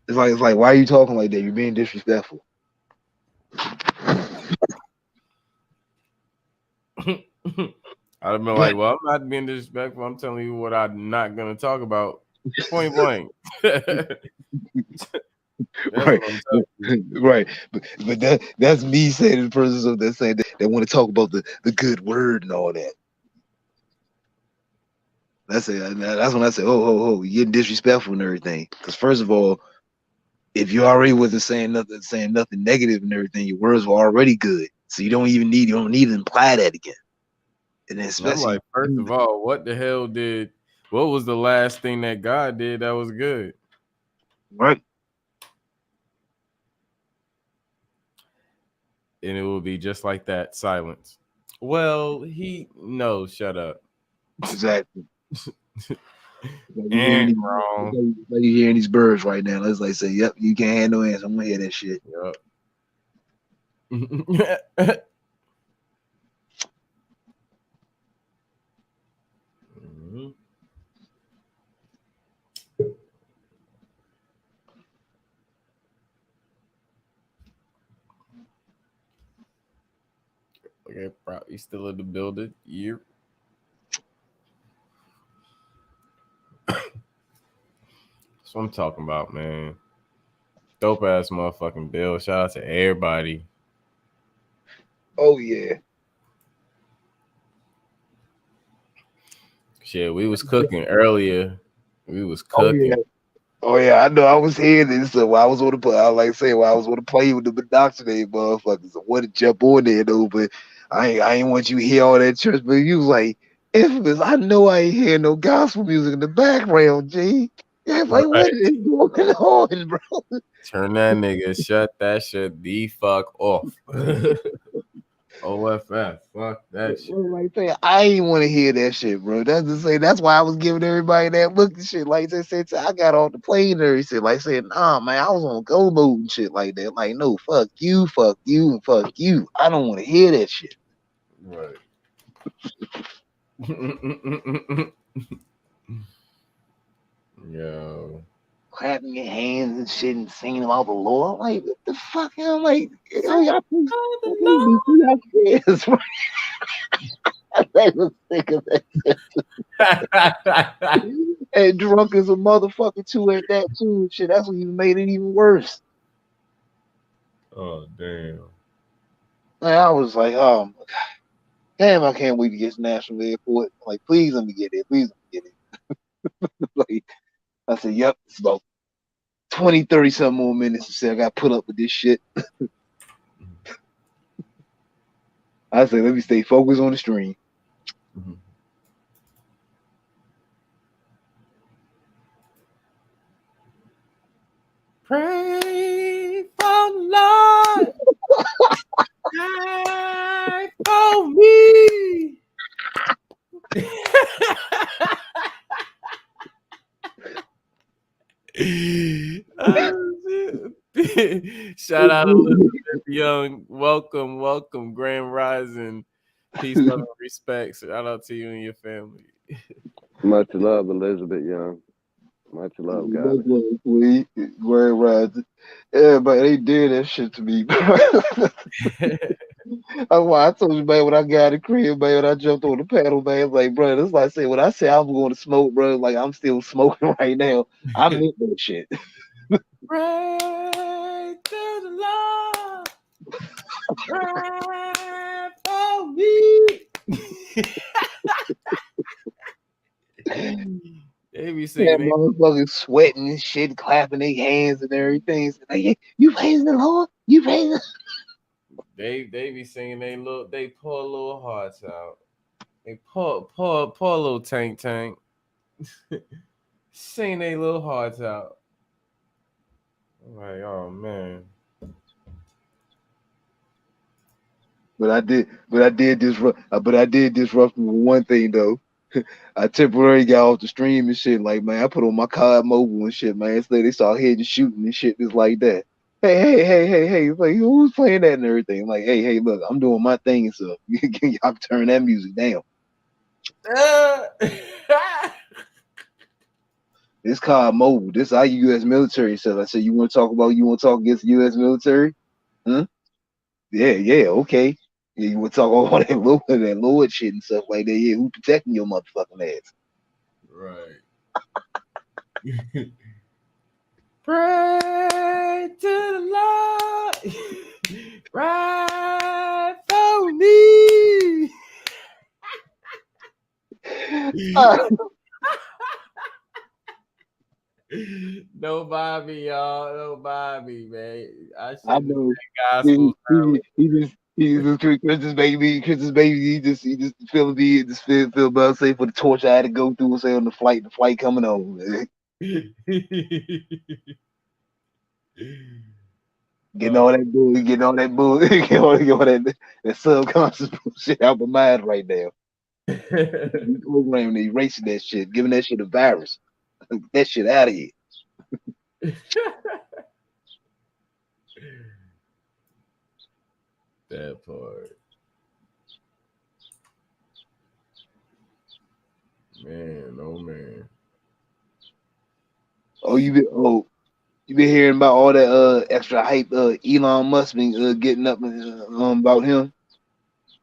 It's like, why are you talking like that? You're being disrespectful. I'd have been like, well, I'm not being disrespectful. I'm telling you what I'm not going to talk about. Point blank. Right, right. But that's me saying to the person that's saying that want to talk about the good word and all that. That's it. That's when I say, oh, you're getting disrespectful and everything. Because first of all, if you already wasn't saying nothing negative and everything, your words were already good. So you don't need to imply that again. And then And I'm especially like, first of all, what the hell what was the last thing that God did that was good? Right. And it will be just like that, silence. Well, shut up. Exactly. Ain't wrong. Like you hearing these birds right now. Let's like say, yep, you can't have no answer. I'm gonna hear that shit. Yep. Okay, probably still in the building. That's what I'm talking about, man. Dope ass motherfucking bill. Shout out to everybody. Oh yeah. Shit, we was cooking earlier. We was cooking. Oh yeah, I know. I was hearing this. So while I was on the play, I like say while I was on the play with the indoctrinated motherfuckers. I wanted to jump on there though, but I ain't want you to hear all that church. But you was like, Infamous, I know I ain't hearing no gospel music in the background, G. Yeah, like what is going on, bro? Turn that nigga, shut that shit the fuck off. OFF, fuck that shit. Like I ain't want to hear that shit, bro. That's to say that's why I was giving everybody that look and shit. Like they said, I got off the plane and shit. Like saying, nah, man, I was on go mode and shit like that. Like, no, fuck you, and fuck you. I don't want to hear that shit. Right. Yo. Clapping your hands and shit and singing about the Lord. Like, what the fuck? I'm like, y'all please be serious, right? I was sick of that shit. And drunk as a motherfucker too at that too. Shit, that's what even made it even worse. Oh damn. Man, I was like, oh my God. Damn, I can't wait to get to National Airport. Like, please let me get there. Please let me get there. Like, I said, yep, it's about 20, 30 some more minutes. I said, I got to put up with this shit. I said, let me stay focused on the stream. Mm-hmm. Pray for the Lord. Pray for me. Shout out Elizabeth Young. Welcome, Grand Rising. Peace, love, and respect. Shout out to you and your family. Much love, Elizabeth Young. Much love, guys. Grand Rising. Yeah, but they did that shit to me. I told you, man, when I got the crib, man, when I jumped on the panel, man, like, bro, that's like I said, when I say I'm going to smoke, bro, like I'm still smoking right now. I meant that shit. Pray to the Lord. Pray for me. They be singing. Yeah, motherfuckers sweating and shit, clapping their hands and everything. Like, hey, you praising the Lord? You praising? They be singing. They pour a little hearts out. They pour a little tank. Sing they little hearts out. I'm like, oh man. But I did disrupt them with one thing though. I temporarily got off the stream and shit. Like, man, I put on my COD mobile and shit, man. So they started heading shooting and shit just like that. Hey. It's like, who's playing that and everything? Like, hey, look, I'm doing my thing, so y'all can turn that music down. This COD mobile, this our U.S. military stuff. I said, you want to talk against the U.S. military? Huh? Yeah, okay. Yeah, you want to talk all that Lord shit and stuff like that. Yeah, who protecting your motherfucking ass? Right. Pray to the Lord. Pray for me. Don't mind me, y'all. Don't mind me, man. I know. gospel. Chris baby, he just feeling me, just feel about say for the torture I had to go through, say on the flight coming on. Man. Getting all that bull, getting all that that subconscious bullshit out my mind right now. Programming, erasing that shit, giving that shit a virus. That shit out of here. That part. Man, oh man. Oh, you been hearing about all that extra hype Elon Musk been getting up about him?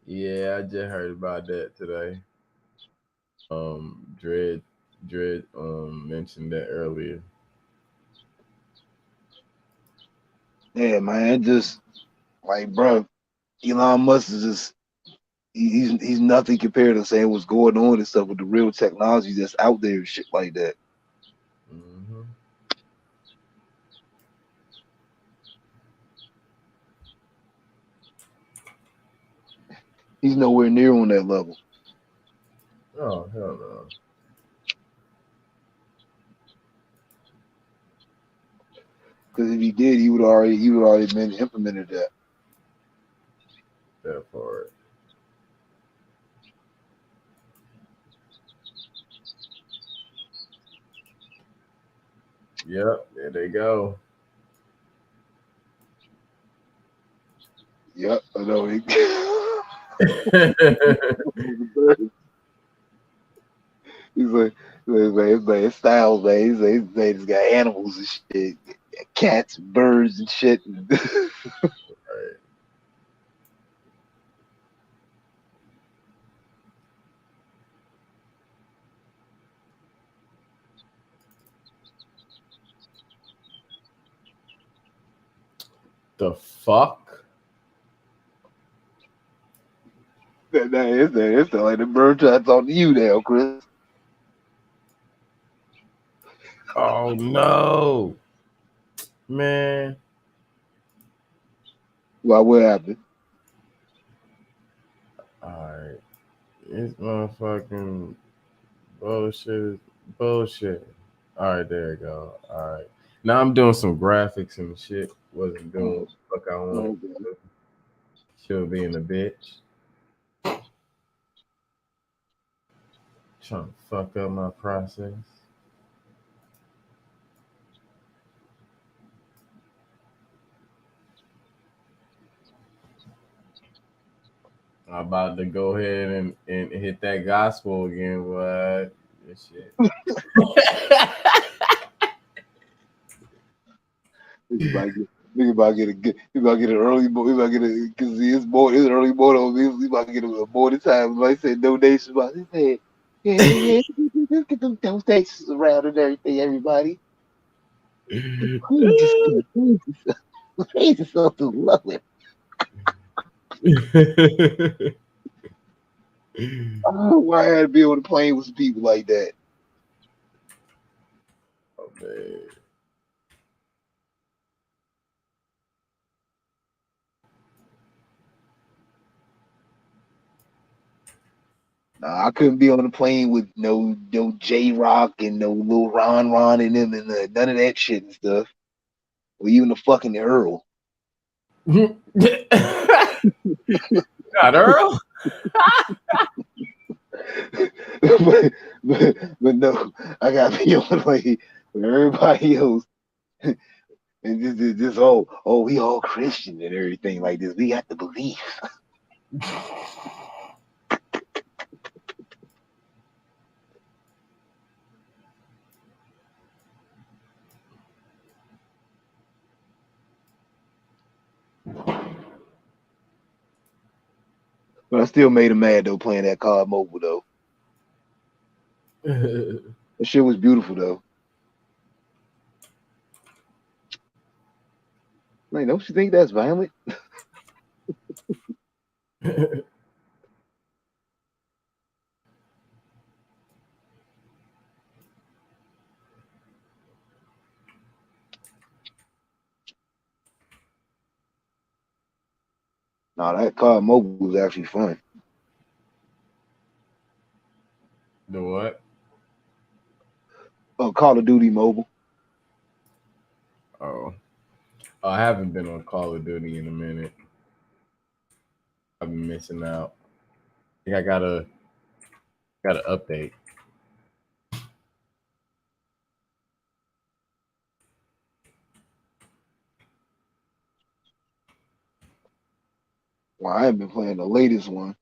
Yeah, I just heard about that today. Dread mentioned that earlier. Yeah, man, just like, bro, Elon Musk is just he's nothing compared to saying what's going on and stuff with the real technology that's out there and shit like that. Mm-hmm. He's nowhere near on that level. Oh, hell no. Because if he did, he would already been implemented that. That part. Yep, there they go. Yep, I know. He's like, it's styles, man. They just got animals and shit, cats, birds, and shit. Right. The fuck? It's like the bird trying to talk to you now, Chris. Oh no, man. Why? What happened? All right, it's motherfucking bullshit. All right, there you go. All right, now I'm doing some graphics and shit. Wasn't doing what the fuck I wanted to do. She'll be in a bitch. Trying to fuck up my process. I'm about to go ahead and hit that gospel again, what? This shit. We about to get an early boy. We about to get a because it's early morning. We about to get a morning time. Like I said, donations. About he said, yeah, let's get them donations around and everything. Everybody, praise yourself to love it. Oh, why I had to be on the plane with some people like that? Oh man. Nah, I couldn't be on the plane with no J Rock and no Lil Ron and them and none of that shit and stuff. Or even the fucking Earl. Not Earl. but no, I gotta be on the plane with everybody else. And this we all Christian and everything like this. We got the belief. But I still made him mad though playing that card mobile though. That shit was beautiful though. Like, don't you think that's violent? Nah, that card mobile was actually fun. The what? Call of Duty mobile. Oh, I haven't been on Call of Duty in a minute. I've been missing out. I think I gotta update. Well, I haven't been playing the latest one.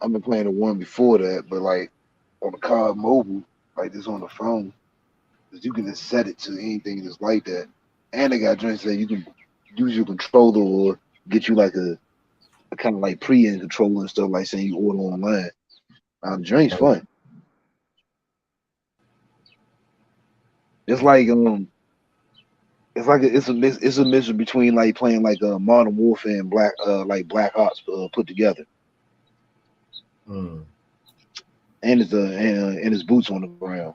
I've been playing the one before that, but like on the card mobile, like this on the phone, because you can just set it to anything that's like that. And they got joints that you can use your controller or get you like a kind of like pre-in controller and stuff, like saying you order online. The joint's fun. It's like it's a mixture between like playing like Modern Warfare and Black Ops put together. Mm. And it's boots on the ground.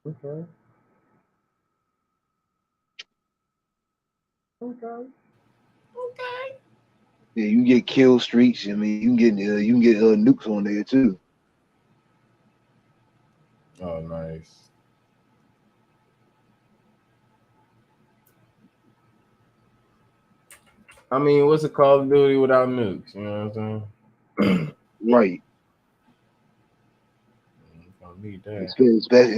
Okay. Yeah, you can get kill streaks. I mean, you can get nukes on there too. Oh, nice. I mean, what's a Call of Duty without nukes? You know what I'm saying? Right. Need that.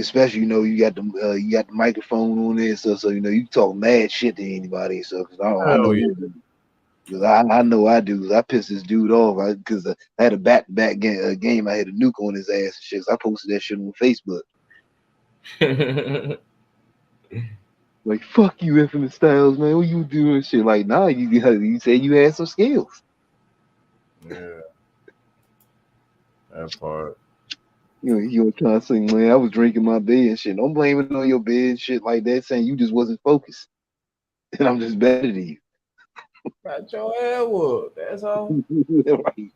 Especially, you got the microphone on there, so you talk mad shit to anybody. So I know you do. Cause I know I do. Cause I pissed this dude off because I had a back-to-back game. I had a nuke on his ass and shit. So I posted that shit on Facebook. Like, fuck you, Infamous Styles, man. What you doing? Shit, like, nah, you said you had some skills. Yeah, that part. You were trying to say, man, I was drinking my bed and shit. Don't blame it on your bed and shit like that, saying you just wasn't focused. And I'm just better than you. Got your ass whooped. That's all. Right.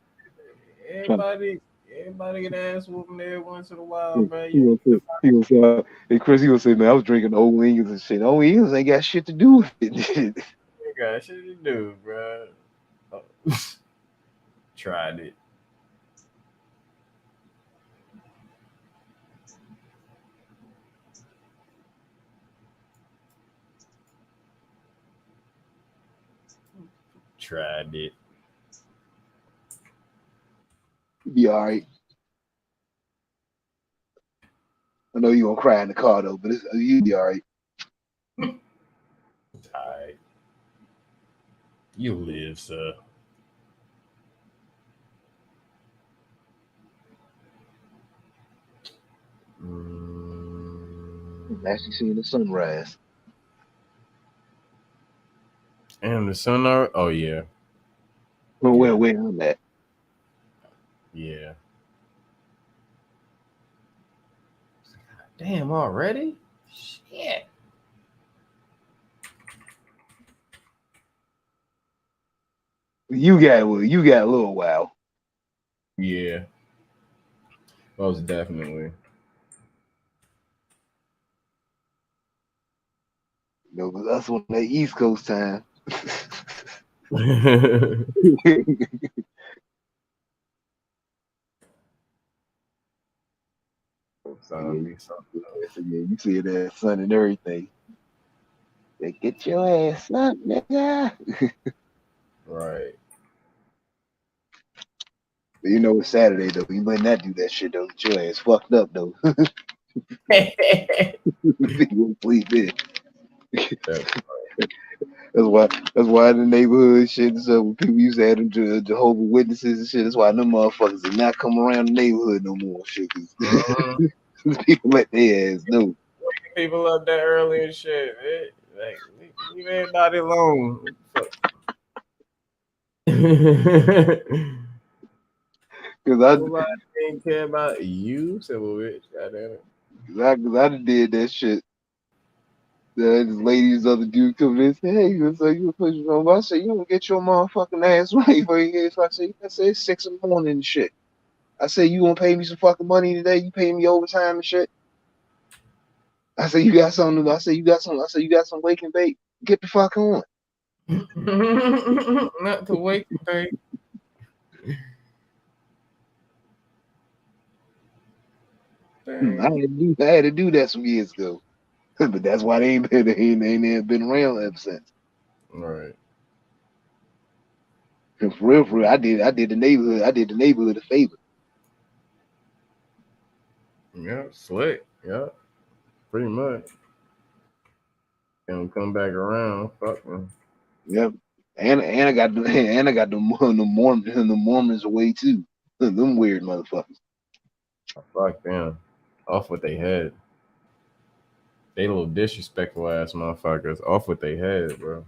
Everybody get ass whooping every once in a while, He man. gonna say, hey Chris, he gonna say, man, I was drinking old English and shit. Old English ain't got shit to do with it. You got shit to do, bro. Tried it. Tried it. Be all right. I know you gonna cry in the car though, but you be all right. All right. You live, sir. I'm actually seeing the sunrise. And the sun are. Oh yeah, Well, where I'm at. yeah. Damn, already? Shit. You got a little while. Yeah. Most definitely. You know, but that's on that East Coast time. You see that sun and everything. They get your ass up, nigga. Right. But you know it's Saturday though. You might not do that shit though. Get your ass fucked up though. Please did. That's why in the neighborhood shit and stuff when people used to have them Jehovah Witnesses and shit, that's why them motherfuckers did not come around the neighborhood no more shit. People let their ass know. Waking people up that early and shit. Like leave everybody alone. Cause I didn't care about you, civil bitch. Goddamn it. I done did that shit. This lady, this other dude come in and say, hey, you push me over. I said, you don't get your motherfucking ass right for you. So I said, it's 6 in the morning and shit. I said, you gonna pay me some fucking money today? You pay me overtime and shit. I said, you got something. I said, you got some wake and bake. Get the fuck on. Not to wake and bake. I had to do that some years ago. But that's why they ain't been around ever since. Right. And for real, I did the neighborhood a favor. Yeah, slick. Yeah, pretty much. And come back around. Fuck them. Yep. And I got the Mormons away too. Them weird motherfuckers. Fuck them. Off with they head. They little disrespectful ass motherfuckers. Off with they head, bro.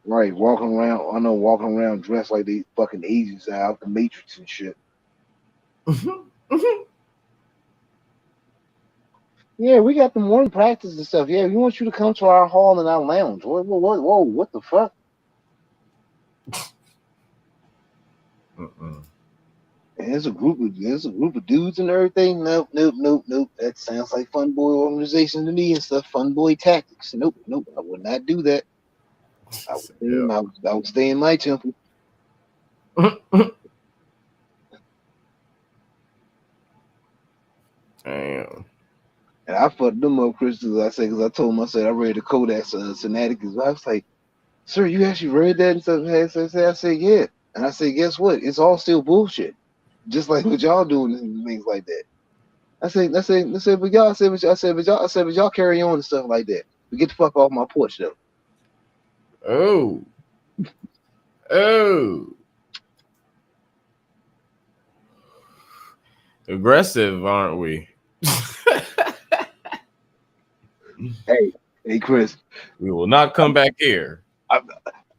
Right, walking around dressed like they fucking Asians out the Matrix and shit. Yeah, we got the morning practice and stuff. Yeah, we want you to come to our hall and our lounge. Whoa, what the fuck? And there's a group of dudes and everything. Nope. That sounds like fun boy organization to me and stuff. Fun boy tactics. Nope. I would not do that. I would stay in my temple. Damn. And I fucked them up, Chris, because I told him, I said, I read the Codex Sinaiticus. I was like, sir, you actually read that and stuff? I said, yeah. And I said, guess what? It's all still bullshit. Just like what y'all doing and things like that. I said, but y'all carry on and stuff like that. But get the fuck off my porch though. Oh. Aggressive, aren't we? Hey, Chris. We will not come back here.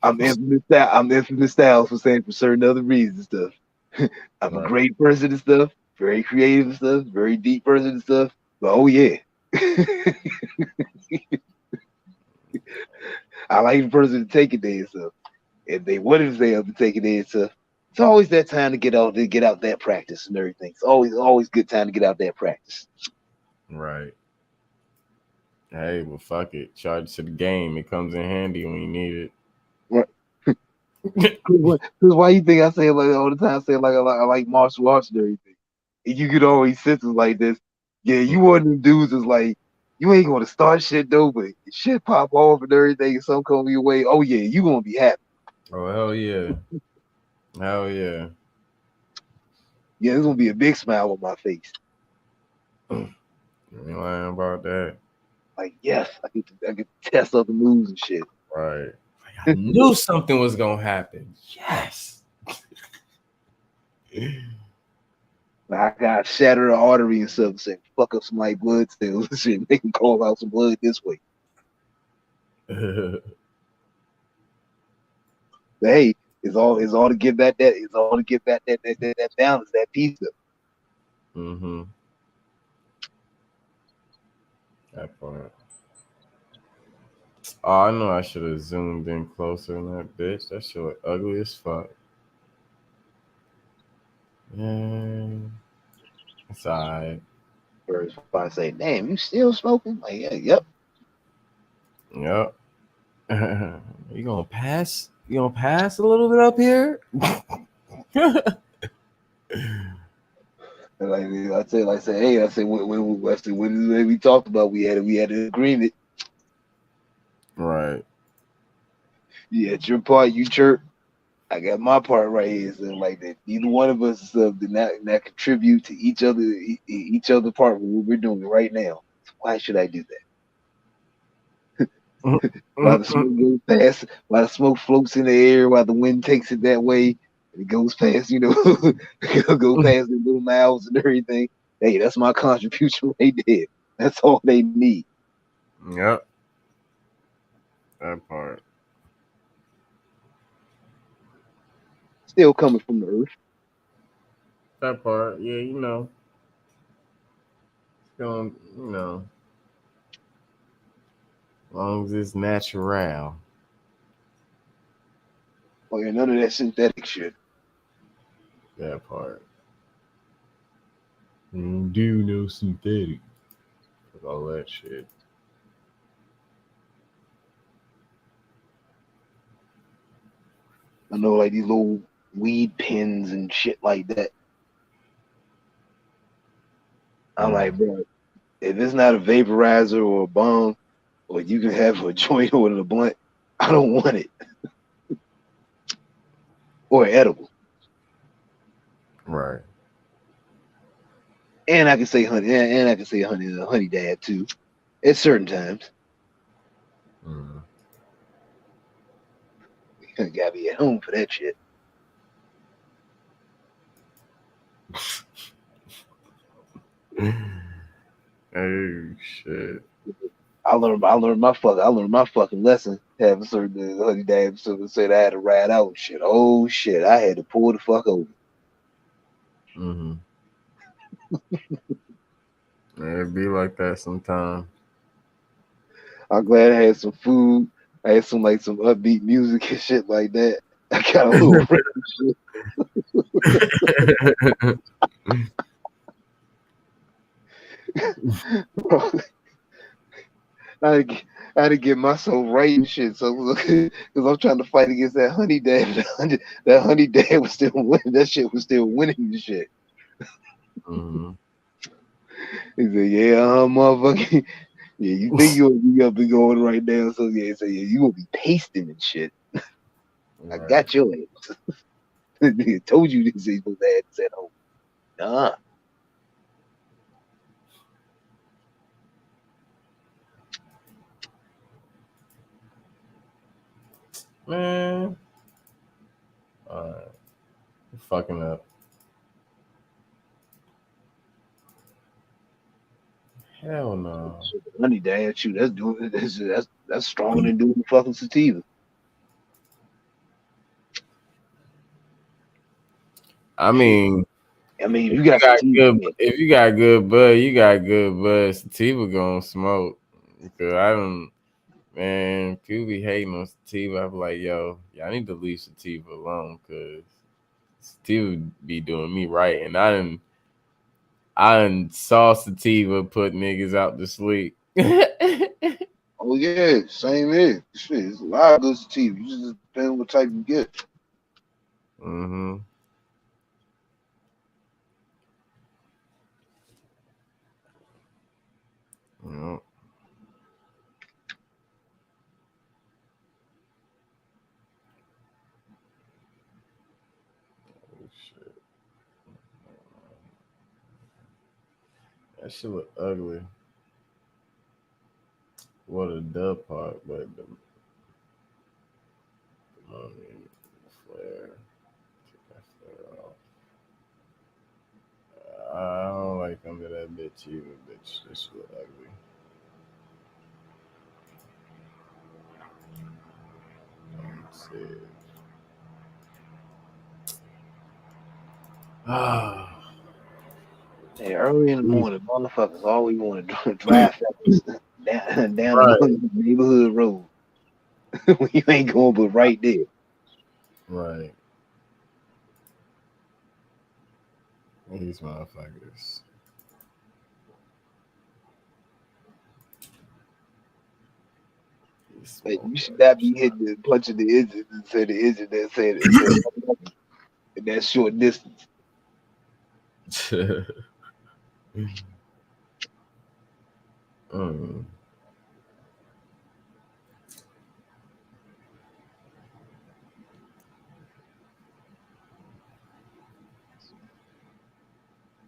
I'm Infamous Styles for saying for certain other reasons and stuff. I'm a great person and stuff, very creative and stuff, very deep person and stuff. But oh yeah, I like the person to take it there, so if they what if they ever take it there, so it's always that time to get out that practice and everything. It's always good time to get out that practice. Right. Hey, well, fuck it. Charge to the game. It comes in handy when you need it. Right. Because why you think I say it like all the time? I say it like I like martial arts and everything. And you get always sentences like this. Yeah, you one of them dudes is like, you ain't gonna start shit though, but shit pop off and everything, and some come your way. Oh yeah, you gonna be happy. Oh, hell yeah. Hell yeah. Yeah, there's gonna be a big smile on my face. You ain't lying about that. Like, yes, I get to test other moves and shit. Right. I knew something was gonna happen. Yes. I got shatter the artery and stuff and say, fuck up some like blood cells and shit, make them call out some blood this way. But hey, it's all to get back that balance, that piece up. Mm-hmm. That part. Oh, I know I should have zoomed in closer in that bitch. That shit look ugly as fuck. Yeah. It's alright. First, if I say, damn, you still smoking? Like, yeah, yep. Yep. You gonna pass? You gonna pass a little bit up here? Like I say, when we talked about, we had an agreement. Right. You had your part, you chirp. I got my part right here. So like that, neither one of us did not contribute to each other part of what we're doing right now. So why should I do that? While the smoke goes past, while the smoke floats in the air, while the wind takes it that way, and it goes past, go past the little mouths and everything. Hey, that's my contribution right there. That's all they need. Yep. That part. Still coming from the earth. That part. Yeah, Still, as long as it's natural. Oh yeah, none of that synthetic shit. That part. Don't do no synthetic. All that shit. I know, like these little weed pens and shit like that. I'm like, bro, if it's not a vaporizer or a bomb, or you can have a joint or a blunt, I don't want it. Or edible. Right. And I can say honey, and I can say honey dab too, at certain times. You gotta be at home for that shit. Oh shit. I learned my fucking lesson having certain honey dab, so said I had to ride out and shit. Oh shit, I had to pull the fuck over. Mm-hmm. It'd be like that sometimes. I'm glad I had some food. I had some upbeat music and shit like that. I got a little shit. I had to get myself right and shit. So because I'm trying to fight against that honey dab. That honey dab was still winning. That shit was still winning and shit. Mm-hmm. He said, "Yeah, motherfucker. Yeah, you think you up and going right now? So yeah, you gonna be pasting and shit. Right. I got your ass. Nigga told you this ain't supposed to have this at home. Nah." Man. Alright. You're fucking up. Hell no. Honey dab, shoot, that's stronger than doing the fucking sativa. I mean, I mean, if If you you got got sativa, good, man, if you got good bud, you got good bud. Sativa gonna smoke. Because I don't, man, people be hating on sativa. I be like, yo, y'all need to leave sativa alone because sativa be doing me right. And I done saw sativa put niggas out to sleep. oh yeah, same here. Shit, it's a lot of good sativa. You just depend on what type you get. Mm-hmm. Yep. Oh, shit. That shit look ugly. What a dub part, but the money flare. Take that flare off. I don't like under that bitch either, bitch. This shit look ugly. Let's see. Ah. Hey, early in the morning, motherfuckers always want to drive fast down Right, the neighborhood road when you ain't going but right there. right. These motherfuckers. These Like, you should not motherfuckers. be hitting the punching the engine and say the engine that said it said in that short distance. Mm.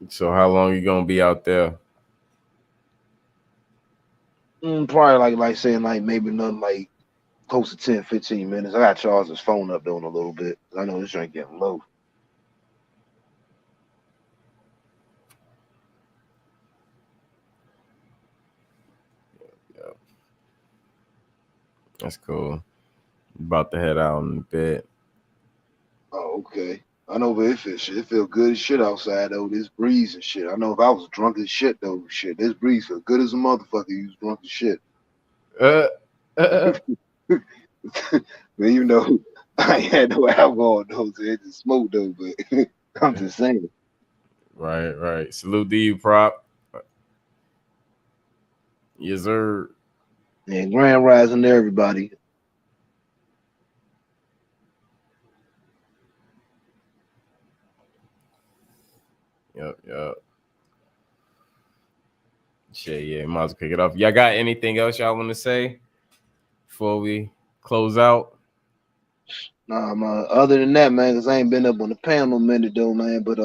So how long you gonna be out there? Probably like saying like maybe nothing like close to 10, 15 minutes. I got to charge his phone up though in a little bit. I know this joint getting low. Yeah, that's cool. About to head out in a bit. Oh, okay. I know, but it feel good as shit outside though. This breeze and shit. I know if I was drunk as shit though, shit, this breeze feel good as a motherfucker. You was drunk as shit. Uh, uh, But even though I ain't had no alcohol though, so it just smoke though. But I'm just saying. right, right. Salute to you, prop. Yes, sir. And grand rising to everybody. Yep, yep. Shit, yeah, might as well kick it off. Y'all got anything else y'all want to say before we close out? Nah, man. Other than that, man, because I ain't been up on the panel a minute though, man. But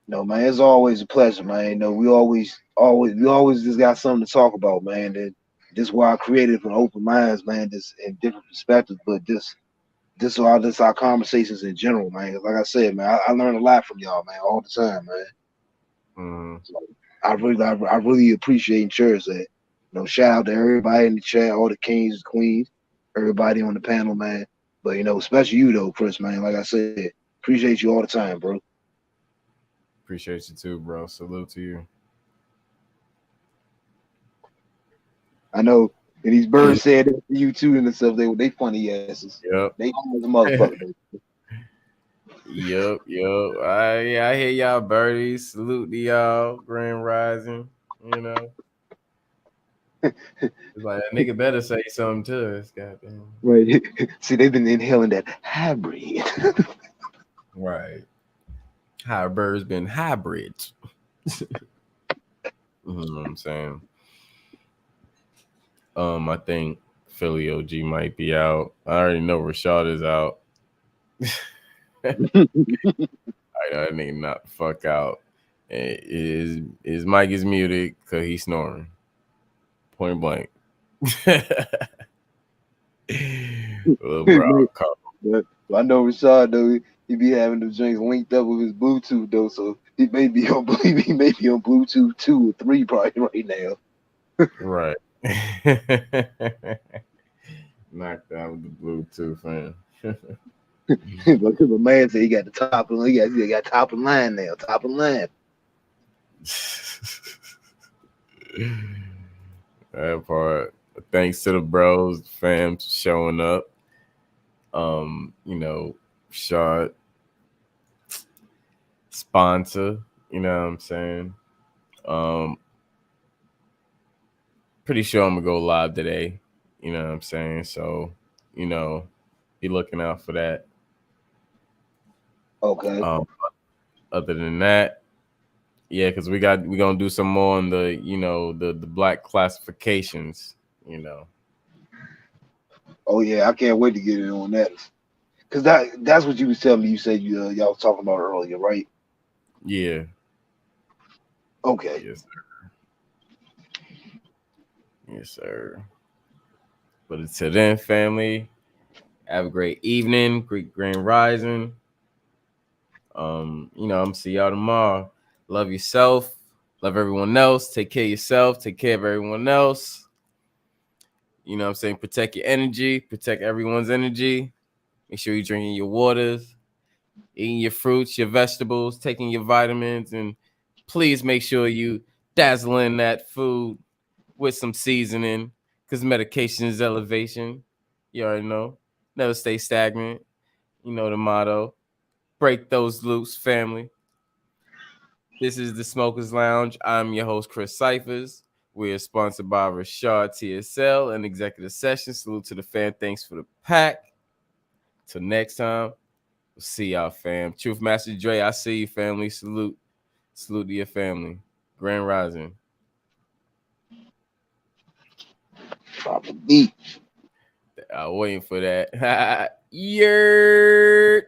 no, man, it's always a pleasure, man. You know, we always just got something to talk about, man. And this is why I created for open minds, man. Just in different perspectives, but this our conversations in general, man. 'Cause like I said, man, I learn a lot from y'all, man, all the time, man. Mm, So I really appreciate and cherish that. You know, shout out to everybody in the chat, all the kings and queens, everybody on the panel, man. But you know, especially you though, Chris, man. Like I said, appreciate you all the time, bro. appreciate you too, bro. Salute to you. I know. And these birds said it to you too and stuff. They funny asses. Yep. They always a motherfucker. Though. Yep, yep. Yeah, I hear y'all birdies. Salute to y'all. Grand Rising. You know. It's like a nigga better say something to us, goddamn. Right. See, they've been inhaling that hybrid. Right. How birds been hybrids. You know what I'm saying? I think Philly OG might be out. I already know Rashard is out. I know that nigga not the fuck out. And his mic is muted because he's snoring. Point blank. Little bro. But I know Rashad though, he be having the drinks linked up with his Bluetooth though, so he may be on Bluetooth 2 or 3 probably right now. Right. Knocked out with the Bluetooth, man. Because the man said he got the top of he got top of the line now, top of the line. That part. Thanks to the bros, fam, showing up. You know, Rashard sponsor. You know what I'm saying? Pretty sure I'm gonna go live today. You know what I'm saying? So, you know, be looking out for that. Okay. Other than that, yeah, because we're gonna do some more on the, you know, the black classifications, you know. Oh yeah, I can't wait to get in on that. Cause that's what you was telling me. You said y'all was talking about earlier, right? Yeah. Okay. Yes, sir. Yes, sir. But until then, family, have a great evening, great grand rising. You know, I'm gonna see y'all tomorrow. Love yourself, love everyone else. Take care of yourself, take care of everyone else. You know what I'm saying? Protect your energy, protect everyone's energy. Make sure you're drinking your waters, eating your fruits, your vegetables, taking your vitamins, and please make sure you dazzle in that food with some seasoning, because medication is elevation. You already know. Never stay stagnant. You know the motto. Break those loose, family. This is the Smokers Lounge. I'm your host, chriscyphaz. We are sponsored by Rashard TSL and Executive Session. Salute to the fan. Thanks for the pack. Till next time, we'll see y'all, fam. Truth Master Dre, I see you, family. Salute. Salute to your family. Grand Rising. Drop a beat. I'm waiting for that. Yurt.